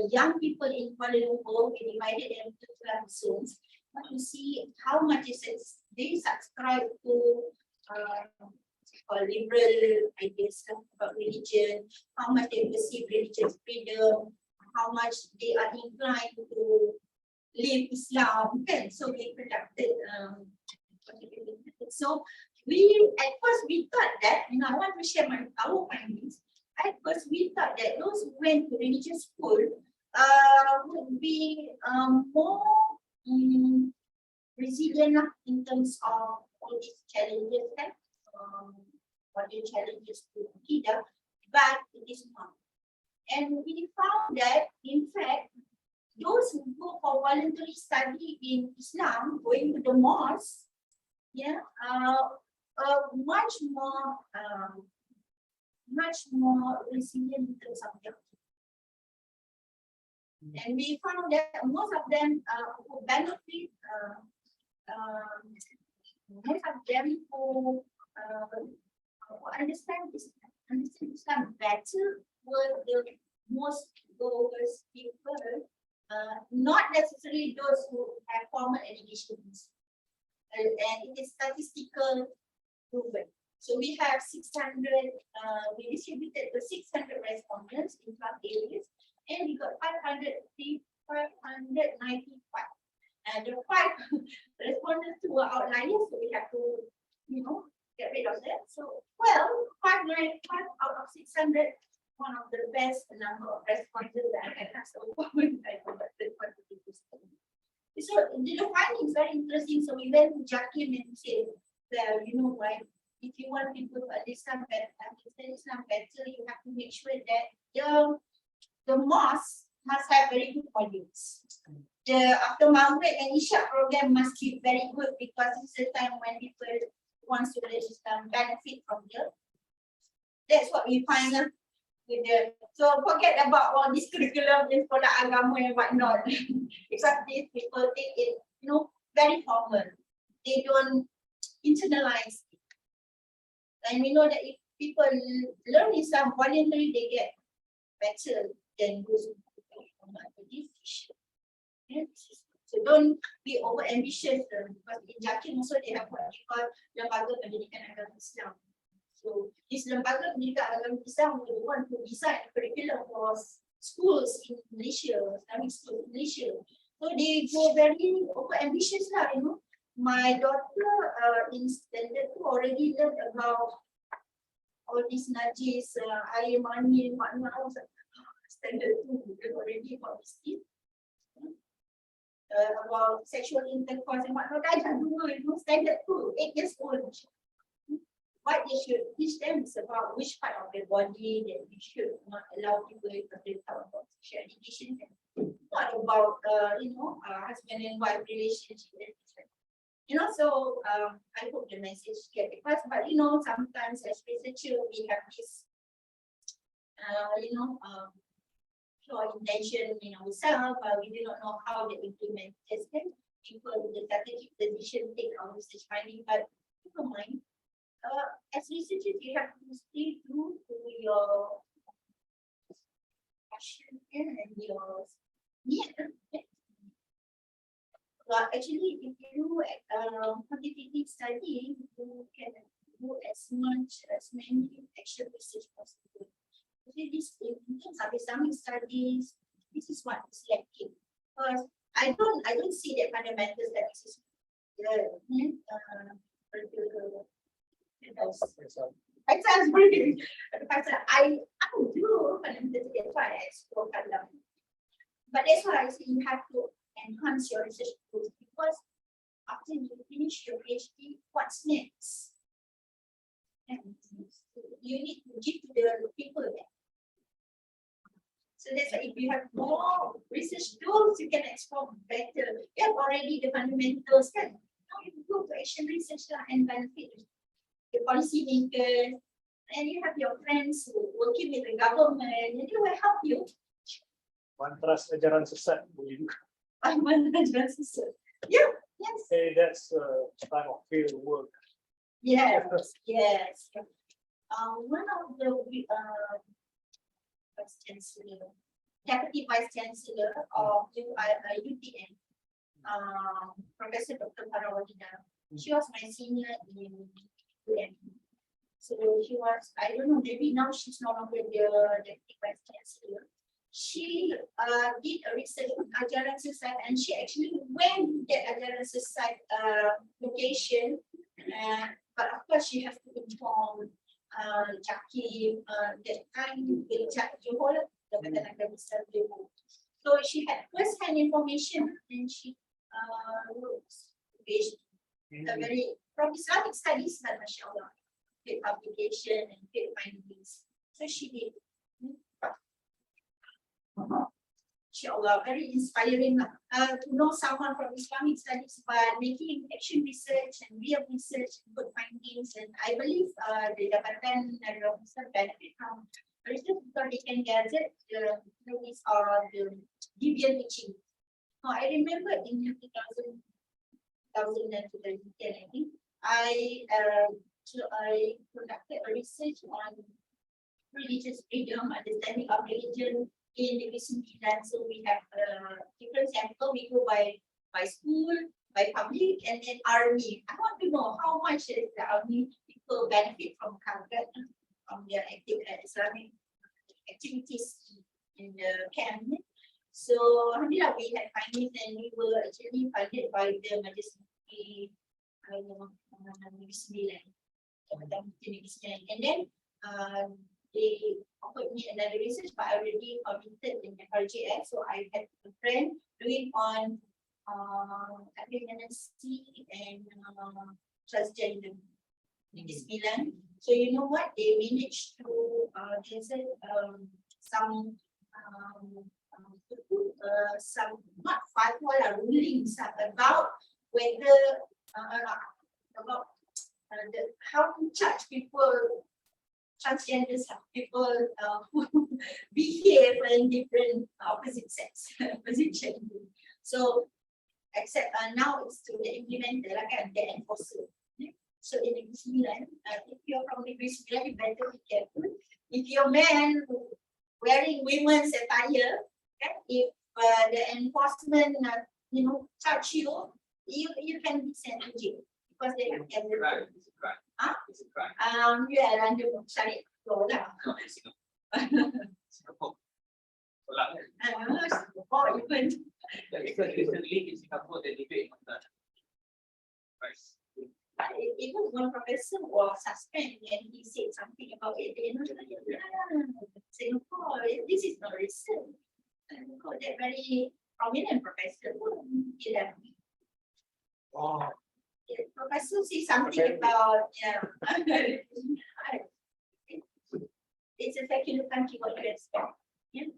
young people in Kuala Lumpur. We divided them into 12 zones to see how much they subscribe to liberal ideas about religion, how much they perceive religious freedom, how much they are inclined to live Islam. Okay, so we conducted so at first we thought that, I want to share our findings. At first we thought that those who went to religious school would be more resilient in terms of all these challenges, what the challenges to Akidah, but it is not. And we found that, in fact, those who go for voluntary study in Islam, going to the mosque, much more resilient in terms of health. And we found that most of them who benefit, most of them who understand Islam better were the most those people, not necessarily those who have formal educations. And it is statistical proven. So we have 600, we distributed the 600 respondents in some areas, and we got 595. And the 5 respondents who were outliers, so we have to, get rid of them. So, well, 595 out of 600, one of the best number of respondents that I have so far when I conducted quantitative study. So the finding is very interesting. So we went to Jakim and said, well, you know what? If you want people to understand Islam better, you have to make sure that the mosque must have very good audience. The after Maghrib and Isha program must be very good because it's a time when people want to let Islam benefit from it. That's what we find with the. So forget about all this curriculum and product agama and whatnot. Because these people take it, very formal. They don't internalize it. And we know that if people learn Islam voluntarily, they get better than those who so don't be over ambitious because in Jakim also they have what we call Lembaga Pendidikan Agama Islam. So this Lembaga Pendidikan Agama Islam will want to design a curriculum for schools in Malaysia, Islamic schools in Malaysia. So they go very over ambitious lah, My daughter in standard 2 already learned about all these najis, air mani and whatnot. I was like, standard 2 already about this thing. About sexual intercourse and whatnot. I don't know, standard 2, 8 years old. What they should teach them is about which part of the body that we should not allow people to talk about sexual education. Not about husband and wife relationship. So I hope the message get across. But sometimes as researchers we have this pure intention in ourselves, we do not know how they implement this. People with the strategic position take our research finding, but never mind. As researchers, you have to stay true to your passion and your need. Well, actually, if you do quantitative study, you can do as many action research possible. This in terms of Islamic studies, this is what is lacking. Because I don't see that fundamental studies is it sounds pretty. I do fundamental, that's why I explore Kalam. But that's why I say you have to enhance your research tools, because after you finish your PhD, what's next? And you need to give to the people there. So that's why if you have more research tools, you can explore better. You have already the fundamentals, kan? Now you go to action research and benefit the policy makers, and you have your friends who working with the government, and they will help you. Mantras ajaran sesat boleh juga. Ajaran sesat. Yeah, yes. Hey, that's time of field work. Yes, yes. One of the Vice Chancellor, Deputy Vice Chancellor of UTM, Professor Dr. Farawalida. She was my senior in UTM. So she was, I don't know, maybe now she's no longer the Deputy Vice Chancellor. She did a research on Ajaran Sesat, and she actually went to that Ajaran Sesat location. But of course, she has to inform Jakim that time with Johor, the Badan Besar Johor. So she had first-hand information, and she wrote a very from Islamic studies, but mashallah, with publication and with findings. So she did. inshallah, very inspiring to know someone from Islamic studies, but making action research and real research and good findings. And I believe the Jabatan will benefit from research because they can gather the notice or the deviant teaching. Now, I remember in 2010, I think, I conducted a research on religious freedom, understanding of religion in the recent land. So we have different samples. We go by school, by public, and then army. I want to know how much is the army people benefit from Congress, from their active Islamic activities in the camp. So alhamdulillah, we had findings, and we were actually funded by the Majesty and then they offered me another research, but I already committed in the RJS. So I had a friend doing on pregnancy and transgender in this Milan. So you know what? They managed to some not fatwa rulings about whether about how to charge people, transgender people who behave in different opposite sex position. So except now it's to the implementer, like the enforcer. So in the Milan, if you're from the Milan, you better be careful. If you're man wearing women's attire, if the enforcement charge you, you can be sent to jail because they have everything. It's a crime. Yeah, under Syariah law lah. Singapore even. Because recently in Singapore, the debate on that. Even one professor was suspended and he said something about it. Singapore, this is not recent. Singapore, that very prominent professor. Oh. Professor say something about it's a secular country, what you expect. Yeah.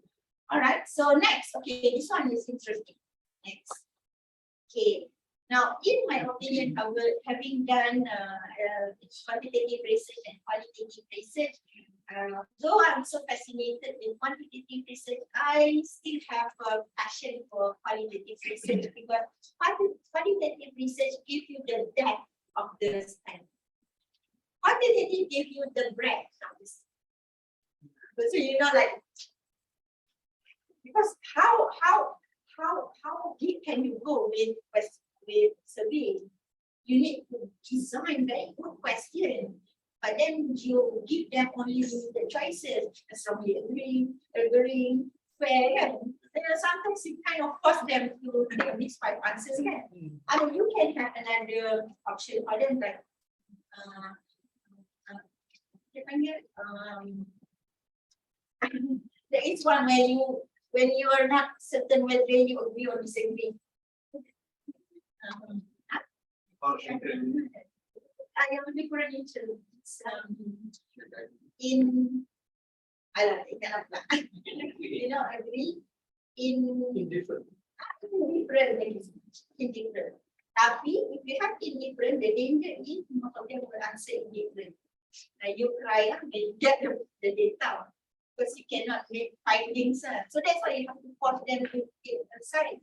All right. So next, okay, this one is interesting. Next, okay. Now, in my opinion, having done quantitative research and qualitative research, though I'm so fascinated with quantitative research, I still have a passion for qualitative research because qualitative research gives you the depth of the study. Quantitative gives you the breadth of the study. So you know, like, because how deep can you go with survey? You need to design very good question, but then you give them only the choices. Somebody agreeing, fair. Sometimes you kind of force them to take these 5 answers. I mean, you can have another option for them, like there is one when you are not certain whether you agree or disagree. I am lebih kurang into in you know, agree indifferent. Indifferent. Tapi if you have indifferent, the danger is most of them will answer indifferent. You cry and get the data because you cannot make findings. So that's why you have to force them to take a side.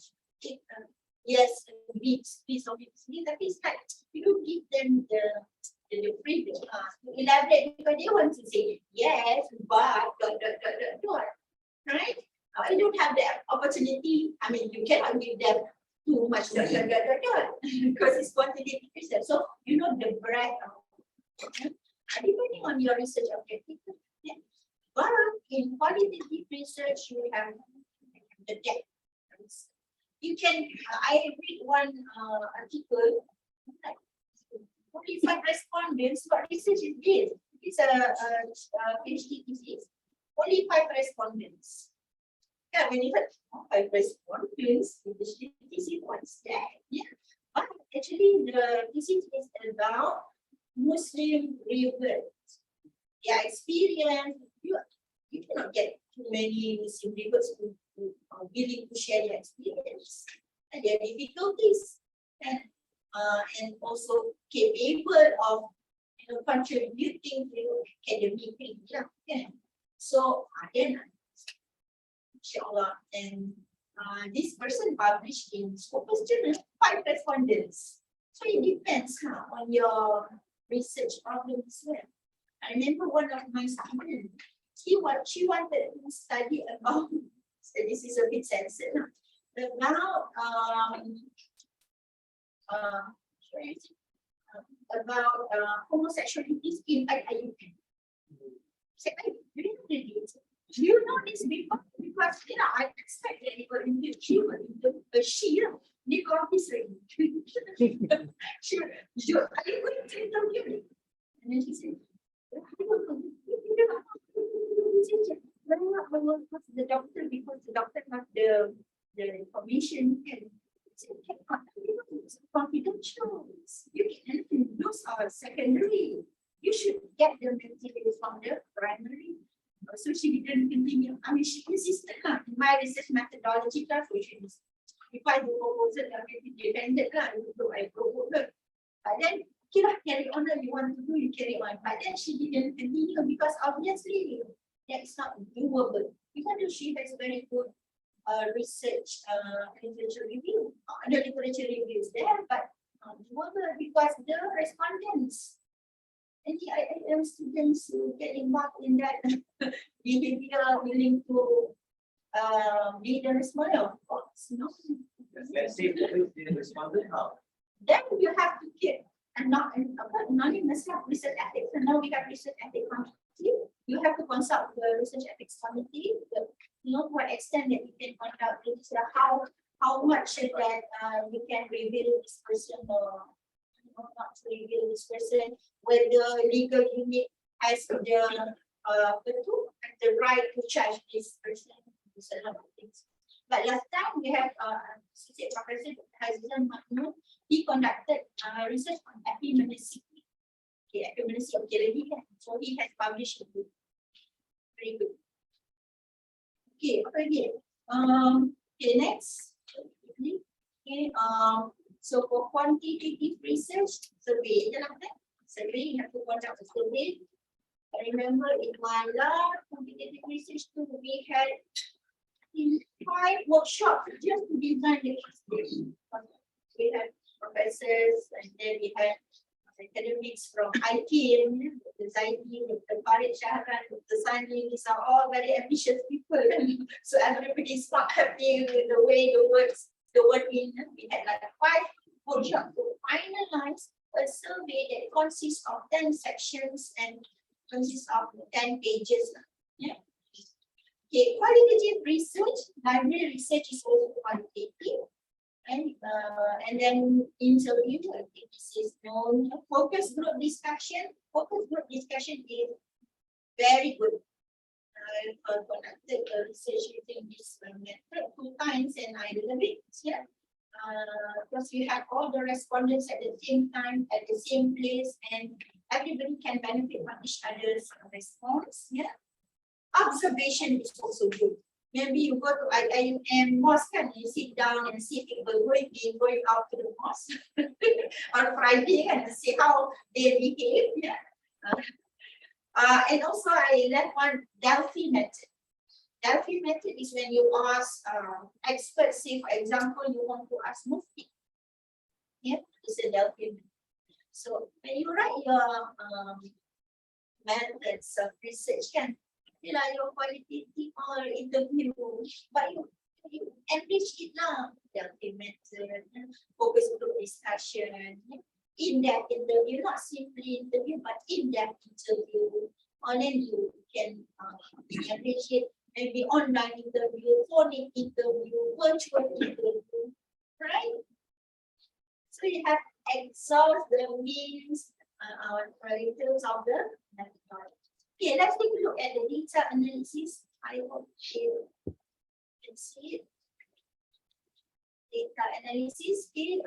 Yes, piece of it. That is like you give them the freedom to elaborate because they want to say yes, but right? You don't have the opportunity. I mean, you cannot give them too much because it's quantitative research. So you know the breadth of depending on your research objective. Yeah. But in qualitative research, you have the depth. You can. I read one article. Like, 45 respondents. What research is this? It's a PhD thesis. Only 5 respondents. Yeah, when you have 5 respondents, PhD thesis, what's that? Yeah, but actually the thesis is about Muslim reverts. Yeah, experience. You cannot get too many Muslim reverts to willing to share their experience and their difficulties, and also capable of contributing to academically. Yeah. So then, inshallah, and this person published in Scopus Journal 5 respondents. So it depends on your research problem as well. I remember one of my students, she wanted to study about, so this is a bit sensitive, about homosexuality in IUP. So do you know this before? Because I expected it would be but she got this ring. She, are you going to interview me? And then she said, the doctor, because the doctor got the information and it's confidential. You can, those are secondary. You should get the materials from the primary. So she didn't continue. I mean, she insisted in my research methodology class, which is if I do proposal, I will be dependent, so I propose her. But then, carry on, you want to do, you carry on. But then she didn't continue because obviously that is not doable. Even though she has very good research, literature review, the literature review is there, but not doable because the respondents and the IIM students who get involved in that behavior willing to be the respondent, of course. No? Let's say who didn't respond, how? Then you have to keep anonymous research ethics, and now we have research ethics committee. You have to consult the research ethics committee. To what extent that you can conduct this, how much that you can reveal this person or not to reveal this person, whether legal unit has the right to charge this person, a lot of things. But last time we have Professor Hazizan Mahmoud, he conducted research on epimenecy. Okay, epimenecy, so he has published a book. Very good. Okay, okay, next. Okay, so for quantitative research, survey, you have to conduct a survey. I remember in my last quantitative research too, we had 5 workshops just to design the case. We had professors, and then we had academics from IKIM, the Zaidi, the Farid Shahran, the Sani. These are all very ambitious people. So everybody is not happy with the way the word in. We had like 5 workshops to finalize a survey that consists of 10 sections and consists of 10 pages. Yeah. Okay, qualitative research, library research is also qualitative. And then interview, I think this is known. Focus group discussion. Focus group discussion is very good. I've conducted research using this method 2 times and I love it. Yeah. Because you have all the respondents at the same time, at the same place, and everybody can benefit from each other's response. Yeah. Observation is also good. Maybe you go to IIM mosque and you sit down and see people going out to the mosque on Friday and see how they behave. Yeah. And also I learned one Delphi method. Delphi method is when you ask experts, say for example, you want to ask Mufti. Yeah, it's a Delphi method. So when you write your methods of research, your qualitative or interview, but you enrich it now. Delphi method, focus group discussion, in-depth interview, not simply interview, but in-depth interview. And then you can enrich it, maybe online interview, phonic interview, virtual interview, right? So you have exhaust the means in terms of the methodology. Okay, let's take a look at the data analysis. I hope you can see it. Data analysis. Okay,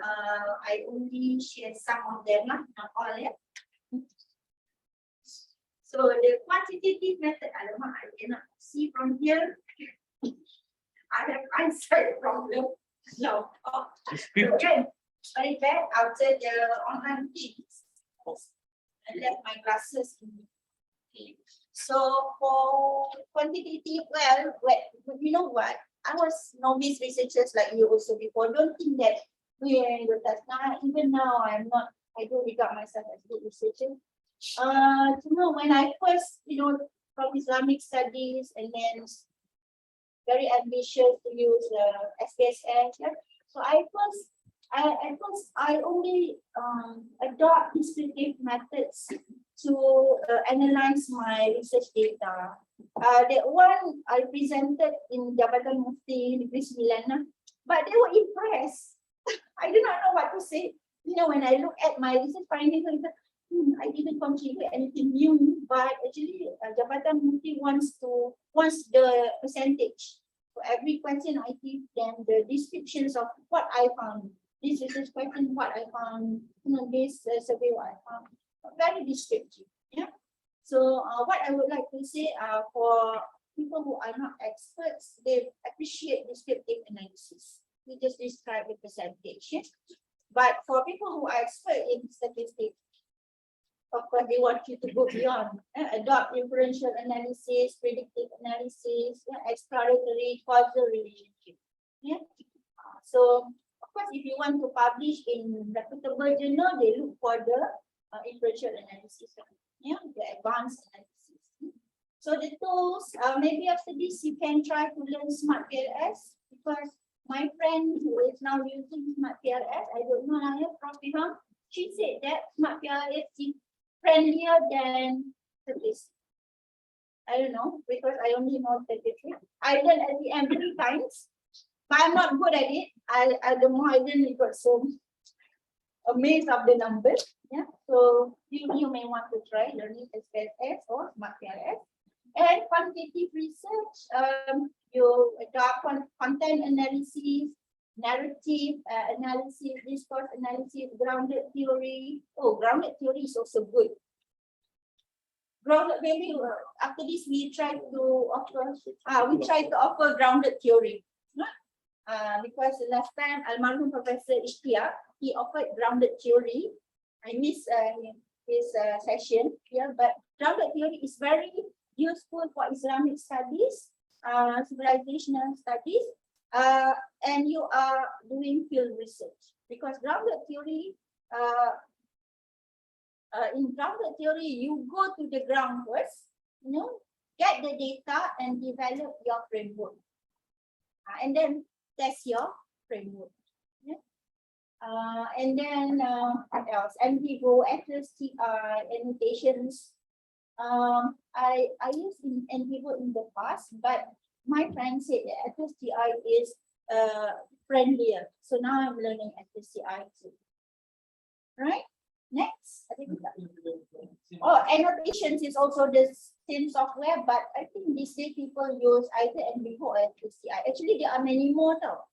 I only share some of them, not all yet. So the quantitative method, I cannot see from here. I have answered the problem. No. Again, very bad after the online things. I left my classes in. So for quantitative, well, you know what? I was novice researchers like you also before. Don't think that we are in the task. Now, even now, I'm not. I don't regard myself as a good researcher. You know, when I first, from Islamic studies and then very ambitious to use SPSS. Yeah? So I only adopt descriptive methods to analyze my research data. That one I presented in Jabatan Mufti Negeri Sembilan, but they were impressed. I do not know what to say. When I look at my research findings, I didn't contribute anything new, but actually Jabatan Mufti wants the percentage. For every question I give them the descriptions of what I found. This research question, what I found, this survey, what I found. Very descriptive. Yeah. So what I would like to say for people who are not experts, they appreciate descriptive analysis. We just describe the percentage. Yeah? But for people who are expert in statistics, of course, they want you to go beyond, adopt inferential analysis, predictive analysis, exploratory, causal relationship. Yeah. So, of course, if you want to publish in reputable journal, they look for the inferential analysis, the advanced analysis. So the tools, maybe after this, you can try to learn Smart PLS, because my friend who is now using Smart PLS, I don't know, Prof. She said that Smart PLS is friendlier than statistics. I don't know, because I only know statistics. I learned at the end many times, but I'm not good at it. The more I learn, it got so amazed of the numbers. Yeah, so you may want to try learning SPSS or Smart PLS. And quantitative research, you adopt content analysis, narrative analysis, discourse analysis, grounded theory. Oh, grounded theory is also good. Grounded, maybe after this we try to offer grounded theory. Because last time Almarhum Professor Ishtiaq, he offered grounded theory. I missed his session here, but grounded theory is very useful for Islamic studies, civilizational studies, and you are doing field research, because grounded theory, in grounded theory, you go to the ground first, get the data and develop your framework, and then test your framework. Yeah? And then what else? NVivo, SSTI, annotations. I used in NVivo in the past, but my friend said that SSTI is friendlier. So now I'm learning SSTI too. Right? Next. Oh, annotations is also the same software, but I think these days people use either NVivo or SSTI. Actually, there are many more now.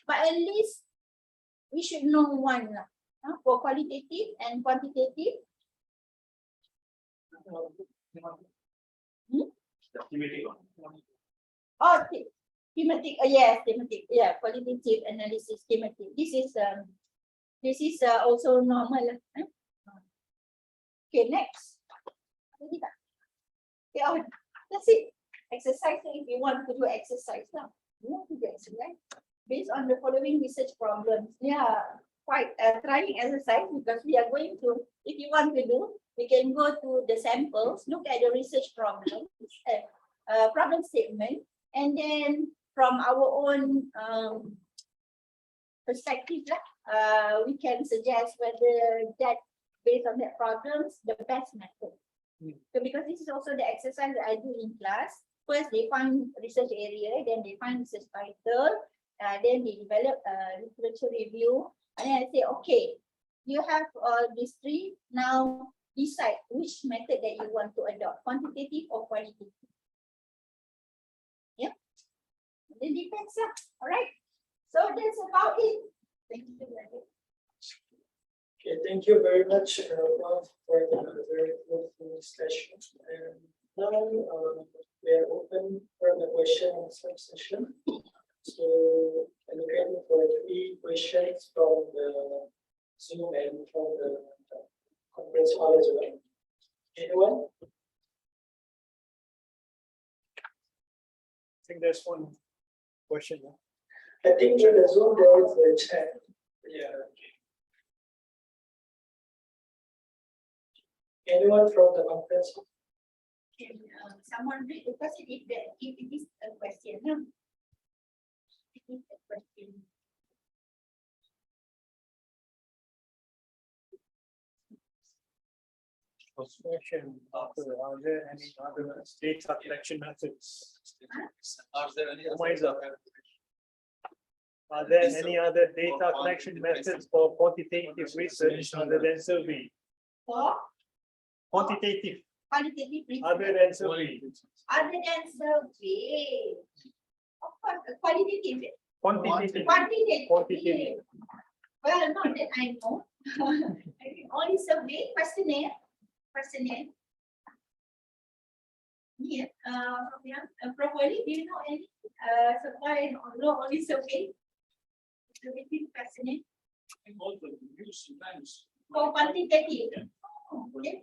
But at least we should know one for qualitative and quantitative. Oh, thematic. Yes, thematic. Yeah, qualitative analysis, thematic. This is also normal. Okay, next. Okay, that's it. Exercise. If you want to do exercise now, you want to do exercise based on the following research problems. Yeah, quite trying exercise, because we are going to. If you want to do, we can go to the samples, look at the research problems, problem statement, and then from our own perspective, we can suggest whether that, based on that problems, the best method. So because this is also the exercise that I do in class. First, they find research area, then they find research title, then they develop a literature review, and then I say, okay, you have these three, now decide which method that you want to adopt, quantitative or qualitative. Yeah, it depends. All right, so that's about it. Thank you very much. Okay, thank you very much for the very good discussion. And now we we are open for the question and answer session. So I'm looking for 3 questions from the Zoom and from the conference hall as well. Anyone? I think there's one question. I think in the Zoom there is a chat. Yeah. Anyone from the conference hall? Can someone read the question if it is a question? No? It is a question. Question. Are there any other data collection methods? Are there any Are there any other data collection methods for quantitative research other than survey? For Quantitative, qualitative research. other than survey. Other than survey. Of course, qualitative. Quantitative. Quantitative. Quantitative. Well, not that I know. Only survey, questionnaire. Yeah, probably, do you know any supply or no only survey? Survey questionnaire. For quantitative. Oh, okay.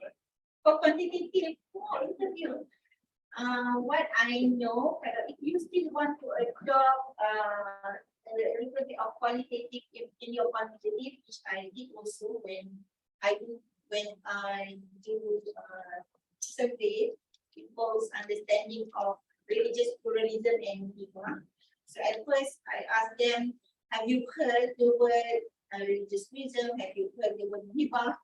For quantitative interview. What I know, if you still want to adopt a little bit of qualitative in your quantitative, which I did also when I do survey, involves understanding of religious pluralism and Hiba. So at first I asked them, have you heard the word religious pluralism? Have you heard the word Hiba?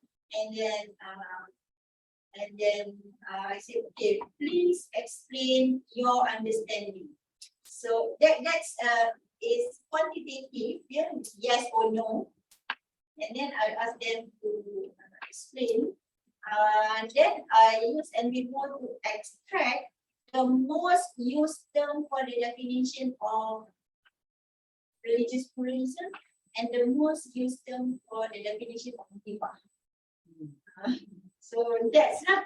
And then I said, okay, please explain your understanding. So that's is quantitative, yeah, yes or no. And then I asked them to explain. Then I use NB4 to extract the most used term for the definition of religious pluralism and the most used term for the definition of Hiba. So that's not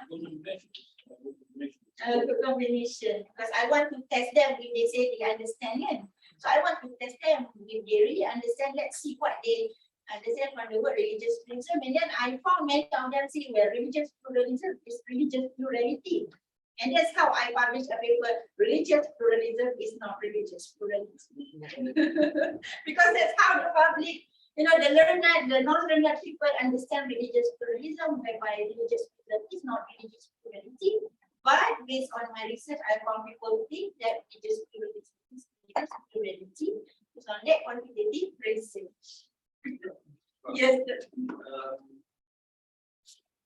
a good combination because I want to test them if they say they understand it. So I want to test them if they really understand. Let's see what they understand from the word religious pluralism. And then I found many of them say, well, religious pluralism is religious plurality. And that's how I published a paper, religious pluralism is not religious pluralism. Because that's how the public, the learned, the non-learned people understand religious pluralism, whereby religious pluralism is not religious plurality. But based on my research, I found people think that religious pluralism is religious plurality. So on that quantitative research. Yes.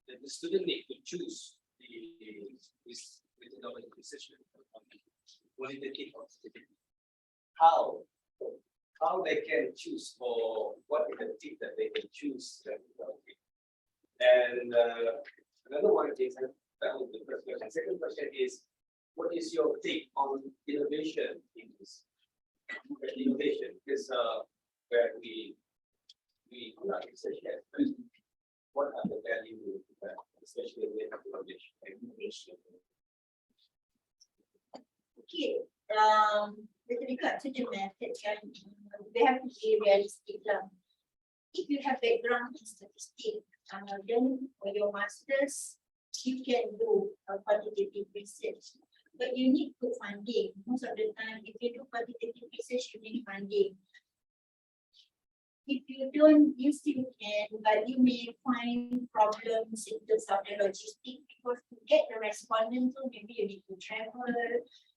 The student need to choose this methodology research qualitative or quantitative. How they can choose for what is the tip that they can choose. And another one is that was the first question. Second question is, what is your take on innovation in this? Innovation is where we conduct research yet, but what are the values, especially with innovation? Okay. With regard to the method, we have to be realistic. If you have background in statistics, then for your masters, you can do quantitative research. But you need good funding. Most of the time, if you do quantitative research, you need funding. If you don't, you still can, but you may find problems in terms of the logistics because to get the respondents, maybe you need to travel.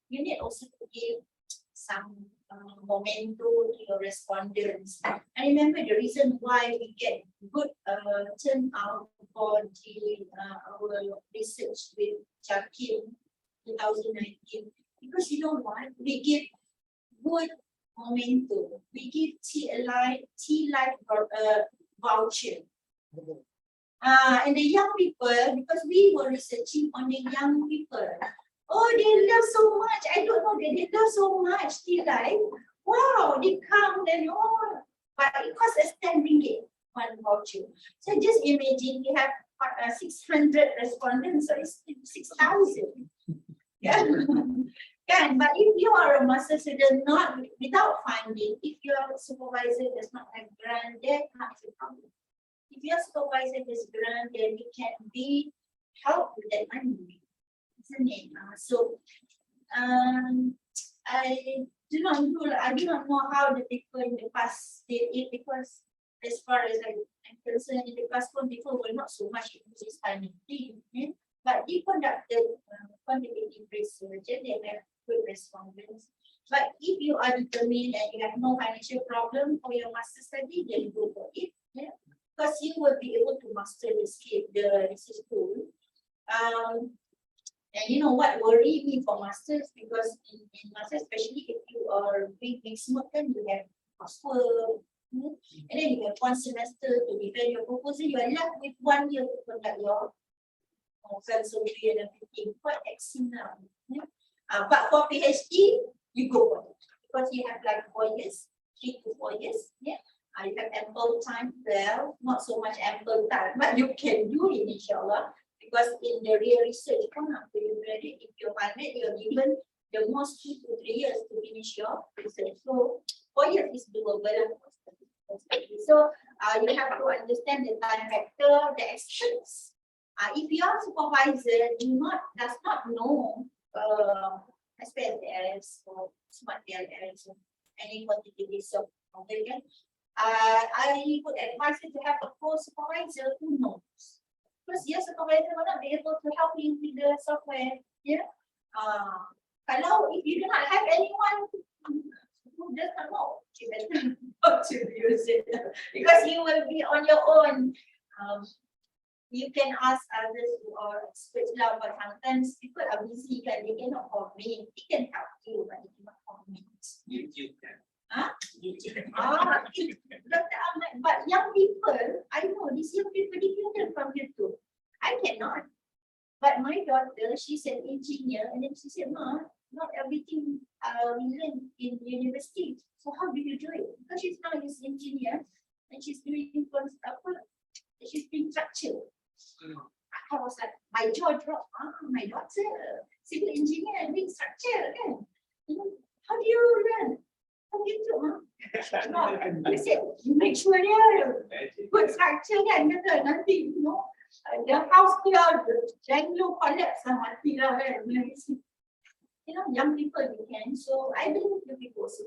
You need also to give some momentum to your respondents. I remember the reason why we get good turnout for our research with Chakil 2019 because you know what, we give good momentum. We give T-Life voucher. And the young people, because we were researching on the young people. Oh, they love so much. I don't know, they love so much T-Life. Wow, they come and all. But it costs us 10 ringgit, one voucher. So just imagine we have 600 respondents, so it's 6,000. Can, but if you are a master student, not without funding, if your supervisor does not have grant, there comes a problem. If your supervisor has grant, then you can be helped with that money, isn't it? I do not know how the people in the past did it, because as far as I'm concerned, in the past, people were not so much into this kind of thing. But they conducted quantitative research and they have good respondents. But if you are determined and you have no financial problem for your master study, then go for it. Because you will be able to master the skill, the research tool. And you know what worried me for masters, because in masters, especially if you are big smoke, then you have coursework, and then you have one semester to defend your proposal. You are left with 1 year to conduct your surgery and everything. Quite excellent. But for PhD, you go for it because you have like 4 years, 3 to 4 years. You have ample time there, not so much ample time, but you can do it, inshallah. Because in the real research, after you graduate, if you're funded, you're given the most 2 to 3 years to finish your research. So 4 years is doable. So you have to understand the time factor, the expense. If your supervisor does not know SPLS or smart PLS or any quantitative research, I would advise you to have a co-supervisor who knows. Because your supervisor will not be able to help you with the software. Kalau if you do not have anyone who does not know, you better not to use it because you will be on your own. You can ask others who are experts now, but sometimes people are busy, they cannot coordinate. They can help you, but they cannot coordinate. You can. Dr. Ahmad, but young people, I know these young people, they can learn from YouTube. I cannot. But my daughter, she's an engineer, and then she said, Ma, not everything we learn in university. So how do you do it? Because she's now an engineer, and she's doing she's doing structure. I was like, my jaw dropped. My daughter, civil engineer, doing structure. How do you learn? I said, you make sure good structure nothing, the house the Bangalore collapse, young people you can. So I believe you people also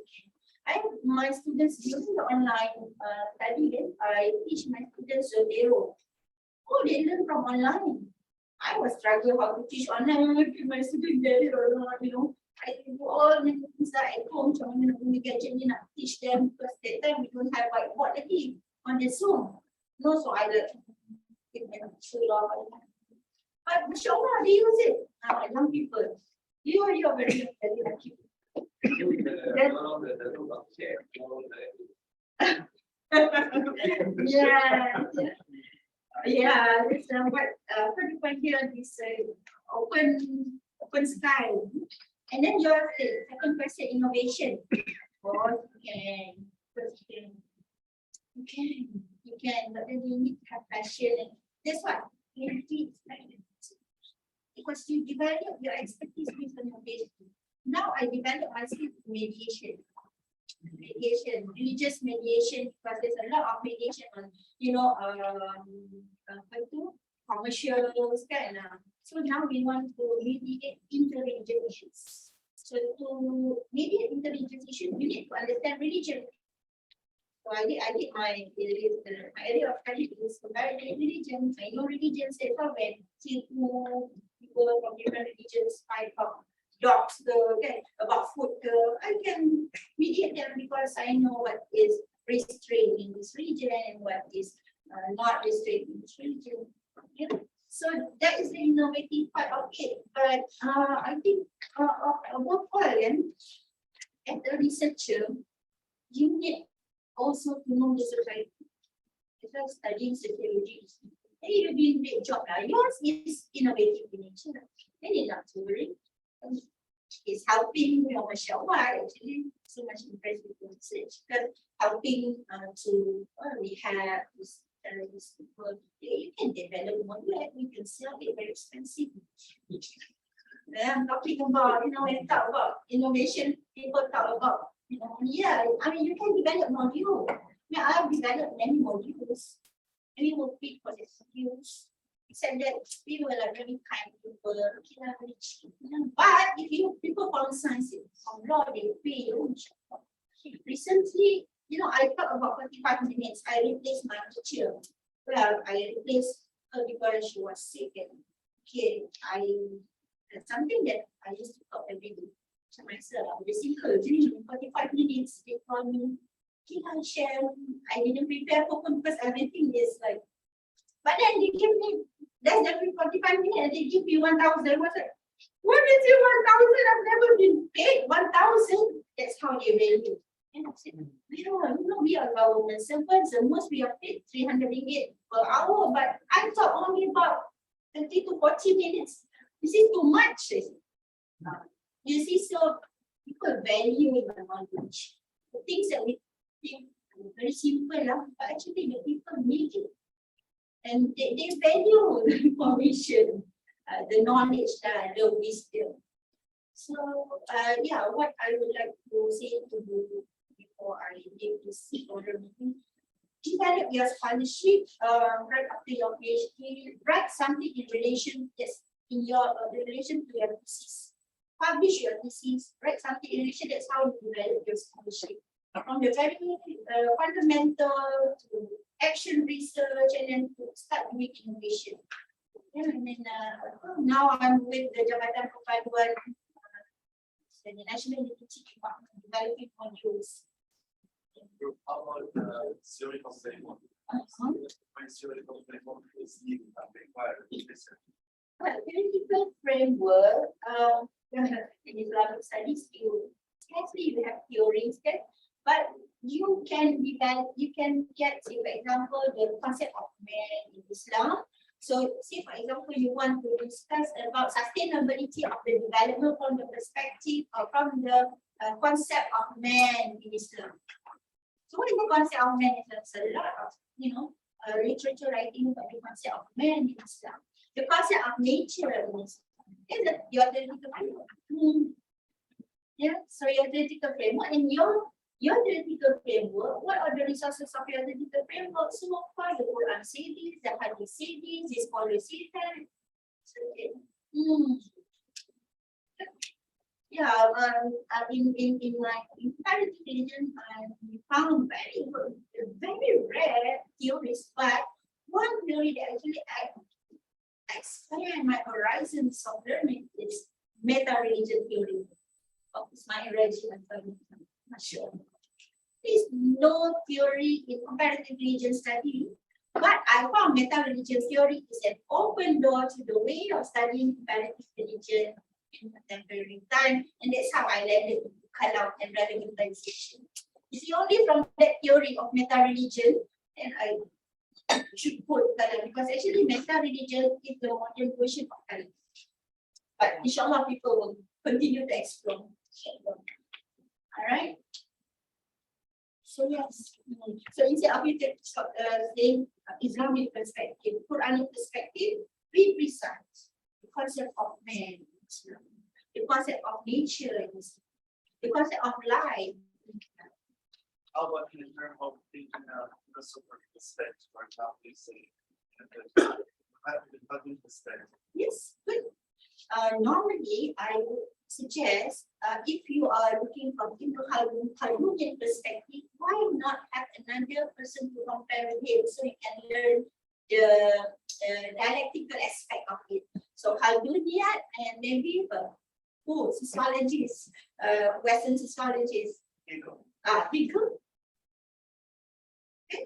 can. My students using the online study, I teach my students zero. Oh, they learn from online. I was struggling how to teach online. My students get it or not, I do all the things that at home, so I'm going to get teach them because that time we don't have whiteboard again on the Zoom. No, so I give them too long. But mashallah, they use it. Young people, you're very lucky. Yeah, this what you find here is open sky. And then your second question, innovation. Or you can, but then you need to have passion. And that's what creativity is like. Because you develop your expertise based on your PhD. Now I develop myself mediation. Religious mediation, because there's a lot of mediation on, commercials, so now we want to mediate interreligious issues. So to mediate interreligious issues, you need to understand religion. So I did my area of study is comparative religion. I know religion says when people from different religions fight about dogs, about food, I can mediate them because I know what is restrained in this region and what is not restrained in this region. So that is the innovative part of it. But I think above all, as a researcher, you need also to know the society. Because studying sociology, you're doing a great job. Yours is innovative in nature. And it's not too worried. It's helping mashallah, actually so much impressed with the research. Because helping to rehab this people, you can develop one lab, you can sell it very expensive. I'm talking about, when talk about innovation, people talk about, yeah, I mean, you can develop module. I've developed many modules. We will pick for the skills. Except that people are very kind people, very cheap. But if people from science, from law, they pay. Recently, I talked about 45 minutes. I replaced my teacher. Well, I replaced her because she was sick and that's something that I used to talk every day to myself. They simple, 45 minutes, they call me, I share. I didn't prepare for because everything is like, but then they give me less than 45 minutes and they give me 1,000. I was like, what is it 1,000? I've never been paid 1,000. That's how they value. And I said, we are government servants, the most we are paid 300 ringgit per hour, but I thought only about 30 to 40 minutes. This is too much. You see, so people value in the knowledge. The things that we think are very simple, but actually the people need it. And they value the information, the knowledge, the wisdom. So, what I would like to say to you before I leave this order meeting, develop your scholarship right after your PhD, write something in relation, in relation to your thesis. Publish your thesis, write something in relation, that's how you develop your scholarship. From the very fundamental to action research and then to start doing innovation. And then now I'm with the Jabatan Perpaduan, the National University Department, developing modules. How about theoretical framework? Theoretical framework is needed and required. Well, theoretical framework, in Islamic studies, you have theories there, but you can get, say, for example, the concept of man in Islam. So, say, for example, you want to discuss about sustainability of the development from the perspective or from the concept of man in Islam. So, what is the concept of man in Islam? There's a lot of, literature writing about the concept of man in Islam. The concept of nature in Islam is your theoretical framework. Yeah, so your theoretical framework and your theoretical framework, what are the resources of your theoretical framework? So far, the Quran say this, the Hadith say this, the scholars say that. So, in my comparative religion, we found very rare theories, but one theory that actually expand my horizons of learning is meta-religion theory of Ismail Raji and not sure. There's no theory in comparative religion study, but I found meta-religion theory is an open door to the way of studying comparative religion in contemporary time, and that's how I landed into Kalam and relevantization. You see, only from that theory of meta-religion, and I should put Kalam, because actually meta-religion is the modern version of Kalam. But inshallah, people will continue to explore. All right. So yes. So instead of you saying Islamic perspective, Quranic perspective, be precise. The concept of man, the concept of nature, the concept of life. How about in terms of thinking the super perspective, for example, say, the perspective? Yes, good. Normally, I would suggest if you are looking from Khaldunian perspective, why not have another person to compare with him so you can learn the dialectical aspect of it. So Khaldunian and maybe sociologists, Western sociologists. Hegel. Okay.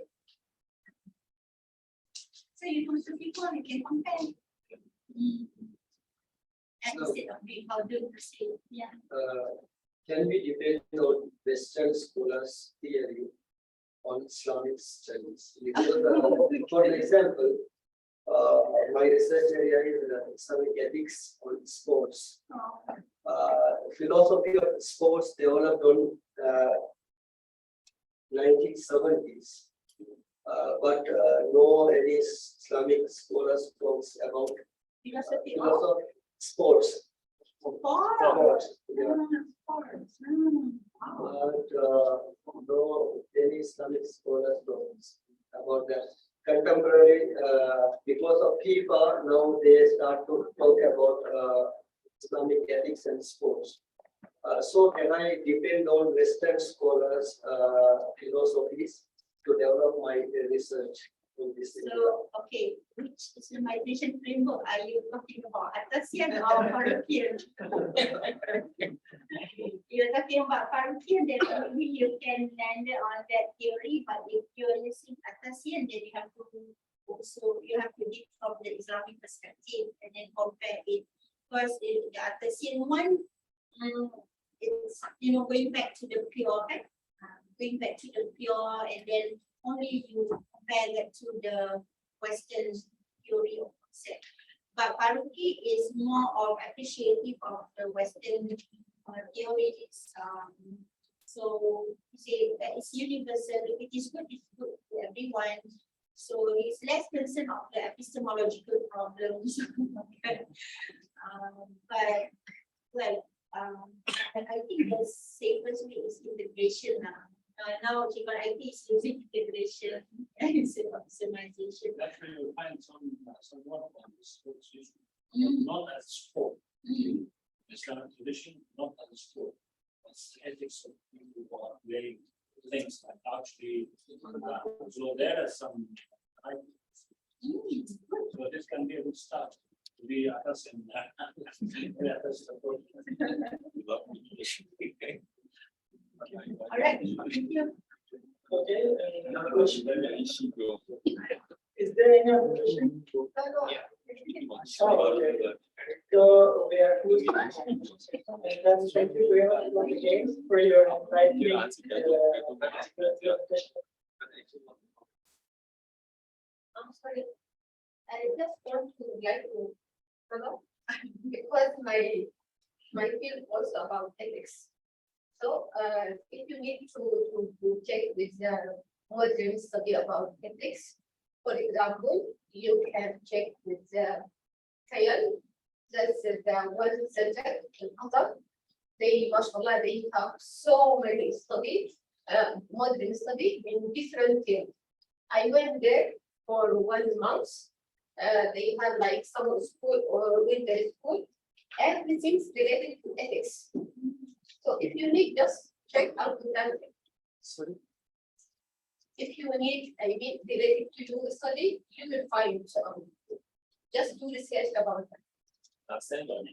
So you put two people, you can compare. And instead of being Khaldun per se, yeah. Can we debate on Western scholars' theory on Islamic studies? Because, for example, my research area is Islamic ethics on sports. Philosophy of sports developed on 1970s, but no any Islamic scholars talks about philosophy sports. Sports. Yeah. Sports. Wow. But no, any Islamic scholars don't about that. Contemporary, because of FIFA, now they start to talk about Islamic ethics and sports. So can I depend on Western scholars' philosophies to develop my research in this area? So, okay, which Islamization framework are you talking about? Atasian or Faruqian? You're talking about Faruqian, then maybe you can land on that theory, but if you're using Atasian, then you have to read from the Islamic perspective and then compare it. Because the Atasian one, it's going back to the pure, okay? Going back to the pure, and then only you compare that to the Western theory of concept. But Faruqi is more of appreciative of the Western theories. So you say that it's universal. If it is good, it's good to everyone. So it's less concerned of the epistemological problems. But well, and I think the safest way is integration now. Now, even IT is using integration instead of optimization. Actually, you find somewhat on the sports issue, not as sport. Islamic tradition, not as sport. It's ethics of people who are playing things like archery. So there are some ideas. So this can be a good start to be a person. All right, thank you. Okay, is there any other question? Oh, okay. So we are close. And then thank you very much once again for your inviting. I'm sorry. I just want to like to follow because my field was about ethics. So if you need to check with the modern study about ethics, for example, you can check with the Kayal, that's the one center in Qatar. They, mashallah, they have so many studies, modern study in different fields. I went there for 1 month. They have like summer school or winter school. Everything's related to ethics. So if you need, just check out the them. Sorry. If you need, related to your study, you will find just do research about that. That's send on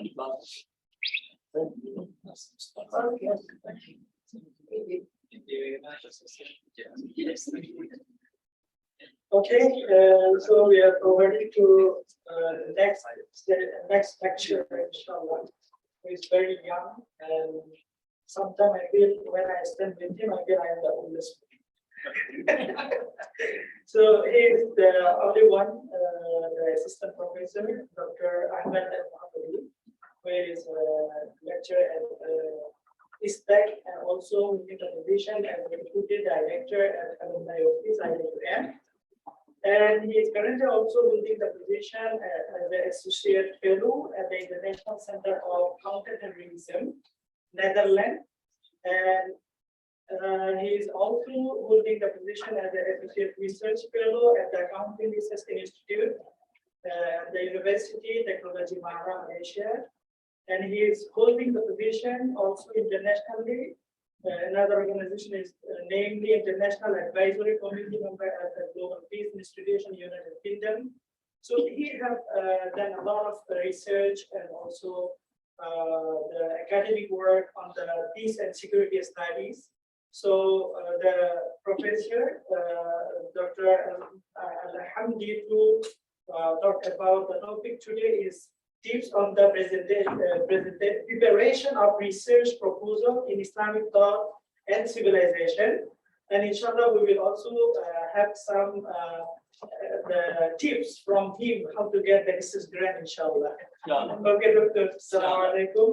the platform. Okay, so we are ready to the next lecture, inshallah. He's very young, and sometimes I feel when I stand with him, I feel I am the oldest. So he is the only one, the assistant professor, Dr. Ahmed Al-Mahmoudi, who is a lecturer at ISTEC and also in the position as the deputy director at Alumni Office, IWM. And he is currently also holding the position as the associate fellow at the International Center of Counterterrorism, Netherlands. And he is also holding the position as the associate research fellow at the Accounting Research Institute, the University Technology Mahara, Malaysia. And he is holding the position also internationally. Another organization is namely International Advisory Committee member at the Global Peace Institution, United Kingdom. So he have done a lot of research and also the academic work on the peace and security studies. So the professor, Dr. Al-Hamdi, to talk about the topic today is tips on the preparation of research proposal in Islamic thought and civilization. And inshallah, we will also have some the tips from him how to get the research grant, inshallah. Okay, Dr. Assalamu alaikum.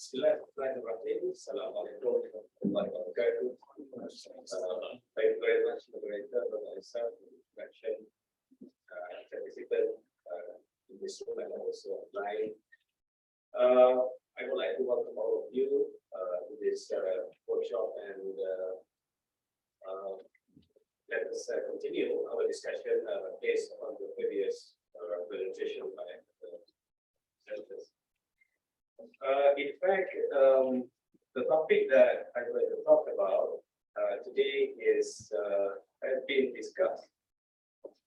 Bismillahirrahmanirrahim. Assalamualaikum warahmatullahi wabarakatuh. Thank you very much, moderator, for the introduction, participant in this room and also online. I would like to welcome all of you to this workshop, and let us continue our discussion based on the previous presentation by the presenters. In fact, the topic that I'm going to talk about today has been discussed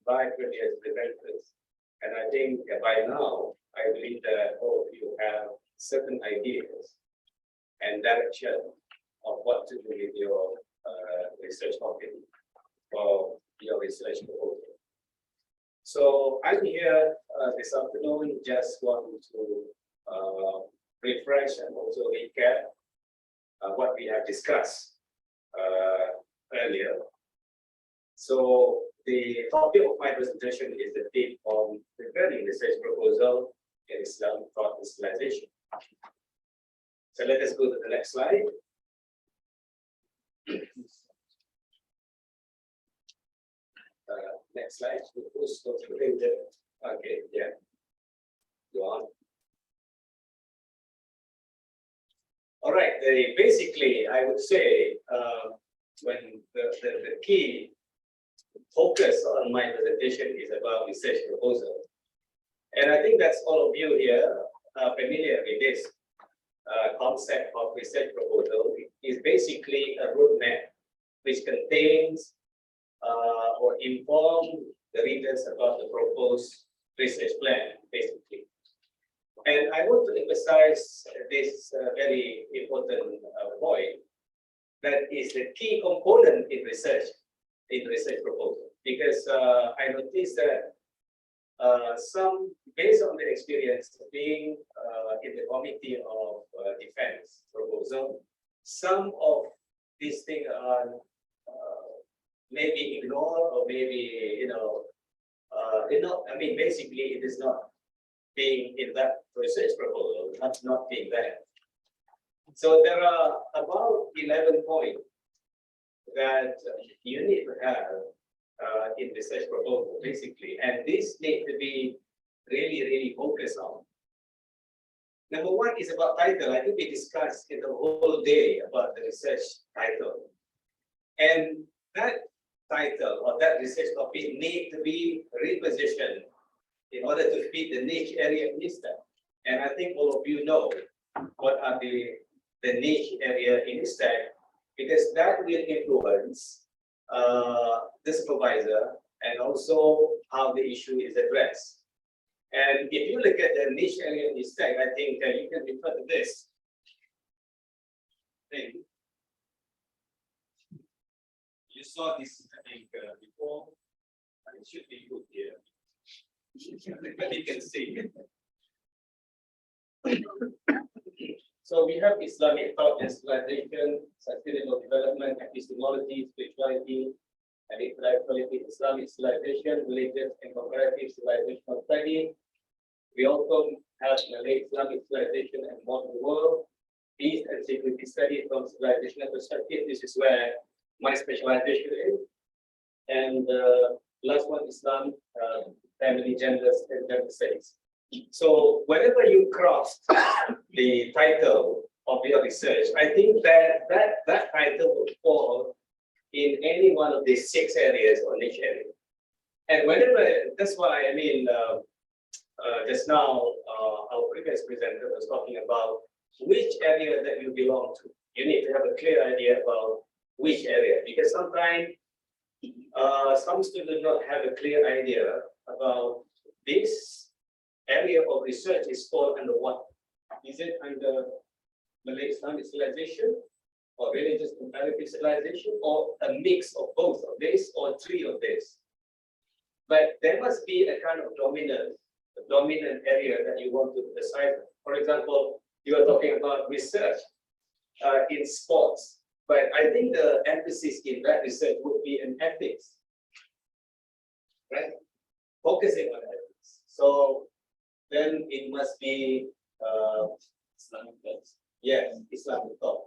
by previous presenters, and I think by now I believe that all of you have certain ideas and direction of what to do with your research topic or your research proposal. So I'm here this afternoon just want to refresh and also recap what we have discussed earlier. So the topic of my presentation is the theme on preparing research proposal in Islamic thought and civilization. So let us go to the next slide. Next slide. Okay, yeah. Go on. All right. Basically, I would say when the key focus on my presentation is about research proposal, and I think that's all of you here are familiar with this concept of research proposal. It is basically a roadmap which contains or inform the readers about the proposed research plan, basically. And I want to emphasize this very important point, that is the key component in research proposal, because I noticed that some, based on the experience of being in the committee of defense proposal, some of these things are maybe ignored, or maybe, I mean, basically it is not being in that research proposal, not being there. So there are about 11 points that you need to have in research proposal, basically, and these need to be really focused on. Number one is about title. I think we discussed in the whole day about the research title, and that title or that research topic need to be repositioned in order to fit the niche area in ISTAC. And I think all of you know what are the niche area in ISTAC, because that will influence the supervisor and also how the issue is addressed. And if you look at the niche area in ISTAC, I think you can refer to this thing. You saw this, I think, before, and it should be good here. But you can see. So we have Islamic thought and civilization, sustainable development, epistemology, spirituality, and intellectuality, Islamic civilization, religious and comparative civilizational study. We also have Malay Islamic civilization and modern world, peace and security study from civilizational perspective. This is where my specialization is. And last one, Islam, family, genders, and gender studies. So whenever you cross the title of your research, I think that title would fall in any one of these 6 areas or niche areas. And whenever, that's why, I mean, just now, our previous presenter was talking about which area that you belong to. You need to have a clear idea about which area, because sometimes some students do not have a clear idea about this area of research is called under what? Is it under Malay Islamic civilization, or religious comparative civilization, or a mix of both of this, or 3 of this? But there must be a kind of dominant area that you want to decide. For example, you are talking about research in sports, but I think the emphasis in that research would be in ethics, right? Focusing on ethics. So then it must be Islamic Yes, Islamic thought,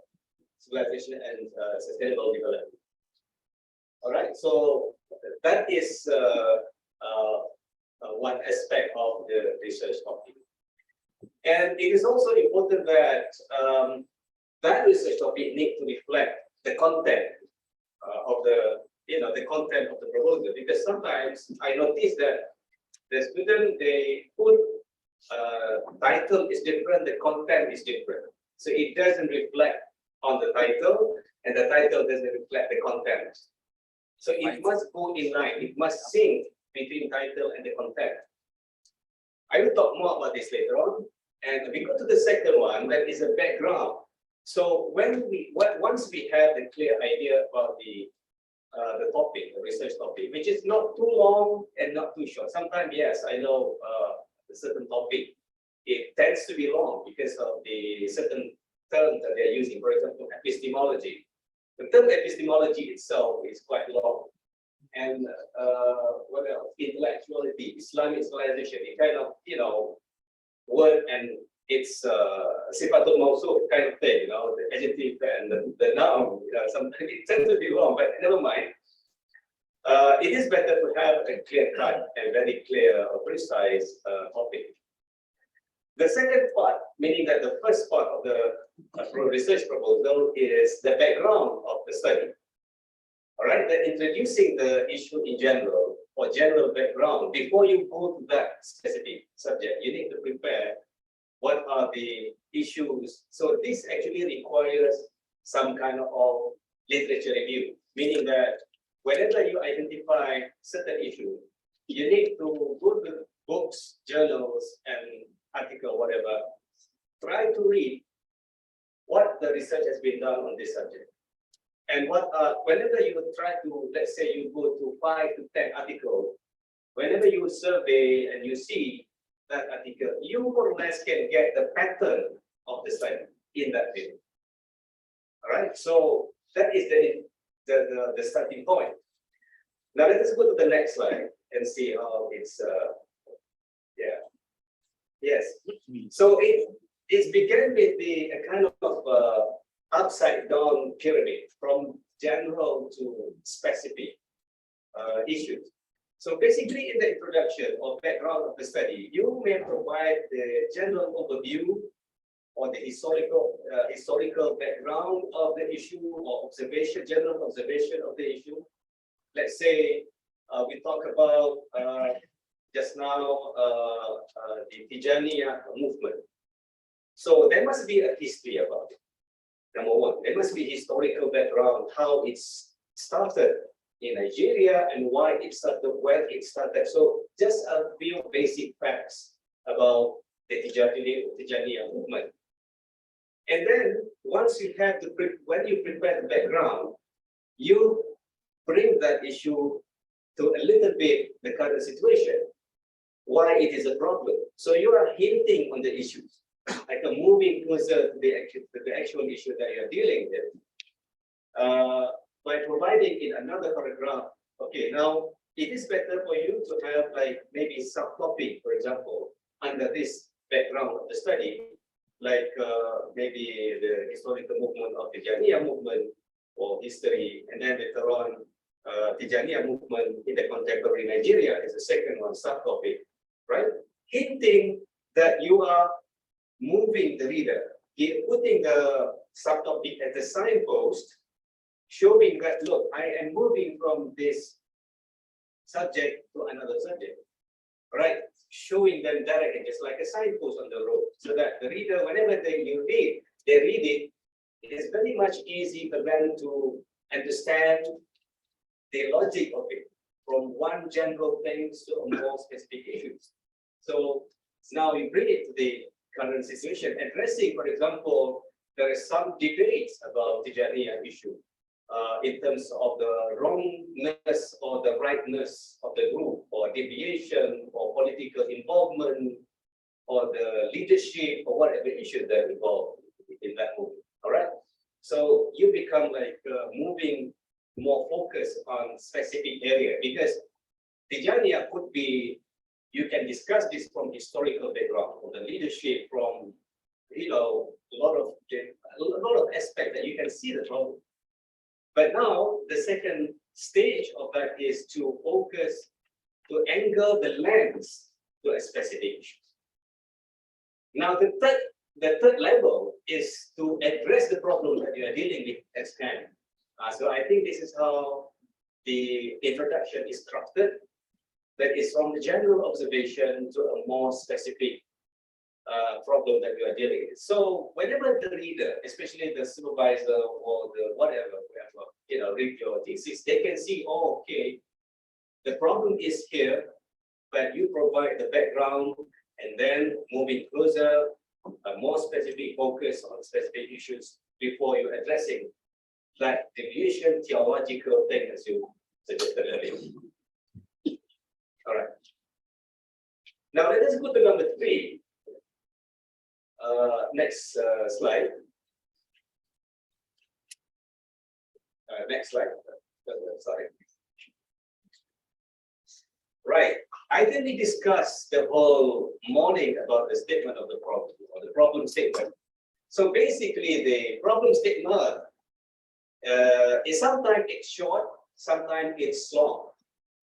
civilization and sustainable development. All right, so that is one aspect of the research topic. And it is also important that that research topic needs to reflect the content of the content of the proposal, because sometimes I notice that the student, they put title is different, the content is different. So it doesn't reflect on the title, and the title doesn't reflect the content. So it must go in line, it must sync between title and the content. I will talk more about this later on. And we go to the second one, that is a background. So once we have a clear idea about the topic, the research topic, which is not too long and not too short. Sometimes, yes, I know a certain topic, it tends to be long because of the certain terms that they're using. For example, epistemology. The term epistemology itself is quite long. And what else? Intellectuality, Islamic civilization, it kind of, word, and it's sifatul mawsuf kind of thing, the adjective and the noun. Sometimes it tends to be long, but never mind. It is better to have a clear cut and very clear or precise topic. The second part, meaning that the first part of the research proposal, is the background of the study. All right, then introducing the issue in general, or general background. Before you go to that specific subject, you need to prepare what are the issues. So this actually requires some kind of literature review, meaning that whenever you identify certain issue, you need to go to books, journals, and article, whatever, try to read what the research has been done on this subject. And whenever you try to, let's say you go to 5 to 10 articles, whenever you survey and you see that article, you more or less can get the pattern of the study in that field. All right, so that is the starting point. Now let us go to the next slide and see how it's, yes. So it began with a kind of upside down pyramid from general to specific issues. So basically in the introduction or background of the study, you may provide the general overview or the historical background of the issue or general observation of the issue. Let's say we talk about just now the Tijaniya movement. So there must be a history about it. Number one, there must be historical background, how it's started in Nigeria and why it started, where it started. So just a few basic facts about the Tijaniya movement. And then once you have when you prepare the background, you bring that issue to a little bit the current situation, why it is a problem. So you are hinting on the issues, like a moving closer to the actual issue that you're dealing with. By providing in another paragraph, okay, now it is better for you to have like maybe subtopic, for example, under this background of the study, like maybe the historical movement of the Tijaniya movement or history, and then later on, Tijaniya movement in the contemporary Nigeria is a second one, subtopic, right? Hinting that you are moving the reader, putting the subtopic as a signpost, showing that, look, I am moving from this subject to another subject, right? Showing them directly, just like a signpost on the road, so that the reader, whenever they read it, it is very much easy for them to understand the logic of it, from one general things to a more specific issues. So now we bring it to the current situation, addressing, for example, there is some debates about Tijaniya issue in terms of the wrongness or the rightness of the group, or deviation, or political involvement, or the leadership, or whatever issues that involved in that movement. All right. So you become like moving more focus on specific area, because Tijaniya could be, you can discuss this from historical background, from the leadership, from lot of aspects that you can see the problem. But now the second stage of that is to focus, to angle the lens to a specific issue. Now the third level is to address the problem that you are dealing with as hand. So I think this is how the introduction is crafted. That is from the general observation to a more specific problem that you are dealing with. So whenever the reader, especially the supervisor or the whatever, read your thesis, they can see, oh, okay, the problem is here, but you provide the background, and then moving closer, a more specific focus on specific issues before you addressing that deviation theological thing as you suggested earlier. All right. Now let us go to number 3. Next slide. Next slide. Sorry. Right. I didn't discuss the whole morning about the statement of the problem or the problem statement. So basically, the problem statement is sometimes it's short, sometimes it's long,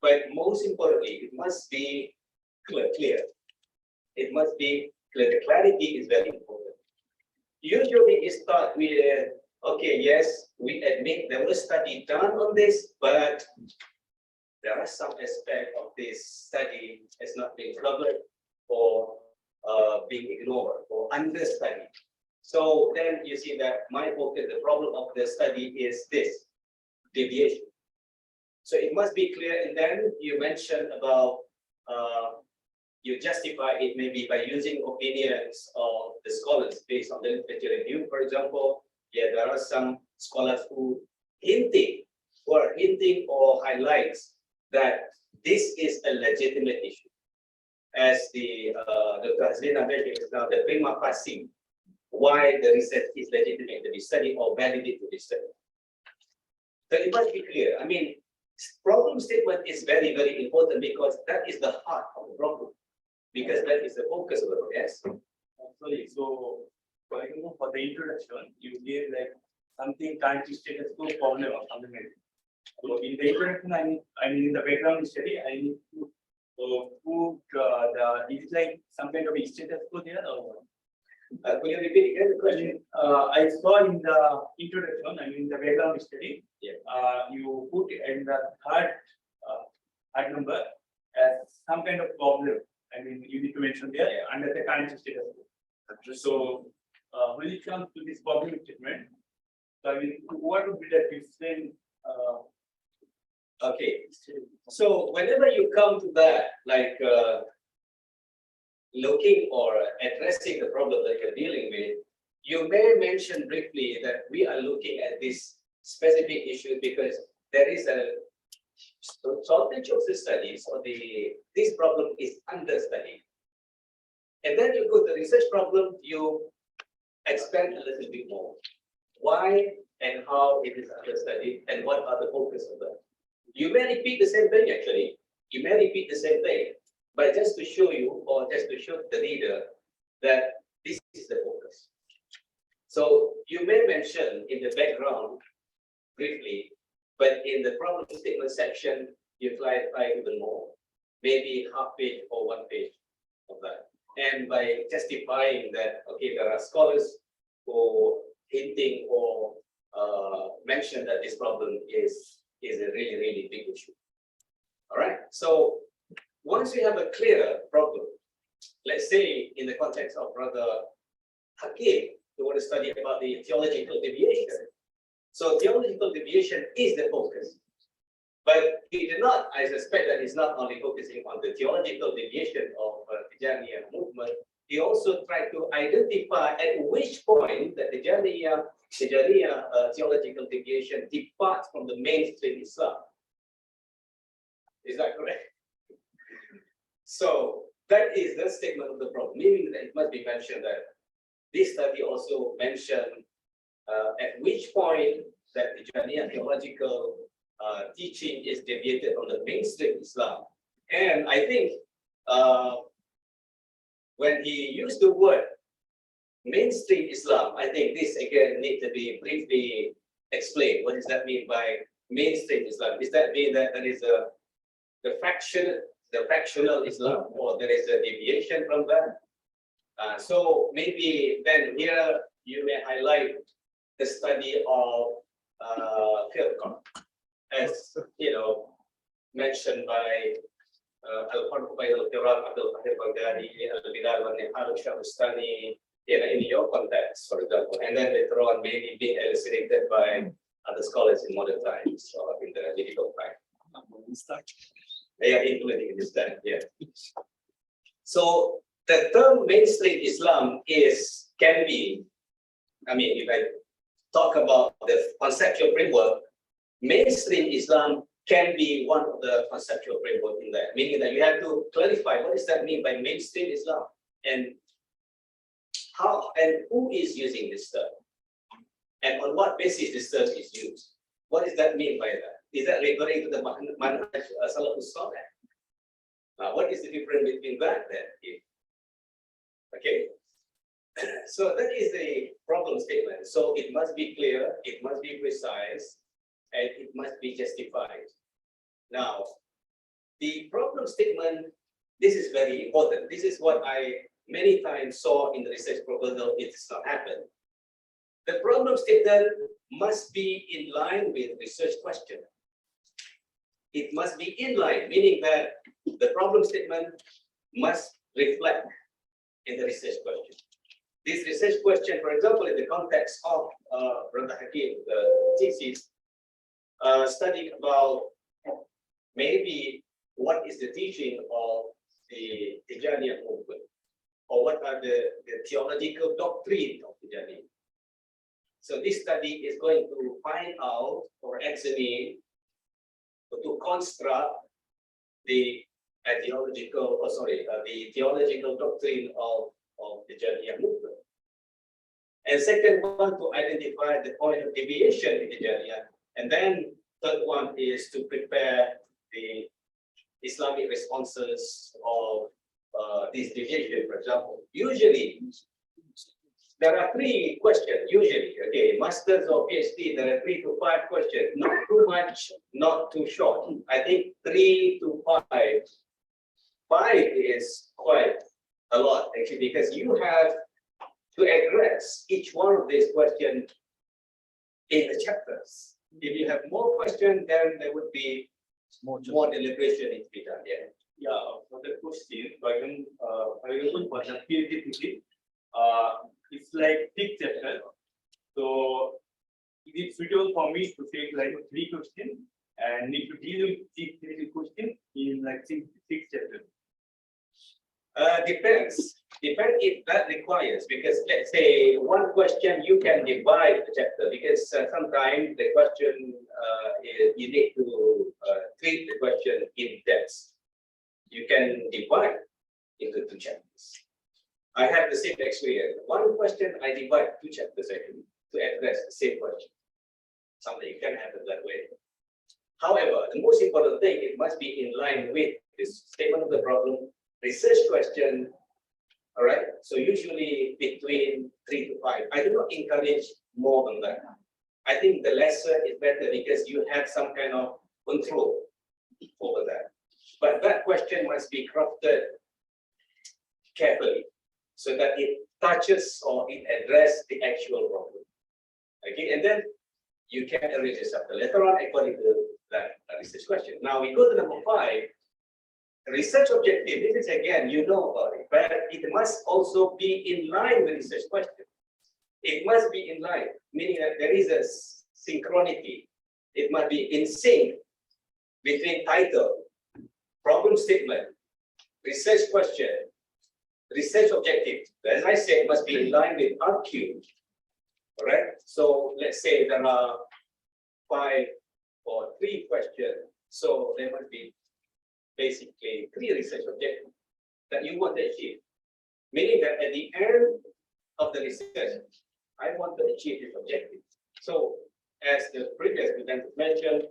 but most importantly, it must be clear. It must be clear. The clarity is very important. Usually, it starts with, okay, yes, we admit there was study done on this, but there are some aspects of this study has not been covered or being ignored or understudied. So then you see that my focus, the problem of the study is this, deviation. So it must be clear, and then you mentioned about, you justify it maybe by using opinions of the scholars based on the literature review. For example, yeah, there are some scholars who are hinting or highlights that this is a legitimate issue. As the Dr. Hazlina mentioned, is now the prima facie, why the research is legitimate to be studied or validate to be studied. So it must be clear. I mean, problem statement is very, very important because that is the heart of the problem. Because that is the focus of the problem. Yes? Sorry, so for example, for the introduction, you gave like something trying to state a scope problem or something like that. So in the introduction, I mean in the background study, I need to put is it like some kind of a status quo there or? Could you repeat again the question? I saw in the introduction, I mean the background study, yeah. You put in the third number as some kind of problem. I mean, you need to mention there under the current status quo. So when it comes to this problem statement, so I mean, what would be the different? Okay, so whenever you come to that, like looking or addressing the problem that you're dealing with, you may mention briefly that we are looking at this specific issue because there is a shortage of the studies or this problem is understudied. And then you go to the research problem, you expand a little bit more. Why and how it is understudied and what are the focus of that. You may repeat the same thing actually. You may repeat the same thing, but just to show you or just to show the reader that this is the focus. So you may mention in the background briefly, but in the problem statement section, you clarify even more, maybe half page or 1 page of that. And by justifying that, okay, there are scholars who hinting or mention that this problem is a really, really big issue. All right. So once we have a clear problem, let's say in the context of Brother Hakim, we want to study about the theological deviation. So theological deviation is the focus. But he did not, I suspect that he's not only focusing on the theological deviation of the Tijaniya movement, he also tried to identify at which point that the Tijaniya theological deviation departs from the mainstream Islam. Is that correct? So that is the statement of the problem, meaning that it must be mentioned that this study also mentioned at which point that the Tijaniya theological teaching is deviated from the mainstream Islam. And I think when he used the word mainstream Islam, I think this again need to be briefly explained. What does that mean by mainstream Islam? Does that mean that there is the fractional Islam, or there is a deviation from that? So maybe then here you may highlight the study of Firqa, as you know, mentioned by Al-Farq Bayn al-Firaq, Abdul Qahir Baghdadi, Al-Bilal wa Nihal al-Shahrustani, in your context, for example, and then later on maybe being elucidated by other scholars in modern times or in the medieval time. Yeah, including this time, yeah. So the term mainstream Islam can be, I mean, if I talk about the conceptual framework, mainstream Islam can be one of the conceptual framework in that, meaning that you have to clarify what does that mean by mainstream Islam, and how and who is using this term, and on what basis this term is used. What does that mean by that? Is that referring to the manhaj Salafus Saleh? What is the difference between that then? Okay, so that is a problem statement. So it must be clear, it must be precise, and it must be justified. Now, the problem statement, this is very important. This is what I many times saw in the research proposal. It's not happened. The problem statement must be in line with research question. It must be in line, meaning that the problem statement must reflect in the research question. This research question, for example, in the context of Brother Hakim, the thesis, studying about maybe what is the teaching of the Tijaniyah movement, or what are the theological doctrine of Tijaniyah. So this study is going to find out or examine, or to construct the theological doctrine of the Tijaniyah movement. And second one, to identify the point of deviation in Tijaniyah. And then third one is to prepare the Islamic responses of this deviation, for example. Usually, there are 3 questions, usually, okay, masters or PhD, there are 3 to 5 questions, not too much, not too short. I think 3 to 5. 5 is quite a lot, actually, because you have to address each one of these questions in the chapters. If you have more questions, then there would be more deliberation in to be done. Yeah, for the question, for example, for the PhD thesis, it's like 6 chapters. So is it suitable for me to take like 3 questions and need to deal with 3 questions in like 6 chapters? Depends if that requires, because let's say one question you can divide the chapter, because sometimes the question is, you need to treat the question in depth. You can divide into 2 chapters. I have the same experience. One question I divide 2 chapters actually to address the same question. Something can happen that way. However, the most important thing, it must be in line with this statement of the problem, research question. All right. So usually between 3 to 5. I do not encourage more than that. I think the lesser is better because you have some kind of control over that. But that question must be crafted carefully so that it touches or it addresses the actual problem. Okay, and then you can arrange this chapter later on according to that research question. Now we go to number 5. Research objective. This is again, you know about it, but it must also be in line with research question. It must be in line, meaning that there is a synchronity. It must be in sync between title, problem statement, research question, research objective. As I said, it must be in line with RQ. All right. So let's say there are 5 or 3 questions. So there must be basically 3 research objectives that you want to achieve. Meaning that at the end of the research, I want to achieve this objective. So as the previous presenter mentioned,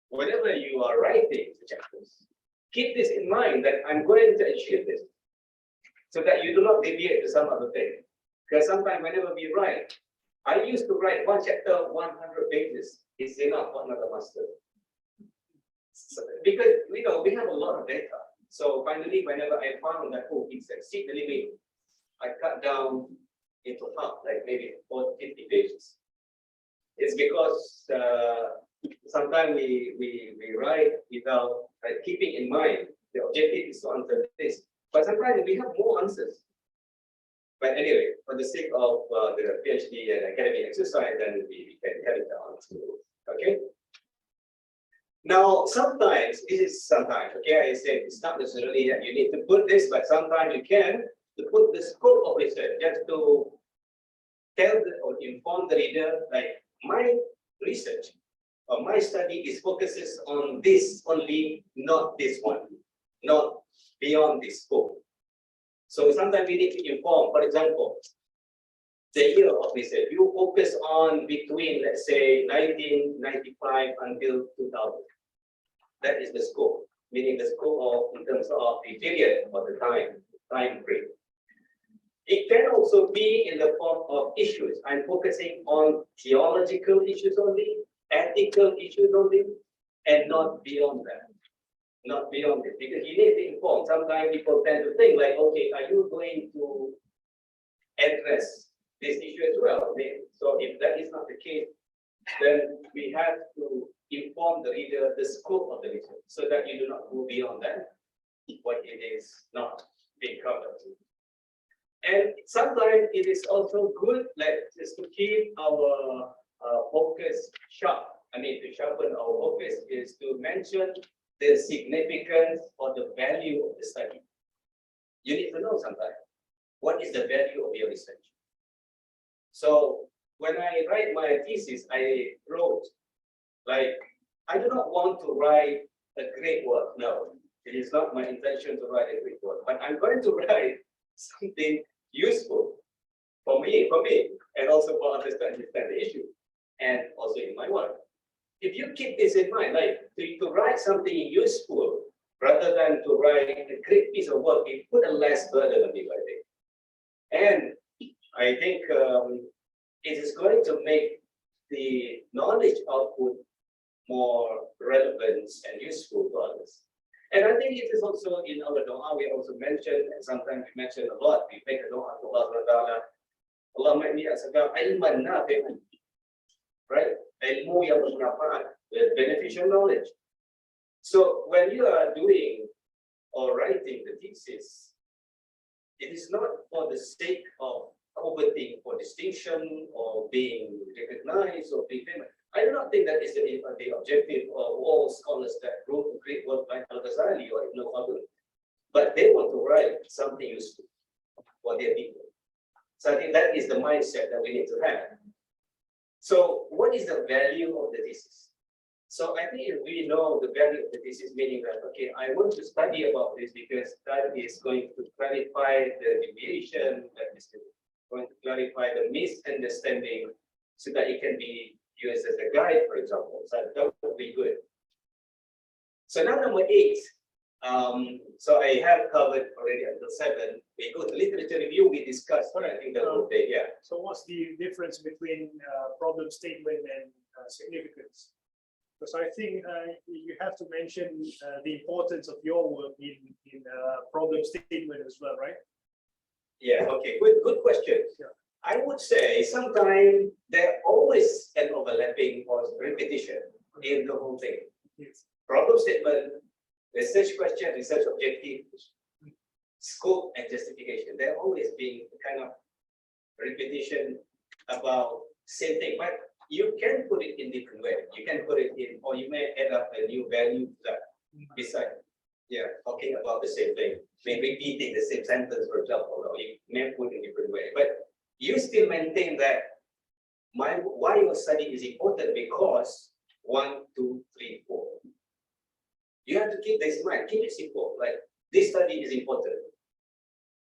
whenever you are writing the chapters, keep this in mind that I'm going to achieve this. so that you do not deviate to some other thing. Because sometimes whenever we write, I used to write one chapter, 100 pages is enough for another master. So, because we have a lot of data. So finally, whenever I found that, oh, it's exceed the limit, I cut down into half, like maybe 50 pages. It's because sometimes we write without keeping in mind the objective is to answer this. But sometimes we have more answers. But anyway, for the sake of the PhD and academic exercise, then we can carry it on. Okay. Now, sometimes, okay, I said it's not necessarily that you need to put this, but sometimes you can to put the scope of research just to tell or inform the reader, like my research or my study focuses on this only, not this one, not beyond this scope. So sometimes we need to inform, for example, the year of research, you focus on between, let's say, 1995 until 2000. That is the scope, meaning the scope of, in terms of the period or the time frame. It can also be in the form of issues. I'm focusing on theological issues only, ethical issues only, and not beyond that. Not beyond it, because you need to inform. Sometimes people tend to think like, okay, are you going to address this issue as well? So if that is not the case, then we have to inform the reader the scope of the research so that you do not go beyond that, what it is not being covered. And sometimes it is also good, like, just to keep our focus sharp. I mean, to sharpen our focus is to mention the significance or the value of the study. You need to know sometimes, what is the value of your research? So when I write my thesis, I wrote, like, I do not want to write a great work. No, it is not my intention to write a great work, but I'm going to write something useful for me, and also for others to understand the issue, and also in my work. If you keep this in mind, like to write something useful rather than to write a great piece of work, you put a less burden on you, I think. And I think it is going to make the knowledge output more relevant and useful to others. And I think it is also in our dua, we also mention, and sometimes we mention a lot, we make a dua to Allah, Allah make me as a ilman nafi'an, right? Ilmu yang bermanfaat, beneficial knowledge. So when you are doing or writing the thesis, it is not for the sake of coveting for distinction or being recognized or being famous. I do not think that is the objective of all scholars that wrote a great work like Al-Ghazali or Ibn Khaldun. But they want to write something useful for their people. So I think that is the mindset that we need to have. So what is the value of the thesis? So I think if we know the value of the thesis, meaning that, okay, I want to study about this because that is going to clarify the deviation, that is going to clarify the misunderstanding so that it can be used as a guide, for example. So that would be good. So now number 8. So I have covered already until 7. We go to literature review, we discussed, I think that would be, yeah. So what's the difference between problem statement and significance? Because I think you have to mention the importance of your work in problem statement as well, right? Yeah, okay, good question. Yeah. I would say sometimes there always an overlapping or repetition in the whole thing. Yes. Problem statement, research question, research objective, scope and justification. There always being a kind of repetition about same thing, but you can put it in different way. You can put it in, or you may add up a new value to that beside. Yeah, talking about the same thing, maybe repeating the same sentence, for example, or you may put it in a different way, but you still maintain that why your study is important because 1, 2, 3, 4. You have to keep this in mind. Keep it simple. Like this study is important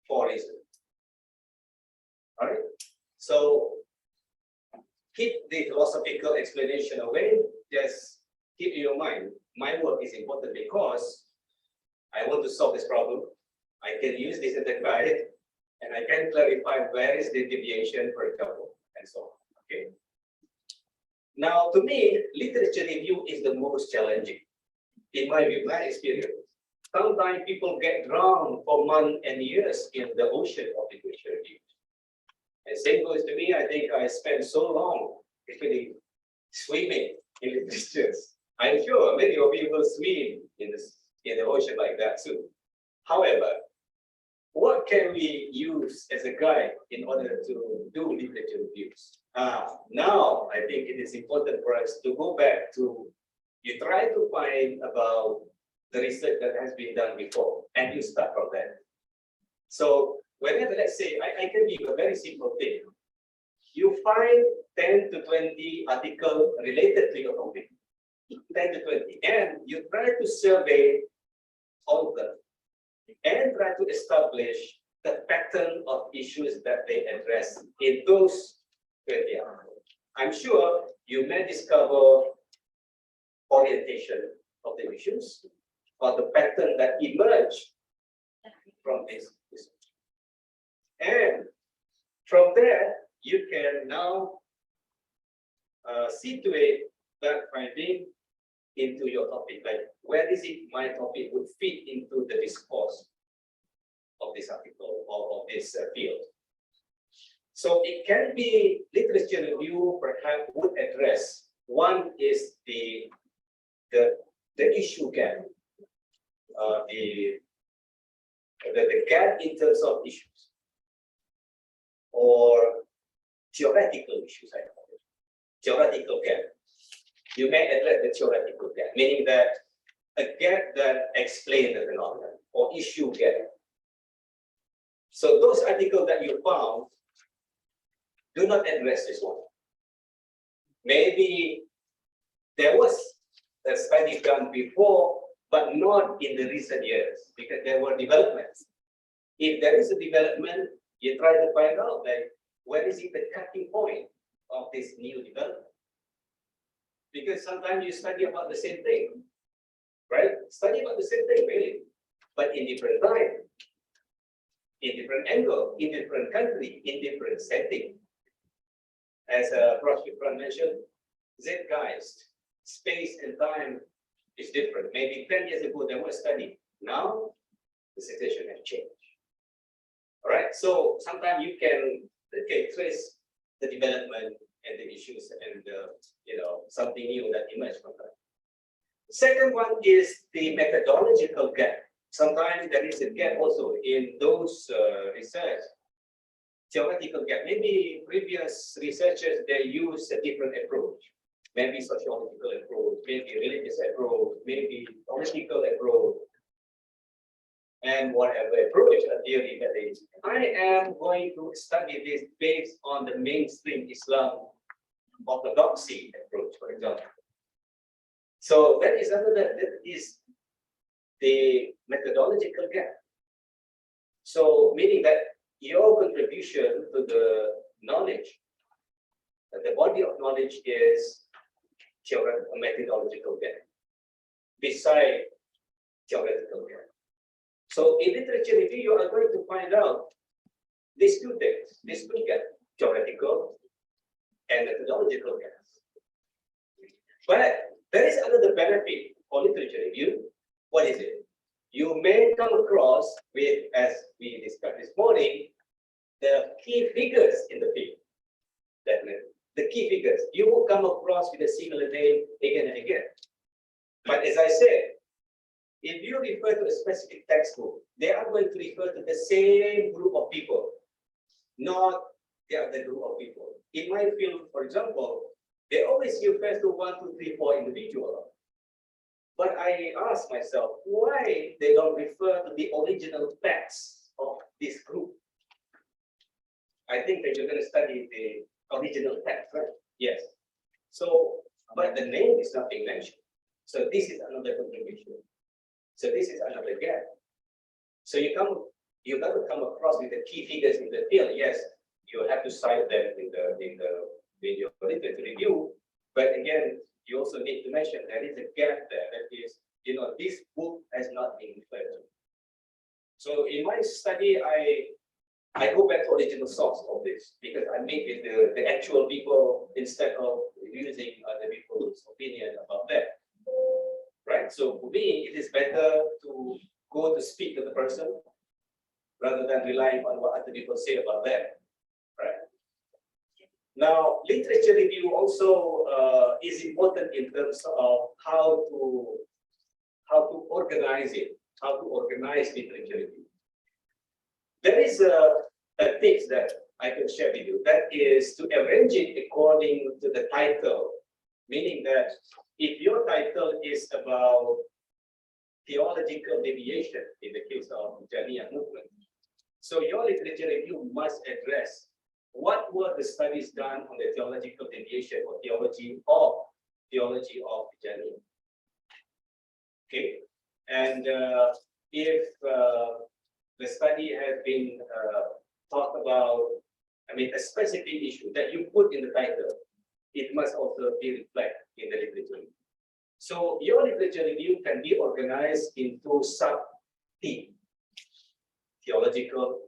for a reason. All right. So keep the philosophical explanation away. Just keep in your mind. My work is important because I want to solve this problem. I can use this as a guide, and I can clarify where is the deviation, for example, and so on. Okay. Now, to me, literature review is the most challenging, in my view, my experience. Sometimes people get drowned for months and years in the ocean of literature review. And same goes to me. I think I spent so long actually swimming in literature. I'm sure many of you will swim in the ocean like that too. However, what can we use as a guide in order to do literature reviews? Now, I think it is important for us to go back to, you try to find about the research that has been done before, and you start from there. So whenever, let's say, I can give a very simple thing. You find 10 to 20 articles related to your topic, 10 to 20, and you try to survey all of them, and try to establish the pattern of issues that they address in those 20 articles. I'm sure you may discover orientation of the issues or the pattern that emerge from this research. And from there, you can now situate that finding into your topic, like where is it my topic would fit into the discourse of this article or of this field. So it can be literature review perhaps would address. One is the issue gap, the gap in terms of issues or theoretical issues, I call it. Theoretical gap. You may address the theoretical gap, meaning that a gap that explains the phenomenon or issue gap. So those articles that you found do not address this one. Maybe there was a study done before, but not in the recent years because there were developments. If there is a development, you try to find out like where is it the cutting point of this new development? Because sometimes you study about the same thing, right? Study about the same thing, really, but in different time, in different angle, in different country, in different setting. As Prof. Shukran mentioned, zeitgeist, space and time is different. Maybe 10 years ago there was a study. Now the situation has changed. All right, so sometimes you can trace the development and the issues and something new that emerged from that. The second one is the methodological gap. Sometimes there is a gap also in those research, theoretical gap. Maybe previous researchers, they use a different approach. Maybe sociological approach, maybe religious approach, maybe political approach, and whatever approach or theory that is. I am going to study this based on the mainstream Islam orthodoxy approach, for example. So that is the methodological gap. So meaning that your contribution to the knowledge, the body of knowledge is theoretical, methodological gap, beside theoretical gap. So in literature review, you are going to find out these two things, these two gaps, theoretical and methodological gaps. But there is another benefit for literature review. What is it? You may come across with, as we discussed this morning, the key figures in the field. Definitely. The key figures. You will come across with a similar name again and again. But as I said, if you refer to a specific textbook, they are going to refer to the same group of people, not the other group of people. In my field, for example, they always refer to 1, 2, 3, 4 individuals. But I ask myself, why they don't refer to the original text of this group? I think that you're going to study the original text, right? Yes. So, but the name is not being mentioned. So this is another contribution. So this is another gap. So you got to come across with the key figures in the field. Yes, you have to cite them in your literature review. But again, you also need to mention there is a gap there. That is, this book has not been referred to. So in my study, I go back to original source of this because I meet with the actual people instead of using other people's opinion about that. Right? So for me, it is better to go to speak to the person rather than relying on what other people say about that. Right? Now, literature review also is important in terms of how to organize it, how to organize literature review. There is a tips that I can share with you. That is to arrange it according to the title, meaning that if your title is about theological deviation in the case of Janiyah movement, so your literature review must address what were the studies done on the theological deviation or theology of Janiyah. Okay, and if the study has been talked about, I mean, a specific issue that you put in the title, it must also be reflected in the literature review. So your literature review can be organized into sub-themes: theological,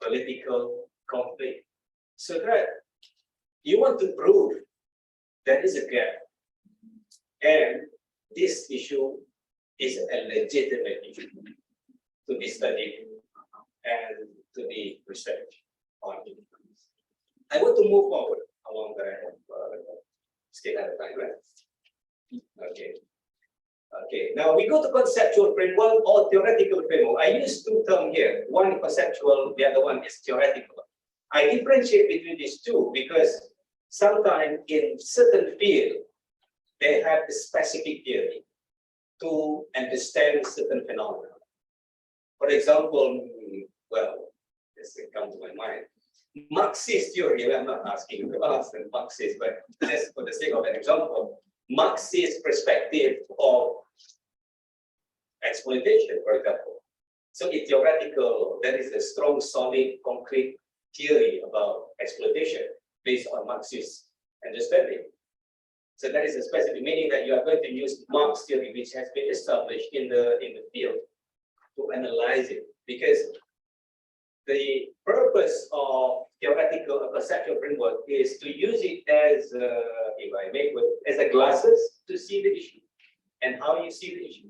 political, conflict, so that you want to prove there is a gap and this issue is a legitimate issue to be studied and to be researched on. I want to move forward along the still at a time, right? Okay. Okay. Now we go to conceptual framework or theoretical framework. I use two terms here. One conceptual, the other one is theoretical. I differentiate between these two because sometimes in certain field they have a specific theory to understand certain phenomena. For example, well, this will come to my mind. Marxist theory, I'm not asking you to ask them Marxist, but just for the sake of an example, Marxist perspective of exploitation, for example. So it's theoretical, there is a strong, solid, concrete theory about exploitation based on Marxist understanding. So that is a specific meaning that you are going to use Marx theory, which has been established in the field, to analyze it, because the purpose of theoretical or conceptual framework is to use it as, if I make it, as a glasses to see the issue and how you see the issue.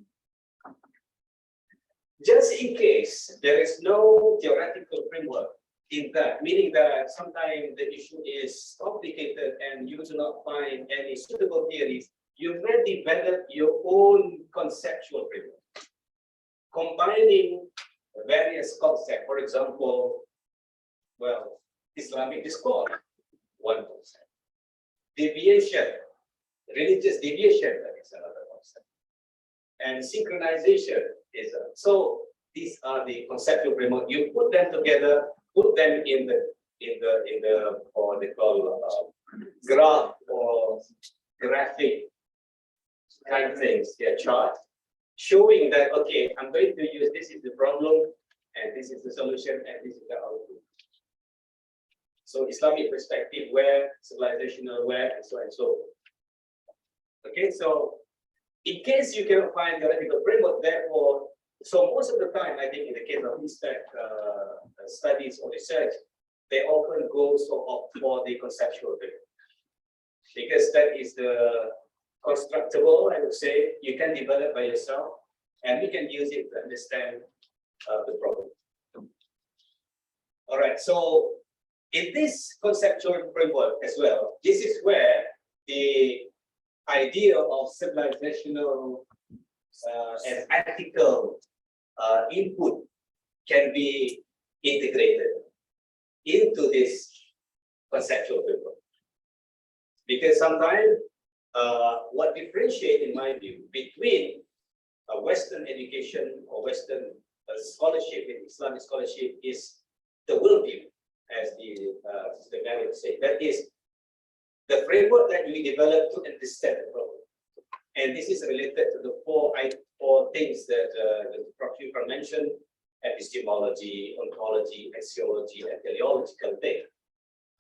Just in case there is no theoretical framework in that, meaning that sometimes the issue is complicated and you do not find any suitable theories, you may develop your own conceptual framework, combining various concepts. For example, well, Islamic discord, one concept. Deviation, religious deviation, that is another concept. And synchronization is a, so these are the conceptual framework. You put them together, put them in the or they call graph or graphic kind of things, their chart, showing that okay, I'm going to use this is the problem, and this is the solution, and this is the output. So Islamic perspective where, civilizational where, and so on and so forth. Okay, so in case you cannot find theoretical framework, therefore, so most of the time, I think in the case of Eastern studies or research, they often go for the conceptual framework, because that is the constructible, I would say, you can develop by yourself, and we can use it to understand the problem. All right, so in this conceptual framework as well, this is where the idea of civilizational and ethical input can be integrated into this conceptual framework. Because sometimes what differentiates, in my view, between Western education or Western scholarship in Islamic scholarship is the worldview, as the Mary would say. That is the framework that we develop to understand the problem. And this is related to the four things that Prof. Yufran mentioned: epistemology, ontology, axiology, and teleological thing.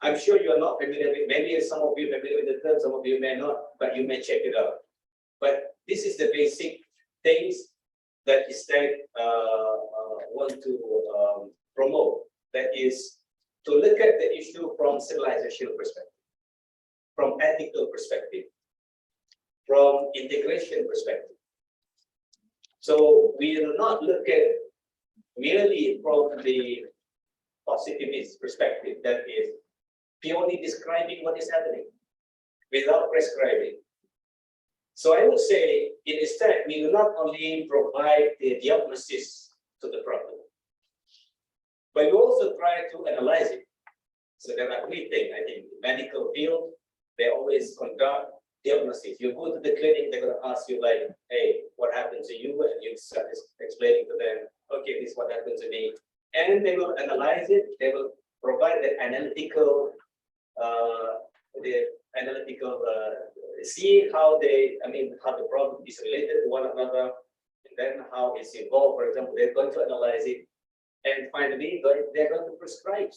I'm sure you are not familiar with, maybe some of you are familiar with the term, some of you may not, but you may check it out. But this is the basic things that is want to promote, that is to look at the issue from civilizational perspective, from ethical perspective, from integration perspective. So we do not look at merely from the positivist perspective, that is purely describing what is happening without prescribing. So I would say, instead, we do not only provide the diagnosis to the problem, but we also try to analyze it. So there are three things, I think. The medical field, they always conduct diagnosis. You go to the clinic, they're going to ask you like, hey, what happened to you? And you start explaining to them, okay, this is what happened to me. And they will analyze it. They will provide the analytical, see how how the problem is related to one another, and then how it's involved. For example, they're going to analyze it, and finally they're going to prescribe.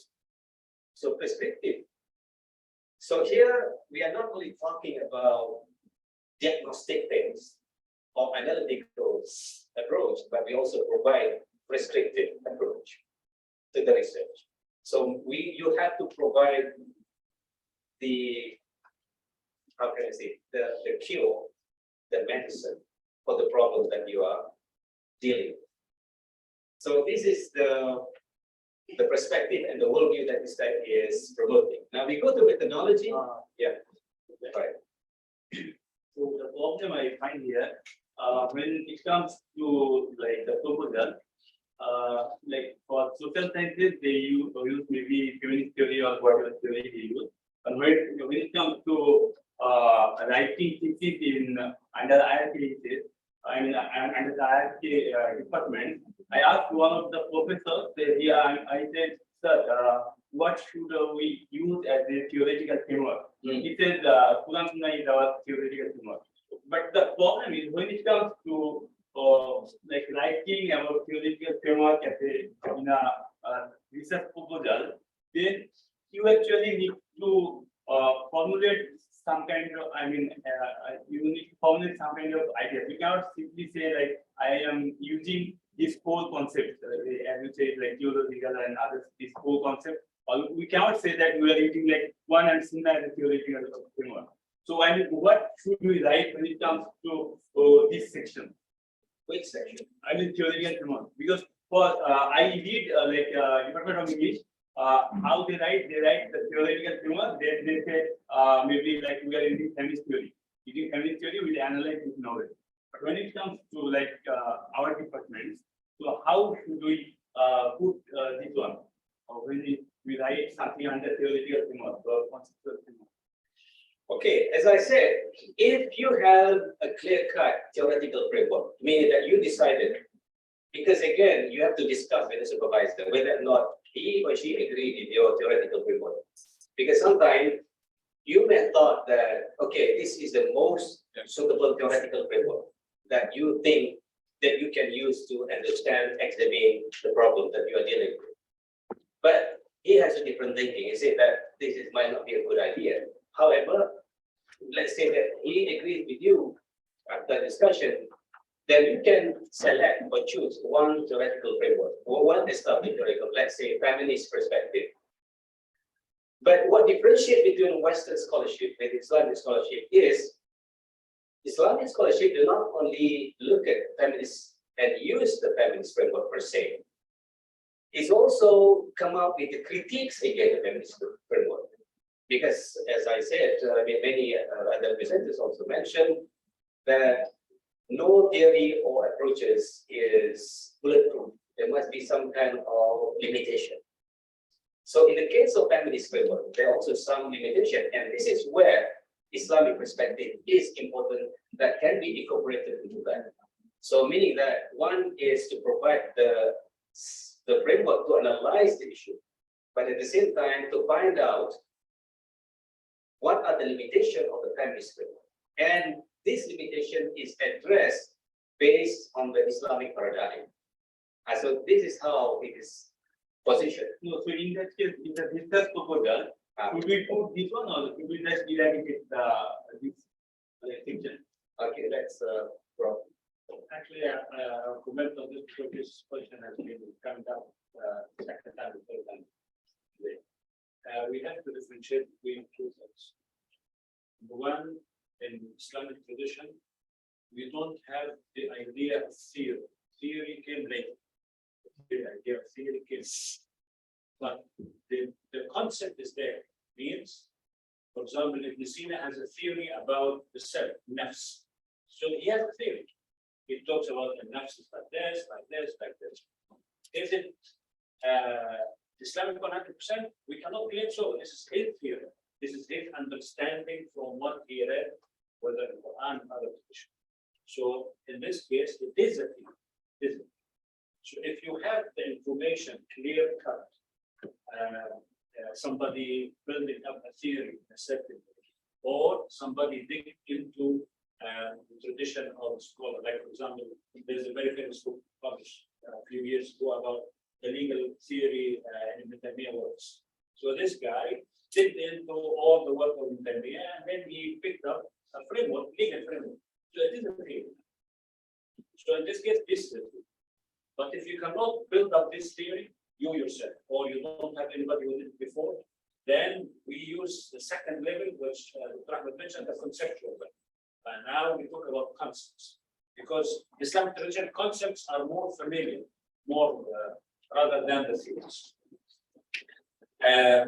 So prescriptive. So here we are not only talking about diagnostic things or analytical approach, but we also provide prescriptive approach to the research. So you have to provide the, how can I say, the cure, the medicine for the problem that you are dealing with. So this is the perspective and the worldview that this type is promoting. Now we go to methodology. Yeah, right. So the problem I find here, when it comes to like the proposal, like for social sciences, they use maybe feminist theory or whatever theory they use. And when it comes to writing thesis in under IRK, under the IRK department, I asked one of the professors. I said, sir, what should we use as a theoretical framework? He said, Quran Sunnah is our theoretical framework. But the problem is when it comes to like writing our theoretical framework as in a research proposal, then you actually need to formulate some kind of, you need to formulate some kind of idea. You cannot simply say like, I am using this whole concept, as you say, like theological and others, this whole concept. Or we cannot say that we are using like one and Sunnah as a theoretical framework. So what should we write when it comes to this section? Which section? Theoretical framework. Because for I read Department of English, how they write the theoretical framework. They say maybe like we are using feminist theory. Using feminist theory, we analyze this knowledge. But when it comes to like our departments, so how should we put this one? Or when we write something under theoretical framework or conceptual framework? Okay, as I said, if you have a clear-cut theoretical framework, meaning that you decided, because again, you have to discuss with the supervisor whether or not he or she agreed with your theoretical framework. Because sometimes you may have thought that, okay, this is the most suitable theoretical framework that you think that you can use to understand, examine the problem that you are dealing with. But he has a different thinking. He said that might not be a good idea. However, let's say that he agrees with you after discussion, then you can select or choose one theoretical framework or one established theoretical, let's say feminist perspective. But what differentiates between Western scholarship and Islamic scholarship is Islamic scholarship do not only look at feminists and use the feminist framework per se. It's also come up with the critiques against the feminist framework. Because as I said, many other presenters also mentioned that no theory or approaches is bulletproof. There must be some kind of limitation. So in the case of feminist framework, there are also some limitation, and this is where Islamic perspective is important that can be incorporated into that. So meaning that one is to provide the framework to analyze the issue, but at the same time to find out what are the limitations of the feminist framework. And this limitation is addressed based on the Islamic paradigm. So this is how it is positioned. No, so in that case, in the research proposal, should we put this one or should we just eradicate this section? Okay, that's a problem. Actually, comment on this because this question has been coming down, second time, the third time today. We have to differentiate between two things. Number one, in Islamic tradition, we don't have the idea of theory. Theory came later. The idea of theory came. But the concept is there. Means, for example, Ibn Sina has a theory about the self, nafs. So he has a theory. He talks about the nafs is like this, like this, like this. Is it Islamic 100%? We cannot claim so. This is his theory. This is his understanding from what he read, whether in Quran or other tradition. So in this case, it is a theory. So if you have the information clear cut, somebody building up a theory in a certain way, or somebody dig into the tradition of scholar, like for example, there's a very famous book published a few years ago about the legal theory in the Taymiyyah works. So this guy digged into all the work of Taymiyyah, and then he picked up a framework, legal framework. So it is a theory. So in this case, this is a theory. But if you cannot build up this theory, you yourself, or you don't have anybody who did it before, then we use the second level, which Rahmat mentioned, the conceptual level. And now we talk about concepts, because Islamic tradition concepts are more familiar, more rather than the theories.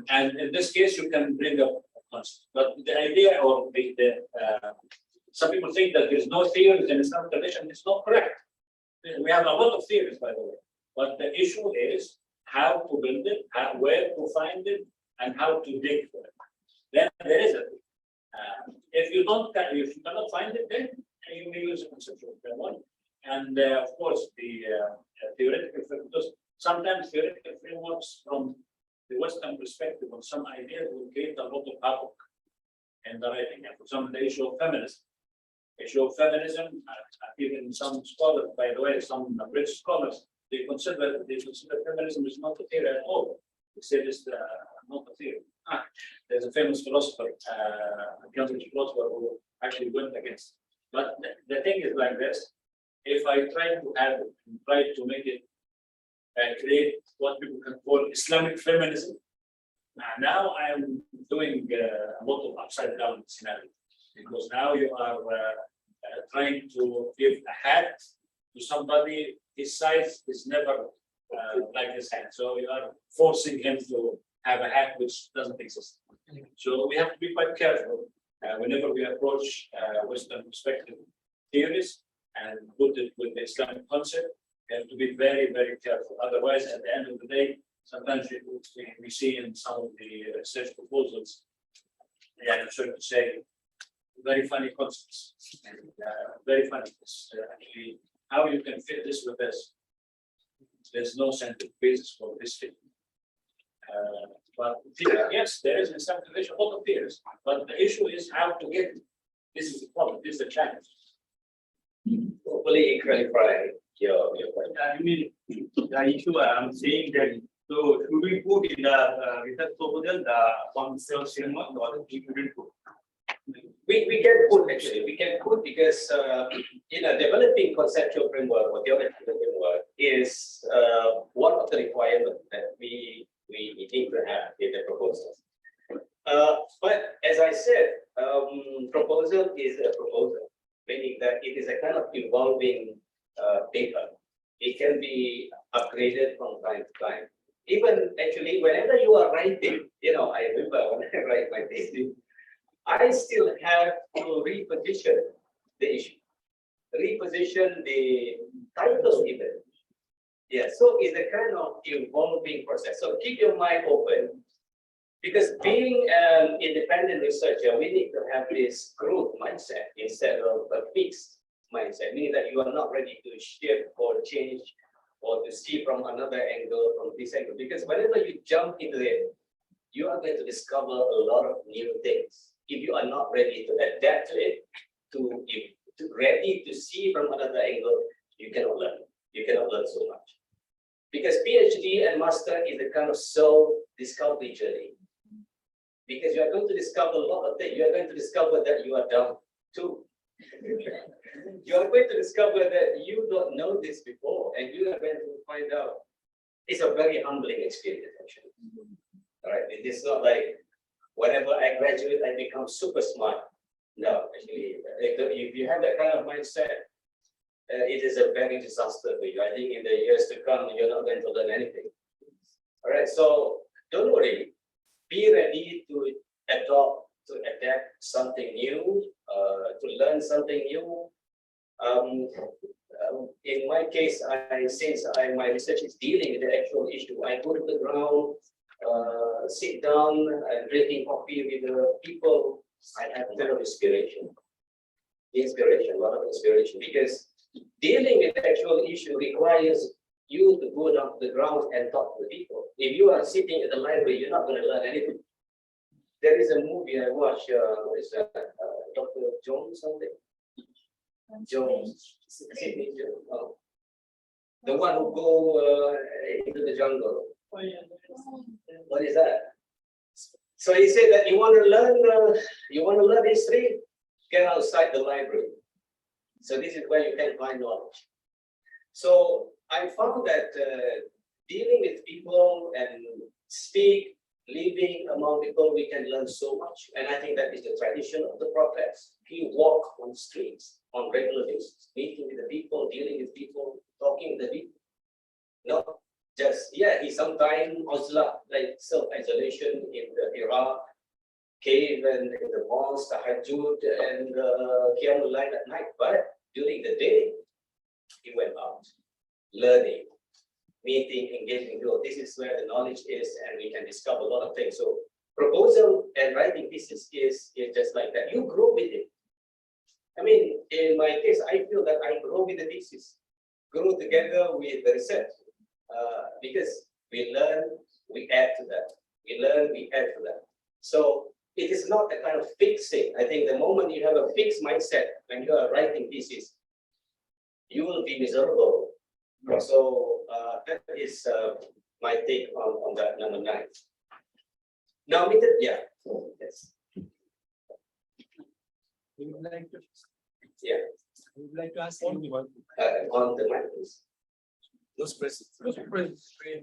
And in this case, you can bring up a concept. But the idea, or some people think that there is no theories in Islamic tradition. It's not correct. We have a lot of theories, by the way. But the issue is how to build it, where to find it, and how to dig for it. Then there is a if you cannot find it, then you may use a conceptual framework. And of course, the theoretical framework, because sometimes theoretical frameworks from the Western perspective on some ideas will create a lot of havoc in the writing. For example, the issue of feminism. The issue of feminism, even some scholars, by the way, some British scholars, they consider feminism is not a theory at all. They say it's not a theory. There's a famous philosopher, a Cambridge philosopher, who actually went against. But the thing is like this: if I try to add it and try to make it create what people can call Islamic feminism, now I'm doing a lot of upside down scenario, because now you are trying to give a hat to somebody. His size is never like his hat, so you are forcing him to have a hat which doesn't exist. So we have to be quite careful whenever we approach Western perspective theories and put it with the Islamic concept. We have to be very, very careful. Otherwise, at the end of the day, sometimes we see in some of the research proposals, yeah, I'm sorry to say, very funny concepts. Very funny. Actually, how you can fit this with this? There's no scientific basis for this thing. But yes, there is in some tradition a lot of theories, but the issue is how to get it. This is the problem. This is the challenge. Hopefully, clarify your point. I mean, the issue I'm saying that, so should we put in the research proposal the concept framework, or we couldn't put? We can put, actually, we can put, because developing conceptual framework or theoretical framework is one of the requirements that we need to have in the proposal. But as I said, proposal is a proposal, meaning that it is a kind of evolving paper. It can be upgraded from time to time. Even actually, whenever you are writing, I remember when I write my thesis, I still have to reposition the issue, reposition the title even. Yeah, so it's a kind of evolving process. So keep your mind open, because being an independent researcher, we need to have this growth mindset instead of a fixed mindset, meaning that you are not ready to shift or change or to see from another angle, from this angle. Because whenever you jump into it, you are going to discover a lot of new things. If you are not ready to adapt to it, ready to see from another angle, you cannot learn. You cannot learn so much. Because PhD and master is a kind of self-discovery journey. Because you are going to discover a lot of things. You are going to discover that you are dumb too. You are going to discover that you don't know this before, and you are going to find out it's a very humbling experience, actually. All right, it is not like whenever I graduate, I become super smart. No, actually, if you have that kind of mindset, it is a very disaster for you. I think in the years to come, you're not going to learn anything. All right, so don't worry. Be ready to adapt something new, to learn something new. In my case, since my research is dealing with the actual issue, I go to the ground, sit down and drinking coffee with the people. I have a lot of inspiration, a lot of inspiration, because dealing with the actual issue requires you to go down to the ground and talk to the people. If you are sitting at the library, you're not going to learn anything. There is a movie I watched, it's Dr. Jones something. Jones, Sydney Jones. Oh. The one who go into the jungle. Oh, yeah. What is that? So he said that you want to learn history, get outside the library. So this is where you can find knowledge. So I found that dealing with people and living among people, we can learn so much. And I think that is the tradition of the prophets. He walked on streets on regular basis, meeting with the people, dealing with people, talking with the people. Not just, he sometimes Uzla, like self-isolation in the Iraq, cave and in the mosque, tahajjud, and Qiyamul Layl at night. But during the day, he went out, learning, meeting, engaging people. This is where the knowledge is, and we can discover a lot of things. So proposal and writing thesis is just like that. You grow with it. I mean, in my case, I feel that I grow with the thesis, grow together with the research, because we learn, we add to that. We learn, we add to that. So it is not a kind of fixed thing. I think the moment you have a fixed mindset when you are writing thesis, you will be miserable. So that is my take on that, number 9. Now, yes. We would like to, Yeah. we would like to ask you on the mic, please. those present.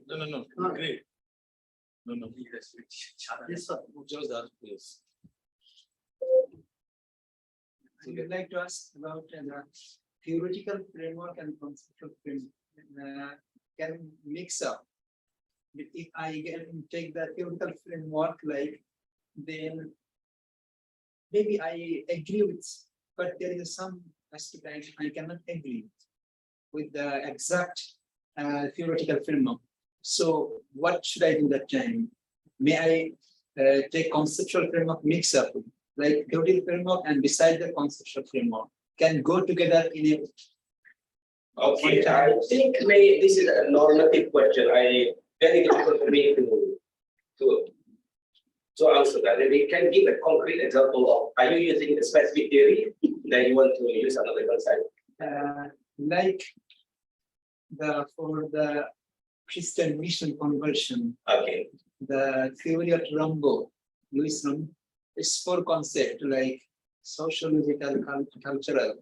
No. Great. No. Yes, sir. Just that, please. I would like to ask about the theoretical framework and conceptual framework. Can mix up. If I can take the theoretical framework, like, then maybe I agree with, but there is some aspect I cannot agree with the exact theoretical framework. So what should I do that time? May I take conceptual framework mix up, like theoretical framework and beside the conceptual framework can go together in a. Okay, I think this is a normative question. Very difficult for me to answer that. And we can give a concrete example of, are you using a specific theory that you want to use another concept? Like for the Christian mission conversion. Okay. The theory of Louis Rambo, is 4 concepts like sociological, cultural,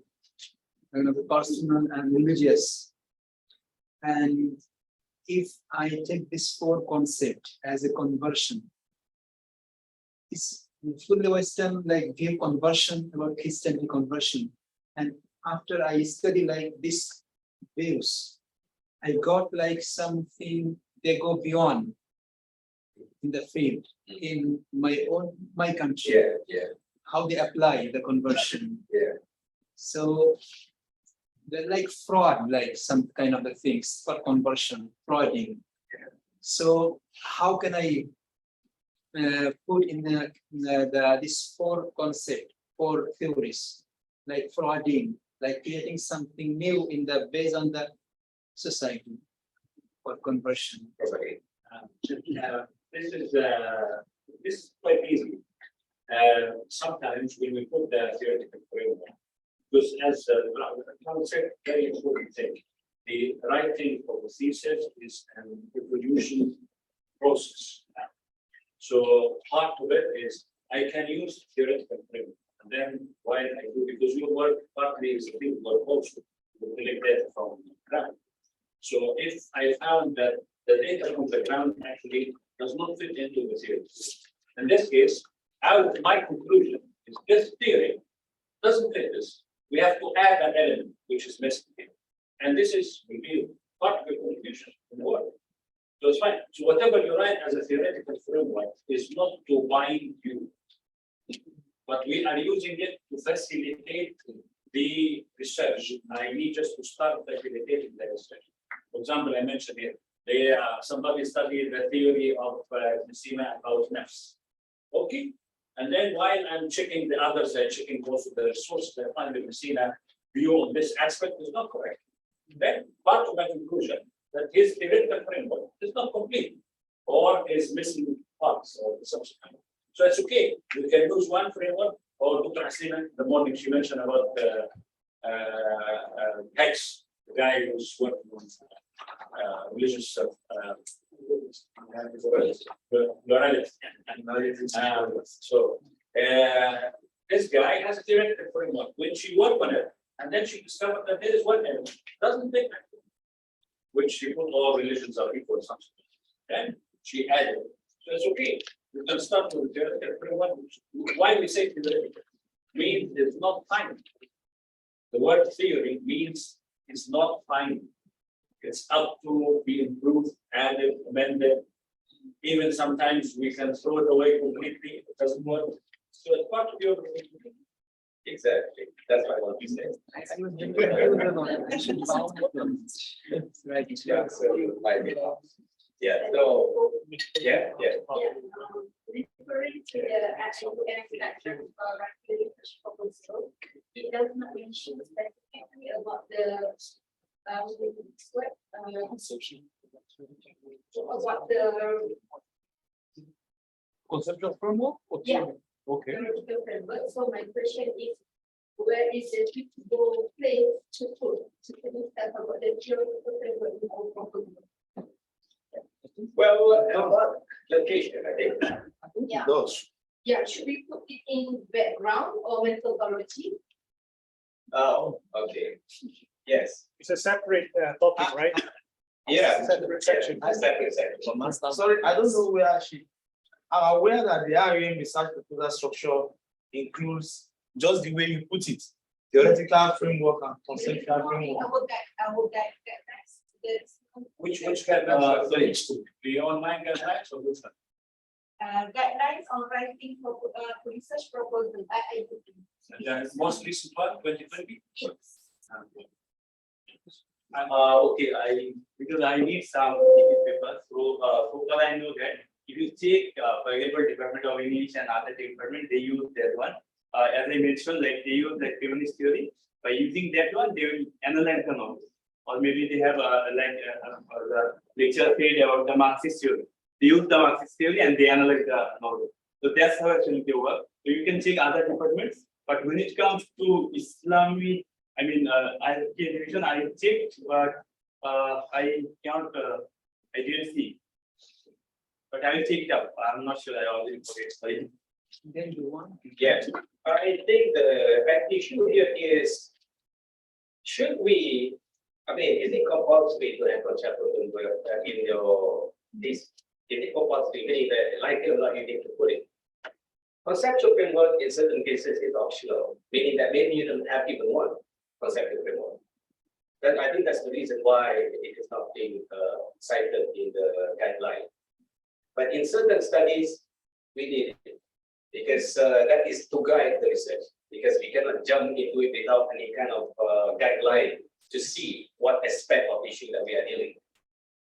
personal, and religious. And if I take this 4 concepts as a conversion, it's fully Western like view conversion about Christian conversion. And after I study like these views, I got like something they go beyond in the field in my country. How they apply the conversion. So they're like fraud, like some kind of the things for conversion, frauding. So how can I put in this 4 concepts, 4 theories, like frauding, like creating something new in the based on the society for conversion. This is quite easy. Sometimes when we put the theoretical framework, because as Carl said, very important thing, the writing of the thesis is an evolution process. So part of it is I can use theoretical framework, and then while I do, because your work partly is field work also, you collect data from the ground. So if I found that the data from the ground actually does not fit into the theory. In this case, my conclusion is this theory doesn't fit this. We have to add an element which is missing here. And this is maybe part of the contribution in the work. So it's fine. So whatever you write as a theoretical framework is not to bind you, but we are using it to facilitate the research. I need just to start facilitating the research. For example, I mentioned here, somebody studied the theory of Messina about nafs. Okay. And then while I'm checking the others, I'm checking most of the resources, I find that Messina view on this aspect is not correct. Then part of my conclusion that his theoretical framework is not complete or is missing parts or something. So it's okay. We can use one framework, or Dr. Hasina, the morning she mentioned about the Hex, the guy who's working on religious plurality. So this guy has a theoretical framework. When she worked on it, and then she discovered that there is one element doesn't take that, which she put all religions are equal or something. Then she added. So it's okay. You can start with the theoretical framework. Why we say theoretical? Means it's not final. The word theory means it's not final. It's up to be improved, added, amended. Even sometimes we can throw it away completely. It doesn't work. So it's part of your. Exactly. That's what I want to say. Yeah. So yeah. Referring to the actual introduction proposal, it does not mention specifically about the about the Conceptual framework? Yeah. Okay. theoretical framework. So my question is, where is the suitable place to put stuff about the theoretical framework in our proposal? Well, about location, I think. Yeah. Those. Yeah, should we put it in background or methodology? Oh, okay. Yes. It's a separate topic, right? Yeah. Separate section. A separate section. Sorry, I don't know where actually. I'm aware that the REM research proposal structure includes just the way you put it, theoretical framework and conceptual framework. I will get that. Which guidelines? The online guidelines or which one? Guidelines on writing for research proposal. The most recent one, 2020? Okay, because I need some papers. So far I know that if you take, for example, Department of English and other department, they use that one. As I mentioned, like they use like feminist theory. By using that one, they will analyze the novel. Or maybe they have the lecture paid about the Marxist theory. They use the Marxist theory and they analyze the novel. So that's how actually they work. So you can check other departments. But when it comes to Islamic, I mean, I checked, but I can't, I didn't see. But I will check it out. I'm not sure. I already forget. Sorry. Then you want. Yes. I think the issue here is, should we, I mean, is it compulsory to have conceptual framework in your this? Is it compulsory? Meaning that like it or not, you need to put it. Conceptual framework in certain cases is optional, meaning that maybe you don't have even one conceptual framework. Then I think that's the reason why it is not being cited in the guideline. But in certain studies, we need it because that is to guide the research. Because we cannot jump into it without any kind of guideline to see what aspect of issue that we are dealing with.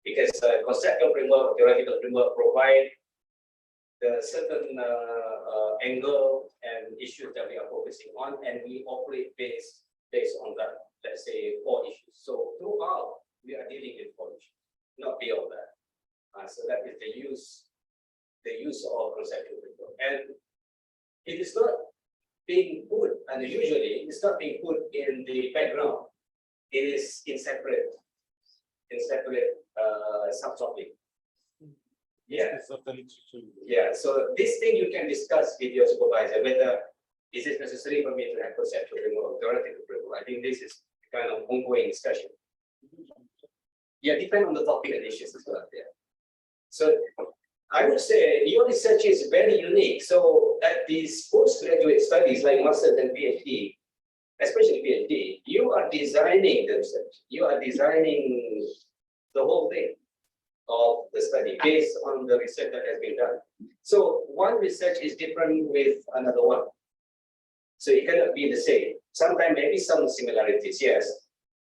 Because conceptual framework, theoretical framework provide the certain angle and issues that we are focusing on, and we operate based on that. Let's say 4 issues. So throughout, we are dealing with 4 issues, not beyond that. So that is the use of conceptual framework, and it is not being put, and usually it's not being put in the background. It is in separate subtopic. Yeah. Yeah. So this thing you can discuss with your supervisor whether is it necessary for me to have conceptual framework or theoretical framework. I think this is kind of ongoing discussion. Yeah, depend on the topic and issues as well. Yeah. So I would say your research is very unique. So at these postgraduate studies like master's and PhD, especially PhD, you are designing the research. You are designing the whole thing of the study based on the research that has been done. So one research is different with another one. So it cannot be the same. Sometimes maybe some similarities, yes.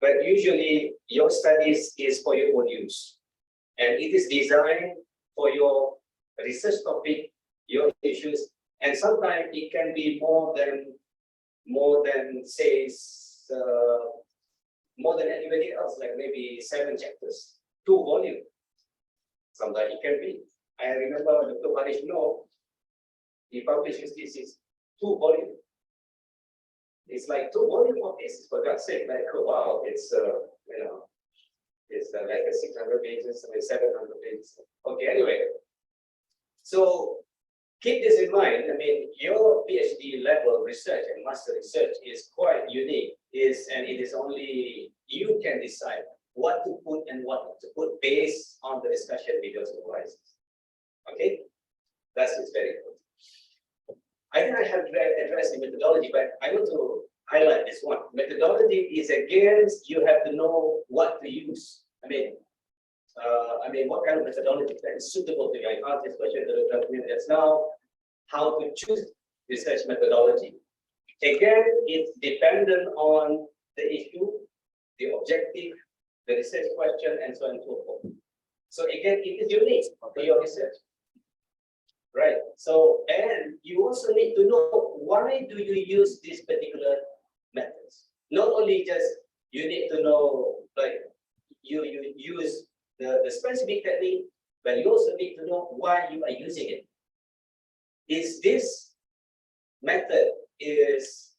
But usually your studies is for your own use. And it is designed for your research topic, your issues, and sometimes it can be more than say more than anybody else, like maybe 7 chapters, 2 volumes. Sometimes it can be. I remember Dr. Parish No, he published his thesis 2 volumes. It's like 2 volumes of thesis, for God's sake. Like, oh, wow, it's you know, it's like a 600 pages, I mean 700 pages. Okay, anyway. So keep this in mind. I mean, your PhD level research and master research is quite unique. And it is only you can decide what to put and what not to put based on the discussion with your supervisors. Okay, that's very important. I think I have addressed the methodology, but I want to highlight this one. Methodology is again, you have to know what to use. I mean, what kind of methodology that is suitable to you. I asked this question to the community just now, how to choose research methodology. Again, it's dependent on the issue, the objective, the research question, and so on and so forth. So again, it is unique to your research. Right. So, and you also need to know why do you use these particular methods? Not only just you need to know, like you use the specific technique, but you also need to know why you are using it. Is this method is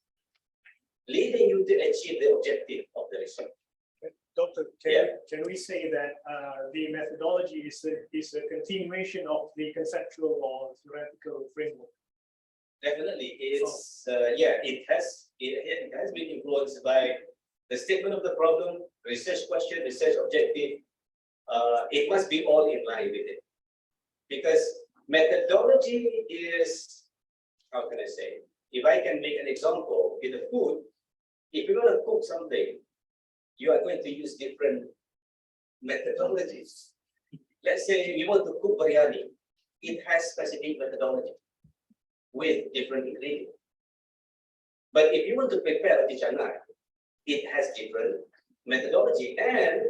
leading you to achieve the objective of the research? Doctor, can we say that the methodology is a continuation of the conceptual or theoretical framework? Definitely, it's it has been influenced by the statement of the problem, research question, research objective. It must be all in line with it, because methodology is, how can I say? If I can make an example with the food, if you're going to cook something, you are going to use different methodologies. Let's say you want to cook biryani, it has specific methodology with different ingredients. But if you want to prepare roti canai, it has different methodology, and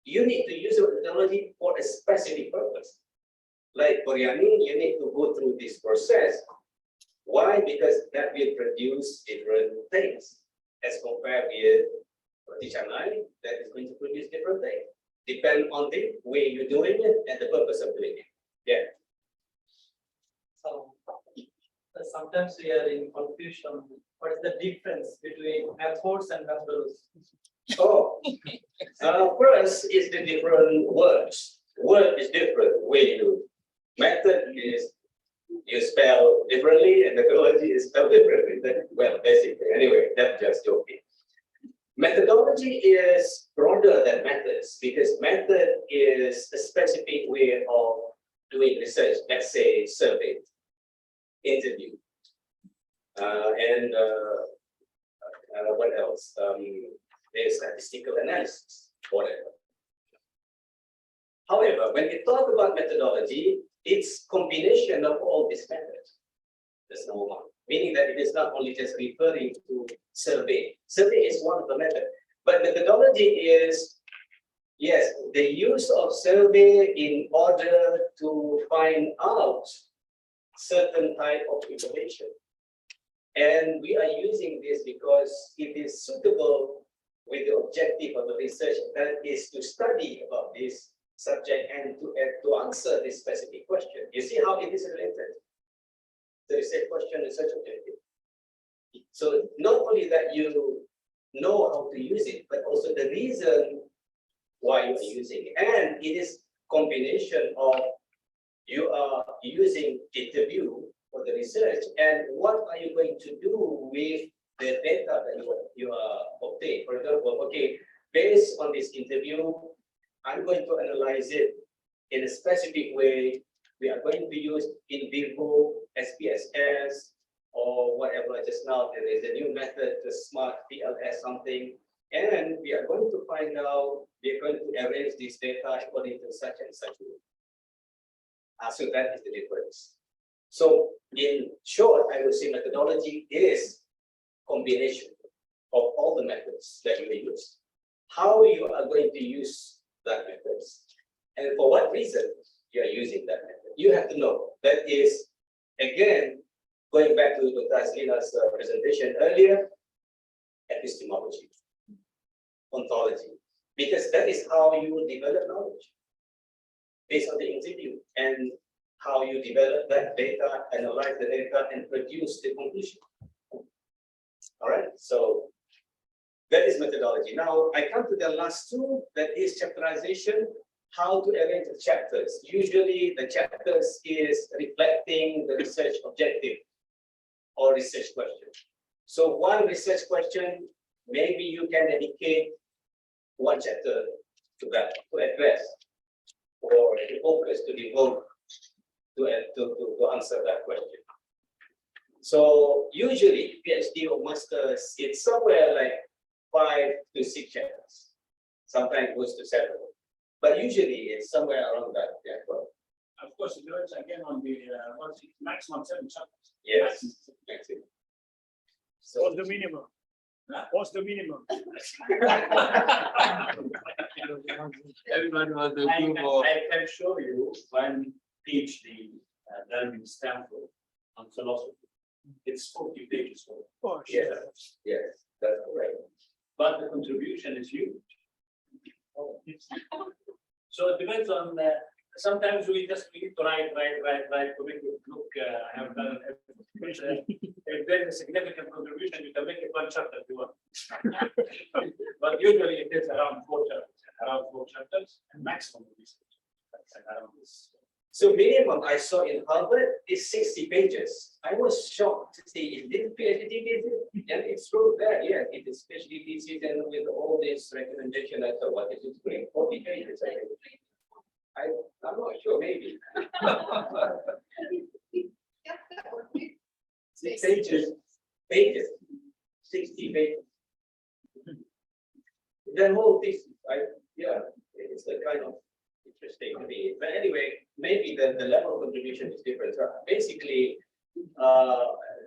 you need to use a methodology for a specific purpose. Like biryani, you need to go through this process. Why? Because that will produce different things as compared with roti canai, that is going to produce different things. Depend on the way you're doing it and the purpose of doing it. Yeah. So sometimes we are in confusion. What is the difference between methods and methodology? Oh, first is the different words. Word is different. Way you method is you spell differently, and methodology is spelled differently. Well, basically, anyway, that's just joking. Methodology is broader than methods, because method is a specific way of doing research. Let's say survey, interview, and what else? There's statistical analysis, whatever. However, when we talk about methodology, it's combination of all these methods. That's number one. Meaning that it is not only just referring to survey. Survey is one of the methods, but methodology is, yes, the use of survey in order to find out certain type of information. And we are using this because it is suitable with the objective of the research, that is to study about this subject and to answer this specific question. You see how it is related? The research question, research objective. So not only that you know how to use it, but also the reason why you are using it. And it is combination of you are using interview for the research, and what are you going to do with the data that you are obtained. For example, okay, based on this interview, I'm going to analyze it in a specific way. We are going to use in vivo, SPSS, or whatever. Just now, there is a new method, the smart PLS something. And we are going to find out, we are going to arrange this data according to such and such way. So that is the difference. So in short, I would say methodology is combination of all the methods that you use. How you are going to use that methods, and for what reason you are using that method. You have to know. That is, again, going back to Dr. Aslina's presentation earlier, epistemology, ontology, because that is how you will develop knowledge based on the interview and how you develop that data, analyze the data, and produce the conclusion. All right, so that is methodology. Now I come to the last two, that is chapterization, how to arrange the chapters. Usually the chapters is reflecting the research objective or research question. So one research question, maybe you can dedicate one chapter to that, to address, or to focus, to devote to answer that question. So usually PhD or masters, it's somewhere like 5 to 6 chapters. Sometimes it goes to 7, but usually it's somewhere around that. Yeah, well, Of course, it depends again on the maximum 7 chapters. yes, that's it. So What's the minimum? What's the minimum? Everyone was looking for. I can show you one PhD done in Stanford on philosophy. It's 40 pages long. Oh, yes, yes, that's correct. But the contribution is huge. So it depends on, sometimes we just need to write to make it look, I have done everything. If there is a significant contribution, you can make it 1 chapter if you want. But usually it is around 4 chapters, and maximum research. Around this. So minimum I saw in Harvard is 60 pages. I was shocked to see it didn't PhD thesis, and it's true that yeah, it is PhD thesis and with all this recommendation. I thought, what is it doing? 40 pages. I'm not sure, maybe. 60 pages. The whole thesis, yeah, it's the kind of interesting to me. But anyway, maybe the level of contribution is different. So basically,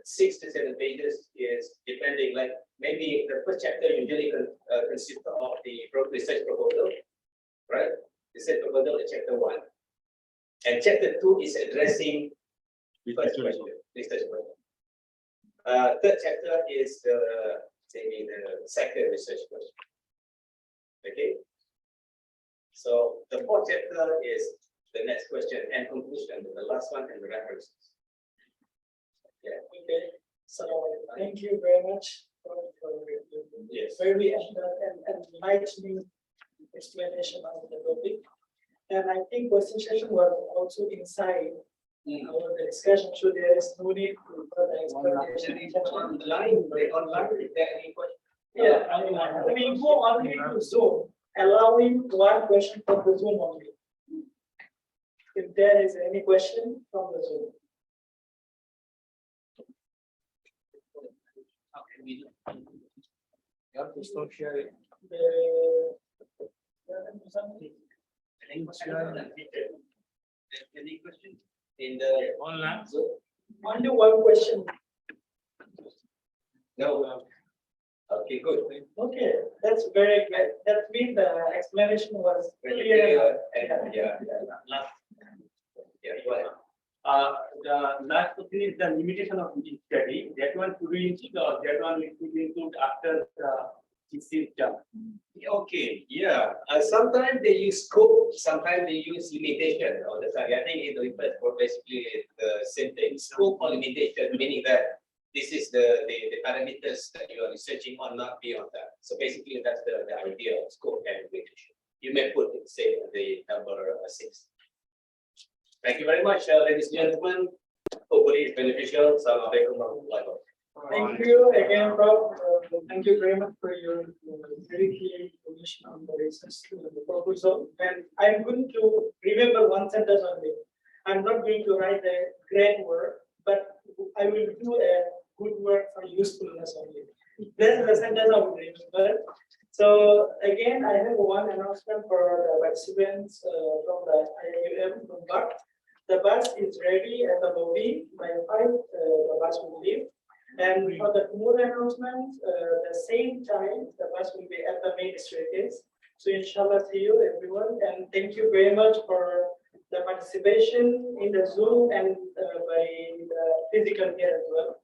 6 to 7 pages is depending, like maybe the first chapter usually consists of the research proposal, right? Research proposal is chapter 1. And chapter 2 is addressing first question, research question. Third chapter is maybe the second research question. Okay. So the 4th chapter is the next question and conclusion, the last one, and the references. Yeah. Okay. So thank you very much for yes. very enlightening explanation of the topic. And I think question session was also inside our discussion, so there is no need to further explanation. Online, is there any question? Yeah, we go only to Zoom, allowing 1 question from the Zoom only. If there is any question from the Zoom. You have to stop sharing. Any question in the online? Only 1 question. No. Okay, good. Okay, that's very good. That means the explanation was clear. The last question is the limitation of each study. That one could be included, or that one could be included after the thesis done. Okay, yeah. Sometimes they use scope, sometimes they use limitation. All the time. I think it refers for basically the same thing. Scope or limitation, meaning that this is the parameters that you are researching on, not beyond that. So basically, that's the idea of scope and limitation. You may put it, say, the number 6. Thank you very much, ladies and gentlemen. Hopefully, it's beneficial. Assalamualaikum warahmatullahi wabarakatuh. Thank you again, Rob. Thank you very much for your very clear information on the research the proposal. And I'm going to remember one sentence only. I'm not going to write a great work, but I will do a good work for usefulness only. That's the sentence I will remember. So again, I have one announcement for the participants from the IUM from BART. The bus is ready at the lobby. By 5, the bus will leave. And for the tomorrow announcement, the same time, the bus will be at the main staircase. So inshallah, see you everyone. And thank you very much for the participation in the Zoom and by the physical here as well.